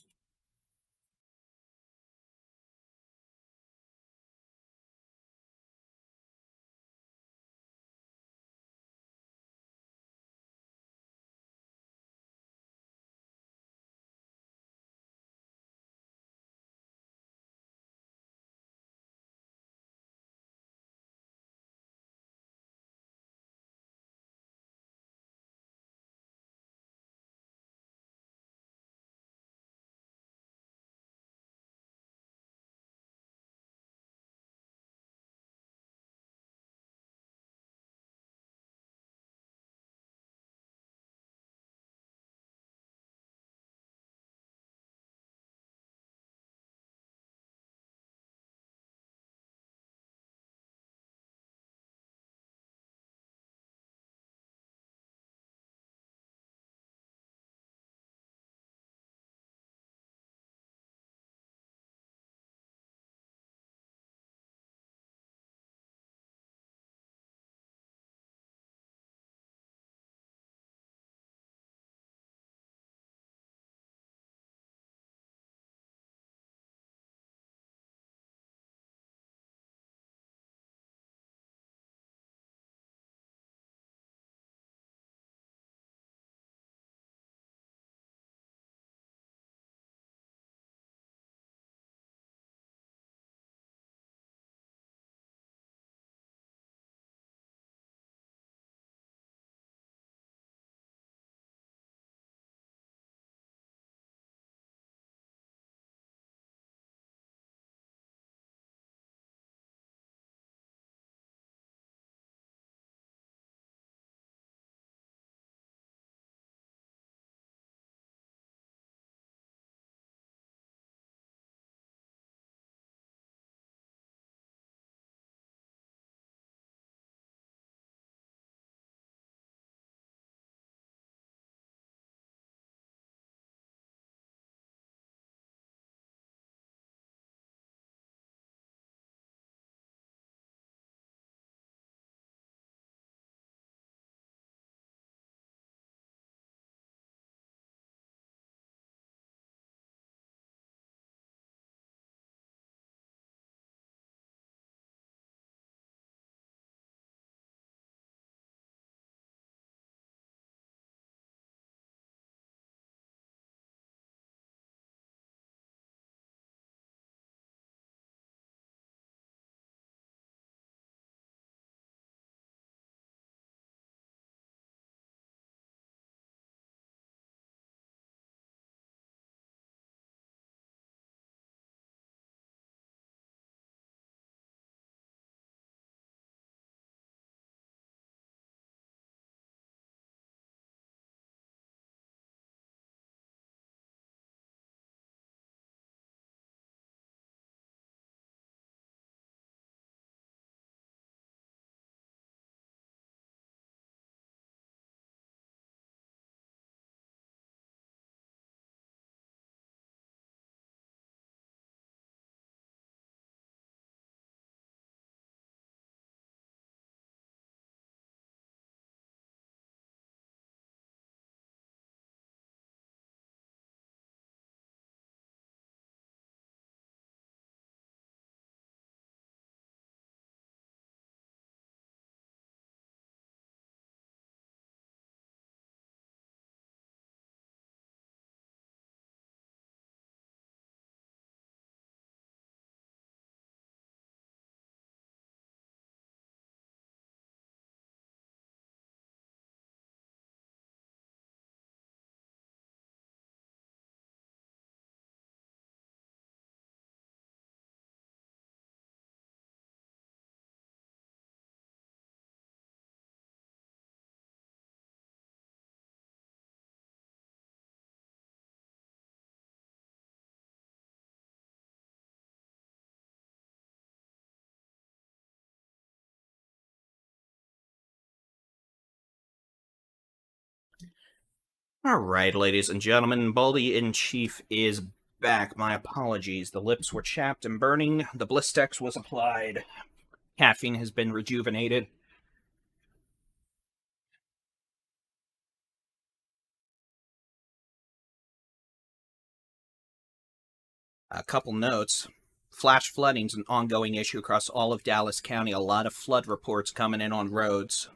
All right, ladies and gentlemen, Baldy in Chief is back. My apologies. The lips were chapped and burning. The Blistex was applied. Caffeine has been rejuvenated. A couple notes. Flash flooding is an ongoing issue across all of Dallas County. A lot of flood reports coming in on roads.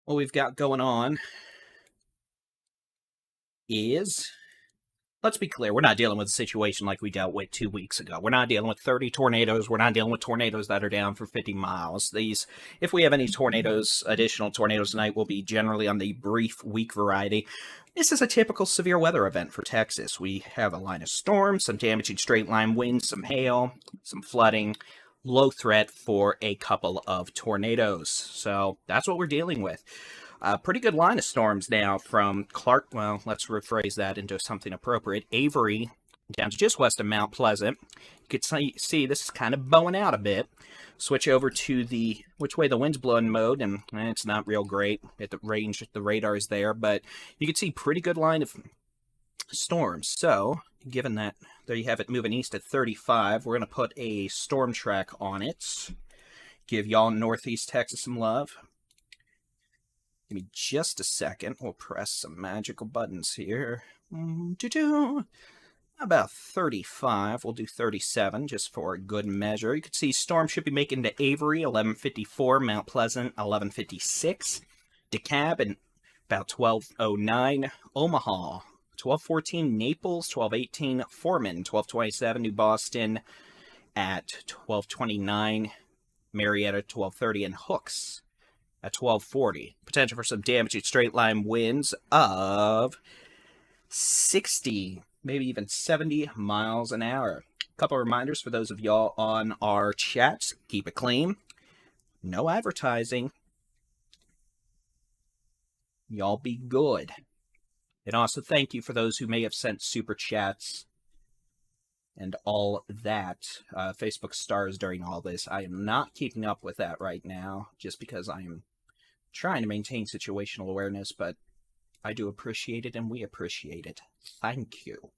What we've got going on is, let's be clear, we're not dealing with a situation like we dealt with 2 weeks ago. We're not dealing with 30 tornadoes. We're not dealing with tornadoes that are down for 50 miles. These, if we have any tornadoes, additional tornadoes tonight, will be generally on the brief, weak variety. This is a typical severe weather event for Texas. We have a line of storm, some damaging straight line winds, some hail, some flooding, low threat for a couple of tornadoes. So that's what we're dealing with. A pretty good line of storms now from Clark, well, let's rephrase that into something appropriate, Avery down to just west of Mount Pleasant. You could see this is kind of bowing out a bit. Switch over to the which way the wind's blowing mode, and it's not real great at the range. The radar is there, but you can see pretty good line of storms. So, given that there you have it moving east at 35, we're going to put a storm track on it. Give y'all Northeast Texas some love. Give me just a second. We'll press some magical buttons here. About 35. We'll do 37 just for a good measure. You can see storm should be making to Avery, 11:54. Mount Pleasant, 11:56. DeKalb, and about 12:09. Omaha, 12:14. Naples, 12:18. Foreman, 12:27. New Boston at 12:29. Marietta, 12:30. And Hooks at 12:40. Potential for some damaging straight line winds of 60, maybe even 70 miles an hour. A couple of reminders for those of y'all on our chats. Keep it clean. No advertising. Y'all be good. And also thank you for those who may have sent super chats and all that. Facebook stars during all this. I am not keeping up with that right now just because I am trying to maintain situational awareness, but I do appreciate it and we appreciate it. Thank you.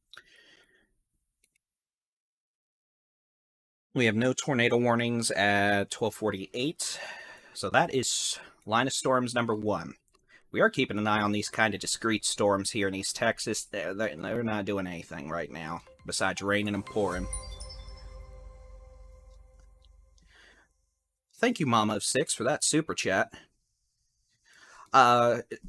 We have no tornado warnings at 12:48, so that is line of storms number 1. We are keeping an eye on these kind of discrete storms here in East Texas. They're not doing anything right now besides raining and pouring. Thank you, Mama of 6, for that super chat.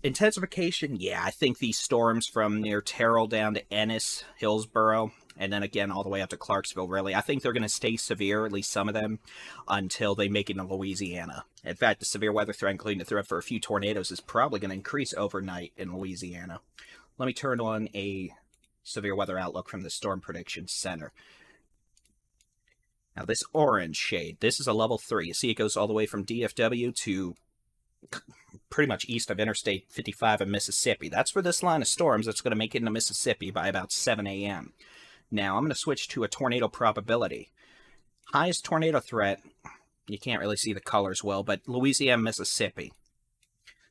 Intensification, yeah, I think these storms from near Terrell down to Ennis, Hillsboro, and then again all the way up to Clarksville, really, I think they're going to stay severe, at least some of them, until they make it into Louisiana. In fact, the severe weather threat, including the threat for a few tornadoes, is probably going to increase overnight in Louisiana. Let me turn on a severe weather outlook from the Storm Prediction Center. Now, this orange shade, this is a level 3. You see it goes all the way from DFW to pretty much east of Interstate 55 in Mississippi. That's for this line of storms that's going to make it into Mississippi by about 7 a.m. Now, I'm going to switch to a tornado probability. Highest tornado threat, you can't really see the colors well, but Louisiana, Mississippi.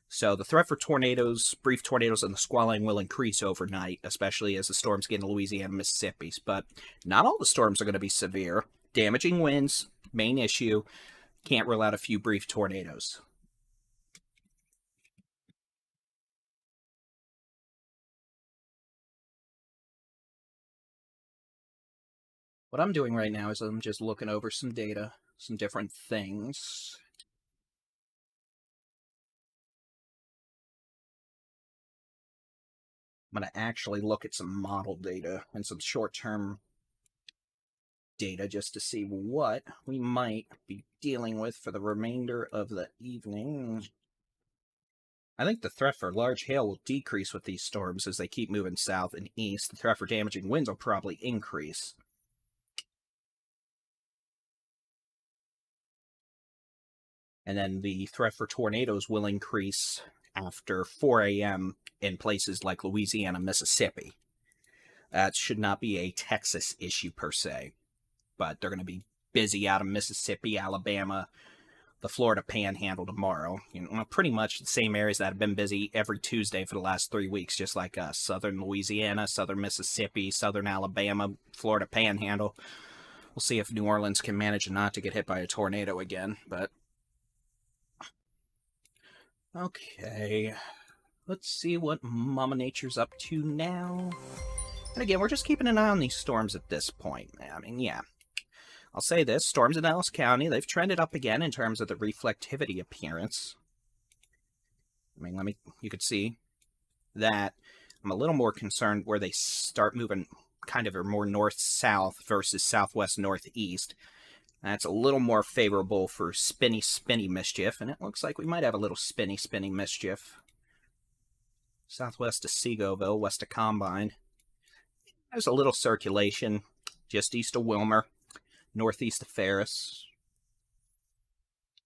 So the threat for tornadoes, brief tornadoes, and the squalling will increase overnight, especially as the storms get into Louisiana and Mississippi. But not all the storms are going to be severe. Damaging winds, main issue. Can't rule out a few brief tornadoes. What I'm doing right now is I'm just looking over some data, some different things. I'm going to actually look at some model data and some short-term data just to see what we might be dealing with for the remainder of the evening. I think the threat for large hail will decrease with these storms as they keep moving south and east. The threat for damaging winds will probably increase. And then the threat for tornadoes will increase after 4 a.m. in places like Louisiana, Mississippi. That should not be a Texas issue per se, but they're going to be busy out of Mississippi, Alabama, the Florida Panhandle tomorrow. Pretty much the same areas that have been busy every Tuesday for the last 3 weeks, just like us. Southern Louisiana, southern Mississippi, southern Alabama, Florida Panhandle. We'll see if New Orleans can manage not to get hit by a tornado again, but... Okay. Let's see what Mama Nature's up to now. And again, we're just keeping an eye on these storms at this point. I mean, yeah. I'll say this, storms in Ellis County, they've trended up again in terms of the reflectivity appearance. I mean, you could see that I'm a little more concerned where they start moving kind of more north-south versus southwest-northeast. That's a little more favorable for spinny mischief, and it looks like we might have a little spinny mischief. Southwest of Seagoville, west of Combine. There's a little circulation just east of Wilmer. Northeast of Ferris.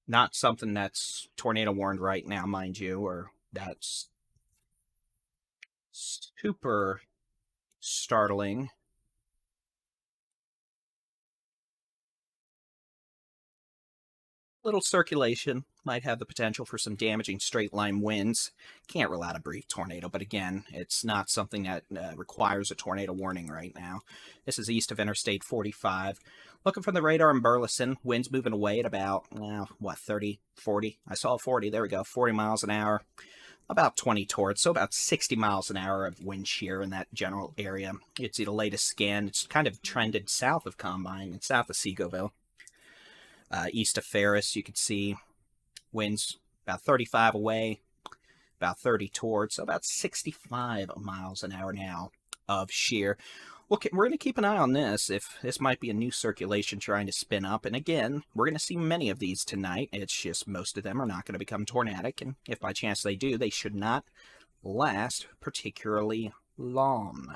Not something that's tornado warned right now, mind you, or that's super startling. Little circulation might have the potential for some damaging straight line winds. Can't rule out a brief tornado, but again, it's not something that requires a tornado warning right now. This is east of Interstate 45. Looking from the radar in Burleson, winds moving away at about, 30, 40? I saw 40, there we go, 40 miles an hour. About 20 towards, so about 60 miles an hour of wind shear in that general area. You can see the latest scan. It's kind of trended south of Combine and south of Seagoville. East of Ferris, you can see winds about 35 away, about 30 towards, so about 65 miles an hour now of shear. Okay, we're going to keep an eye on this, if this might be a new circulation trying to spin up. And again, we're going to see many of these tonight. It's just most of them are not going to become tornadic, and if by chance they do, they should not last particularly long.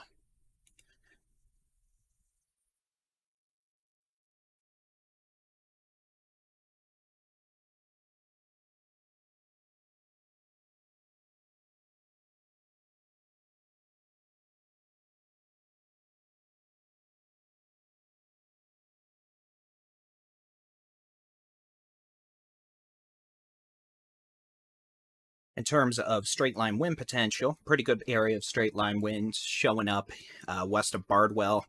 In terms of straight line wind potential, pretty good area of straight line winds showing up west of Bardwell,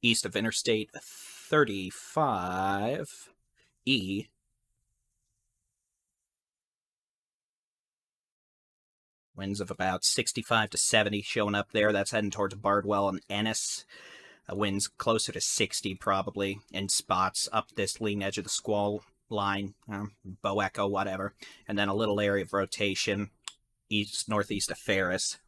east of Interstate 35E. Winds of about 65 to 70 showing up there. That's heading towards Bardwell and Ennis. Winds closer to 60 probably in spots up this leading edge of the squall line, Bow Echo, whatever, and then a little area of rotation northeast of Ferris.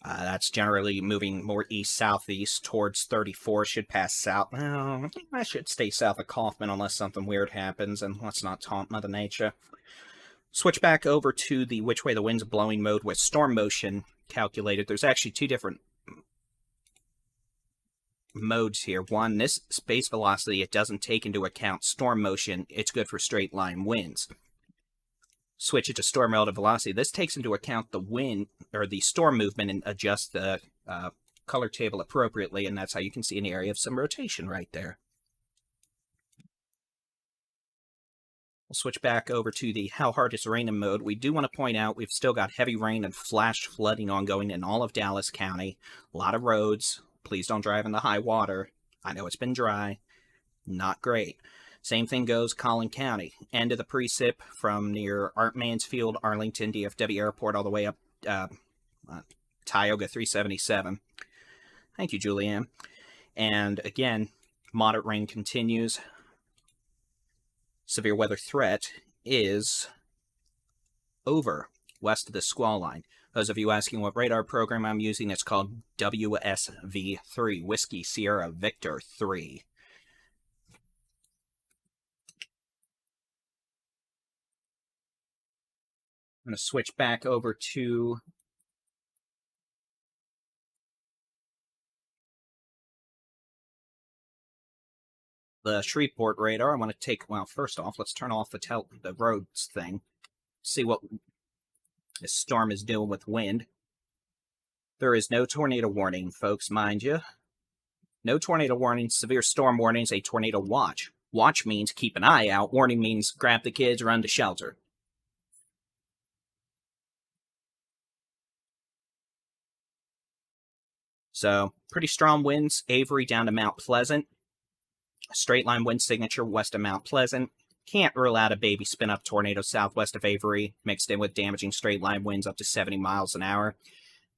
That's generally moving more east-southeast towards 34, should pass south. Well, I should stay south of Kaufman unless something weird happens, and let's not taunt Mother Nature. Switch back over to the which way the wind's blowing mode with storm motion calculated. There's actually two different modes here. One, this space velocity, it doesn't take into account storm motion. It's good for straight line winds. Switch it to storm relative velocity. This takes into account the wind or the storm movement and adjusts the color table appropriately, and that's how you can see an area of some rotation right there. We'll switch back over to the how hard it's raining mode. We do want to point out we've still got heavy rain and flash flooding ongoing in all of Dallas County. A lot of roads. Please don't drive in the high water. I know it's been dry. Not great. Same thing goes Collin County. End of the precip from near Art Mansfield, Arlington, DFW Airport, all the way up Tioga 377. Thank you, Julianne. And again, moderate rain continues. Severe weather threat is over west of the squall line. Those of you asking what radar program I'm using, it's called WSV3, Whiskey Sierra Victor 3. I'm going to switch back over to the Shreveport radar. I want to take, well, first off, let's turn off the roads thing. See what this storm is doing with wind. There is no tornado warning, folks, mind you. No tornado warning, severe storm warnings, a tornado watch. Watch means keep an eye out. Warning means grab the kids, run to shelter. So, pretty strong winds, Avery down to Mount Pleasant. Straight line wind signature west of Mount Pleasant. Can't rule out a baby spin-up tornado southwest of Avery, mixed in with damaging straight line winds up to 70 miles an hour.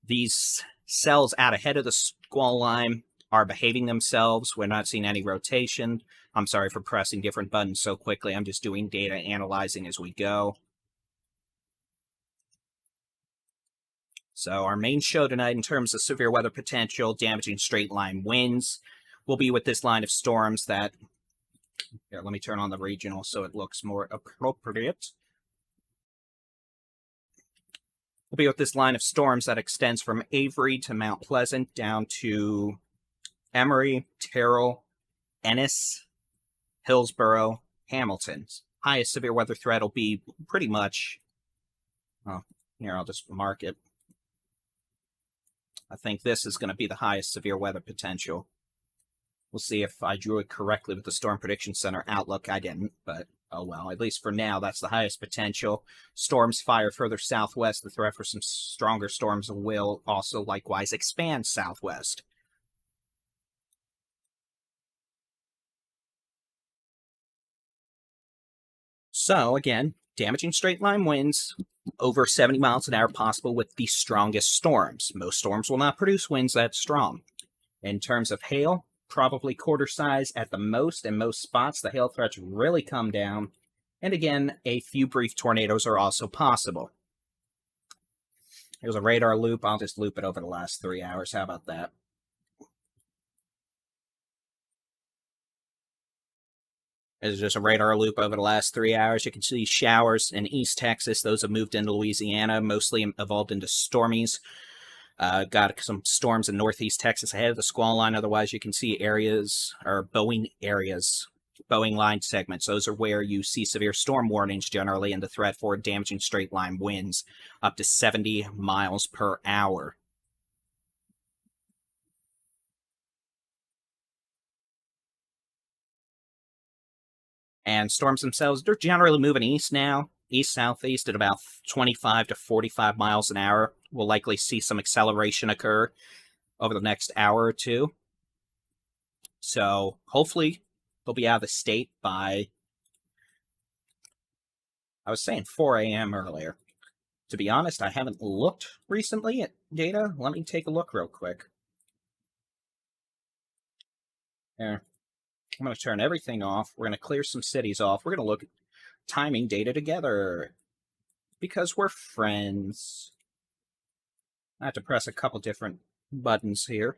These cells out ahead of the squall line are behaving themselves. We're not seeing any rotation. I'm sorry for pressing different buttons so quickly. I'm just doing data analyzing as we go. So our main show tonight in terms of severe weather potential, damaging straight line winds, will be with this line of storms that... Here, let me turn on the regional so it looks more appropriate. We'll be with this line of storms that extends from Avery to Mount Pleasant down to Emory, Terrell, Ennis, Hillsborough, Hamilton. Highest severe weather threat will be pretty much... Oh, here, I'll just mark it. I think this is going to be the highest severe weather potential. We'll see if I drew it correctly with the Storm Prediction Center outlook. I didn't, but oh well. At least for now, that's the highest potential. Storms fire further southwest. The threat for some stronger storms will also likewise expand southwest. So, again, damaging straight line winds over 70 miles an hour possible with the strongest storms. Most storms will not produce winds that strong. In terms of hail, probably quarter size at the most in most spots. The hail threats really come down. And again, a few brief tornadoes are also possible. Here's a radar loop. I'll just loop it over the last 3 hours. How about that? This is just a radar loop over the last 3 hours. You can see showers in East Texas. Those have moved into Louisiana, mostly evolved into stormies. Got some storms in northeast Texas ahead of the squall line. Otherwise, you can see areas, or Boeing areas, Boeing line segments. Those are where you see severe storm warnings generally and the threat for damaging straight line winds up to 70 miles per hour. And storms themselves, they're generally moving east now. East-southeast at about 25 to 45 miles an hour. We'll likely see some acceleration occur over the next hour or two. So hopefully they'll be out of the state by, I was saying 4 a.m. earlier. To be honest, I haven't looked recently at data. Let me take a look real quick. There. I'm going to turn everything off. We're going to clear some cities off. We're going to look at timing data together because we're friends. I have to press a couple different buttons here.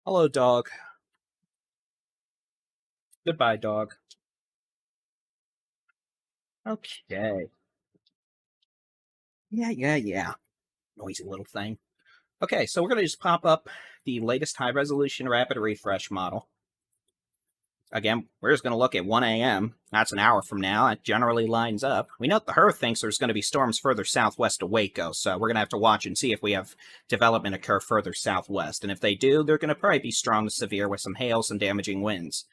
Hello, dog. Goodbye, dog. Okay. Yeah. Noisy little thing. Okay, so we're going to just pop up the latest high-resolution rapid refresh model. Again, we're just going to look at 1 a.m. That's an hour from now. It generally lines up. We know the HRRR thinks there's going to be storms further southwest of Waco, so we're going to have to watch and see if we have development occur further southwest. And if they do, they're going to probably be strong to severe with some hails and damaging winds.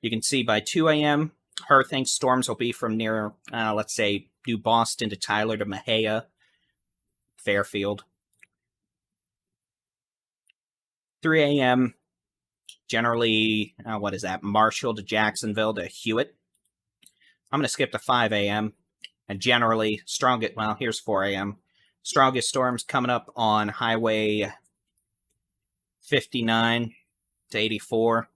You can see by 2 a.m., HRRR thinks storms will be from near, let's say, New Boston to Tyler to Mahia, Fairfield. 3 a.m., generally, what is that, Marshall to Jacksonville to Hewitt. I'm going to skip to 5 a.m. and generally, strongest, well, here's 4 a.m. Strongest storms coming up on Highway 59 to 84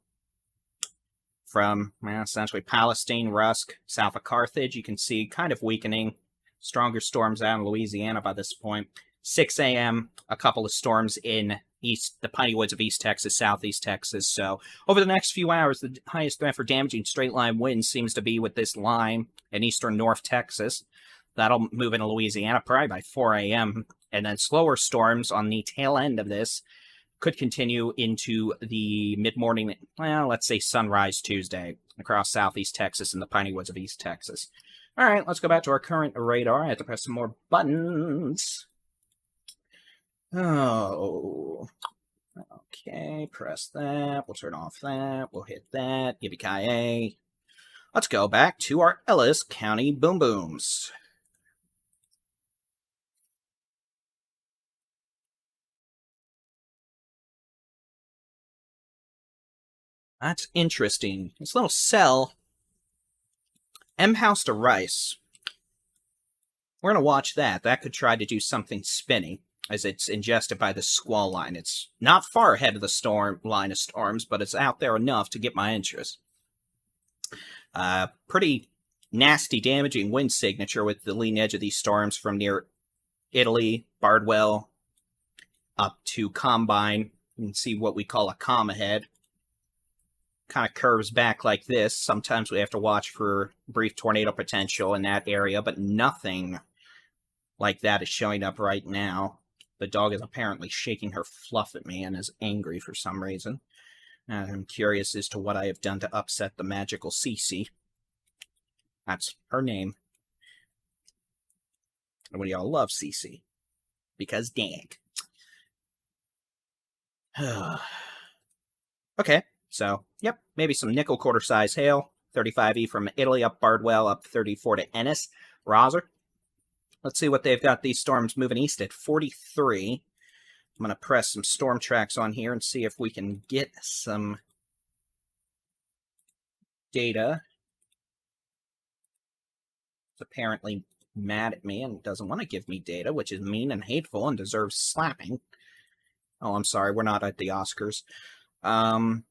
from, essentially Palestine, Rusk, south of Carthage. You can see kind of weakening. Stronger storms out in Louisiana by this point. 6 a.m., a couple of storms in the Piney Woods of East Texas, Southeast Texas. So over the next few hours, the highest threat for damaging straight line winds seems to be with this line in eastern North Texas. That'll move into Louisiana probably by 4 a.m. And then slower storms on the tail end of this could continue into the mid-morning, well, let's say sunrise Tuesday. across southeast Texas and the piney woods of East Texas. All right, let's go back to our current radar. I have to press some more buttons. Oh, okay, press that. We'll turn off that. We'll hit that. Yippee-ki-yay. Let's go back to our Ellis County boom booms. That's interesting. This little cell, M house to Rice. We're going to watch that. That could try to do something spinny as it's ingested by the squall line. It's not far ahead of the storm line of storms, but it's out there enough to get my interest. Pretty nasty, damaging wind signature with the leading edge of these storms from near Italy, Bardwell, up to Combine. You can see what we call a calm ahead. Kind of curves back like this. Sometimes we have to watch for brief tornado potential in that area, but nothing like that is showing up right now. The dog is apparently shaking her fluff at me and is angry for some reason. I'm curious as to what I have done to upset the magical Cece. That's her name. And we all love Cece. Because dang. Okay, so, yep, maybe some nickel quarter size hail. 35E from Italy up Bardwell, up 34 to Ennis. Roser. Let's see what they've got these storms moving east at 43. I'm going to press some storm tracks on here and see if we can get some data. It's apparently mad at me and doesn't want to give me data, which is mean and hateful and deserves slapping. Oh, I'm sorry, we're not at the Oscars. Let's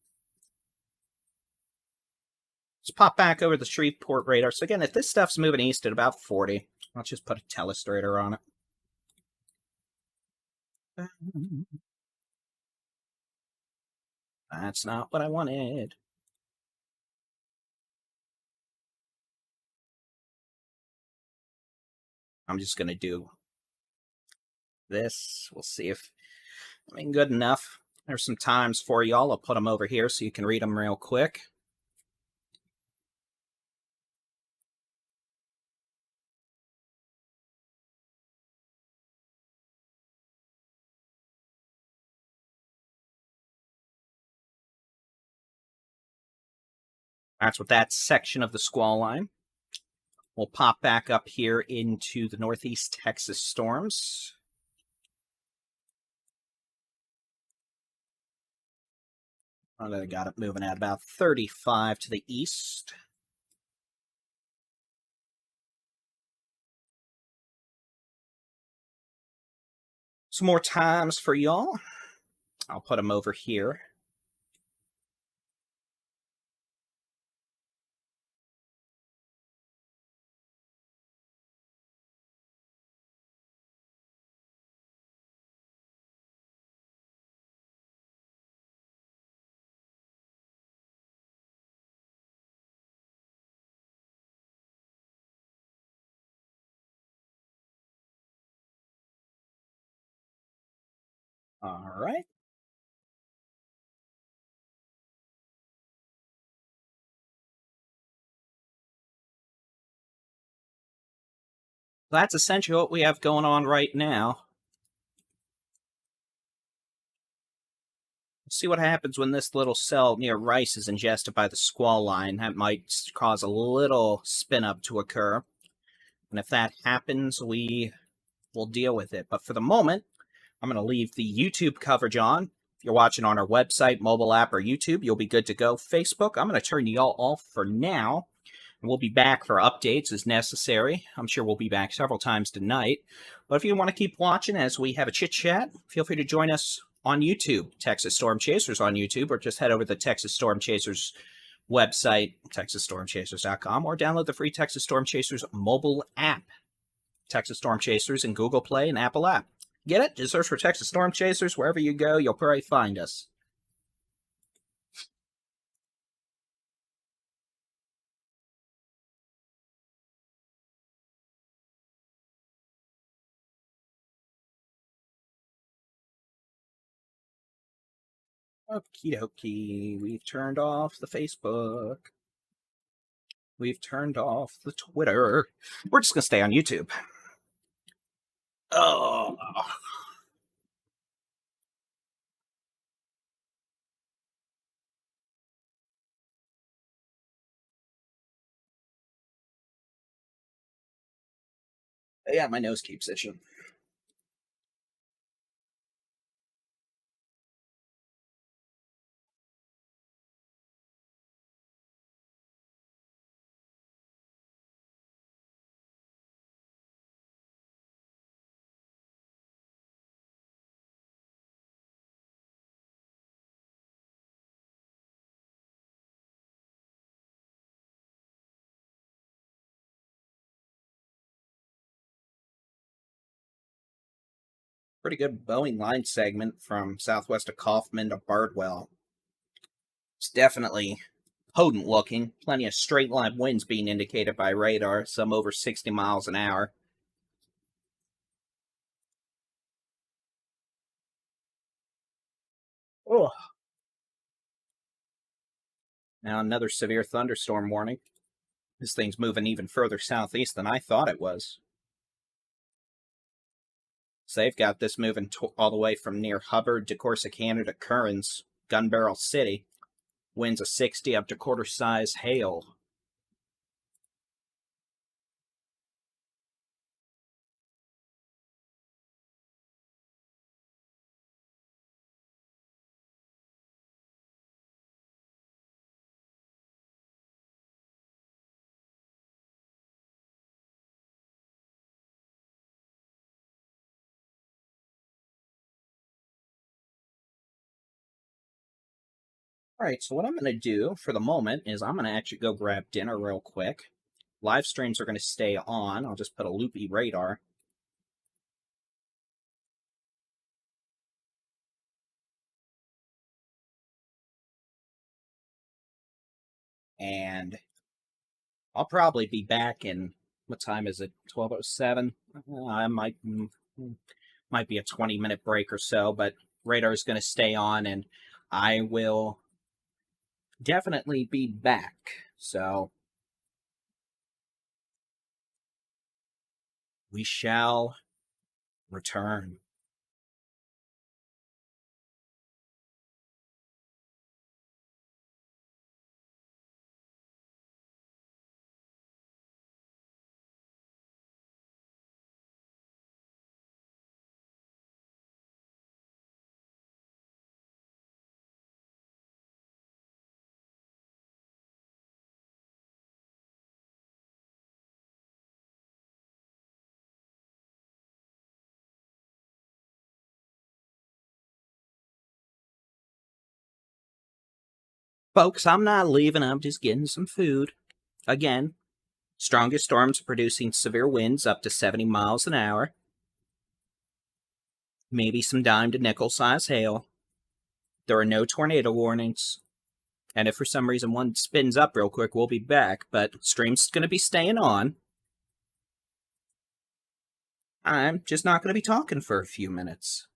pop back over the Shreveport radar. So again, if this stuff's moving east at about 40, I'll just put a telestrator on it. That's not what I wanted. I'm just going to do this. We'll see if, good enough. There's some times for y'all. I'll put them over here so you can read them real quick. That's what that section of the squall line. We'll pop back up here into the northeast Texas storms. I got it moving at about 35 to the east. Some more times for y'all. I'll put them over here. All right. That's essentially what we have going on right now. See what happens when this little cell near Rice is ingested by the squall line. That might cause a little spin up to occur. And if that happens, we will deal with it. But for the moment, I'm going to leave the YouTube coverage on. If you're watching on our website, mobile app, or YouTube, you'll be good to go. Facebook, I'm going to turn y'all off for now. And we'll be back for updates as necessary. I'm sure we'll be back several times tonight. But if you want to keep watching as we have a chit-chat, feel free to join us on YouTube, Texas Storm Chasers on YouTube, or just head over to the Texas Storm Chasers website, texasstormchasers.com, or download the free Texas Storm Chasers mobile app, Texas Storm Chasers in Google Play and Apple app. Get it? Just search for Texas Storm Chasers. Wherever you go, you'll probably find us. Okie dokie, we've turned off the Facebook. We've turned off the Twitter. We're just going to stay on YouTube. Oh. Yeah, my nose keeps itching. Pretty good Boeing line segment from southwest of Kaufman to Bardwell. It's definitely potent looking. Plenty of straight line winds being indicated by radar, some over 60 miles an hour. Oh. Now another severe thunderstorm warning. This thing's moving even further southeast than I thought it was. So they've got this moving all the way from near Hubbard to Corsicana to Currens, Gun Barrel City. Winds of 60 up to quarter size hail. All right, so what I'm going to do for the moment is I'm going to actually go grab dinner real quick. Live streams are going to stay on. I'll just put a loopy radar. And I'll probably be back in, what time is it? 12:07. I might be a 20-minute break or so, but radar is going to stay on, and I will definitely be back. So we shall return. Folks, I'm not leaving. I'm just getting some food. Again, strongest storms producing severe winds up to 70 miles an hour. Maybe some dime to nickel size hail. There are no tornado warnings. And if for some reason one spins up real quick, we'll be back. But stream's going to be staying on. I'm just not going to be talking for a few minutes.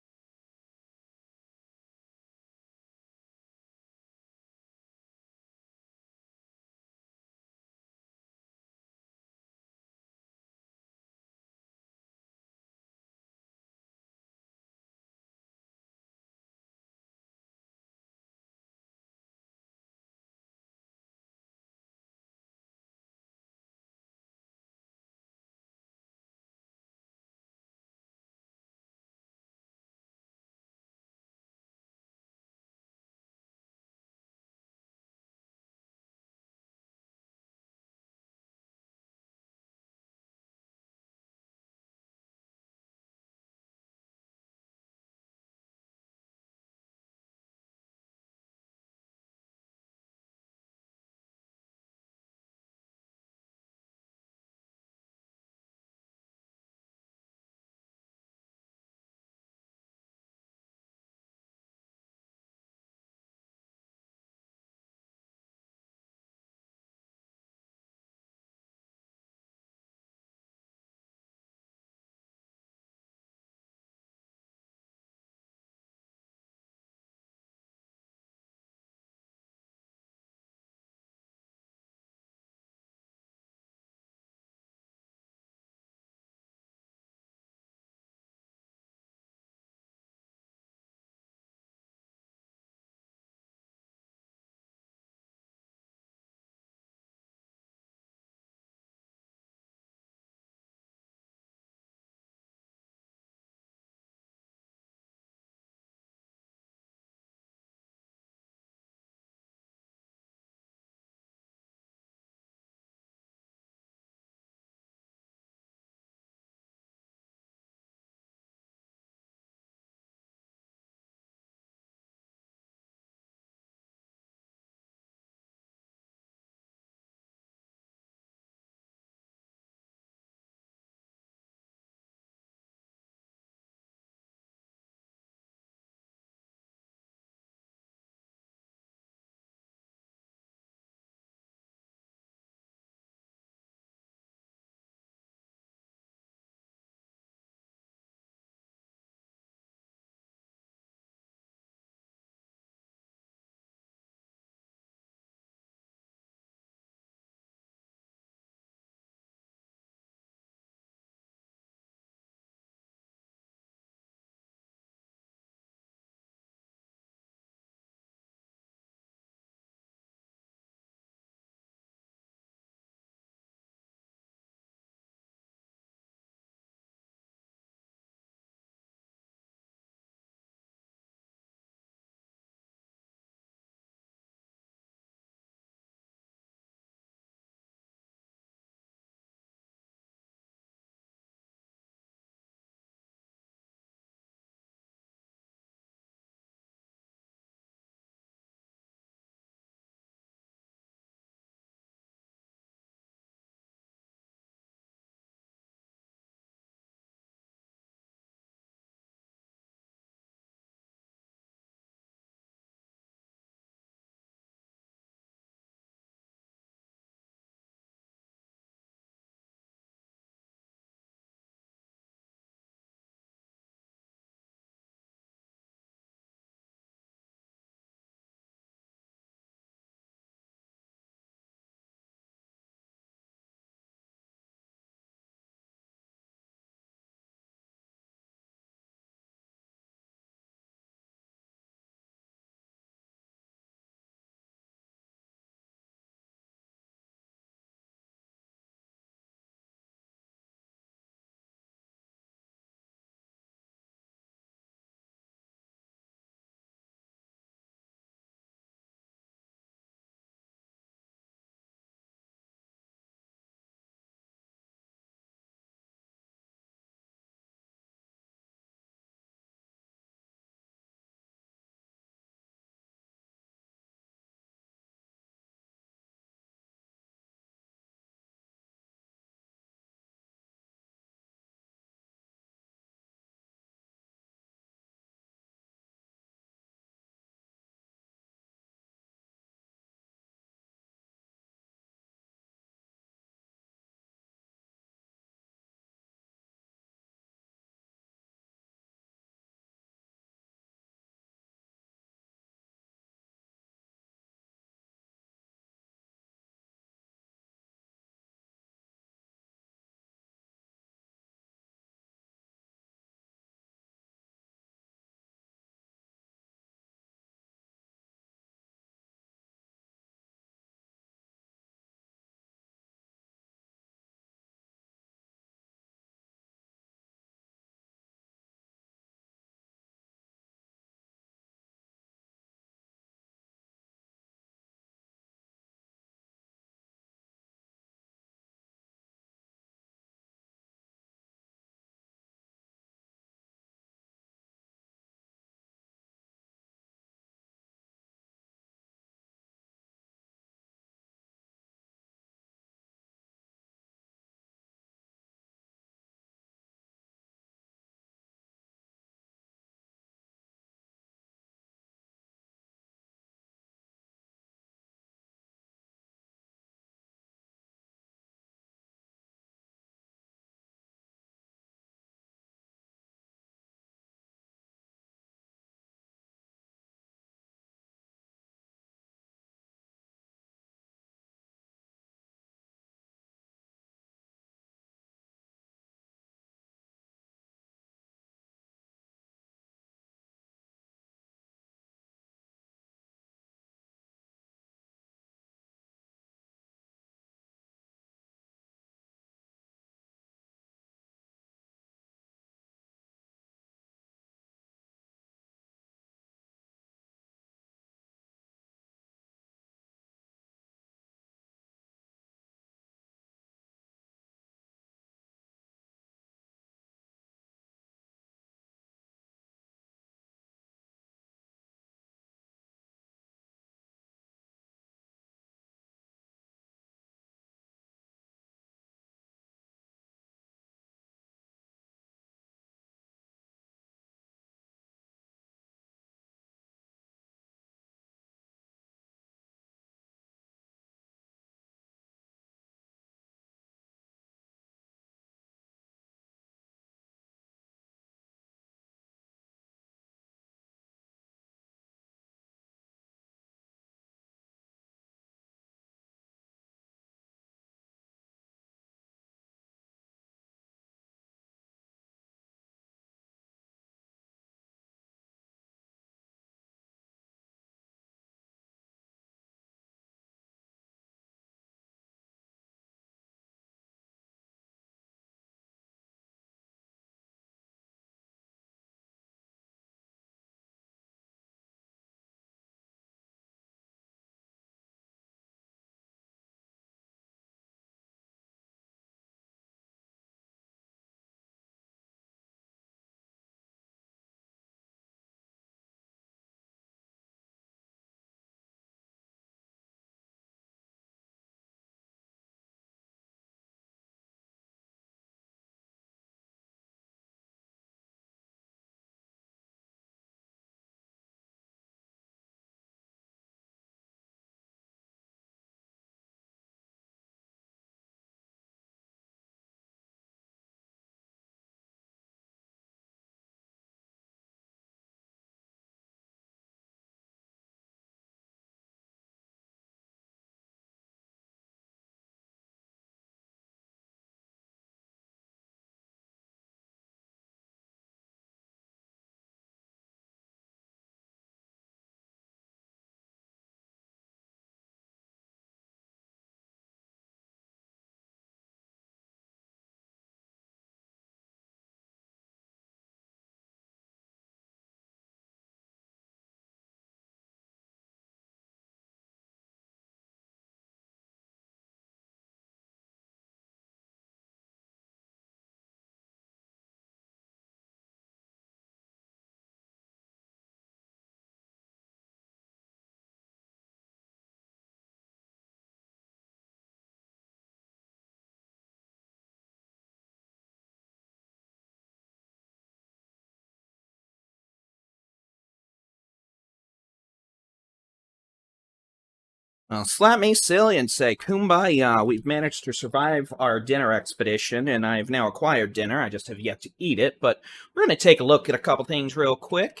Well, slap me silly and say kumbaya. We've managed to survive our dinner expedition, and I've now acquired dinner. I just have yet to eat it, but we're going to take a look at a couple things real quick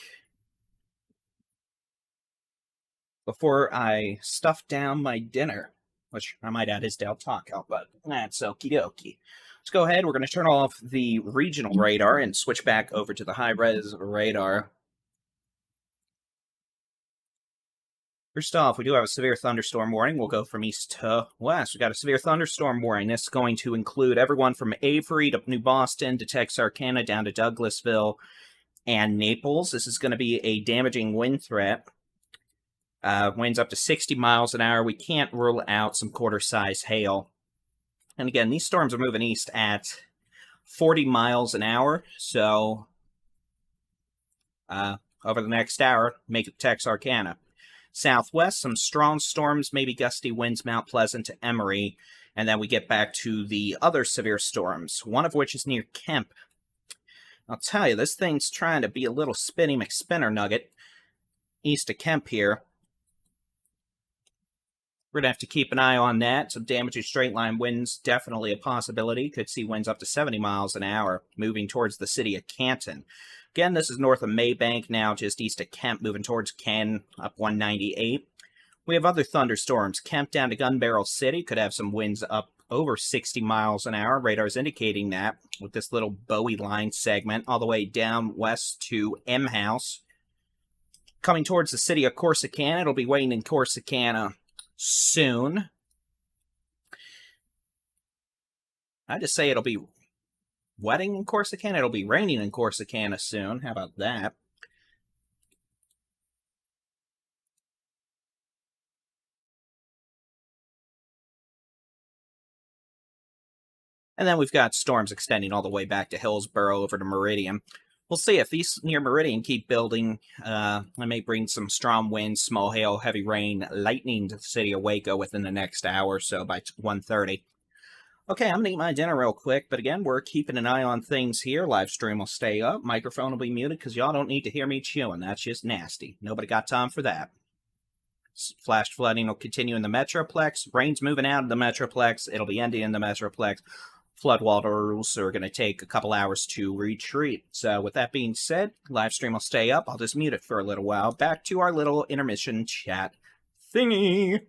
before I stuff down my dinner, which I might add is Del Taco, but that's okie dokie. Let's go ahead. We're going to turn off the regional radar and switch back over to the high-res radar. First off, we do have a severe thunderstorm warning. We'll go from east to west. We've got a severe thunderstorm warning. This is going to include everyone from Avery to New Boston to Texarkana down to Douglasville and Naples. This is going to be a damaging wind threat. Winds up to 60 miles an hour. We can't rule out some quarter-size hail. And again, these storms are moving east at 40 miles an hour. So, over the next hour, make it Texarkana. Southwest, some strong storms, maybe gusty winds, Mount Pleasant to Emory, and then we get back to the other severe storms, one of which is near Kemp. I'll tell you, this thing's trying to be a little spinny McSpinner nugget east of Kemp here. We're going to have to keep an eye on that. Some damaging straight line winds, definitely a possibility. Could see winds up to 70 miles an hour, moving towards the city of Canton. Again, this is north of Maybank now, just east of Kemp, moving towards Ken, up 198. We have other thunderstorms. Kemp down to Gun Barrel City could have some winds up over 60 miles an hour. Radar is indicating that with this little Bowie line segment all the way down west to M House. Coming towards the city of Corsicana, it'll be waiting in Corsicana soon. I just say it'll be wetting in Corsicana. It'll be raining in Corsicana soon. How about that? And then we've got storms extending all the way back to Hillsborough over to Meridian. We'll see if these near Meridian keep building. I may bring some strong winds, small hail, heavy rain, lightning to the city of Waco within the next hour or so by 1:30. Okay, I'm going to eat my dinner real quick, but again, we're keeping an eye on things here. Live stream will stay up. Microphone will be muted because y'all don't need to hear me chewing. That's just nasty. Nobody got time for that. Flash flooding will continue in the Metroplex. Rain's moving out of the Metroplex. It'll be ending in the Metroplex. Floodwaters are going to take a couple hours to retreat. So with that being said, live stream will stay up. I'll just mute it for a little while. Back to our little intermission chat thingy.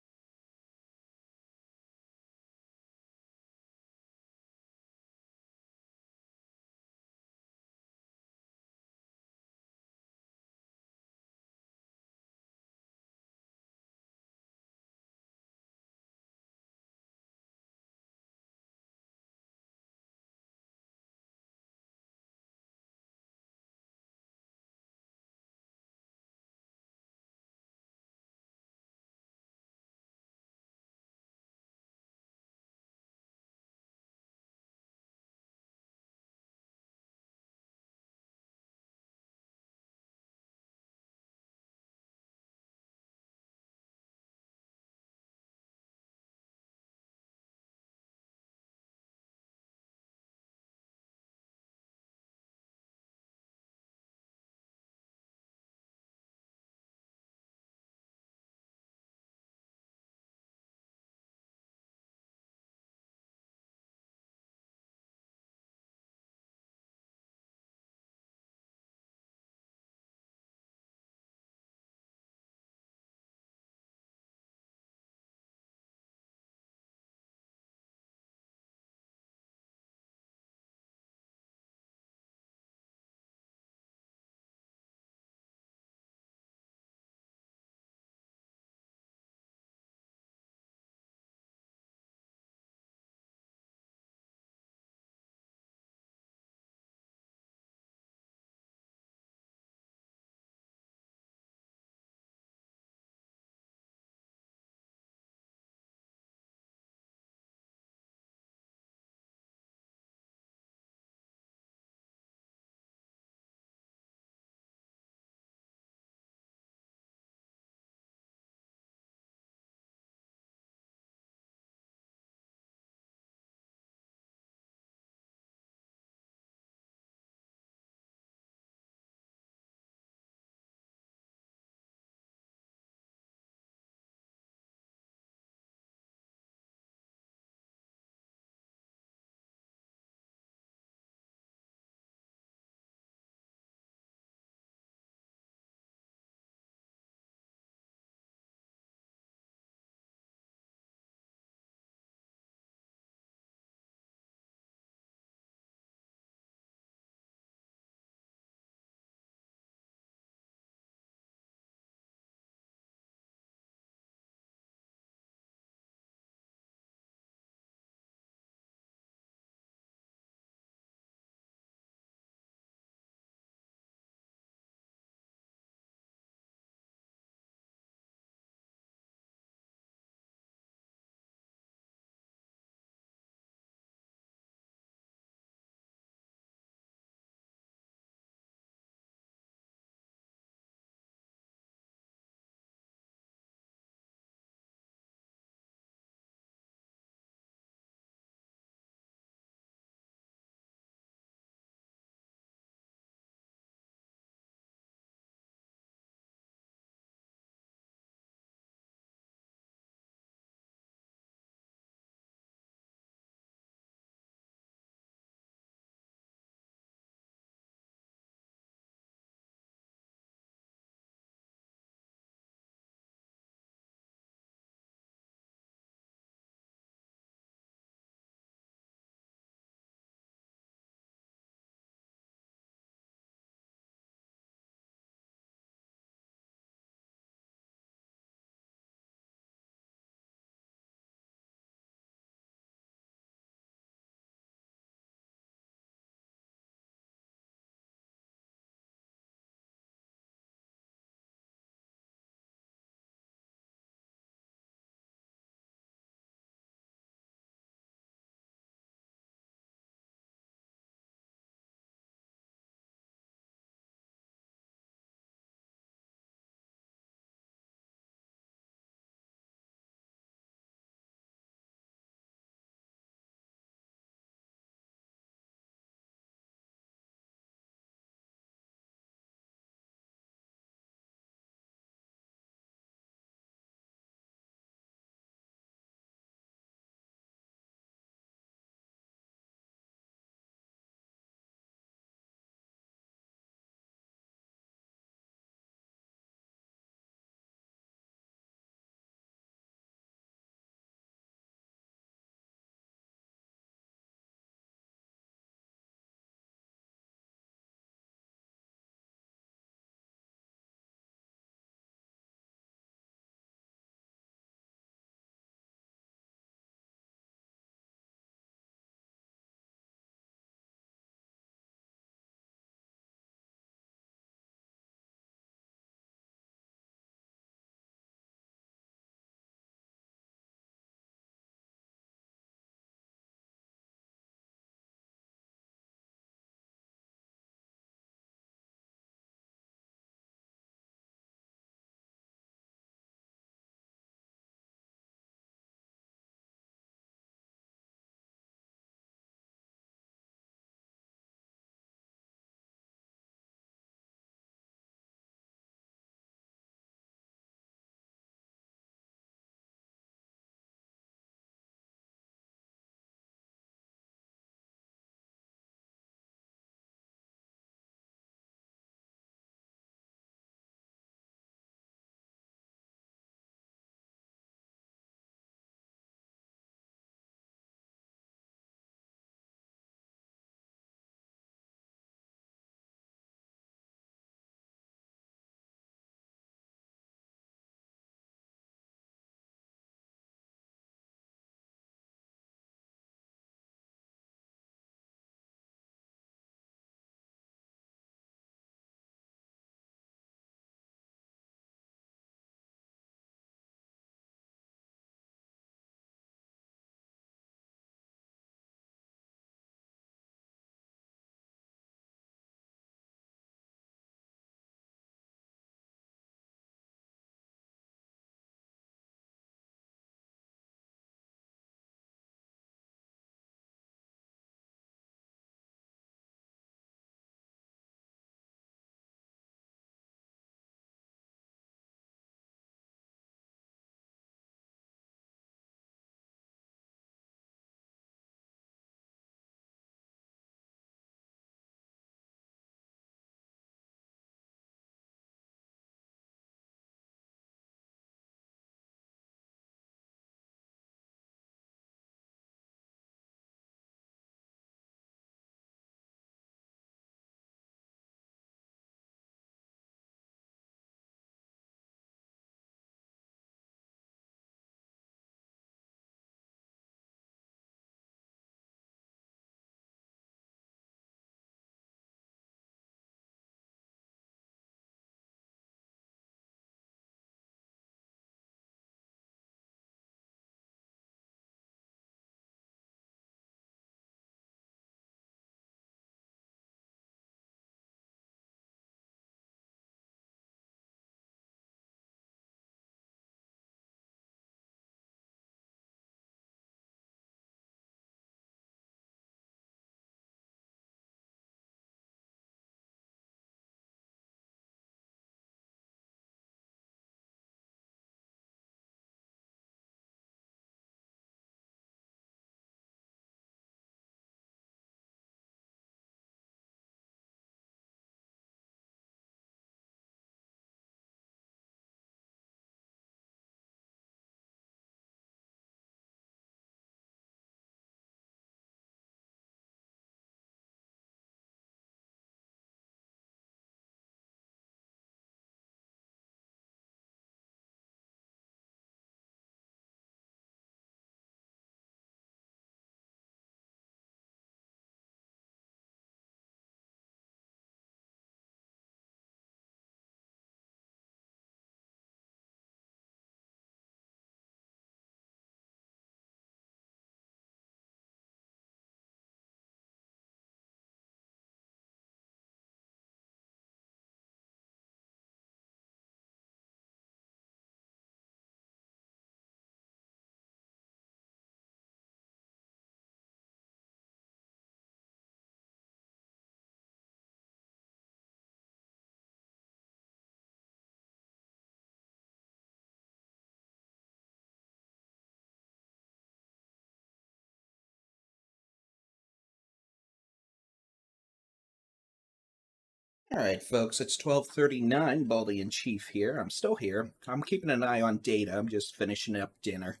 All right, folks, it's 12:39, Baldy in Chief here. I'm still here. I'm keeping an eye on data. I'm just finishing up dinner.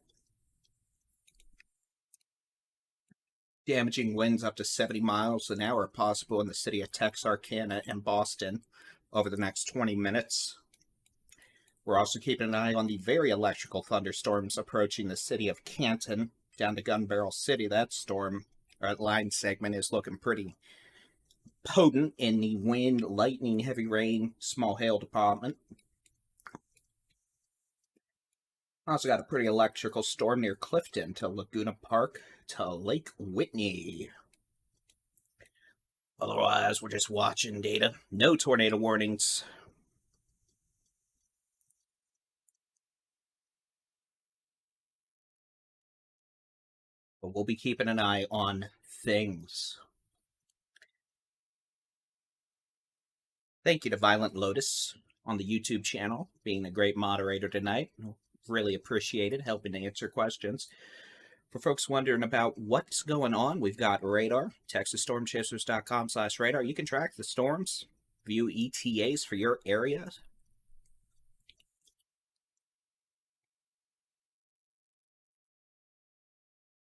Damaging winds up to 70 miles an hour possible in the city of Texarkana and Boston over the next 20 minutes. We're also keeping an eye on the very electrical thunderstorms approaching the city of Canton down to Gun Barrel City. That storm, or that line segment, is looking pretty potent in the wind, lightning, heavy rain, small hail department. Also got a pretty electrical storm near Clifton to Laguna Park to Lake Whitney. Otherwise, we're just watching data. No tornado warnings. But we'll be keeping an eye on things. Thank you to Violent Lotus on the YouTube channel, being a great moderator tonight. Really appreciate it, helping to answer questions. For folks wondering about what's going on, we've got radar, texasstormchasers.com/radar. You can track the storms, view ETAs for your area,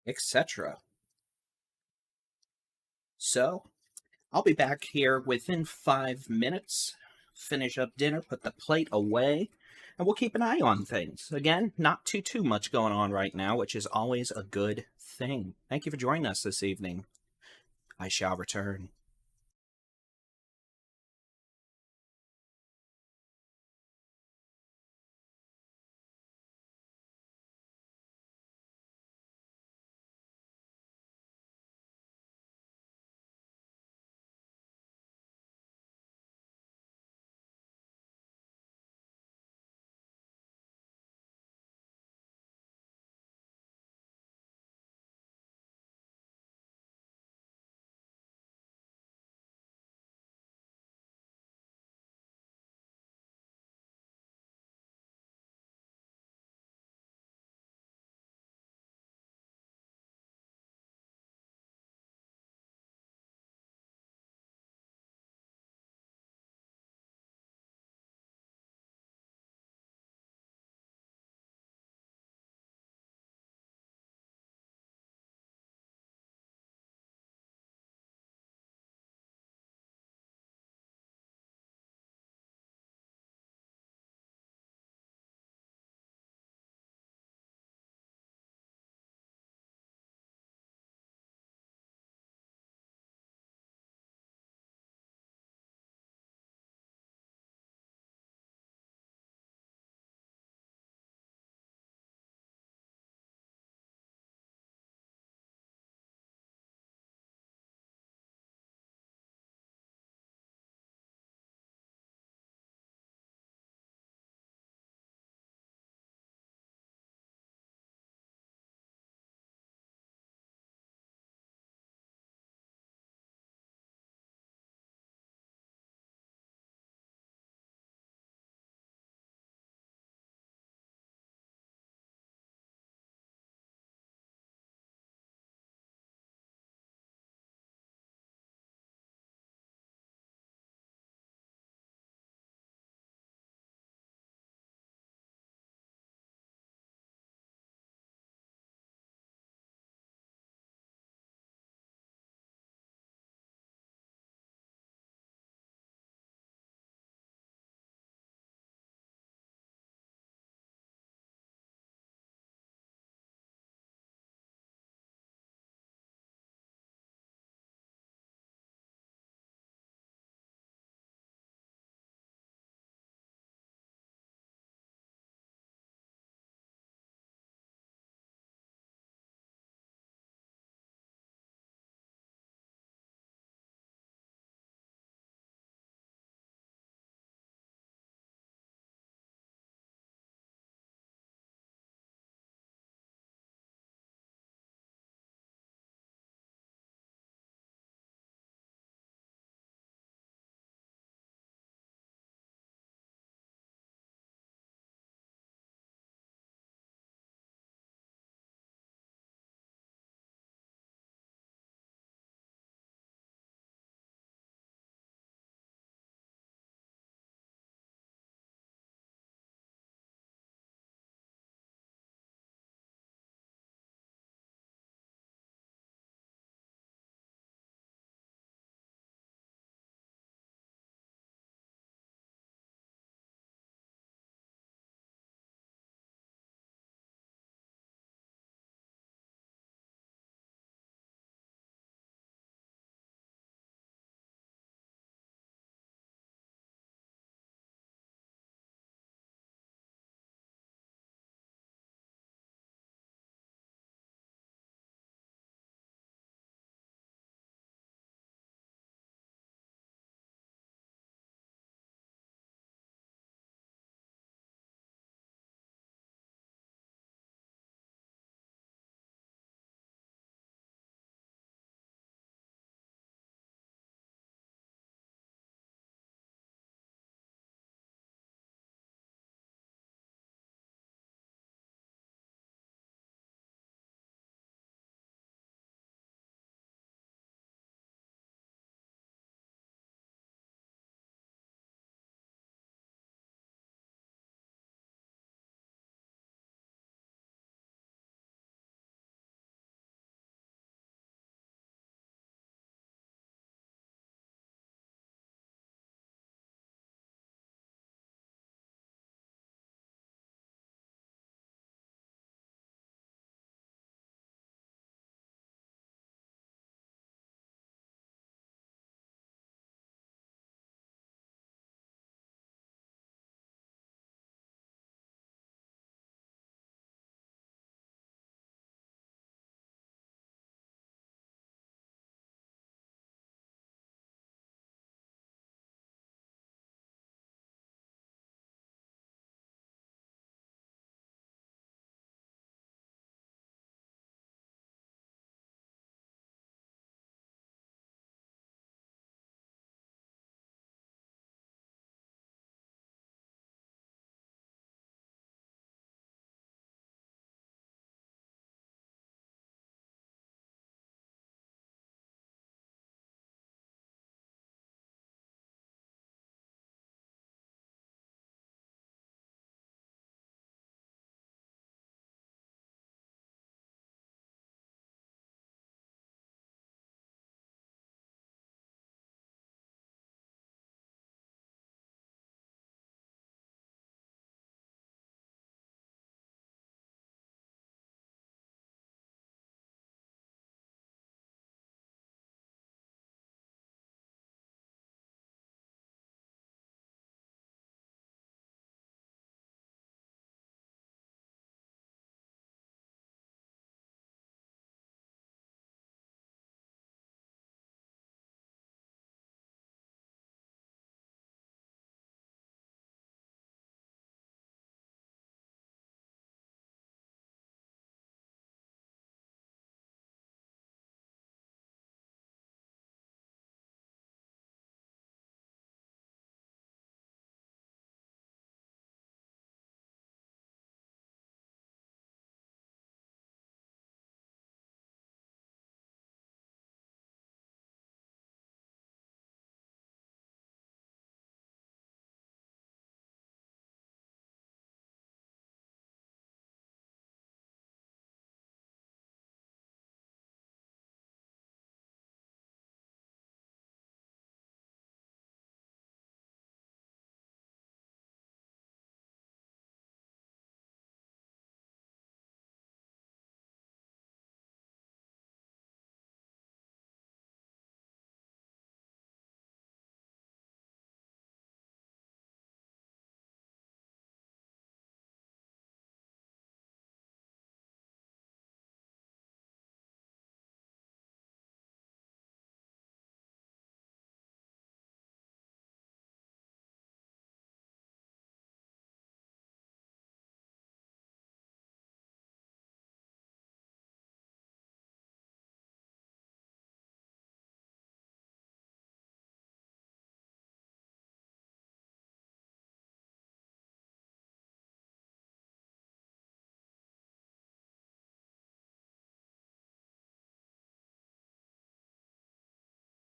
etc. So, I'll be back here within 5 minutes, finish up dinner, put the plate away, and we'll keep an eye on things. Again, not too much going on right now, which is always a good thing. Thank you for joining us this evening. I shall return.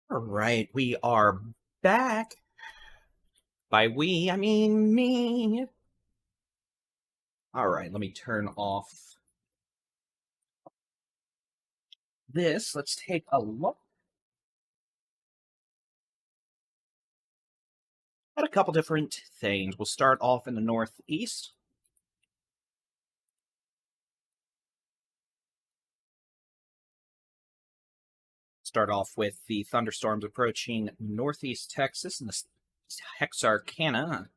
All right, we are back. By we, I mean me. All right, let me turn off this. Let's take a look at a couple different things. We'll start off in the northeast. Start off with the thunderstorms approaching northeast Texas and the Texarkana.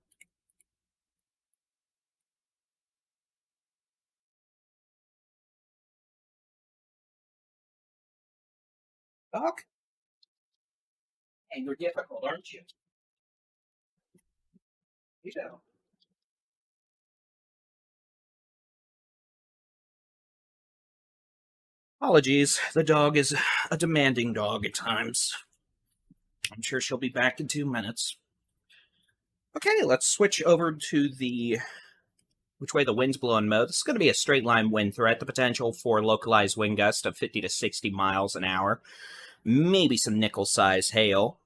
Doc, and you're difficult, aren't you? You know. Apologies, the dog is a demanding dog at times. I'm sure she'll be back in 2 minutes. Okay, let's switch over to the which way the wind's blowing mode. This is going to be a straight line wind threat. The potential for localized wind gusts of 50 to 60 miles an hour. Maybe some nickel-size hail.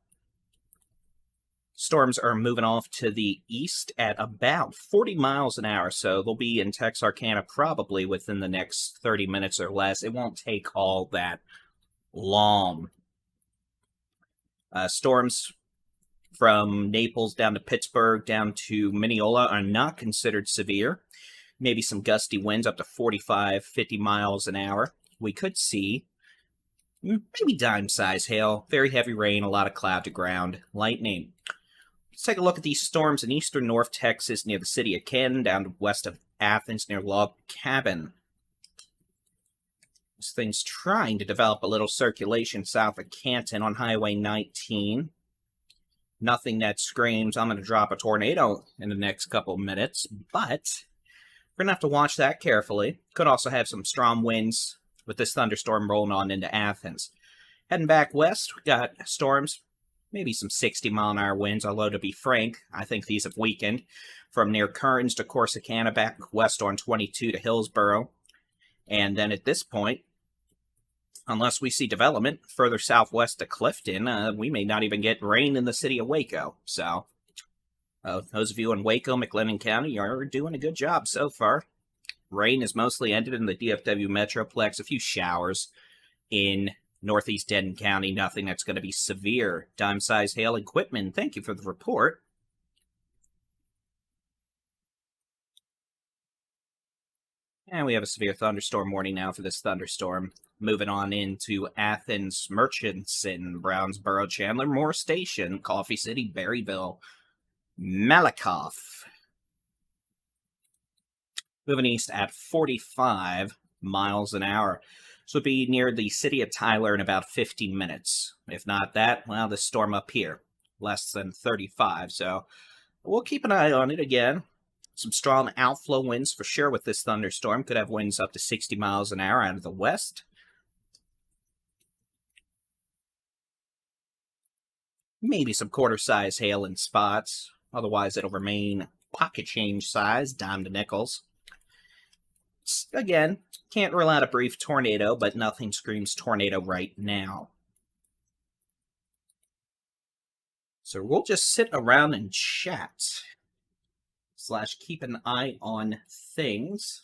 Storms are moving off to the east at about 40 miles an hour, so they'll be in Texarkana probably within the next 30 minutes or less. It won't take all that long. Storms from Naples down to Pittsburgh down to Mineola are not considered severe. Maybe some gusty winds up to 45, 50 miles an hour. We could see maybe dime-size hail, very heavy rain, a lot of cloud to ground, lightning. Let's take a look at these storms in eastern North Texas near the city of Canton, down to west of Athens near Log Cabin. This thing's trying to develop a little circulation south of Canton on Highway 19. Nothing that screams, I'm going to drop a tornado in the next couple of minutes, but we're going to have to watch that carefully. Could also have some strong winds with this thunderstorm rolling on into Athens. Heading back west, we got storms. Maybe some 60-mile-an-hour winds, although to be frank, I think these have weakened. From near Kearns to Corsicana, back west on 22 to Hillsboro. And then at this point, unless we see development further southwest to Clifton, we may not even get rain in the city of Waco. So, those of you in Waco, McLennan County, are doing a good job so far. Rain is mostly ended in the DFW Metroplex. A few showers in northeast Denton County, nothing that's going to be severe. Dime-size hail equipment, thank you for the report. And we have a severe thunderstorm warning now for this thunderstorm. Moving on into Athens, Murchison, Brownsboro, Chandler, Moore Station, Coffee City, Berryville, Malakoff. Moving east at 45 miles an hour. So it'll be near the city of Tyler in about 15 minutes. If not that, well, this storm up here, less than 35. So we'll keep an eye on it again. Some strong outflow winds for sure with this thunderstorm. Could have winds up to 60 miles an hour out of the west. Maybe some quarter-size hail in spots. Otherwise, it'll remain pocket change size, dime to nickels. Again, can't rule out a brief tornado, but nothing screams tornado right now. So we'll just sit around and chat. / keep an eye on things.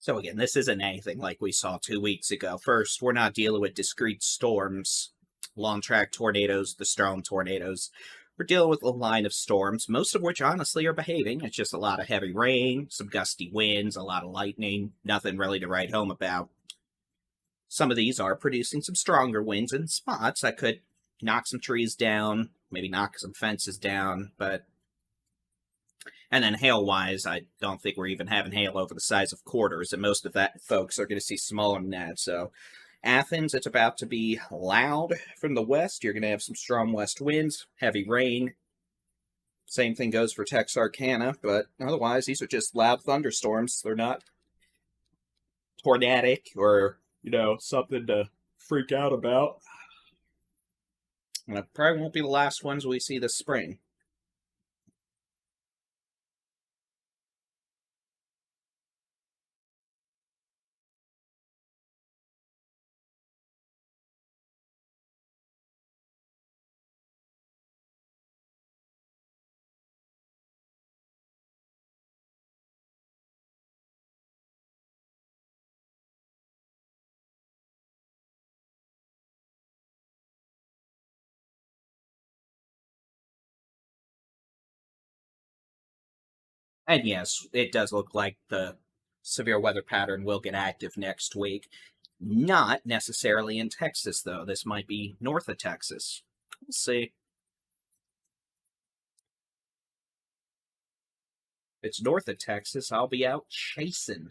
So again, this isn't anything like we saw 2 weeks ago. First, we're not dealing with discrete storms, long track tornadoes, the strong tornadoes. We're dealing with a line of storms, most of which honestly are behaving. It's just a lot of heavy rain, some gusty winds, a lot of lightning, nothing really to write home about. Some of these are producing some stronger winds in spots that could knock some trees down, maybe knock some fences down, but... And then hail-wise, I don't think we're even having hail over the size of quarters, and most of that folks are going to see smaller than that, so... Athens, it's about to be loud from the west. You're going to have some strong west winds, heavy rain. Same thing goes for Texarkana, but otherwise, these are just loud thunderstorms. They're not tornadic or, something to freak out about. And it probably won't be the last ones we see this spring. And yes, it does look like the severe weather pattern will get active next week. Not necessarily in Texas, though. This might be north of Texas. We'll see. If it's north of Texas, I'll be out chasing.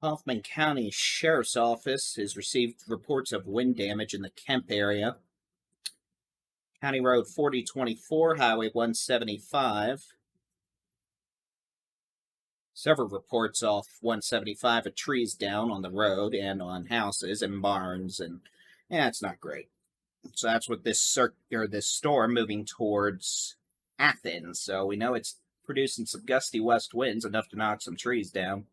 Hoffman County Sheriff's Office has received reports of wind damage in the Kemp area. County Road 4024, Highway 175. Several reports off 175 of trees down on the road and on houses and barns, and it's not great. So that's what this storm moving towards Athens. So we know it's producing some gusty west winds, enough to knock some trees down.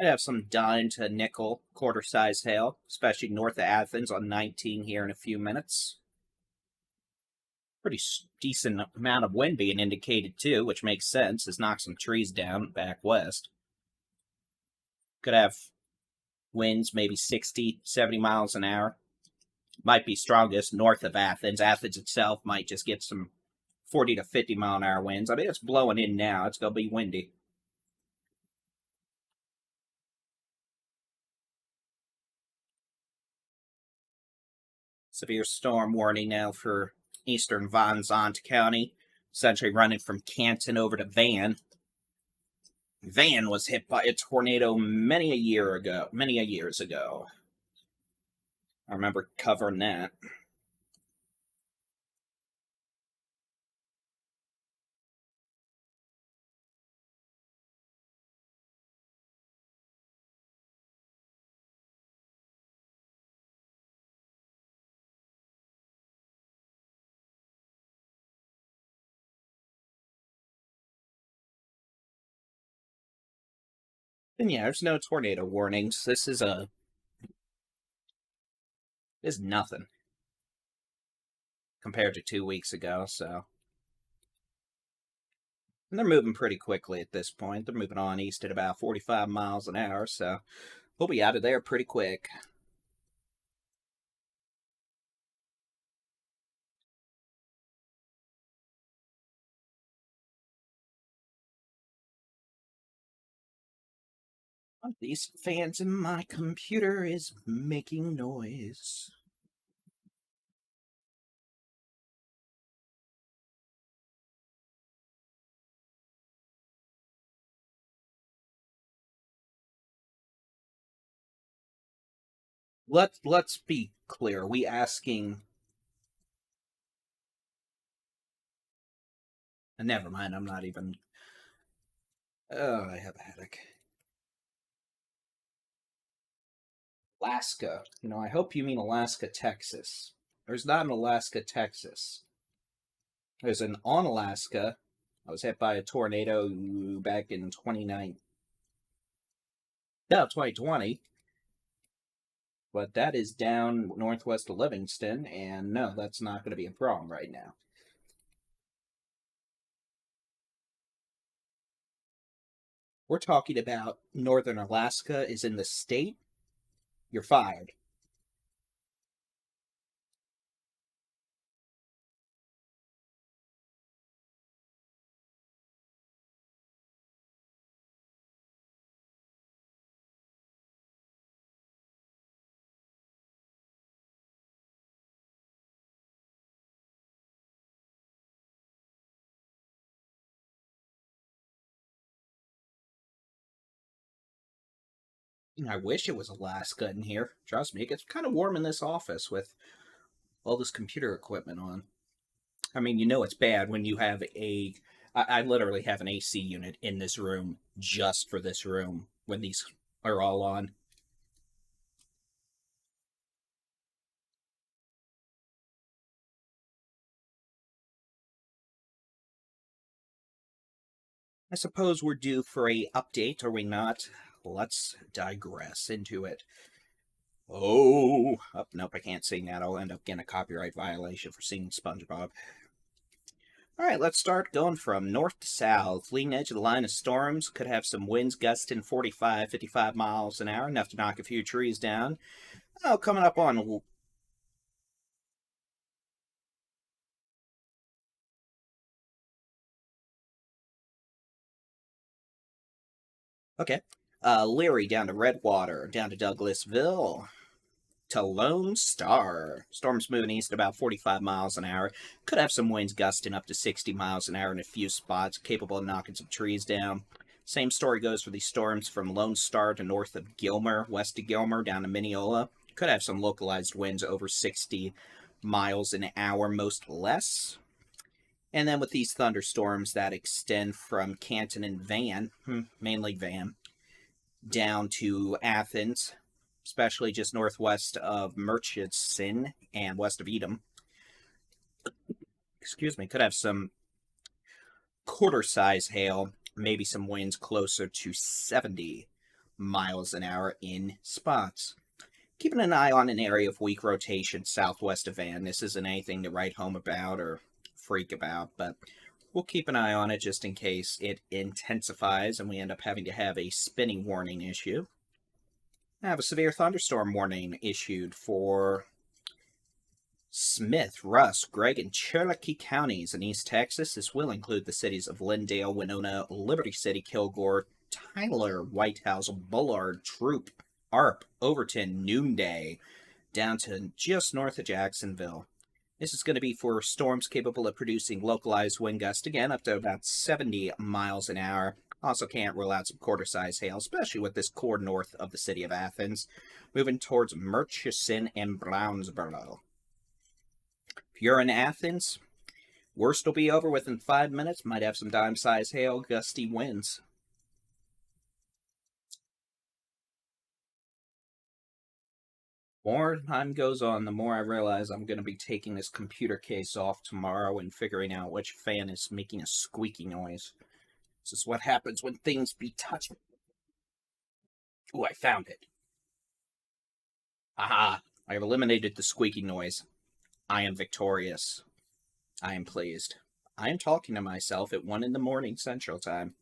I have some dime to nickel quarter-size hail, especially north of Athens on 19 here in a few minutes. Pretty decent amount of wind being indicated too, which makes sense. It's knocked some trees down back west. Could have winds maybe 60, 70 miles an hour. Might be strongest north of Athens. Athens itself might just get some 40 to 50 mile an hour winds. I mean, it's blowing in now. It's going to be windy. Severe storm warning now for eastern Van Zandt County, essentially running from Canton over to Van. Van was hit by a tornado many a years ago. I remember covering that. And yeah, there's no tornado warnings. This is nothing compared to 2 weeks ago, so. And they're moving pretty quickly at this point. They're moving on east at about 45 miles an hour, so we'll be out of there pretty quick. These fans in my computer is making noise. Let's be clear. We asking. Never mind. I'm not even. Oh, I have a headache. Alaska. I hope you mean Alaska, Texas. There's not an Alaska, Texas. There's an Onalaska. I was hit by a tornado back in 2020. But that is down northwest of Livingston, and no, that's not going to be a problem right now. We're talking about northern Alaska is in the state. You're fired. I wish it was Alaska in here. Trust me, it gets kind of warm in this office with all this computer equipment on. I mean, it's bad when you have I literally have an AC unit in this room just for this room when these are all on. I suppose we're due for a update, are we not? Let's digress into it. Oh, nope, I can't sing that. I'll end up getting a copyright violation for singing SpongeBob. All right, let's start going from north to south. Leading edge of the line of storms could have some winds gusting 45, 55 miles an hour, enough to knock a few trees down. Oh, coming up on. Okay. Leary down to Redwater, down to Douglasville, to Lone Star. Storm's moving east at about 45 miles an hour. Could have some winds gusting up to 60 miles an hour in a few spots, capable of knocking some trees down. Same story goes for these storms from Lone Star to north of Gilmer, west of Gilmer, down to Mineola. Could have some localized winds over 60 miles an hour, most less. And then with these thunderstorms that extend from Canton and Van, mainly Van, down to Athens, especially just northwest of Murchison and west of Edom. Excuse me, could have some quarter-size hail, maybe some winds closer to 70 miles an hour in spots. Keeping an eye on an area of weak rotation southwest of Van. This isn't anything to write home about or freak about, but we'll keep an eye on it just in case it intensifies and we end up having to have a spinning warning issue. I have a severe thunderstorm warning issued for Smith, Russ, Gregg, and Cherokee counties in East Texas. This will include the cities of Lindale, Winona, Liberty City, Kilgore, Tyler, White House, Bullard, Troop, Arp, Overton, Noonday, down to just north of Jacksonville. This is going to be for storms capable of producing localized wind gusts, again, up to about 70 miles an hour. Also can't rule out some quarter-size hail, especially with this core north of the city of Athens, moving towards Murchison and Brownsboro. If you're in Athens, worst will be over within 5 minutes. Might have some dime-size hail, gusty winds. More time goes on, the more I realize I'm going to be taking this computer case off tomorrow and figuring out which fan is making a squeaky noise. This is what happens when things be touched. Ooh, I found it. Aha! I have eliminated the squeaky noise. I am victorious. I am pleased. I am talking to myself at 1 in the morning Central Time.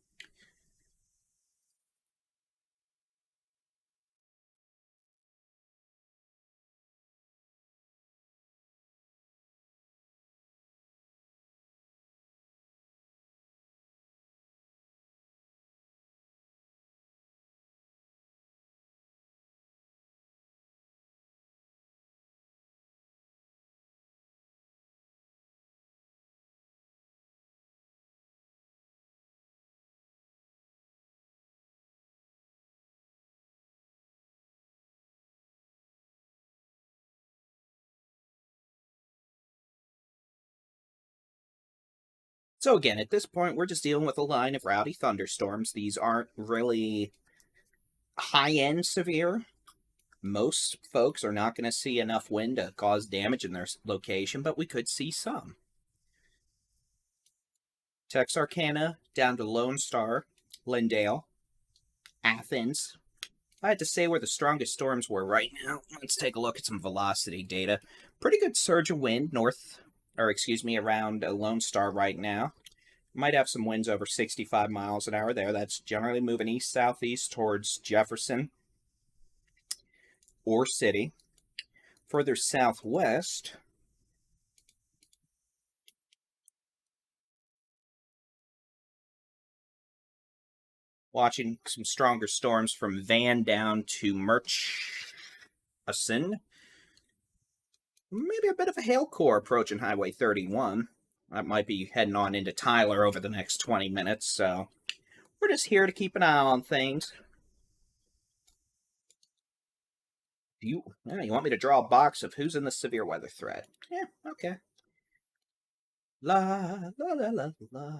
So again, at this point, we're just dealing with a line of rowdy thunderstorms. These aren't really high-end severe. Most folks are not going to see enough wind to cause damage in their location, but we could see some. Texarkana down to Lone Star, Lindale, Athens. If I had to say where the strongest storms were right now, let's take a look at some velocity data. Pretty good surge of wind around Lone Star right now. Might have some winds over 65 miles an hour there. That's generally moving east-southeast towards Jefferson or City. Further southwest, watching some stronger storms from Van down to Murchison. Maybe a bit of a hail core approaching Highway 31. That might be heading on into Tyler over the next 20 minutes, so we're just here to keep an eye on things. You want me to draw a box of who's in the severe weather threat? Yeah, okay. La, la, la, la, la.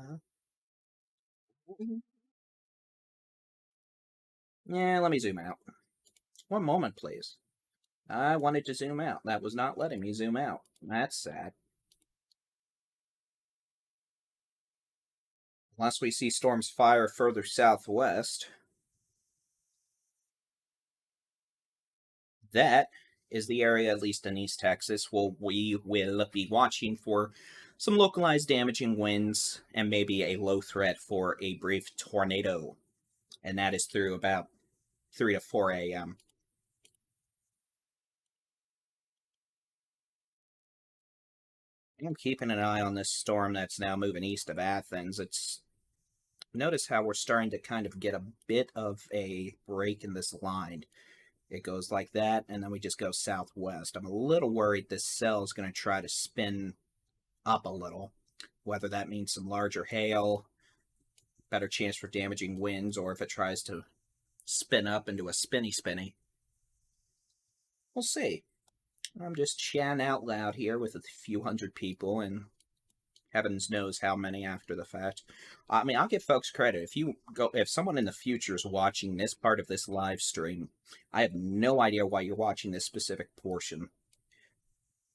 Yeah, let me zoom out. 1 moment, please. I wanted to zoom out. That was not letting me zoom out. That's sad. Unless we see storms fire further southwest. That is the area, at least in East Texas, where we will be watching for some localized damaging winds and maybe a low threat for a brief tornado. And that is through about 3 to 4 a.m. I'm keeping an eye on this storm that's now moving east of Athens. Notice how we're starting to kind of get a bit of a break in this line. It goes like that, and then we just go southwest. I'm a little worried this cell is going to try to spin up a little, whether that means some larger hail, better chance for damaging winds, or if it tries to spin up into a spinny. We'll see. I'm just chatting out loud here with a few hundred people, and heavens knows how many after the fact. I mean, I'll give folks credit. If someone in the future is watching this part of this live stream, I have no idea why you're watching this specific portion.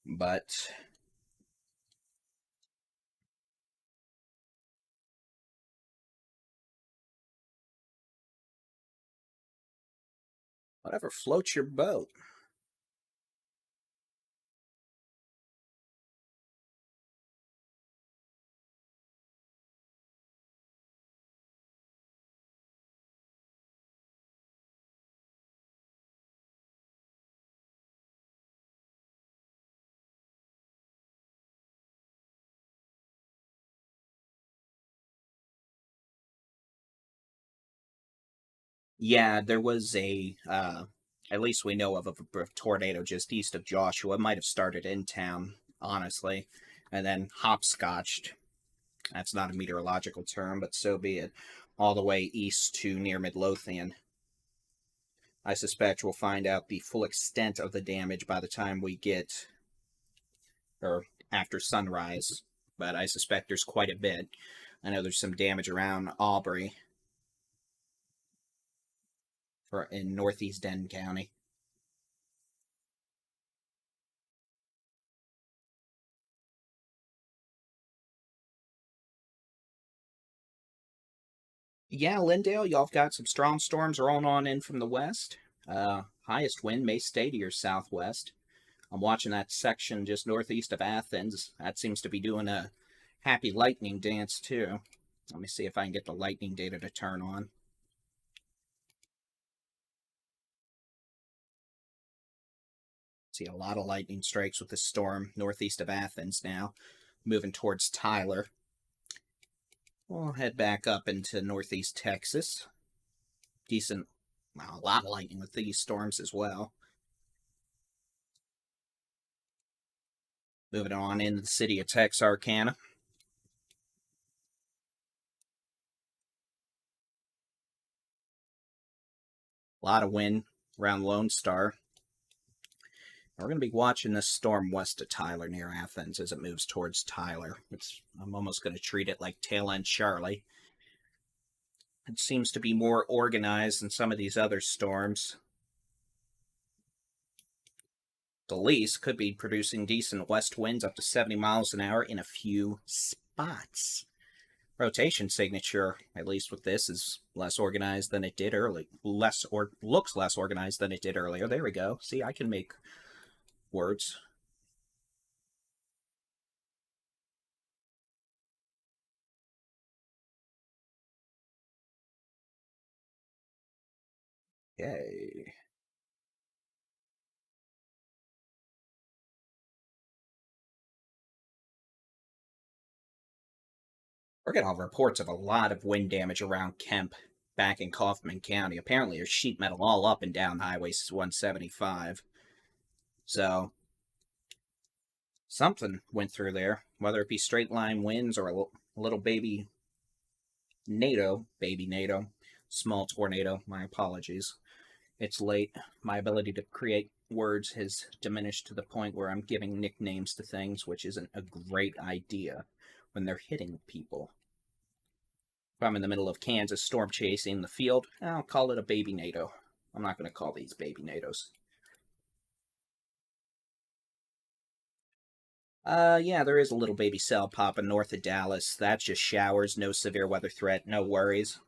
But whatever floats your boat. Yeah, there was at least we know of a tornado just east of Joshua. It might have started in town, honestly, and then hopscotched. That's not a meteorological term, but so be it. all the way east to near Midlothian. I suspect we'll find out the full extent of the damage by the time we get, or after sunrise, but I suspect there's quite a bit. I know there's some damage around Aubrey in northeast Denton County. Yeah, Lindale, y'all have got some strong storms rolling on in from the west. Highest wind may stay to your southwest. I'm watching that section just northeast of Athens. That seems to be doing a happy lightning dance, too. Let me see if I can get the lightning data to turn on. See a lot of lightning strikes with this storm northeast of Athens now, moving towards Tyler. We'll head back up into northeast Texas. Decent, well, a lot of lightning with these storms as well. Moving on into the city of Texarkana. A lot of wind around Lone Star. We're going to be watching this storm west of Tyler near Athens as it moves towards Tyler. I'm almost going to treat it like tail end Charlie. It seems to be more organized than some of these other storms. The least could be producing decent west winds up to 70 miles an hour in a few spots. Rotation signature, at least with this, is less organized than it did early. Looks less organized than it did earlier. There we go. See, I can make words. Yay. We're getting all reports of a lot of wind damage around Kemp, back in Kaufman County. Apparently, there's sheet metal all up and down Highway 175. So, something went through there, whether it be straight line winds or a little baby NATO, small tornado. My apologies. It's late. My ability to create words has diminished to the point where I'm giving nicknames to things, which isn't a great idea when they're hitting people. If I'm in the middle of Kansas storm chasing the field, I'll call it a baby NATO. I'm not going to call these baby NATOs. Yeah, there is a little baby cell popping north of Dallas. That's just showers, no severe weather threat, no worries.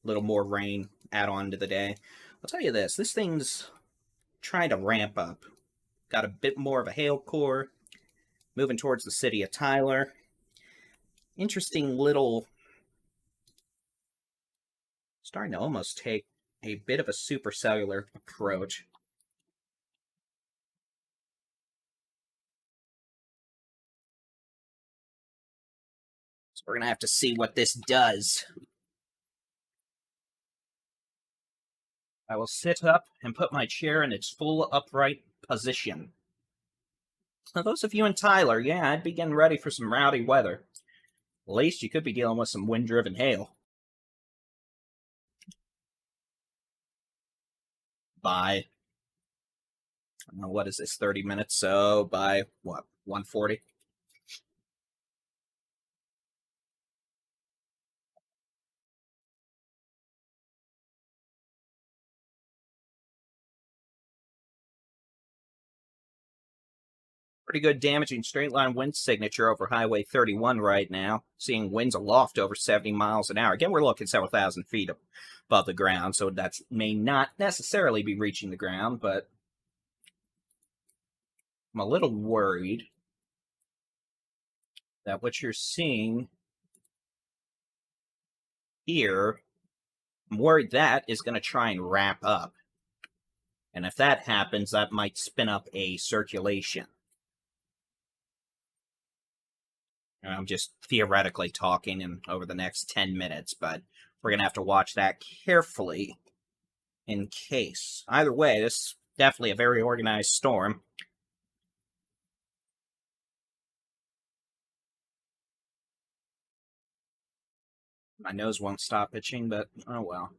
A little more rain add on to the day. I'll tell you this thing's trying to ramp up. Got a bit more of a hail core, moving towards the city of Tyler. Interesting little, starting to almost take a bit of a supercellular approach. So we're going to have to see what this does. I will sit up and put my chair in its full upright position. Now, those of you in Tyler, yeah, I'd be getting ready for some rowdy weather. At least you could be dealing with some wind-driven hail. By, I don't know, what is this, 30 minutes? So by, what, 1:40? Pretty good damaging straight line wind signature over Highway 31 right now. Seeing winds aloft over 70 miles an hour. Again, we're looking several thousand feet above the ground, so that may not necessarily be reaching the ground, but I'm a little worried that what you're seeing here, I'm worried that is going to try and wrap up. And if that happens, that might spin up a circulation. I'm just theoretically talking over the next 10 minutes, but we're going to have to watch that carefully in case. Either way, this is definitely a very organized storm. My nose won't stop itching, but oh well.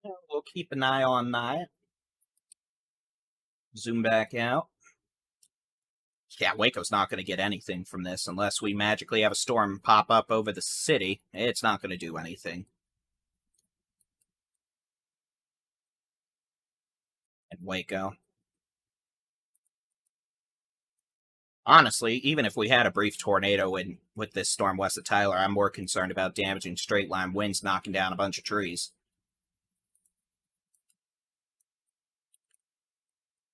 We'll keep an eye on that. Zoom back out. Yeah, Waco's not going to get anything from this unless we magically have a storm pop up over the city. It's not going to do anything. And Waco. Honestly, even if we had a brief tornado with this storm west of Tyler, I'm more concerned about damaging straight line winds knocking down a bunch of trees.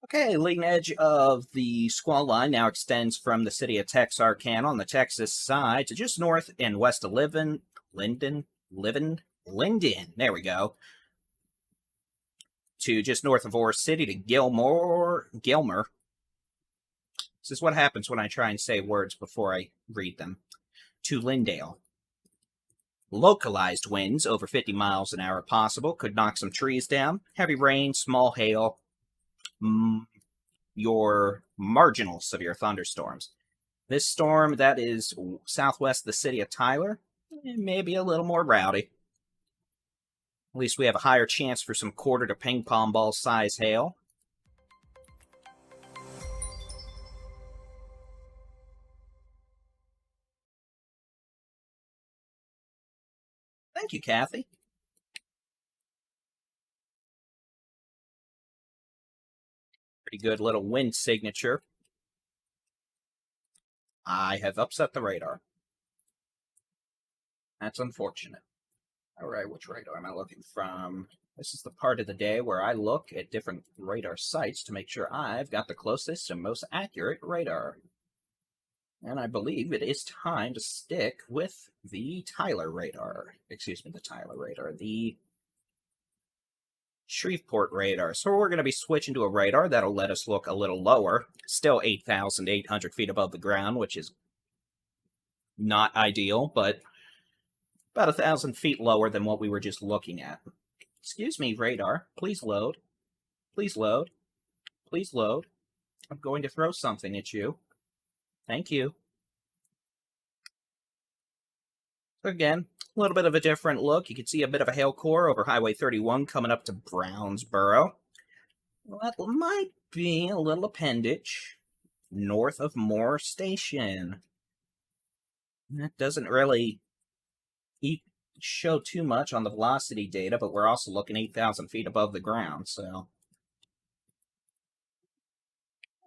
Okay, leading edge of the squall line now extends from the city of Texarkana on the Texas side to just north and west of Linden. There we go. To just north of Ore City to Gilmer. This is what happens when I try and say words before I read them. To Lindale. Localized winds over 50 miles an hour possible. Could knock some trees down. Heavy rain, small hail. Your marginal severe thunderstorms. This storm that is southwest of the city of Tyler may be a little more rowdy. At least we have a higher chance for some quarter to ping pong ball size hail. Thank you, Kathy. Pretty good little wind signature. I have upset the radar. That's unfortunate. All right, which radar am I looking from? This is the part of the day where I look at different radar sites to make sure I've got the closest and most accurate radar. And I believe it is time to stick with the Tyler radar. Excuse me, the Tyler radar. The Shreveport radar. So we're going to be switching to a radar that'll let us look a little lower. Still 8,800 feet above the ground, which is not ideal, but about 1,000 feet lower than what we were just looking at. Excuse me, radar. Please load. Please load. Please load. I'm going to throw something at you. Thank you. Again, a little bit of a different look. You can see a bit of a hail core over Highway 31 coming up to Brownsboro. Well, that might be a little appendage north of Moore Station. That doesn't really show too much on the velocity data, but we're also looking 8,000 feet above the ground, so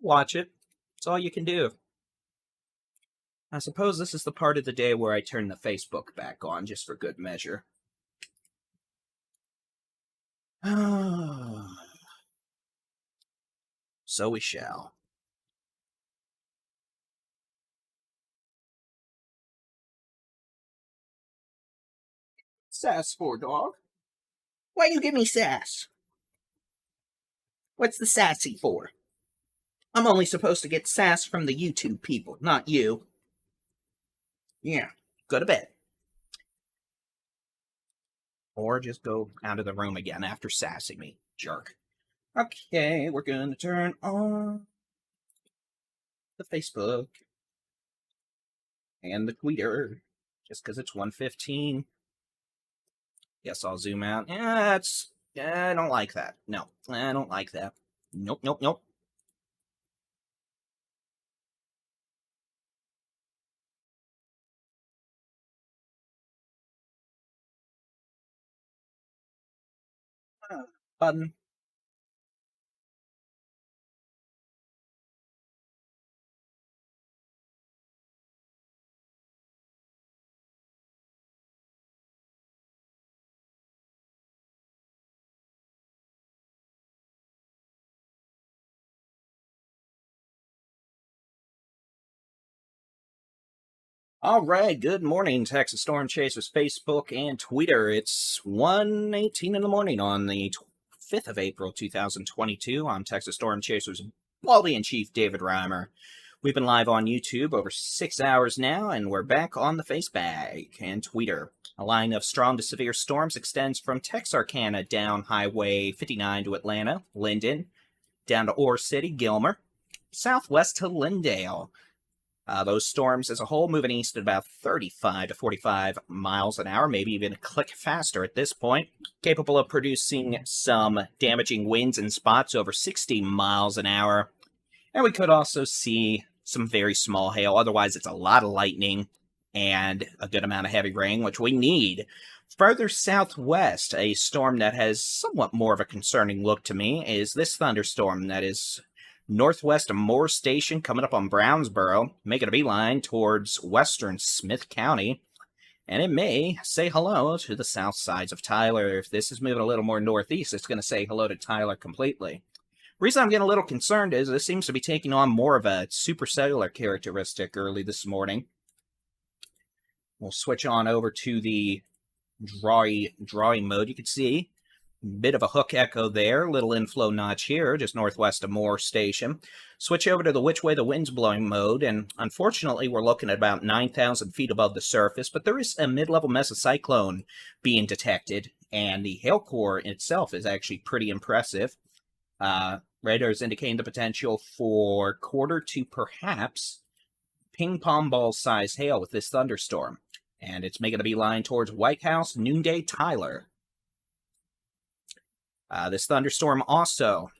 watch it. That's all you can do. I suppose this is the part of the day where I turn the Facebook back on, just for good measure. So we shall. Sass for, dog? Why you give me sass? What's the sassy for? I'm only supposed to get sass from the YouTube people, not you. Yeah, go to bed. Or just go out of the room again after sassing me, jerk. Okay, we're gonna turn on the Facebook and the Twitter, just because it's 1:15. Guess I'll zoom out. I don't like that. No, I don't like that. Nope, nope, nope. Button. All right, good morning, Texas Storm Chasers Facebook and Twitter. It's 1:18 in the morning on the 5th of April, 2022. I'm Texas Storm Chasers Baldy-in-Chief David-Reimer. We've been live on YouTube over 6 hours now, and we're back on the Facebook and Twitter. A line of strong to severe storms extends from Texarkana down Highway 59 to Atlanta, Linden, down to Ore City, Gilmer, southwest to Lindale. Those storms as a whole moving east at about 35 to 45 miles an hour, maybe even a click faster at this point, capable of producing some damaging winds in spots over 60 miles an hour. And we could also see some very small hail. Otherwise, it's a lot of lightning and a good amount of heavy rain, which we need. Further southwest, a storm that has somewhat more of a concerning look to me is this thunderstorm that is northwest of Moore Station, coming up on Brownsboro, making a beeline towards western Smith County. And it may say hello to the south sides of Tyler. If this is moving a little more northeast, it's going to say hello to Tyler completely. Reason I'm getting a little concerned is this seems to be taking on more of a supercellular characteristic early this morning. We'll switch on over to the drawing mode. You can see a bit of a hook echo there, little inflow notch here, just northwest of Moore Station. Switch over to the which way the wind's blowing mode, and unfortunately we're looking at about 9,000 feet above the surface, but there is a mid-level mesocyclone being detected, and the hail core itself is actually pretty impressive. Radar is indicating the potential for quarter to perhaps ping-pong ball size hail with this thunderstorm. And it's making a beeline towards White House, noonday, Tyler. This thunderstorm also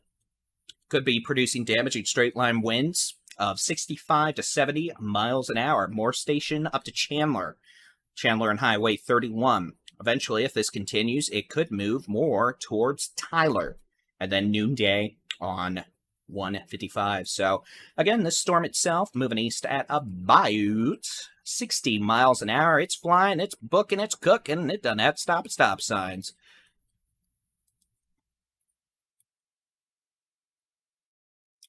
could be producing damaging straight-line winds of 65 to 70 miles an hour. Moore Station up to Chandler and Highway 31. Eventually, if this continues, it could move more towards Tyler. And then noonday on 155. So, again, this storm itself moving east at about 60 miles an hour. It's flying, it's booking, it's cooking. It doesn't have to stop at stop signs.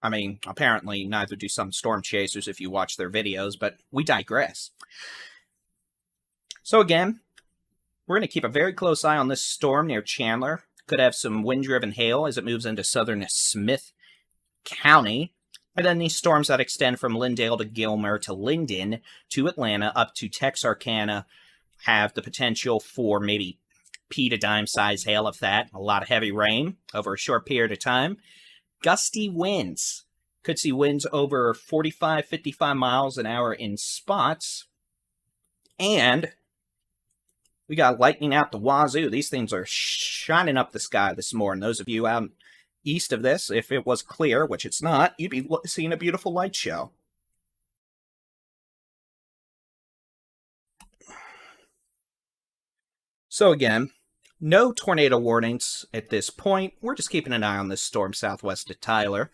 I mean, apparently neither do some storm chasers if you watch their videos, but we digress. So again, we're going to keep a very close eye on this storm near Chandler. Could have some wind-driven hail as it moves into southern Smith County. And then these storms that extend from Lindale to Gilmer to Linden to Atlanta up to Texarkana have the potential for maybe pea to dime size hail of that. A lot of heavy rain over a short period of time. Gusty winds. Could see winds over 45, 55 miles an hour in spots. And we got lightning out the wazoo. These things are shining up the sky this morning. Those of you out east of this, if it was clear, which it's not, you'd be seeing a beautiful light show. So again, no tornado warnings at this point. We're just keeping an eye on this storm southwest of Tyler.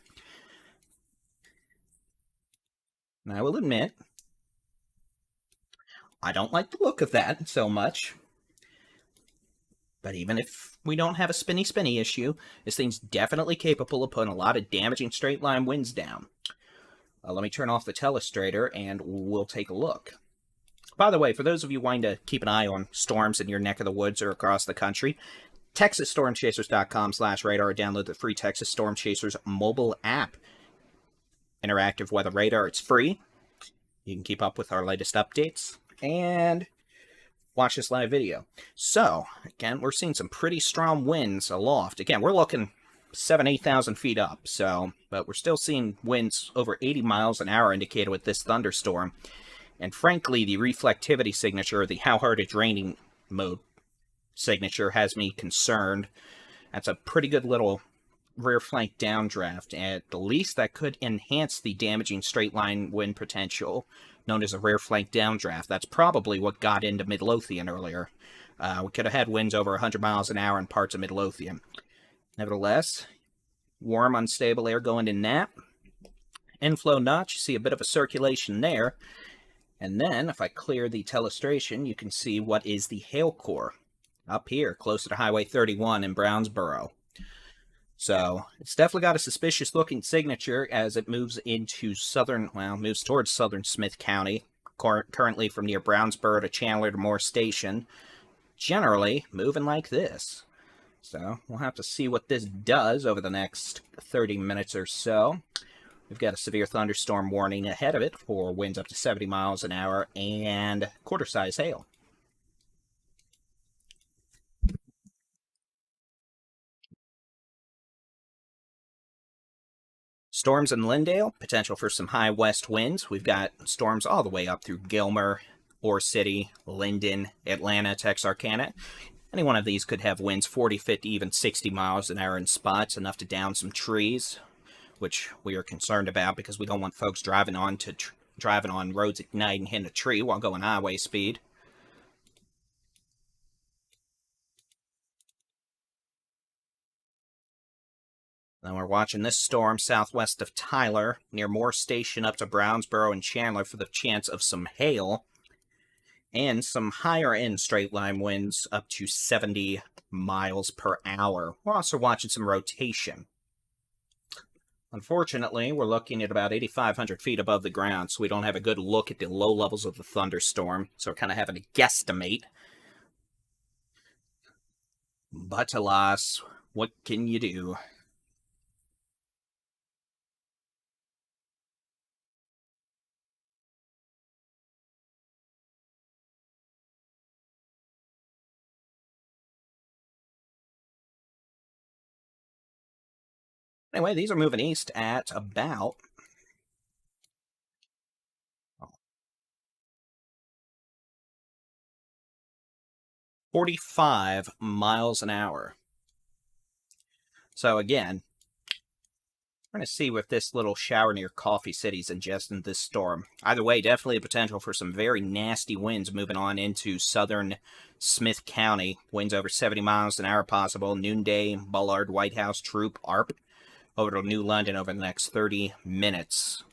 And I will admit, I don't like the look of that so much. But even if we don't have a spinny issue, this thing's definitely capable of putting a lot of damaging straight-line winds down. Let me turn off the telestrator and we'll take a look. By the way, for those of you wanting to keep an eye on storms in your neck of the woods or across the country, TexasStormChasers.com/radar, or download the free Texas Storm Chasers mobile app. Interactive weather radar, it's free. You can keep up with our latest updates and watch this live video. So, again, we're seeing some pretty strong winds aloft. Again, we're looking 7,000, 8,000 feet up, so, but we're still seeing winds over 80 miles an hour indicated with this thunderstorm. And frankly, the reflectivity signature, or the how hard it's raining mode signature, has me concerned. That's a pretty good little rear flank downdraft. At the least, that could enhance the damaging straight line wind potential known as a rear flank downdraft. That's probably what got into Midlothian earlier. We could have had winds over 100 miles an hour in parts of Midlothian. Nevertheless, warm, unstable air going in that. Inflow notch, you see a bit of a circulation there. And then, if I clear the telestration, you can see what is the hail core up here, closer to Highway 31 in Brownsboro. So, it's definitely got a suspicious-looking signature as it moves into moves towards southern Smith County, currently from near Brownsboro to Chandler to Moore Station. Generally, moving like this. So, we'll have to see what this does over the next 30 minutes or so. We've got a severe thunderstorm warning ahead of it for winds up to 70 miles an hour and quarter-size hail. Storms in Lindale, potential for some high west winds. We've got storms all the way up through Gilmer, Ore City, Linden, Atlanta, Texarkana. Any one of these could have winds 40, 50, even 60 miles an hour in spots, enough to down some trees, which we are concerned about because we don't want folks driving on roads at night and hitting a tree while going highway speed. Then we're watching this storm southwest of Tyler, near Moore Station up to Brownsboro and Chandler for the chance of some hail, and some higher end straight line winds up to 70 miles per hour. We're also watching some rotation. Unfortunately, we're looking at about 8,500 feet above the ground, so we don't have a good look at the low levels of the thunderstorm, so we're kind of having to guesstimate. But alas, what can you do? Anyway, these are moving east at about 45 miles an hour. So again, we're going to see if this little shower near Coffee City is ingesting this storm. Either way, definitely a potential for some very nasty winds moving on into southern Smith County. Winds over 70 miles an hour possible. Noonday, Bullard, White House, Troop, ARP, over to New London over the next 30 minutes.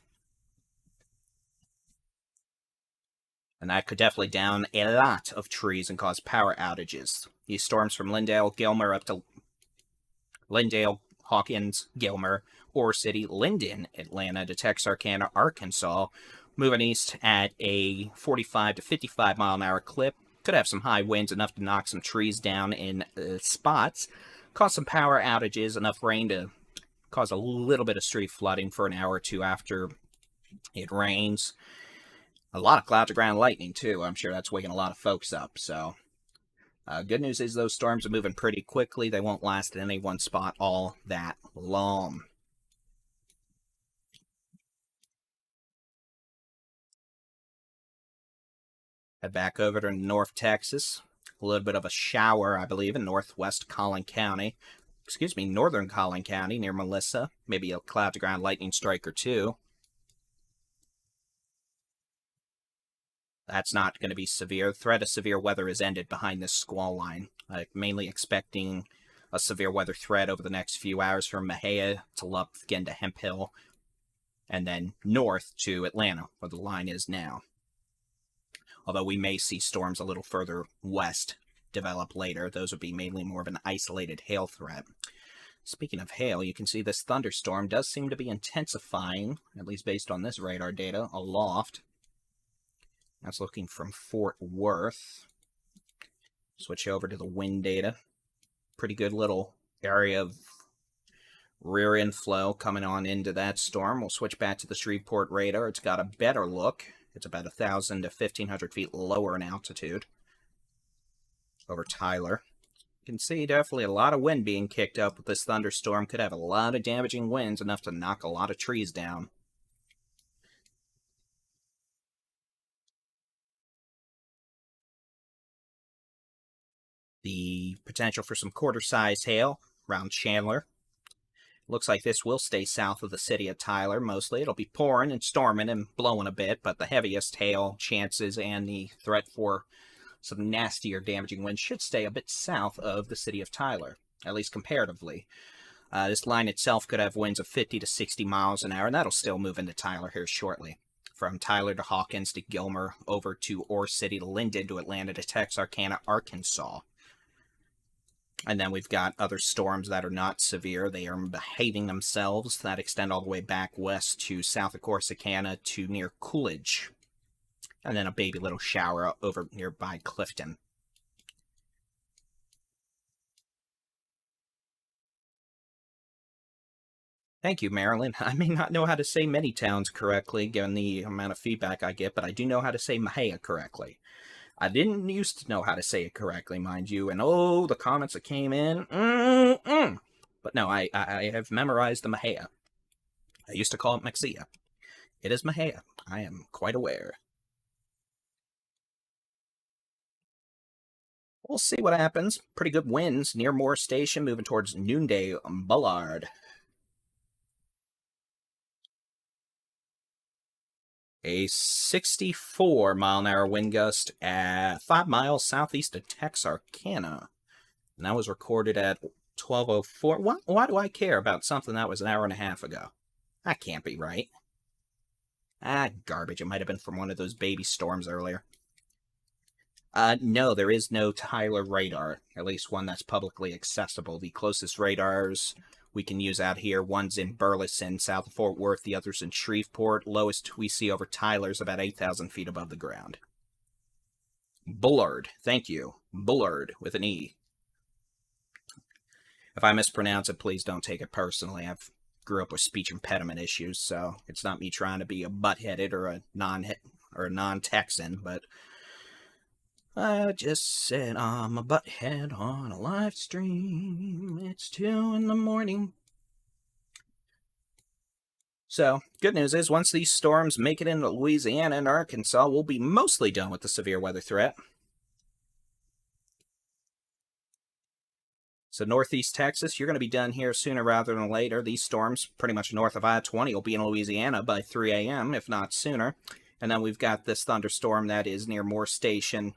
And that could definitely down a lot of trees and cause power outages. These storms from Lindale, Gilmer up to Lindale, Hawkins, Gilmer, Ore City, Linden, Atlanta to Texarkana, Arkansas, moving east at a 45 to 55 mile an hour clip. Could have some high winds, enough to knock some trees down in spots, cause some power outages, enough rain to cause a little bit of street flooding for an hour or two after it rains. A lot of cloud to ground lightning, too. I'm sure that's waking a lot of folks up. So, good news is those storms are moving pretty quickly. They won't last in any one spot all that long. Head back over to North Texas. A little bit of a shower, I believe, in northwest Collin County. Northern Collin County near Melissa. Maybe a cloud to ground lightning strike or two. That's not going to be severe. The threat of severe weather is ended behind this squall line. Mainly expecting a severe weather threat over the next few hours from Mahia to Lufkin to Hemphill, and then north to Atlanta, where the line is now. Although we may see storms a little further west develop later. Those would be mainly more of an isolated hail threat. Speaking of hail, you can see this thunderstorm does seem to be intensifying, at least based on this radar data, aloft. That's looking from Fort Worth. Switch over to the wind data. Pretty good little area of rear inflow coming on into that storm. We'll switch back to the Shreveport radar. It's got a better look. It's about 1,000 to 1,500 feet lower in altitude over Tyler. You can see definitely a lot of wind being kicked up with this thunderstorm. Could have a lot of damaging winds, enough to knock a lot of trees down. The potential for some quarter-size hail around Chandler. Looks like this will stay south of the city of Tyler mostly. It'll be pouring and storming and blowing a bit, but the heaviest hail chances and the threat for some nastier damaging winds should stay a bit south of the city of Tyler, at least comparatively. This line itself could have winds of 50 to 60 miles an hour, and that'll still move into Tyler here shortly. From Tyler to Hawkins to Gilmer, over to Ore City to Linden to Atlanta to Texarkana, Arkansas. And then we've got other storms that are not severe. They are behaving themselves, that extend all the way back west to south of Corsicana to near Coolidge. And then a baby little shower over nearby Clifton. Thank you, Marilyn. I may not know how to say many towns correctly, given the amount of feedback I get, but I do know how to say Mahia correctly. I didn't used to know how to say it correctly, mind you, and oh, the comments that came in. But no, I have memorized the Mahia. I used to call it Mexia. It is Mahia. I am quite aware. We'll see what happens. Pretty good winds near Moore Station, moving towards Noonday Bullard. A 64-mile-an-hour wind gust at 5 miles southeast of Texarkana. And that was recorded at 12:04. Why do I care about something that was an hour and a half ago? That can't be right. Garbage. It might have been from one of those baby storms earlier. No, there is no Tyler radar, at least one that's publicly accessible. The closest radars we can use out here, one's in Burleson, south of Fort Worth, the other's in Shreveport. Lowest we see over Tyler's about 8,000 feet above the ground. Bullard, thank you. Bullard, with an E. If I mispronounce it, please don't take it personally. I've grew up with speech impediment issues, so it's not me trying to be a butt-headed or a non-Texan, but I just said I'm a butthead on a live stream. It's 2 in the morning. So, good news is, once these storms make it into Louisiana and Arkansas, we'll be mostly done with the severe weather threat. So northeast Texas, you're going to be done here sooner rather than later. These storms, pretty much north of I-20, will be in Louisiana by 3 a.m., if not sooner. And then we've got this thunderstorm that is near Moore Station.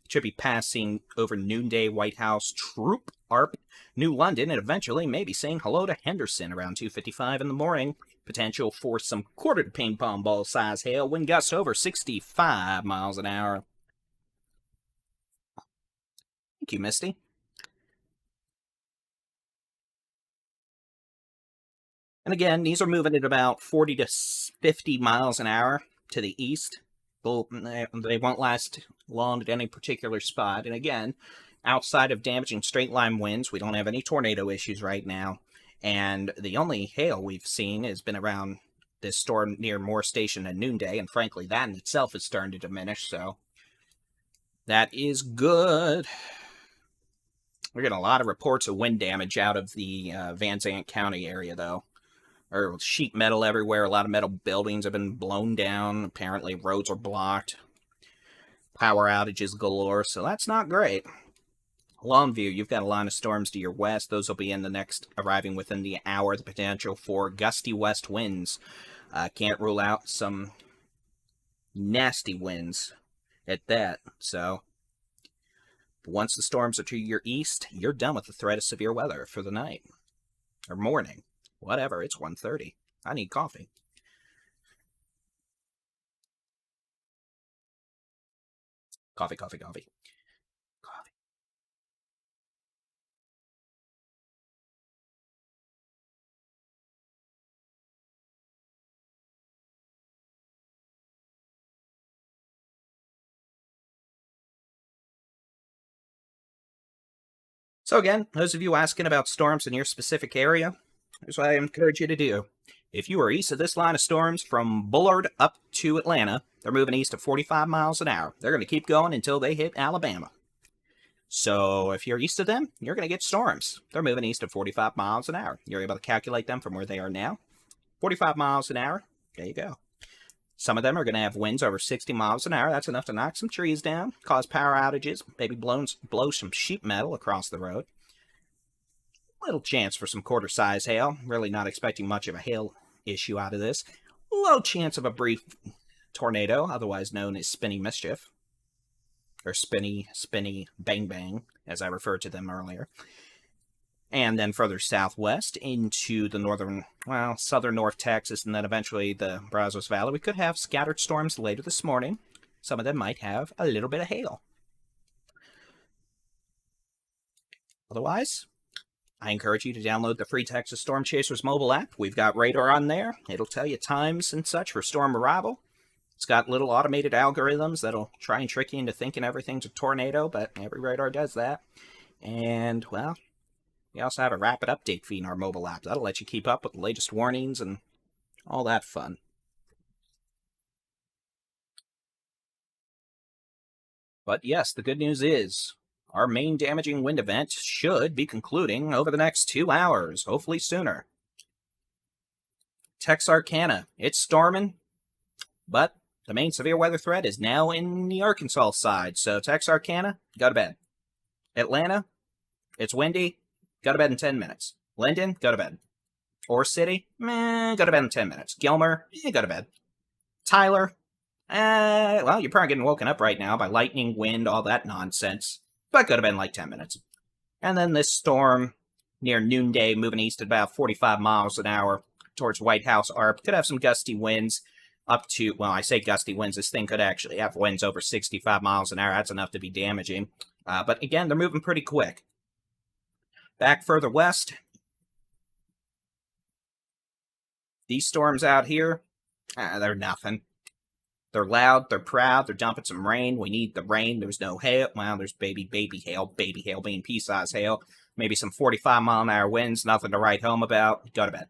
Should be passing over Noonday, White House, Troop, Arp, New London, and eventually maybe saying hello to Henderson around 2:55 in the morning. Potential for some quarter to ping pong ball size hail. Wind gusts over 65 miles an hour. Thank you, Misty. And again, these are moving at about 40 to 50 miles an hour to the east. They won't last long at any particular spot. And again, outside of damaging straight-line winds, we don't have any tornado issues right now. And the only hail we've seen has been around this storm near Moore Station at Noonday. And frankly, that in itself is starting to diminish. So that is good. We're getting a lot of reports of wind damage out of the Van Zandt County area, though. Or sheet metal everywhere. A lot of metal buildings have been blown down. Apparently roads are blocked. Power outages galore, so that's not great. Longview, you've got a line of storms to your west. Those will be in the next, arriving within the hour. The potential for gusty west winds. Can't rule out some nasty winds at that. So, once the storms are to your east, you're done with the threat of severe weather for the night. Or morning. Whatever, it's 1:30. I need coffee. Coffee, coffee, coffee. Coffee. So again, those of you asking about storms in your specific area, here's what I encourage you to do. If you are east of this line of storms from Bullard up to Atlanta, they're moving east at 45 miles an hour. They're going to keep going until they hit Alabama. So if you're east of them, you're going to get storms. They're moving east at 45 miles an hour. You're able to calculate them from where they are now. 45 miles an hour. There you go. Some of them are going to have winds over 60 miles an hour. That's enough to knock some trees down, cause power outages, maybe blow some sheet metal across the road. Little chance for some quarter-size hail. Really not expecting much of a hail issue out of this. Low chance of a brief tornado, otherwise known as spinny mischief. Or spinny, bang bang, as I referred to them earlier. And then further southwest into the southern North Texas, and then eventually the Brazos Valley. We could have scattered storms later this morning. Some of them might have a little bit of hail. Otherwise, I encourage you to download the free Texas Storm Chasers mobile app. We've got radar on there. It'll tell you times and such for storm arrival. It's got little automated algorithms that'll try and trick you into thinking everything's a tornado, but every radar does that. And, well, we also have a rapid update feed in our mobile app. That'll let you keep up with the latest warnings and all that fun. But yes, the good news is our main damaging wind event should be concluding over the next 2 hours, hopefully sooner. Texarkana. It's storming, but the main severe weather threat is now in the Arkansas side. So Texarkana, go to bed. Atlanta, it's windy, go to bed in 10 minutes. Linden, go to bed. Ore City, go to bed in 10 minutes. Gilmer, go to bed. Tyler, well, you're probably getting woken up right now by lightning, wind, all that nonsense, but go to bed in like 10 minutes. And then this storm near noonday, moving east at about 45 miles an hour towards White House Arp, could have some gusty winds up to, well, I say gusty winds, this thing could actually have winds over 65 miles an hour. That's enough to be damaging. But again, they're moving pretty quick. Back further west, these storms out here, they're nothing. They're loud, they're proud, they're dumping some rain. We need the rain. There's no hail. Well, there's baby hail being pea-sized hail. Maybe some 45-mile-an-hour winds, nothing to write home about. Go to bed.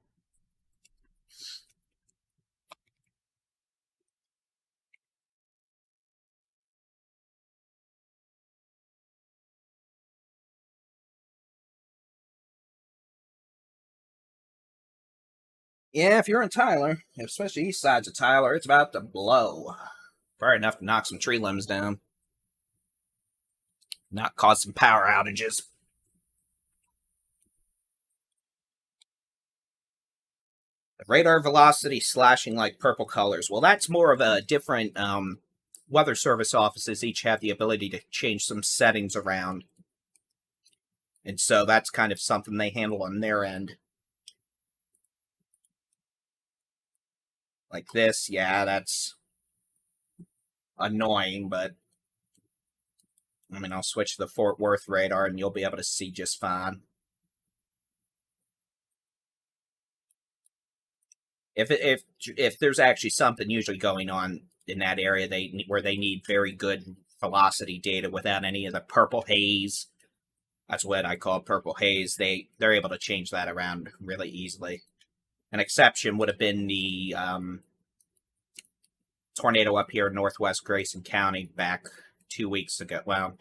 Yeah, if you're in Tyler, especially east sides of Tyler, it's about to blow. Probably enough to knock some tree limbs down. Not cause some power outages. Radar velocity slashing like purple colors. Well, that's more of a different... Weather Service offices each have the ability to change some settings around. And so that's kind of something they handle on their end. Like this, yeah, that's annoying, but I mean, I'll switch to the Fort Worth radar and you'll be able to see just fine. If there's actually something usually going on in that area where they need very good velocity data without any of the purple haze, that's what I call purple haze, they're able to change that around really easily. An exception would have been the tornado up here in northwest Grayson County back 2 weeks ago. Well,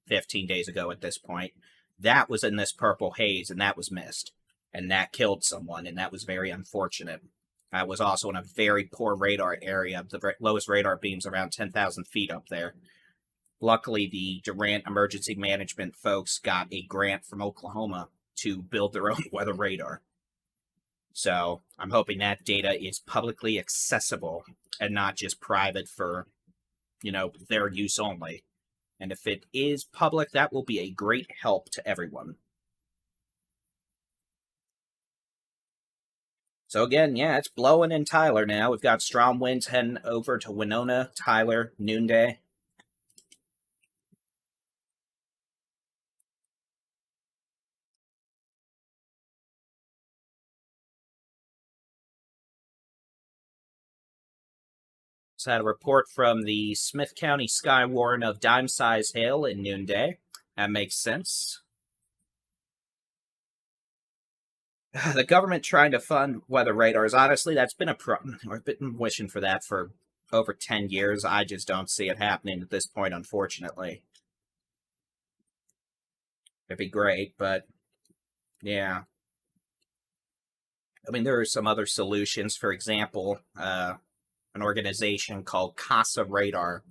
15 days ago at this point. That was in this purple haze, and that was missed. And that killed someone, and that was very unfortunate. I was also in a very poor radar area. The lowest radar beam's around 10,000 feet up there. Luckily, the Durant Emergency Management folks got a grant from Oklahoma to build their own weather radar. So I'm hoping that data is publicly accessible and not just private for, their use only. And if it is public, that will be a great help to everyone. So again, yeah, it's blowing in Tyler now. We've got strong winds heading over to Winona, Tyler, noonday. Just had a report from the Smith County Sky Warren of dime-size hail in noonday. That makes sense. The government trying to fund weather radars, honestly, that's been a problem. I've been wishing for that for over 10 years. I just don't see it happening at this point, unfortunately. It'd be great, but yeah. I mean, there are some other solutions. For example, an organization called CASA Radar,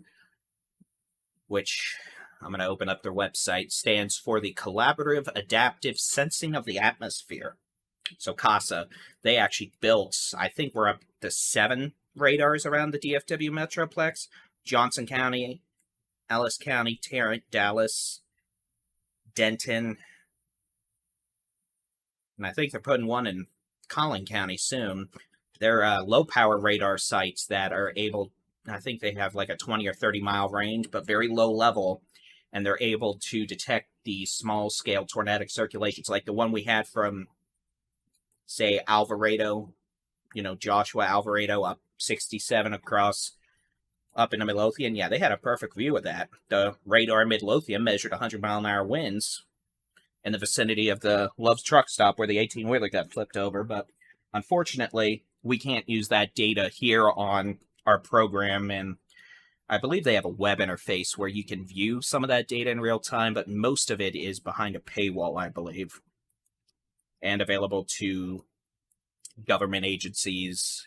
which I'm going to open up their website, stands for the Collaborative Adaptive Sensing of the Atmosphere. So CASA, they actually built, I think we're up to 7 radars around the DFW Metroplex. Johnson County, Ellis County, Tarrant, Dallas, Denton. And I think they're putting one in Collin County soon. They're low-power radar sites that are able, I think they have like a 20 or 30-mile range, but very low level. And they're able to detect the small-scale tornadic circulations, like the one we had from, say, Alvarado, Joshua Alvarado up 67 across up into Midlothian. Yeah, they had a perfect view of that. The radar in Midlothian measured 100-mile-an-hour winds in the vicinity of the Love's truck stop where the 18-wheeler got flipped over. But unfortunately, we can't use that data here on our program. And I believe they have a web interface where you can view some of that data in real time, but most of it is behind a paywall, I believe, and available to government agencies,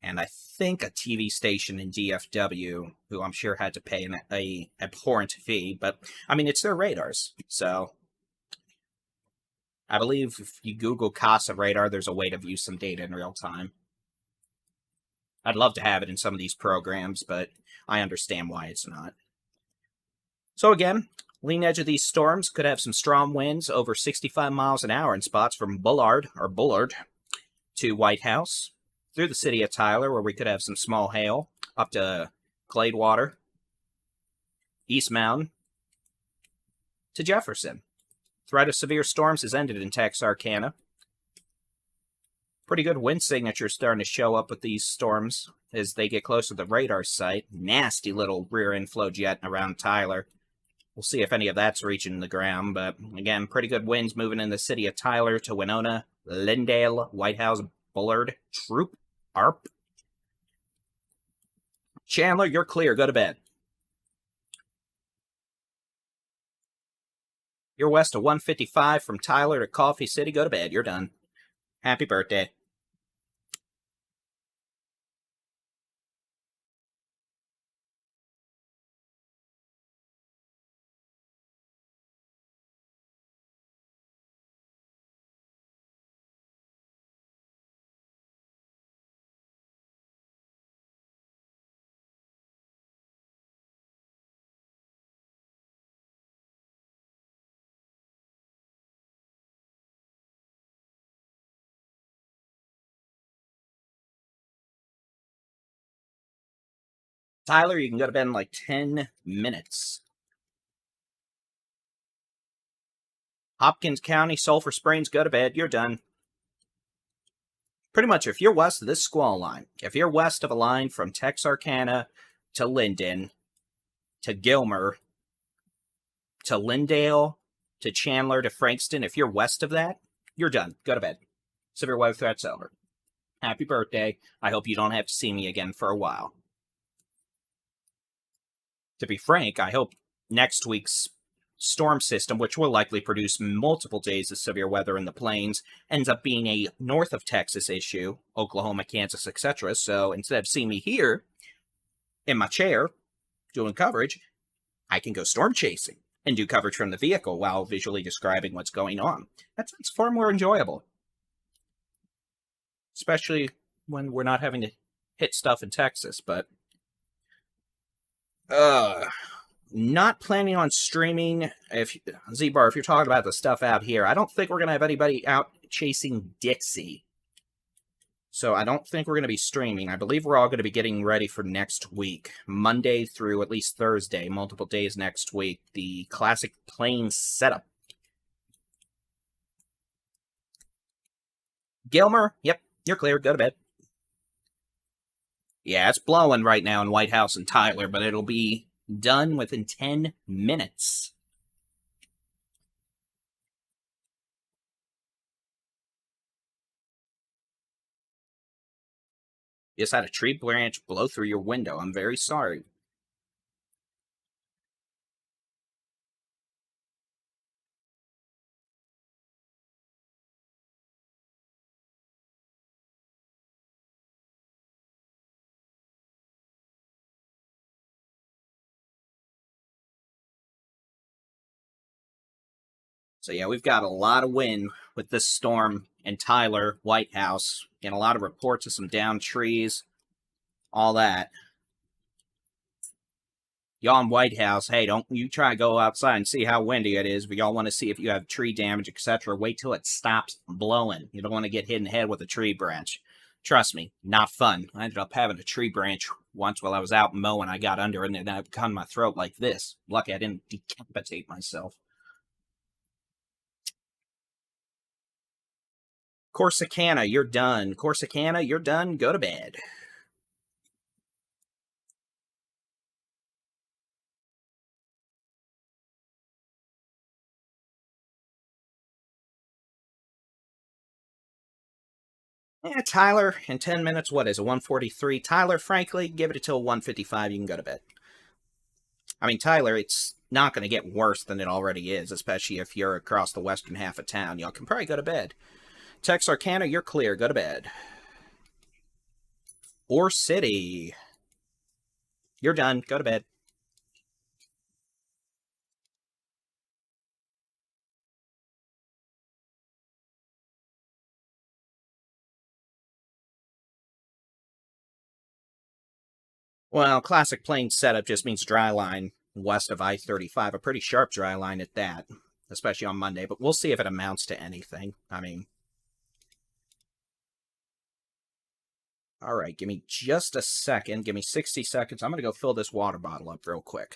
and I think a TV station in DFW, who I'm sure had to pay a abhorrent fee, but I mean, it's their radars. So I believe if you Google CASA radar, there's a way to view some data in real time. I'd love to have it in some of these programs, but I understand why it's not. So again, lean edge of these storms could have some strong winds over 65 miles an hour in spots from Bullard to White House, through the city of Tyler, where we could have some small hail, up to Gladewater, East Mountain, to Jefferson. Threat of severe storms has ended in Texarkana. Pretty good wind signatures starting to show up with these storms as they get close to the radar site. Nasty little rear inflow jet around Tyler. We'll see if any of that's reaching the ground, but again, pretty good winds moving in the city of Tyler to Winona, Lindale, White House, Bullard, Troop, ARP. Chandler, you're clear. Go to bed. You're west of 155 from Tyler to Coffee City. Go to bed. You're done. Happy birthday. Tyler, you can go to bed in like 10 minutes. Hopkins County, Sulphur Springs, go to bed. You're done. Pretty much, if you're west of this squall line, if you're west of a line from Texarkana to Linden, to Gilmer, to Lindale, to Chandler, to Frankston, if you're west of that, you're done. Go to bed. Severe weather threat's over. Happy birthday. I hope you don't have to see me again for a while. To be frank, I hope next week's storm system, which will likely produce multiple days of severe weather in the plains, ends up being a north of Texas issue, Oklahoma, Kansas, etc. So instead of seeing me here in my chair doing coverage, I can go storm chasing and do coverage from the vehicle while visually describing what's going on. That's far more enjoyable. Especially when we're not having to hit stuff in Texas, but not planning on streaming. If Z-Bar, if you're talking about the stuff out here, I don't think we're going to have anybody out chasing Dixie. So I don't think we're going to be streaming. I believe we're all going to be getting ready for next week. Monday through at least Thursday, multiple days next week. The classic plane setup. Gilmer, yep, you're clear. Go to bed. Yeah, it's blowing right now in White House and Tyler, but it'll be done within 10 minutes. You just had a tree branch blow through your window. I'm very sorry. So yeah, we've got a lot of wind with this storm in Tyler, White House, and a lot of reports of some downed trees, all that. Y'all in White House, hey, don't you try to go outside and see how windy it is. If y'all want to see if you have tree damage, etc., wait till it stops blowing. You don't want to get hit in the head with a tree branch. Trust me, not fun. I ended up having a tree branch once while I was out mowing. I got under it and then it cut my throat like this. Lucky I didn't decapitate myself. Corsicana, you're done. Corsicana, you're done. Go to bed. Yeah, Tyler, in 10 minutes, what is it, 1:43? Tyler, frankly, give it until 1:55, you can go to bed. I mean, Tyler, it's not going to get worse than it already is, especially if you're across the western half of town. Y'all can probably go to bed. Texarkana, you're clear. Go to bed. Ore City, you're done. Go to bed. Well, classic plane setup just means dry line west of I-35. A pretty sharp dry line at that, especially on Monday. But we'll see if it amounts to anything. I mean, all right, give me just a second. Give me 60 seconds. I'm going to go fill this water bottle up real quick.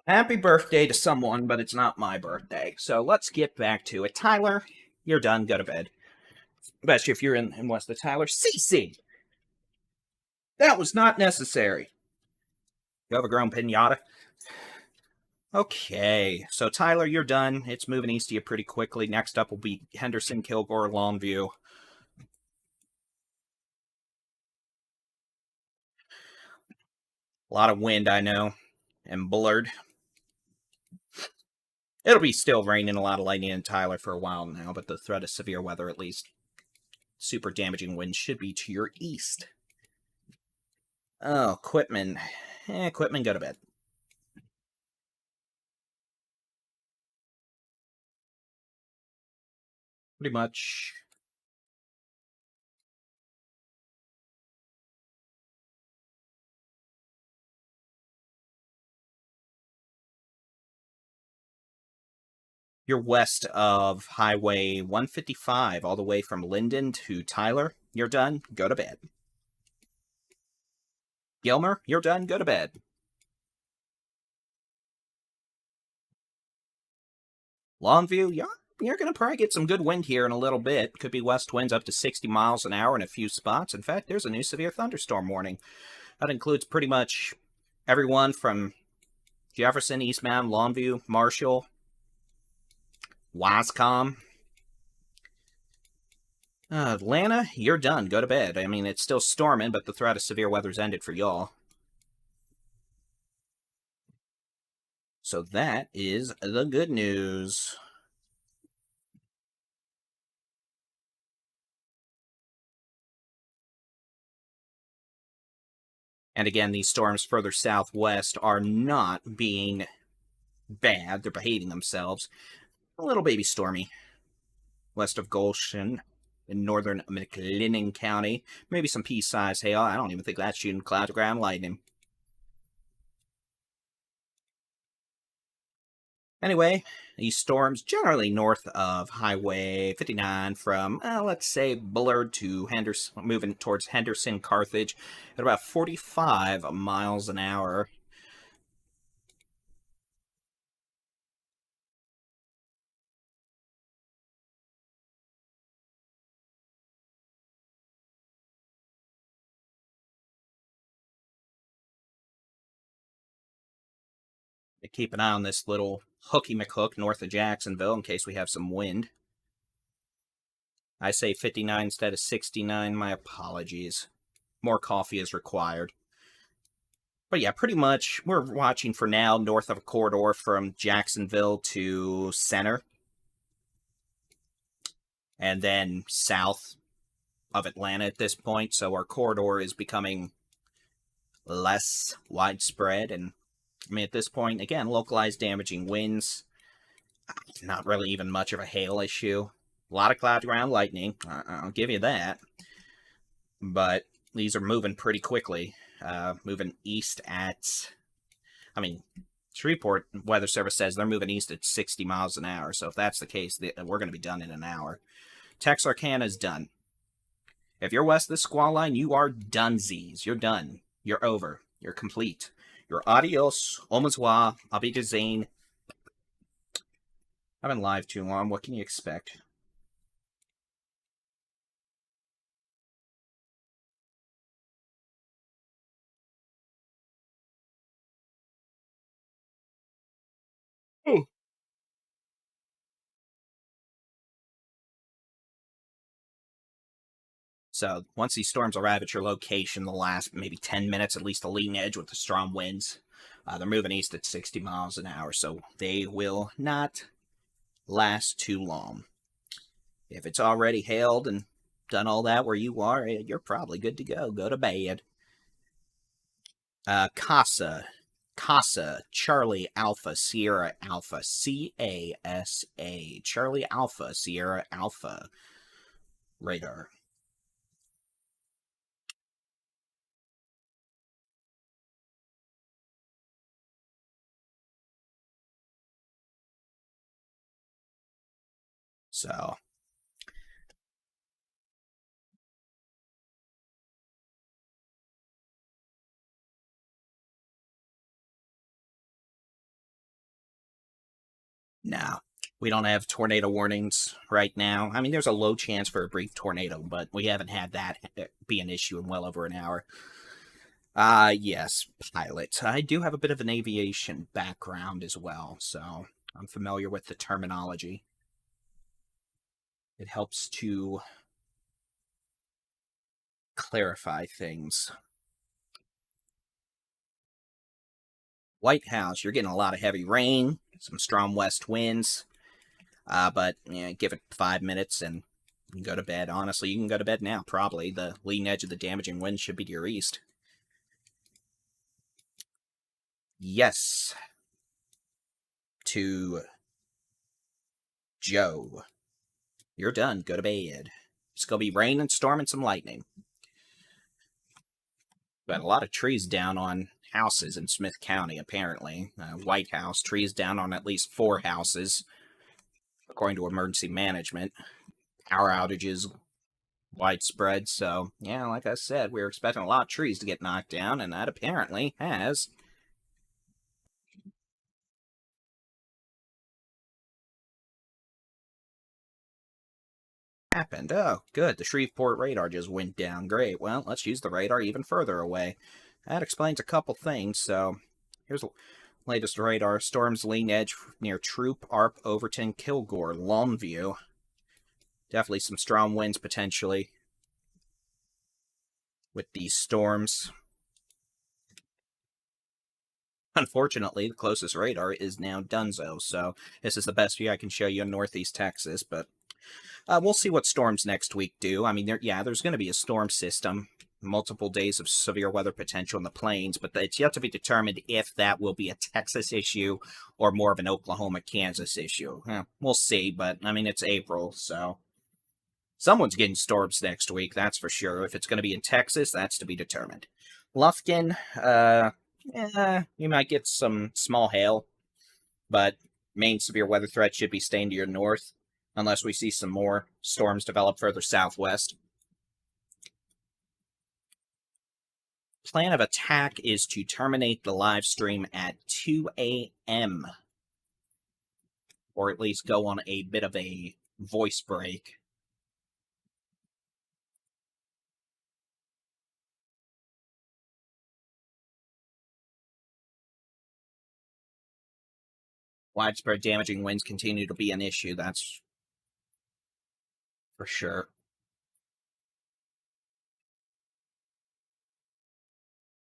Happy birthday to someone, but it's not my birthday. So let's get back to it. Tyler, you're done. Go to bed. Especially if you're in west of Tyler. CC! That was not necessary. You have a grown pinata? Okay, so Tyler, you're done. It's moving east of you pretty quickly. Next up will be Henderson, Kilgore, Longview. A lot of wind, I know, and blurred. It'll be still raining, a lot of lightning in Tyler for a while now, but the threat of severe weather, at least super damaging winds, should be to your east. Oh, Quitman. Quitman, go to bed. Pretty much. You're west of Highway 155, all the way from Linden to Tyler. You're done. Go to bed. Gilmer, you're done. Go to bed. Longview, you're going to probably get some good wind here in a little bit. Could be west winds up to 60 miles an hour in a few spots. In fact, there's a new severe thunderstorm warning. That includes pretty much everyone from Jefferson, East Mountain, Longview, Marshall, Wascom. Atlanta, you're done. Go to bed. I mean, it's still storming, but the threat of severe weather's ended for y'all. So that is the good news. And again, these storms further southwest are not being bad. They're behaving themselves. A little baby stormy. West of Goshen in northern McLennan County. Maybe some pea-sized hail. I don't even think that's shooting clouds of ground lightning. Anyway, these storms generally north of Highway 59 from, let's say, Bullard to Henderson, moving towards Henderson, Carthage at about 45 miles an hour. Keep an eye on this little hooky McHook north of Jacksonville in case we have some wind. I say 59 instead of 69. My apologies. More coffee is required. But yeah, pretty much we're watching for now north of a corridor from Jacksonville to center. And then south of Atlanta at this point. So our corridor is becoming less widespread. And I mean, at this point, again, localized damaging winds. Not really even much of a hail issue. A lot of cloud ground lightning. I'll give you that. But these are moving pretty quickly. Moving east at... I mean, Shreveport Weather Service says they're moving east at 60 miles an hour. So if that's the case, we're going to be done in an hour. Texarkana is done. If you're west of the squall line, you are donezies. You're done. You're over. You're complete. You're adios, au revoir, auf Wiedersehen. I've been live too long. What can you expect? So once these storms arrive at your location, the last maybe 10 minutes, at least the leading edge with the strong winds, they're moving east at 60 miles an hour, so they will not last too long. If it's already hailed and done all that where you are, you're probably good to go. Go to bed. CASA, Charlie Alpha, Sierra Alpha, CASA, Charlie Alpha, Sierra Alpha, radar. So, no, we don't have tornado warnings right now. I mean, there's a low chance for a brief tornado, but we haven't had that be an issue in well over an hour. Yes, pilot. I do have a bit of an aviation background as well, so I'm familiar with the terminology. It helps to clarify things. White House, you're getting a lot of heavy rain, some strong west winds, but give it 5 minutes and you can go to bed. Honestly, you can go to bed now, probably. The leading edge of the damaging wind should be to your east. Yes. To Joe. You're done. Go to bed. It's going to be rain and storm and some lightning. Got a lot of trees down on houses in Smith County, apparently. White House, trees down on at least 4 houses, according to emergency management. Power outages widespread, so, yeah, like I said, we were expecting a lot of trees to get knocked down, and that apparently has. Happened. Oh, good. The Shreveport radar just went down. Great. Well, let's use the radar even further away. That explains a couple things. So, here's the latest radar. Storms lean edge near Troop, Arp, Overton, Kilgore, Longview. Definitely some strong winds potentially with these storms. Unfortunately, the closest radar is now Dunzo, so this is the best view I can show you in northeast Texas, but we'll see what storms next week do. I mean, there's going to be a storm system, multiple days of severe weather potential in the plains, but it's yet to be determined if that will be a Texas issue or more of an Oklahoma-Kansas issue. We'll see, but, I mean, it's April, so someone's getting storms next week, that's for sure. If it's going to be in Texas, that's to be determined. Lufkin, you might get some small hail, but main severe weather threat should be staying to your north, unless we see some more storms develop further southwest. Plan of attack is to terminate the live stream at 2 a.m. or at least go on a bit of a voice break. widespread damaging winds continue to be an issue. That's for sure.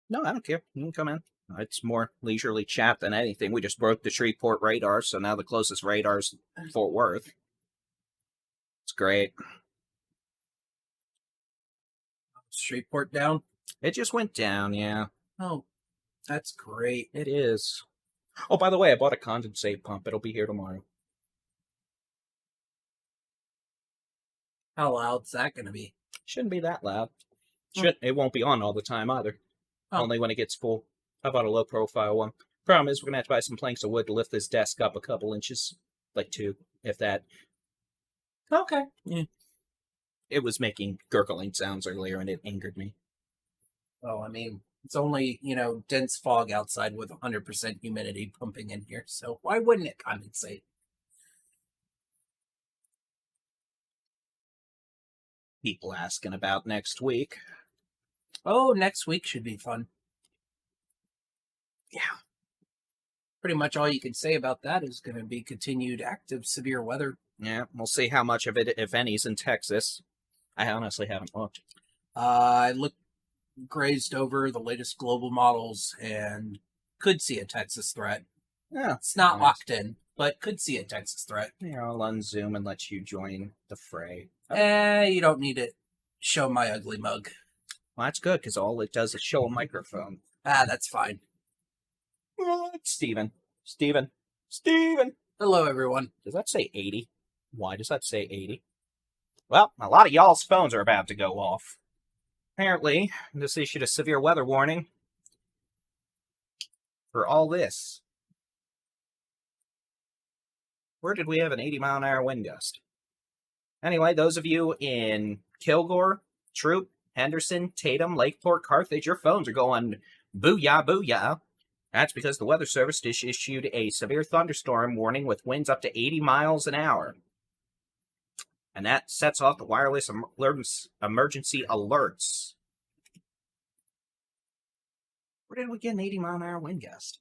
No, I don't care. You can come in. It's more leisurely chat than anything. We just broke the Shreveport radar, so now the closest radar's Fort Worth. It's great. Shreveport down? It just went down, yeah. Oh, that's great. It is. Oh, by the way, I bought a condensate pump. It'll be here tomorrow. How loud's that going to be? Shouldn't be that loud. It won't be on all the time either. Oh. Only when it gets full. I bought a low profile one. Problem is, we're gonna have to buy some planks of wood to lift this desk up a couple inches, like 2, if that. Okay. Yeah. It was making gurgling sounds earlier, and it angered me. Well, I mean, it's only, dense fog outside with 100% humidity pumping in here, so why wouldn't it condensate? People asking about next week. Oh, next week should be fun. Yeah. Pretty much all you can say about that is going to be continued active severe weather. Yeah, we'll see how much of it, if any, is in Texas. I honestly haven't looked. I grazed over the latest global models and could see a Texas threat. Yeah, It's not nice. locked in, but could see a Texas threat. Here, I'll unzoom and let you join the fray. You don't need to show my ugly mug. Well, that's good, because all it does is show a microphone. That's fine. Steven. Hello, everyone. Does that say 80? Why does that say 80? Well, a lot of y'all's phones are about to go off. Apparently, this issued a severe weather warning for all this. Where did we have an 80-mile-an-hour wind gust? Anyway, those of you in Kilgore, Troop, Henderson, Tatum, Lakeport, Carthage, your phones are going booyah, booyah. That's because the Weather Service just issued a severe thunderstorm warning with winds up to 80 miles an hour. And that sets off the wireless emergency alerts. Where did we get an 80-mile-an-hour wind gust?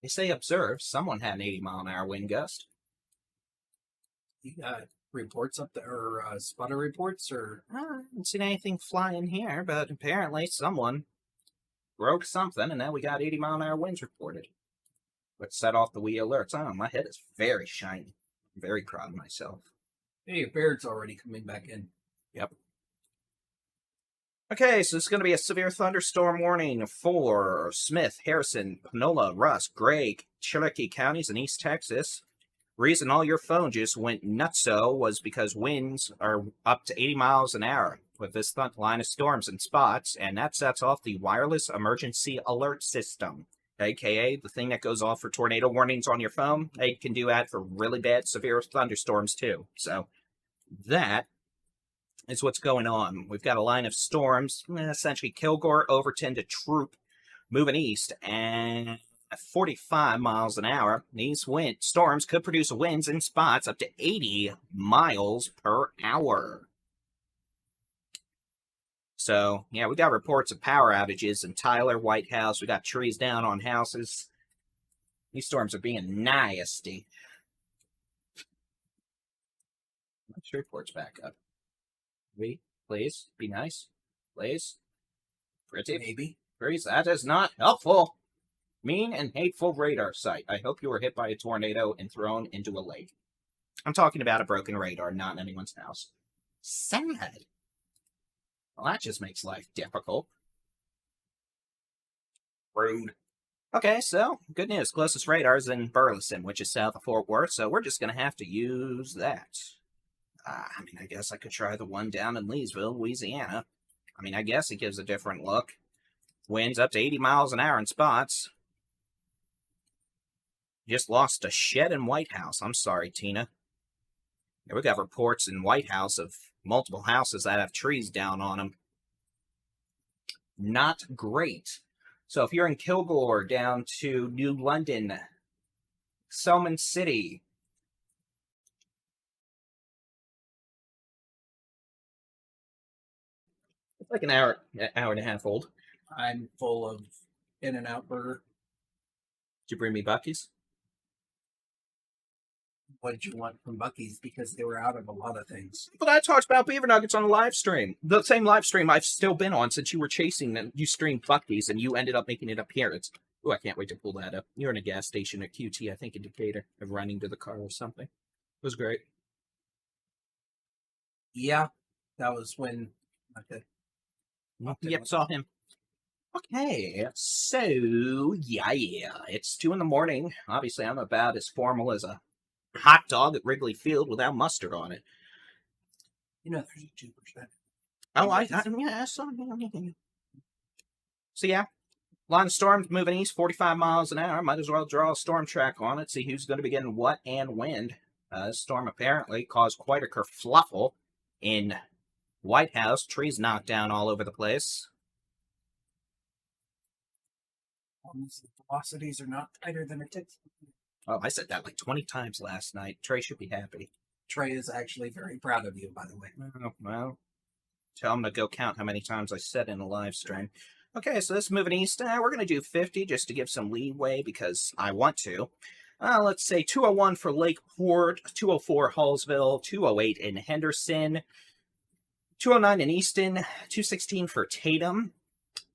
They say observed. Someone had an 80-mile-an-hour wind gust. You got reports up there, or spotter reports, or? I haven't seen anything fly in here, but apparently someone broke something, and now we got 80-mile-an-hour winds reported. Which set off the wee alerts. Oh, my head is very shiny. I'm very proud of myself. Hey, your beard's already coming back in. Yep. Okay, so this is going to be a severe thunderstorm warning for Smith, Harrison, Panola, Rusk, Gray, Cherokee counties, and East Texas. Reason all your phone just went nutso was because winds are up to 80 miles an hour with this line of storms and spots, and that sets off the wireless emergency alert system, aka the thing that goes off for tornado warnings on your phone. They can do that for really bad, severe thunderstorms too. So that is what's going on. We've got a line of storms, essentially Kilgore, Overton to Troop, moving east, and at 45 miles an hour. These storms could produce winds in spots up to 80 miles per hour. So, yeah, we got reports of power outages in Tyler, White House. We got trees down on houses. These storms are being nasty. Let's reports back up. Please, be nice. Please. Pretty. Maybe. Please, that is not helpful. Mean and hateful radar site. I hope you were hit by a tornado and thrown into a lake. I'm talking about a broken radar, not in anyone's house. Sad. Well, that just makes life difficult. Rude. Okay, so, good news. Closest radar is in Burleson, which is south of Fort Worth, so we're just going to have to use that. I guess I could try the one down in Leesville, Louisiana. I guess it gives a different look. Winds up to 80 miles an hour in spots. Just lost a shed in White House. I'm sorry, Tina. Yeah, we got reports in White House of multiple houses that have trees down on them. Not great. So if you're in Kilgore down to New London, Selman City, it's like an hour and a half old. I'm full of In-N-Out burger. Did you bring me Buc-ee's? what did you want from Bucky's because they were out of a lot of things. But I talked about beaver nuggets on the live stream. The same live stream I've still been on since you were chasing them. You streamed Bucky's and you ended up making an appearance. Ooh, I can't wait to pull that up. You're in a gas station at QT, I think, in Decatur, of running to the car or something. It was great. Yeah, that was when. Okay. Yep, saw him. Okay, so yeah, it's 2 a.m. Obviously, I'm about as formal as a hot dog at Wrigley Field without mustard on it. You know, there's a 2%. Oh, yeah, so yeah, line of storms moving east, 45 miles an hour. Might as well draw a storm track on it, see who's going to be getting what and when. This storm apparently caused quite a kerfluffle in White House. Trees knocked down all over the place. The velocities are not tighter than a tick. Oh, I said that like 20 times last night. Trey should be happy. Trey is actually very proud of you, by the way. Oh, well, tell him to go count how many times I said in a live stream. Okay, so this moving east, we're going to do 50 just to give some leeway because I want to. Let's say 201 for Lakeport, 204 Hallsville, 208 in Henderson, 209 in Easton, 216 for Tatum,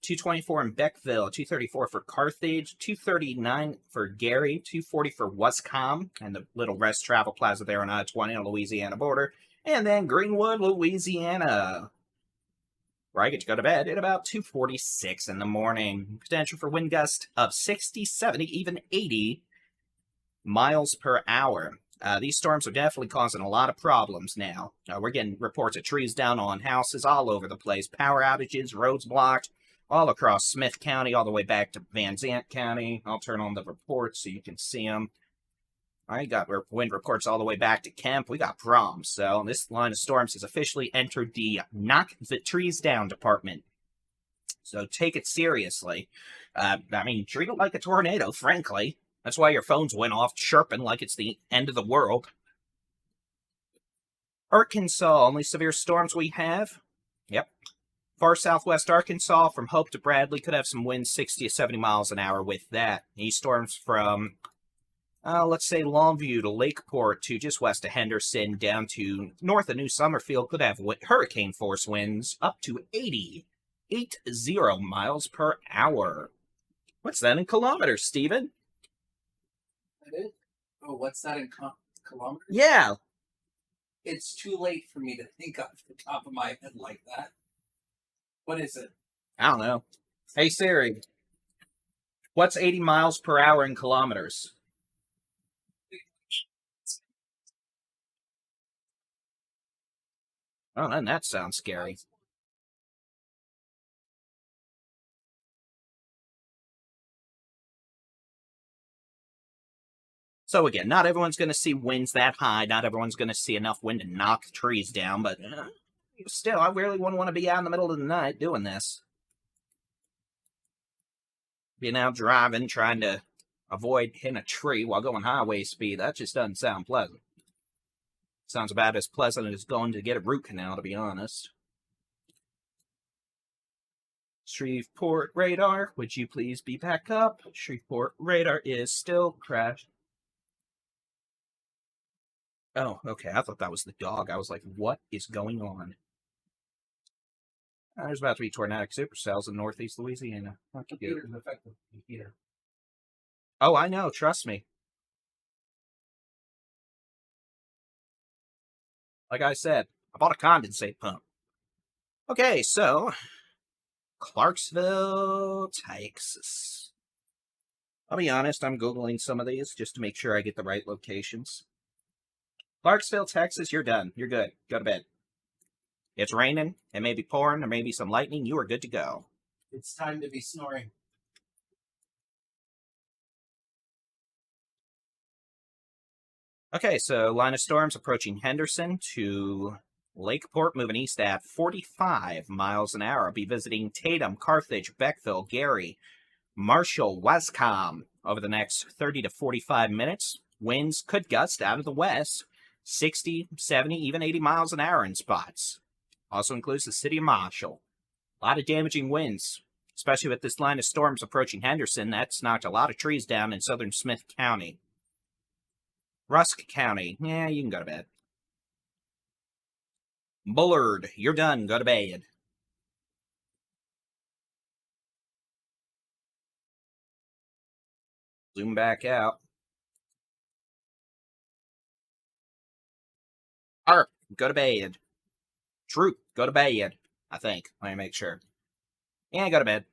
224 in Beckville, 234 for Carthage, 239 for Gary, 240 for Wascom, and the little rest travel plaza there on I-20 on the Louisiana border, and then Greenwood, Louisiana, where I get to go to bed at about 2:46 in the morning. Potential for wind gust of 60, 70, even 80 miles per hour. These storms are definitely causing a lot of problems now. We're getting reports of trees down on houses all over the place, power outages, roads blocked, all across Smith County, all the way back to Van Zant County. I'll turn on the reports so you can see them. I got wind reports all the way back to Kemp. We got problems. So this line of storms has officially entered the knock the trees down department. So take it seriously. I mean, treat it like a tornado, frankly. That's why your phones went off chirping like it's the end of the world. Arkansas, only severe storms we have. Yep. Far southwest Arkansas, from Hope to Bradley, could have some winds 60 to 70 miles an hour with that. These storms from, let's say, Longview to Lakeport to just west of Henderson down to north of New Summerfield could have hurricane force winds up to 80 miles per hour. What's that in kilometers, Steven? That is? Oh, what's that in kilometers? Yeah. It's too late for me to think off the top of my head like that. What is it? I don't know. Hey, Siri. What's 80 miles per hour in kilometers? Oh, then that sounds scary. So again, not everyone's going to see winds that high. Not everyone's going to see enough wind to knock trees down, but still, I really wouldn't want to be out in the middle of the night doing this. Being out driving, trying to avoid hitting a tree while going highway speed, that just doesn't sound pleasant. Sounds about as pleasant as going to get a root canal, to be honest. Shreveport radar, would you please be back up? Shreveport radar is still crashed. Oh, okay. I thought that was the dog. I was like, what is going on? There's about to be tornadic supercells in northeast Louisiana. Computer's affected computer. Oh, I know. Trust me. Like I said, I bought a condensate pump. Okay, so Clarksville, Texas. I'll be honest, I'm Googling some of these just to make sure I get the right locations. Clarksville, Texas, you're done. You're good. Go to bed. It's raining. It may be pouring. There may be some lightning. You are good to go. It's time to be snoring. Okay, so line of storms approaching Henderson to Lakeport, moving east at 45 miles an hour. I'll be visiting Tatum, Carthage, Beckville, Gary, Marshall, Wascom over the next 30 to 45 minutes. Winds could gust out of the west, 60, 70, even 80 miles an hour in spots. Also includes the city of Marshall. A lot of damaging winds, especially with this line of storms approaching Henderson. That's knocked a lot of trees down in southern Smith County. Rusk County. Yeah, you can go to bed. Bullard, you're done. Go to bed. Zoom back out. Arp, go to bed. Troop, go to bed. I think. Let me make sure. Yeah, go to bed.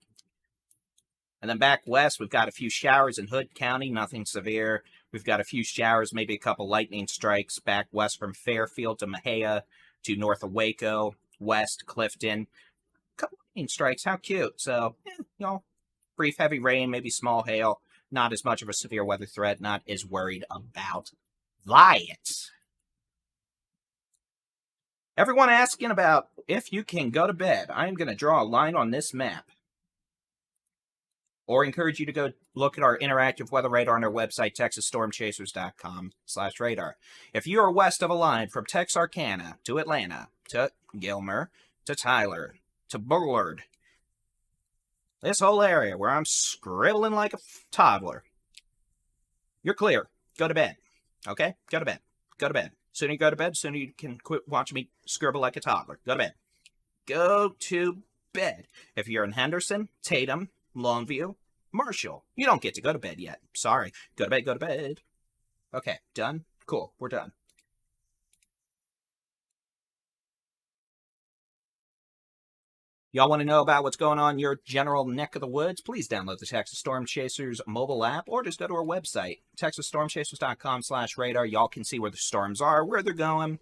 And then back west, we've got a few showers in Hood County, nothing severe. We've got a few showers, maybe a couple lightning strikes back west from Fairfield to Mahia to north of Waco, west Clifton. A couple lightning strikes, how cute. So, brief heavy rain, maybe small hail. Not as much of a severe weather threat, not as worried about that. Everyone asking about if you can go to bed. I'm going to draw a line on this map. Or encourage you to go look at our interactive weather radar on our website, texasstormchasers.com/radar. If you are west of a line from Texarkana to Atlanta, to Gilmer, to Tyler, to Bullard, this whole area where I'm scribbling like a toddler, you're clear. Go to bed. Okay? Go to bed. Go to bed. Sooner you go to bed, sooner you can quit watching me scribble like a toddler. Go to bed. Go to bed. If you're in Henderson, Tatum, Longview, Marshall, you don't get to go to bed yet. Sorry. Go to bed, go to bed. Okay, done? Cool, we're done. Y'all want to know about what's going on in your general neck of the woods? Please download the Texas Storm Chasers mobile app or just go to our website, texasstormchasers.com/radar. Y'all can see where the storms are, where they're going,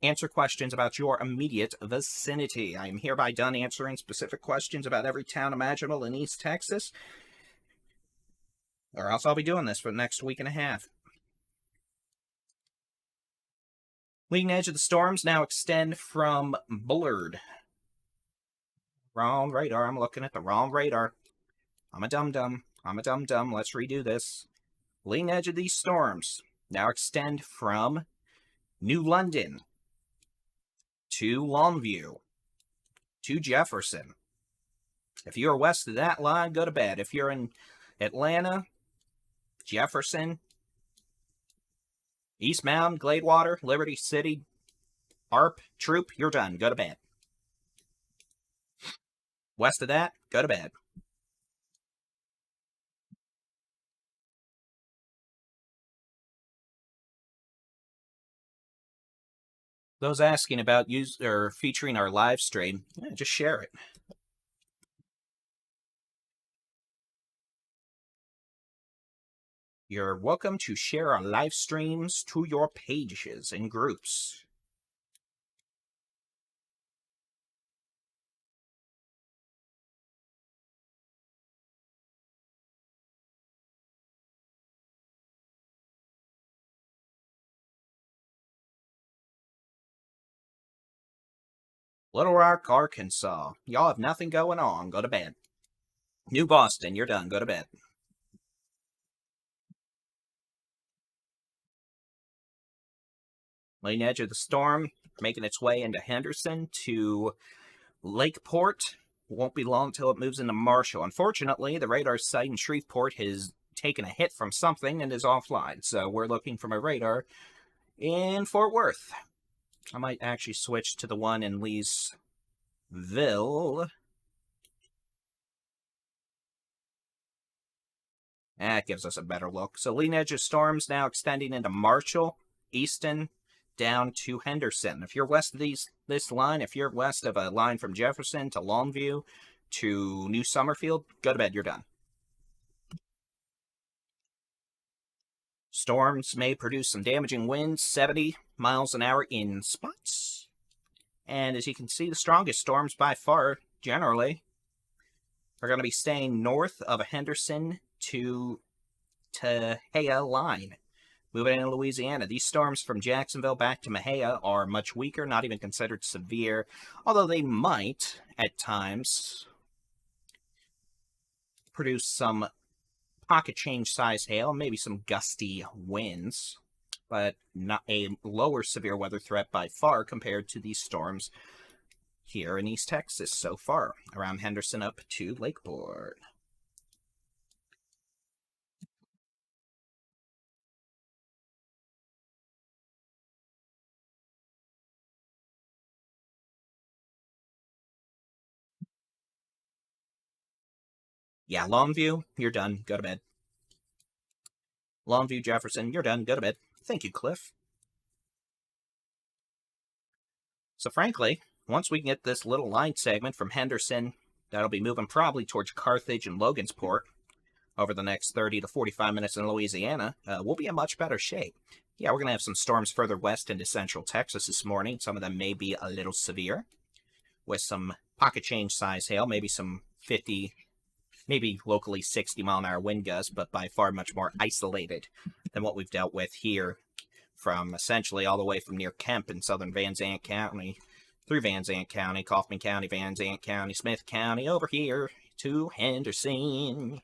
answer questions about your immediate vicinity. I am hereby done answering specific questions about every town imaginable in East Texas, or else I'll be doing this for the next week and a half. Leading edge of the storms now extend from Bullard. Wrong radar. I'm looking at the wrong radar. I'm a dum-dum. Let's redo this. Leading edge of these storms now extend from New London to Longview to Jefferson. If you're west of that line, go to bed. If you're in Atlanta, Jefferson, East Mountain, Gladewater, Liberty City, ARP, Troop, you're done. Go to bed. West of that, go to bed. Those asking about featuring our live stream, just share it. You're welcome to share our live streams to your pages and groups. Little Rock, Arkansas. Y'all have nothing going on. Go to bed. New Boston, you're done. Go to bed. Leading edge of the storm, making its way into Henderson to Lakeport. Won't be long till it moves into Marshall. Unfortunately, the radar site in Shreveport has taken a hit from something and is offline. So we're looking for my radar in Fort Worth. I might actually switch to the one in Leesville. That gives us a better look. So leading edge of storms now extending into Marshall, Easton, down to Henderson. If you're west of this line, if you're west of a line from Jefferson to Longview to New Summerfield, go to bed, you're done. Storms may produce some damaging winds, 70 miles an hour in spots. And as you can see, the strongest storms by far, generally, are going to be staying north of Henderson to Mahia line. Moving into Louisiana, these storms from Jacksonville back to Mahia are much weaker, not even considered severe, although they might, at times, produce some pocket change size hail, maybe some gusty winds, but not a lower severe weather threat by far compared to these storms here in East Texas so far, around Henderson up to Lakeport. Yeah, Longview, you're done. Go to bed. Longview, Jefferson, you're done. Go to bed. Thank you, Cliff. So frankly, once we can get this little line segment from Henderson, that'll be moving probably towards Carthage and Logansport over the next 30 to 45 minutes in Louisiana, we'll be in much better shape. Yeah, we're going to have some storms further west into central Texas this morning. Some of them may be a little severe, with some pocket change size hail, maybe some 50, maybe locally 60-mile-an-hour wind gusts, but by far much more isolated than what we've dealt with here, from essentially all the way from near Kemp in southern Van Zandt County, through Van Zandt County, Kaufman County, Van Zandt County, Smith County, over here to Henderson.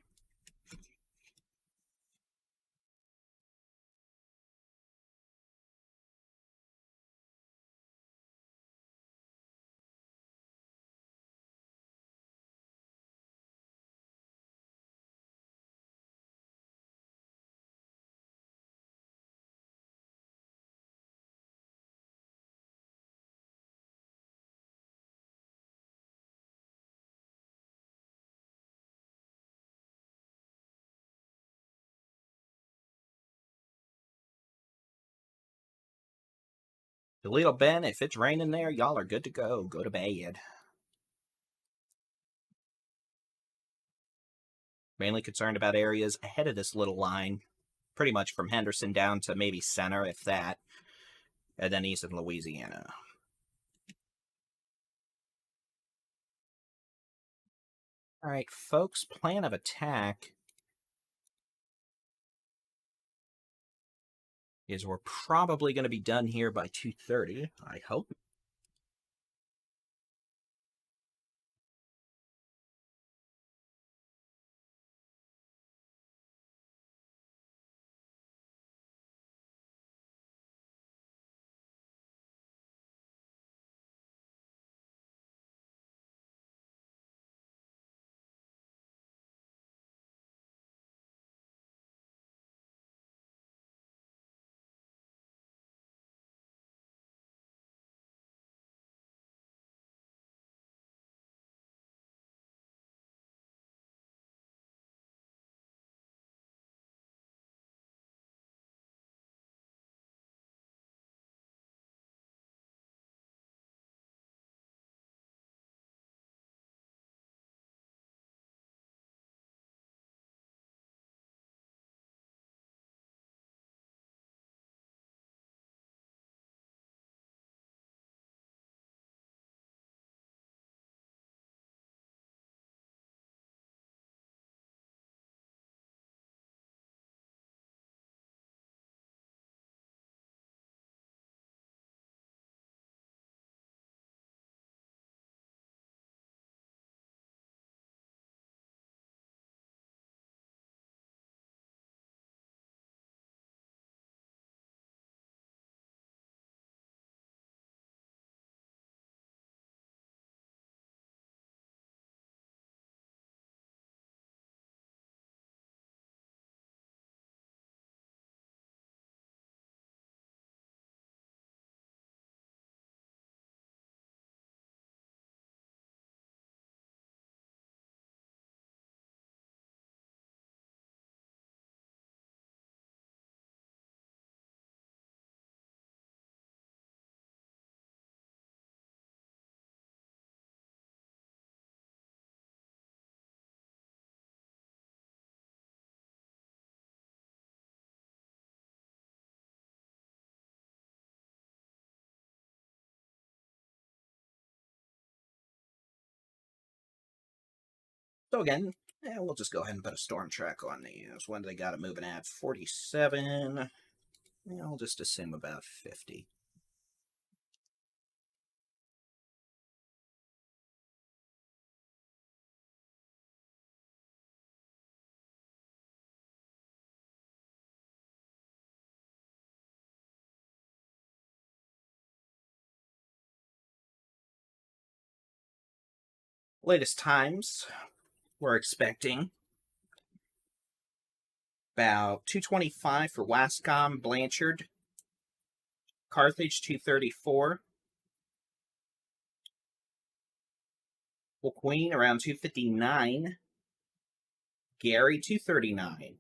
Toledo Bend, if it's raining there, y'all are good to go. Go to bed. Mainly concerned about areas ahead of this little line, pretty much from Henderson down to maybe center, if that, and then east of Louisiana. All right, folks, plan of attack is we're probably going to be done here by 2:30, I hope. So again, we'll just go ahead and put a storm track on these. When do they got it moving at? 47. I'll just assume about 50. Latest times, we're expecting about 225 for Wascom, Blanchard, Carthage 234, Queen around 259, Gary 239.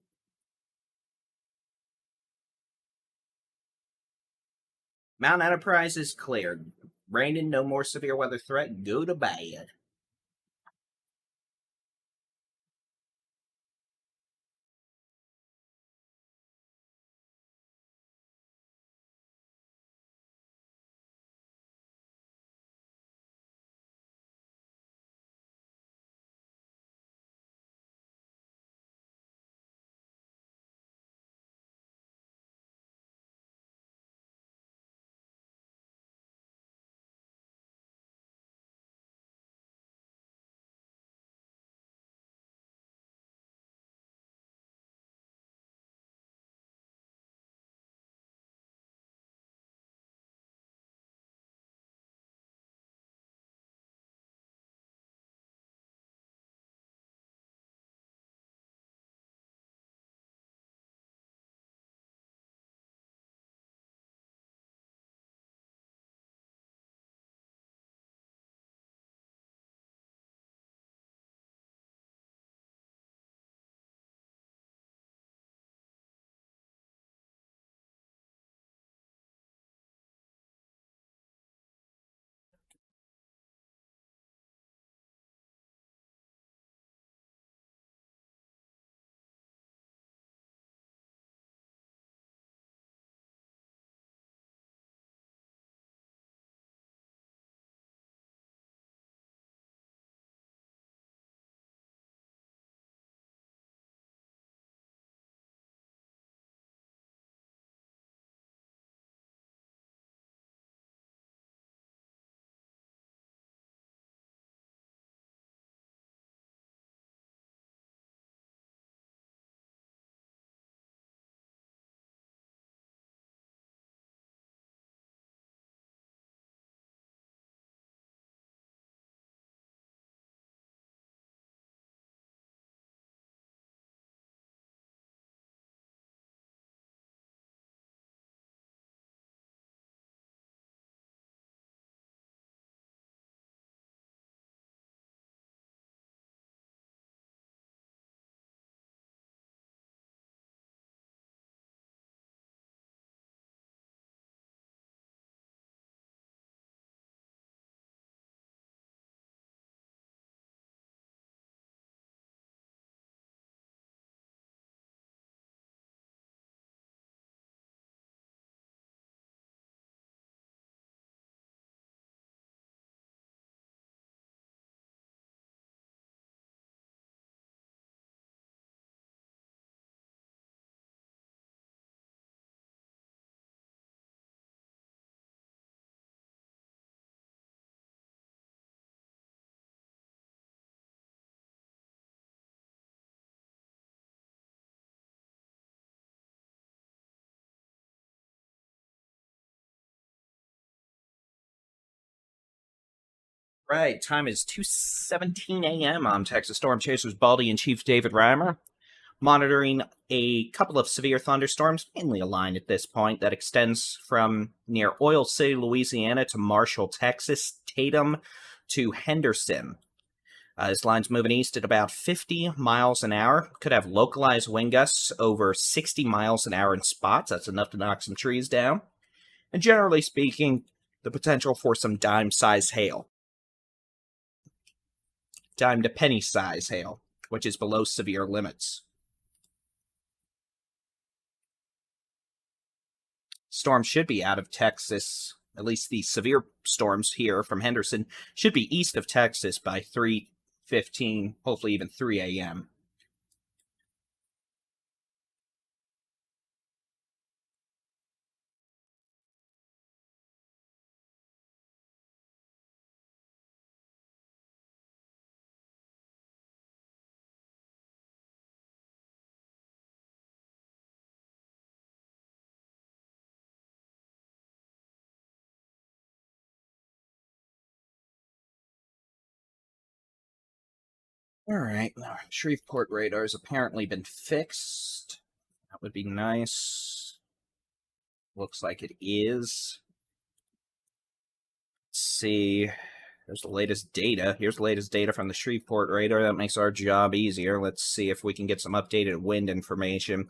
Mount Enterprise is cleared. Brandon, no more severe weather threat. Go to bed. Right, time is 2:17 a.m. I'm Texas Storm Chasers Baldy and Chief David Reimer, monitoring a couple of severe thunderstorms, mainly a line at this point, that extends from near Oil City, Louisiana to Marshall, Texas, Tatum to Henderson. This line's moving east at about 50 miles an hour. Could have localized wind gusts over 60 miles an hour in spots. That's enough to knock some trees down. And generally speaking, the potential for some dime-sized hail. Dime to penny size hail, which is below severe limits. Storms should be out of Texas, at least the severe storms here from Henderson should be east of Texas by 3:15, hopefully even 3 a.m. All right, Shreveport radar's apparently been fixed. That would be nice. Looks like it is. Let's see. Here's the latest data. Here's the latest data from the Shreveport radar. That makes our job easier. Let's see if we can get some updated wind information.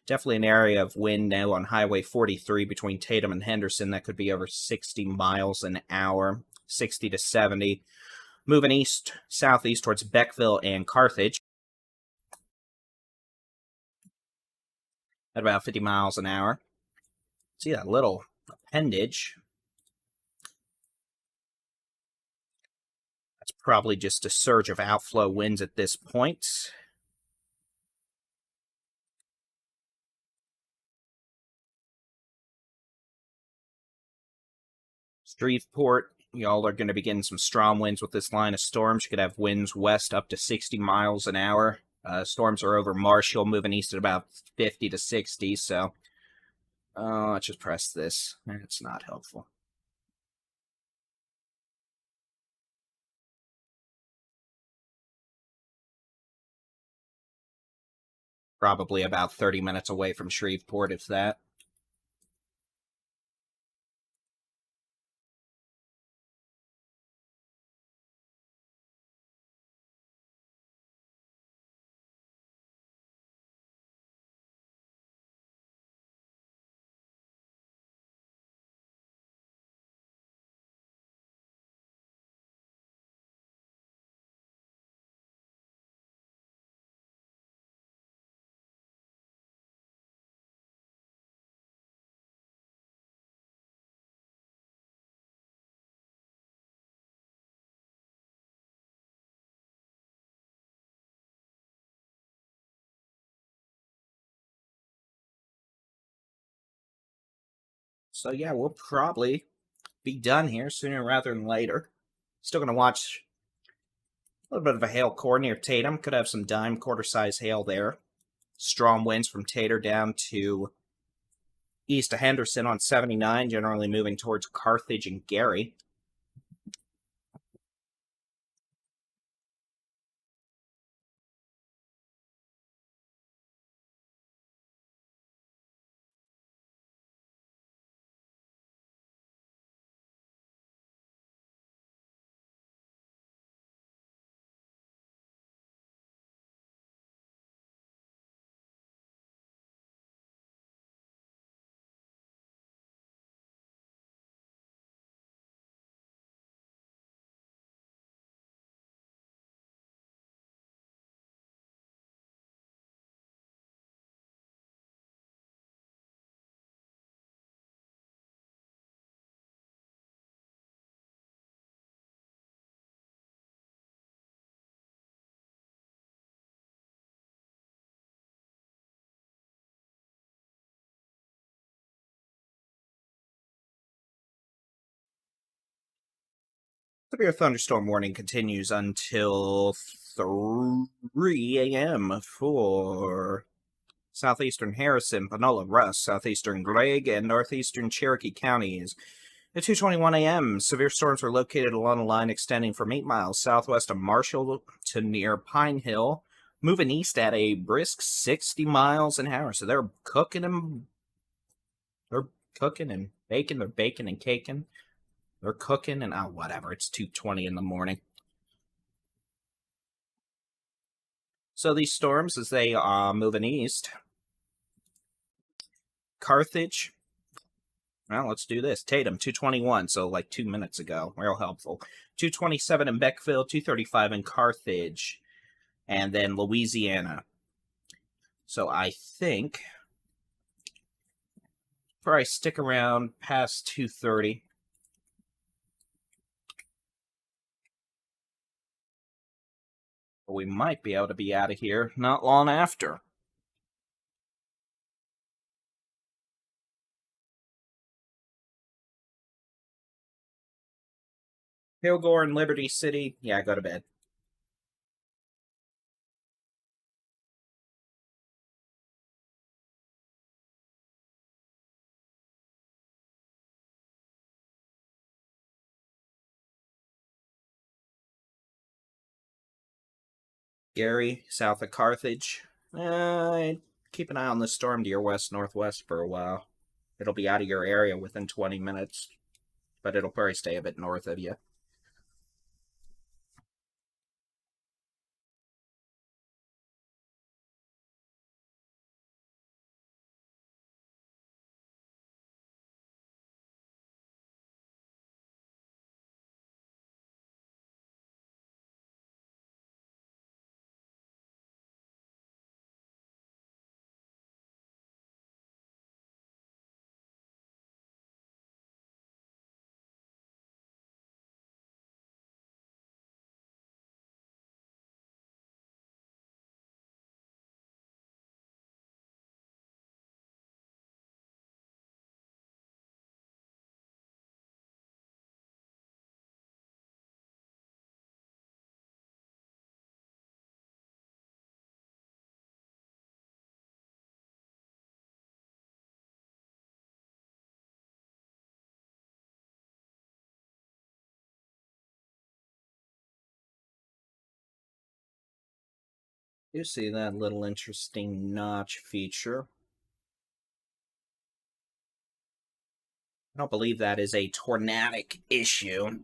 Definitely an area of wind now on Highway 43 between Tatum and Henderson. That could be over 60 miles an hour, 60 to 70. Moving east, southeast towards Beckville and Carthage at about 50 miles an hour. See that little appendage? That's probably just a surge of outflow winds at this point. Shreveport, y'all are going to be getting some strong winds with this line of storms. You could have winds west up to 60 miles an hour. Storms are over Marshall, moving east at about 50 to 60, so let's just press this. It's not helpful. Probably about 30 minutes away from Shreveport, if that. So yeah, we'll probably be done here sooner rather than later. Still going to watch a little bit of a hail core near Tatum. Could have some dime quarter-size hail there. Strong winds from Tater down to east of Henderson on 79, generally moving towards Carthage and Gary. Severe thunderstorm warning continues until 3 a.m. for southeastern Harrison, Panola, Russ, southeastern Gregg, and northeastern Cherokee counties. At 2:21 a.m., severe storms were located along a line extending from 8 miles southwest of Marshall to near Pine Hill, moving east at a brisk 60 miles an hour. So they're cooking and baking. They're baking and caking. They're cooking and whatever. It's 2:20 in the morning. So these storms, as they are moving east, Carthage. Well, let's do this. Tatum, 2:21, so like 2 minutes ago. Real helpful. 2:27 in Beckville, 2:35 in Carthage, and then Louisiana. So I think probably stick around past 2:30. We might be able to be out of here not long after. Hillgore and Liberty City. Yeah, go to bed. Gary, south of Carthage. Keep an eye on this storm to your west-northwest for a while. It'll be out of your area within 20 minutes, but it'll probably stay a bit north of you. You see that little interesting notch feature. I don't believe that is a tornadic issue.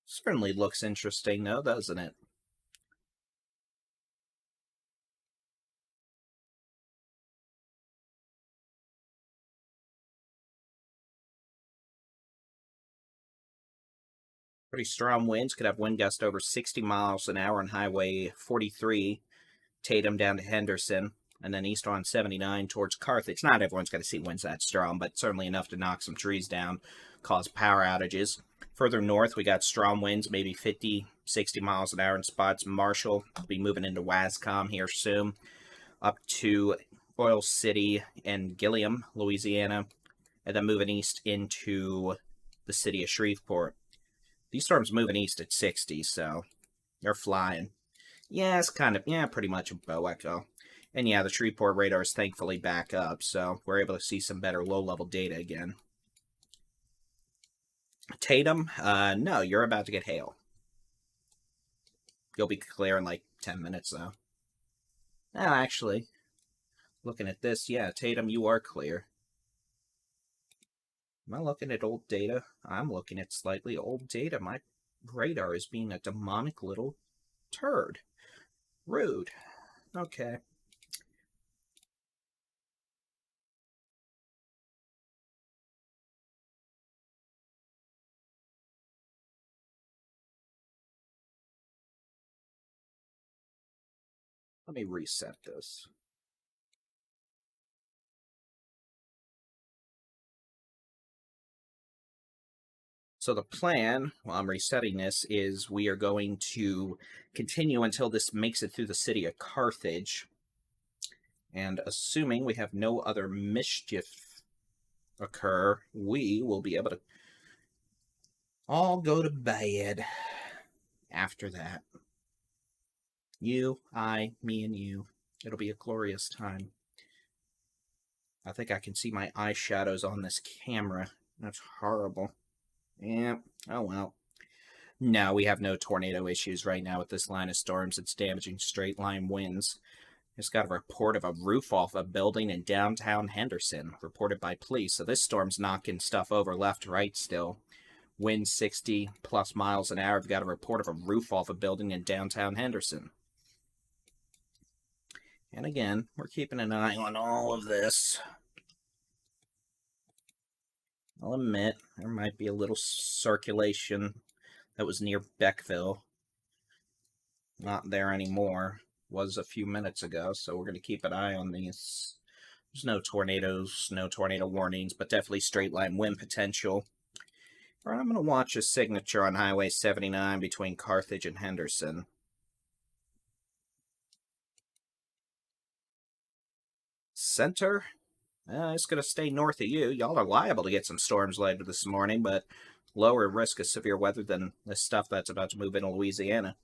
Certainly looks interesting, though, doesn't it? Pretty strong winds. Could have wind gusts over 60 miles an hour on Highway 43, Tatum down to Henderson, and then east on 79 towards Carthage. Not everyone's going to see winds that strong, but certainly enough to knock some trees down, cause power outages. Further north, we got strong winds, maybe 50, 60 miles an hour in spots. Marshall will be moving into Wascom here soon, up to Oil City and Gilliam, Louisiana, and then moving east into the city of Shreveport. These storms moving east at 60, so they're flying. Yeah, it's kind of, yeah, pretty much a bow echo. And yeah, the Shreveport radar is thankfully back up, so we're able to see some better low-level data again. Tatum, no, you're about to get hail. You'll be clear in like 10 minutes, though. Oh, actually, looking at this, yeah, Tatum, you are clear. Am I looking at old data? I'm looking at slightly old data. My radar is being a demonic little turd. Rude. Okay. Let me reset this. So the plan, while I'm resetting this, is we are going to continue until this makes it through the city of Carthage. And assuming we have no other mischief occur, we will be able to all go to bed after that. You, I, me, and you. It'll be a glorious time. I think I can see my eyeshadows on this camera. That's horrible. Yeah, oh well. No, we have no tornado issues right now with this line of storms. It's damaging straight line winds. Just got a report of a roof off a building in downtown Henderson, reported by police. So this storm's knocking stuff over left, right still. Wind 60 plus miles an hour. We've got a report of a roof off a building in downtown Henderson. And again, we're keeping an eye on all of this. I'll admit, there might be a little circulation that was near Beckville. Not there anymore. Was a few minutes ago, so we're going to keep an eye on these. There's no tornadoes, no tornado warnings, but definitely straight line wind potential. Or I'm going to watch a signature on Highway 79 between Carthage and Henderson. Center? It's going to stay north of you. Y'all are liable to get some storms later this morning, but lower risk of severe weather than the stuff that's about to move into Louisiana.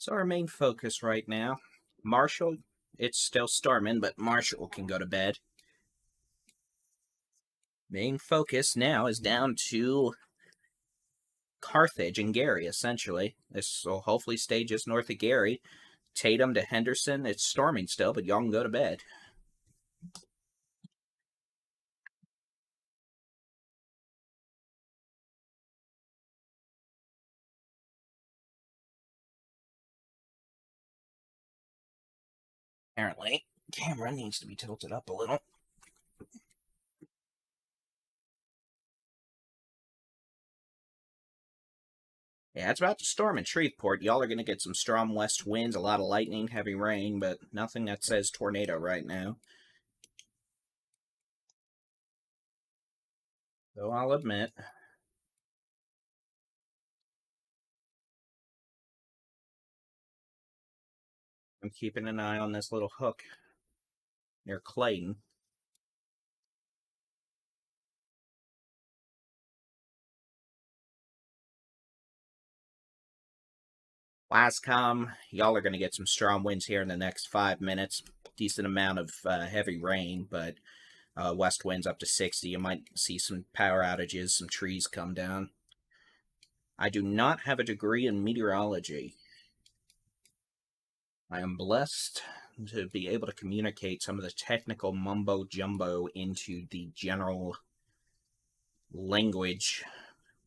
So our main focus right now, Marshall, it's still storming, but Marshall can go to bed. Main focus now is down to Carthage and Gary, essentially. This will hopefully stay just north of Gary. Tatum to Henderson. It's storming still, but y'all can go to bed. Apparently, camera needs to be tilted up a little. Yeah, it's about to storm in Shreveport. Y'all are going to get some strong west winds, a lot of lightning, heavy rain, but nothing that says tornado right now. Though I'll admit, I'm keeping an eye on this little hook near Clayton. Lascom, y'all are going to get some strong winds here in the next 5 minutes. Decent amount of heavy rain, but west winds up to 60. You might see some power outages, some trees come down. I do not have a degree in meteorology. I am blessed to be able to communicate some of the technical mumbo-jumbo into the general language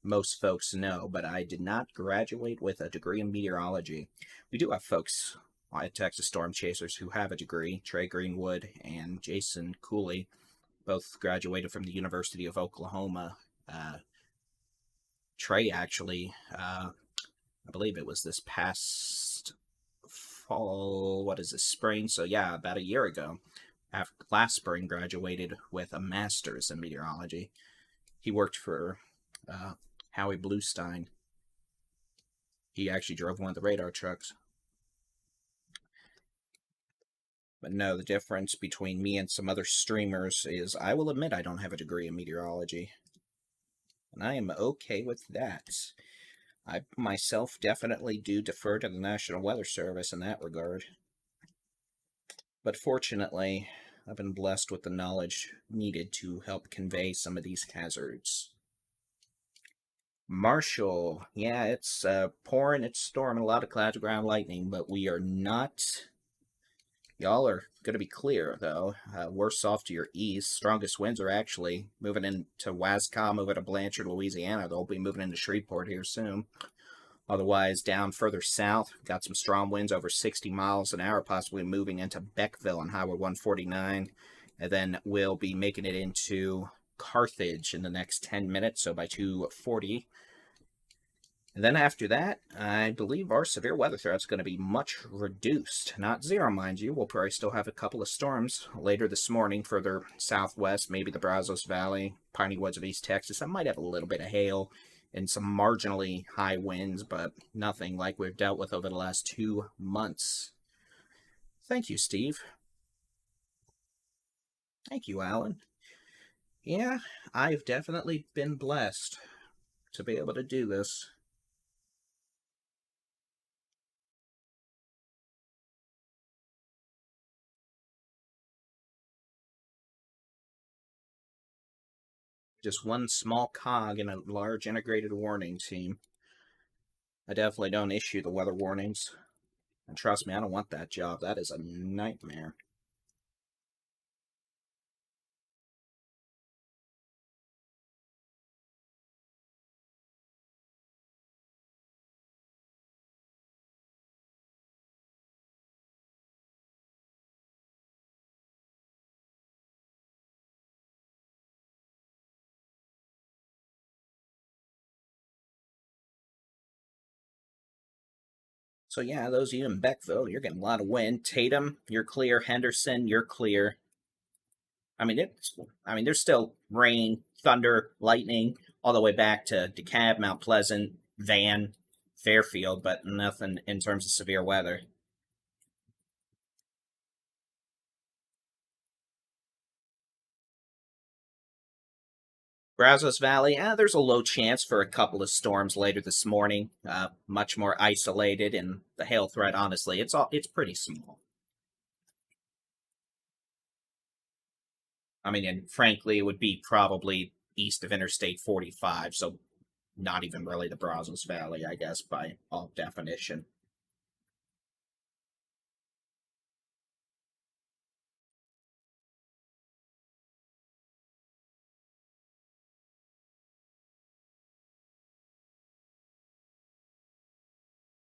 most folks know, but I did not graduate with a degree in meteorology. We do have folks at Texas Storm Chasers who have a degree. Trey Greenwood and Jason Cooley both graduated from the University of Oklahoma. Trey actually, I believe it was this past fall, spring? So yeah, about a year ago. Last spring, graduated with a master's in meteorology. He worked for Howie Bluestein. He actually drove one of the radar trucks. But no, the difference between me and some other streamers is I will admit I don't have a degree in meteorology. And I am okay with that. I myself definitely do defer to the National Weather Service in that regard. But fortunately, I've been blessed with the knowledge needed to help convey some of these hazards. Marshall, yeah, it's pouring, it's storming, a lot of clouds, ground lightning, but we are not. Y'all are going to be clear, though. Worse off to your east. Strongest winds are actually moving into Wascom, moving to Blanchard, Louisiana. They'll be moving into Shreveport here soon. Otherwise, down further south, got some strong winds over 60 miles an hour, possibly moving into Beckville on Highway 149. And then we'll be making it into Carthage in the next 10 minutes, so by 2:40. And then after that, I believe our severe weather threat's going to be much reduced. Not zero, mind you. We'll probably still have a couple of storms later this morning, further southwest, maybe the Brazos Valley, Piney Woods of East Texas. I might have a little bit of hail and some marginally high winds, but nothing like we've dealt with over the last 2 months. Thank you, Steve. Thank you, Alan. Yeah, I've definitely been blessed to be able to do this. Just one small cog in a large integrated warning team. I definitely don't issue the weather warnings. And trust me, I don't want that job. That is a nightmare. So yeah, those of you in Beckville, you're getting a lot of wind. Tatum, you're clear. Henderson, you're clear. I mean, there's still rain, thunder, lightning, all the way back to DeKalb, Mount Pleasant, Van, Fairfield, but nothing in terms of severe weather. Brazos Valley, there's a low chance for a couple of storms later this morning. Much more isolated, and the hail threat, honestly, it's pretty small. I mean, and frankly, it would be probably east of Interstate 45, so not even really the Brazos Valley, I guess, by all definition.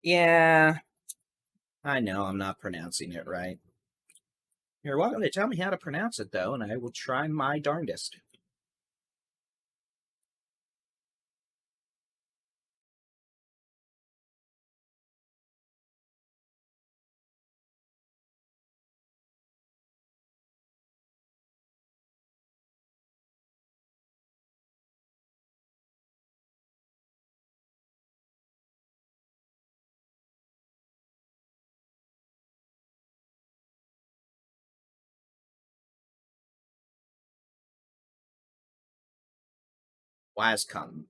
Yeah, I know I'm not pronouncing it right. You're welcome to tell me how to pronounce it, though, and I will try my darndest. Wascom.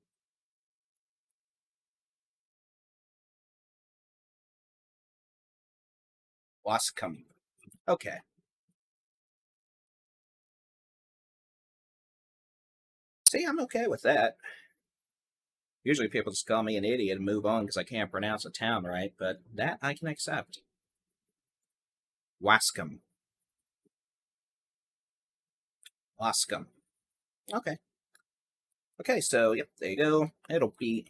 Wascom. Okay. See, I'm okay with that. Usually people just call me an idiot and move on because I can't pronounce a town right, but that I can accept. Wascom. Wascom. Okay. Okay, so, yep, there you go. It'll be...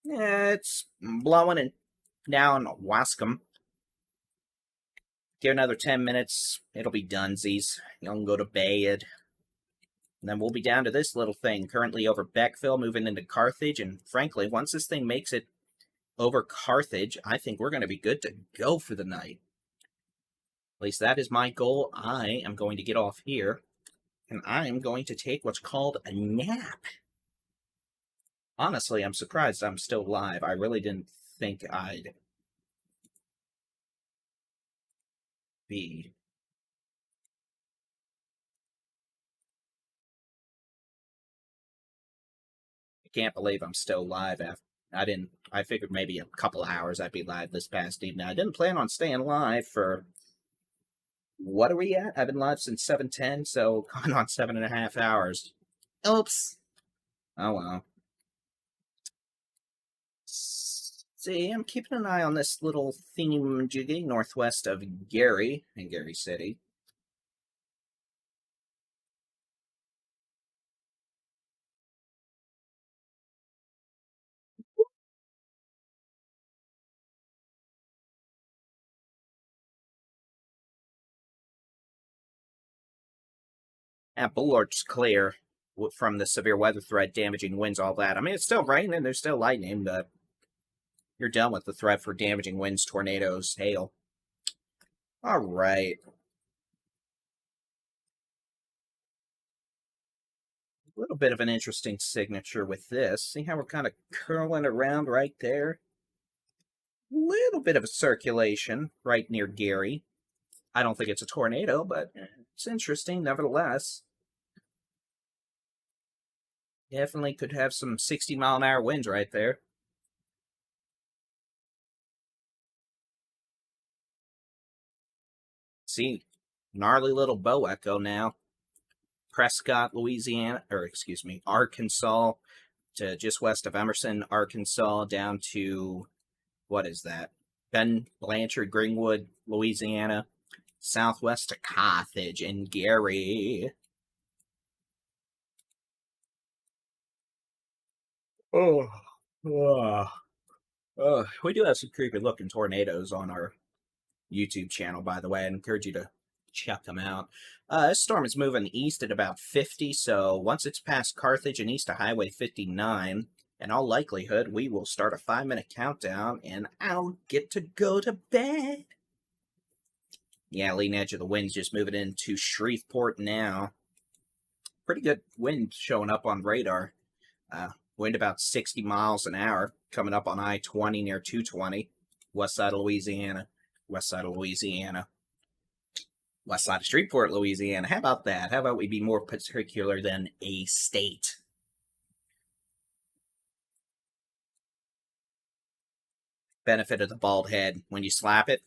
Yeah, it's blowing and down Wascom. Give another 10 minutes. It'll be donesies. Y'all can go to bed. And then we'll be down to this little thing, currently over Beckville, moving into Carthage. And frankly, once this thing makes it over Carthage, I think we're going to be good to go for the night. At least that is my goal. I am going to get off here, and I am going to take what's called a nap. Honestly, I'm surprised I'm still live. I really didn't think I'd be. I can't believe I'm still live after. I figured maybe a couple hours I'd be live this past evening. I didn't plan on staying live for, what are we at? I've been live since 7:10, so going on 7.5 hours. Oops. Oh well. See, I'm keeping an eye on this little theme jiggy northwest of Gary, in Gary City. And Bullard's clear from the severe weather threat, damaging winds, all that. I mean, it's still raining, there's still lightning, but you're done with the threat for damaging winds, tornadoes, hail. All right. A little bit of an interesting signature with this. See how we're kind of curling around right there? A little bit of a circulation right near Gary. I don't think it's a tornado, but it's interesting nevertheless. Definitely could have some 60-mile-an-hour winds right there. See, gnarly little bow echo now. Prescott, Louisiana, or excuse me, Arkansas, to just west of Emerson, Arkansas, down to, what is that? Ben Blanchard, Greenwood, Louisiana, southwest to Carthage and Gary. Oh, we do have some creepy looking tornadoes on our YouTube channel, by the way. I encourage you to check them out. This storm is moving east at about 50, so once it's past Carthage and east of Highway 59, in all likelihood, we will start a 5-minute countdown, and I'll get to go to bed. Yeah, leading edge of the wind's just moving into Shreveport now. Pretty good wind showing up on radar. Wind about 60 miles an hour, coming up on I-20 near 220, west side of Louisiana, west side of Louisiana, west side of Shreveport, Louisiana. How about that? How about we be more particular than a state? Benefit of the bald head. When you slap it,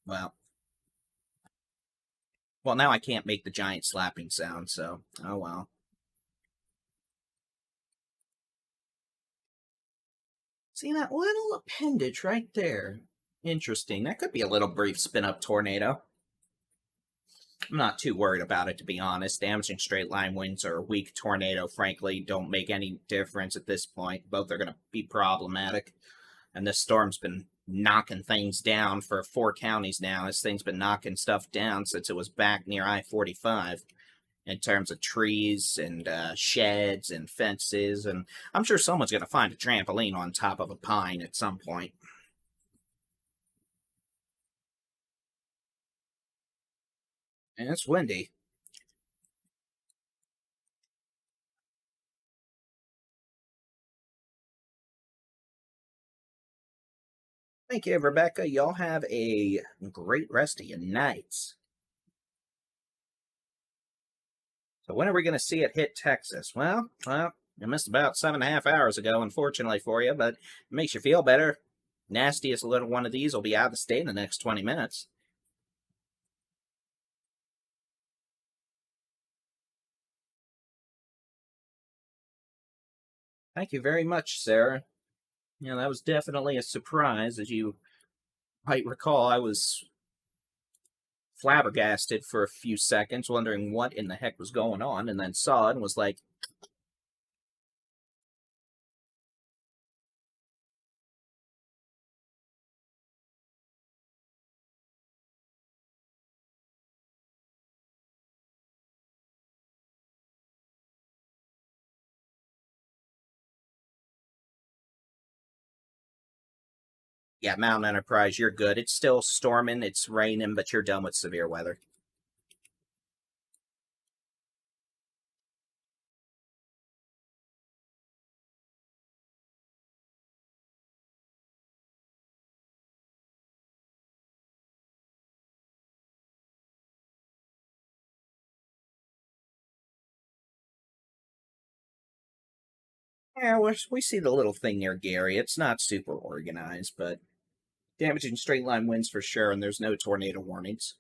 well, now I can't make the giant slapping sound, so, oh well. See that little appendage right there? Interesting. That could be a little brief spin-up tornado. I'm not too worried about it, to be honest. Damaging straight line winds or a weak tornado, frankly, don't make any difference at this point. Both are going to be problematic. And this storm's been knocking things down for 4 counties now. This thing's been knocking stuff down since it was back near I-45 in terms of trees and sheds and fences. And I'm sure someone's going to find a trampoline on top of a pine at some point. And it's windy. Thank you, Rebecca. Y'all have a great rest of your nights. So when are we going to see it hit Texas? Well, it missed about 7.5 hours ago, unfortunately for you, but it makes you feel better. Nastiest little one of these will be out of the state in the next 20 minutes. Thank you very much, Sarah. Yeah, that was definitely a surprise. As you might recall, I was flabbergasted for a few seconds, wondering what in the heck was going on, and then saw it and was like, yeah, Mount Enterprise, you're good. It's still storming, it's raining, but you're done with severe weather. Yeah, we see the little thing near Gary. It's not super organized, but damaging straight line winds for sure, and there's no tornado warnings.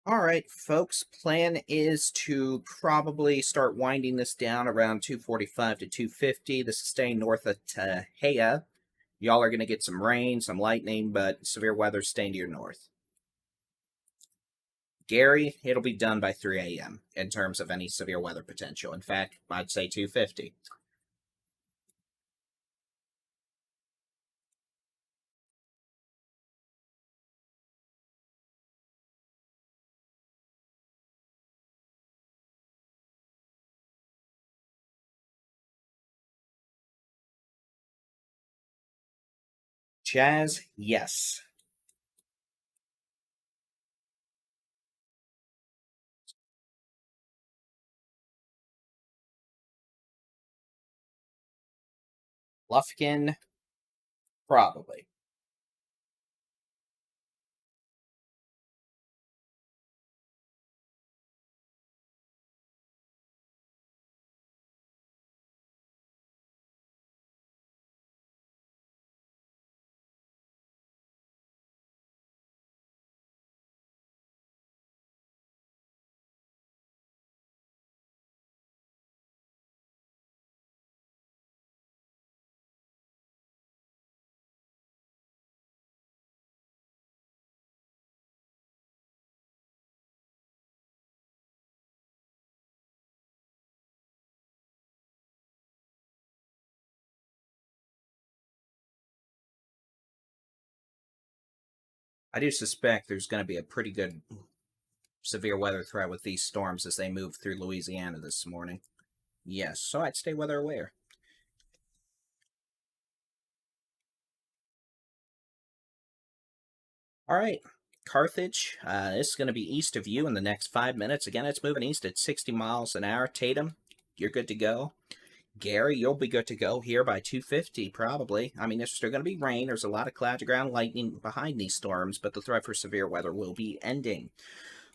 All right, folks, plan is to probably start winding this down around 2:45 to 2:50. This is staying north of Tehia. Y'all are going to get some rain, some lightning, but severe weather staying to your north. Gary, it'll be done by 3 a.m. in terms of any severe weather potential. In fact, I'd say 2:50. Chaz, yes. Lufkin, probably. I do suspect there's going to be a pretty good severe weather threat with these storms as they move through Louisiana this morning. Yes, so I'd stay weather aware. All right, Carthage, this is going to be east of you in the next 5 minutes. Again, it's moving east at 60 miles an hour. Tatum, you're good to go. Gary, you'll be good to go here by 2:50, probably. I mean, there's still going to be rain. There's a lot of cloud to ground lightning behind these storms, but the threat for severe weather will be ending.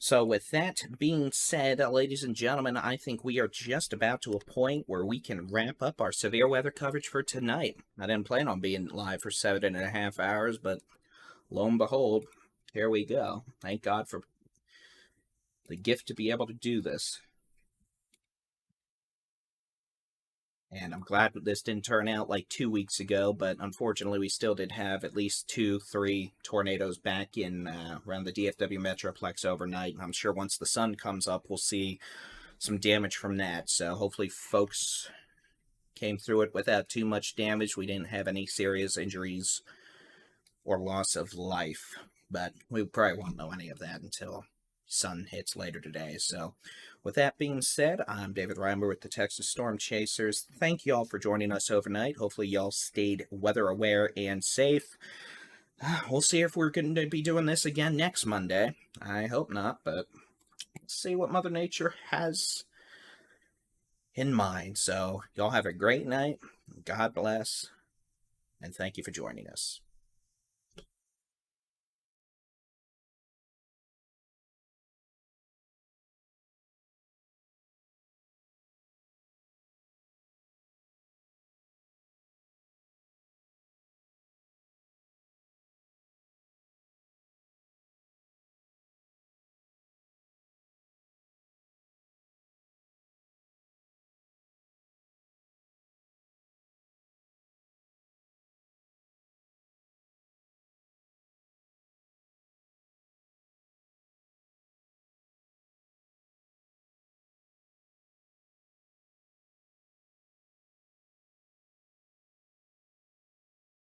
So with that being said, ladies and gentlemen, I think we are just about to a point where we can wrap up our severe weather coverage for tonight. I didn't plan on being live for 7.5 hours, but lo and behold, here we go. Thank God for the gift to be able to do this. And I'm glad that this didn't turn out like 2 weeks ago, but unfortunately, we still did have at least 2, 3 tornadoes back in around the DFW Metroplex overnight. I'm sure once the sun comes up, we'll see some damage from that. So hopefully, folks came through it without too much damage. We didn't have any serious injuries or loss of life, but we probably won't know any of that until sun hits later today. So with that being said, I'm David-Reimer with the Texas Storm Chasers. Thank you all for joining us overnight. Hopefully y'all stayed weather aware and safe. We'll see if we're going to be doing this again next Monday. I hope not, but let's see what Mother Nature has in mind. So y'all have a great night. God bless, and thank you for joining us.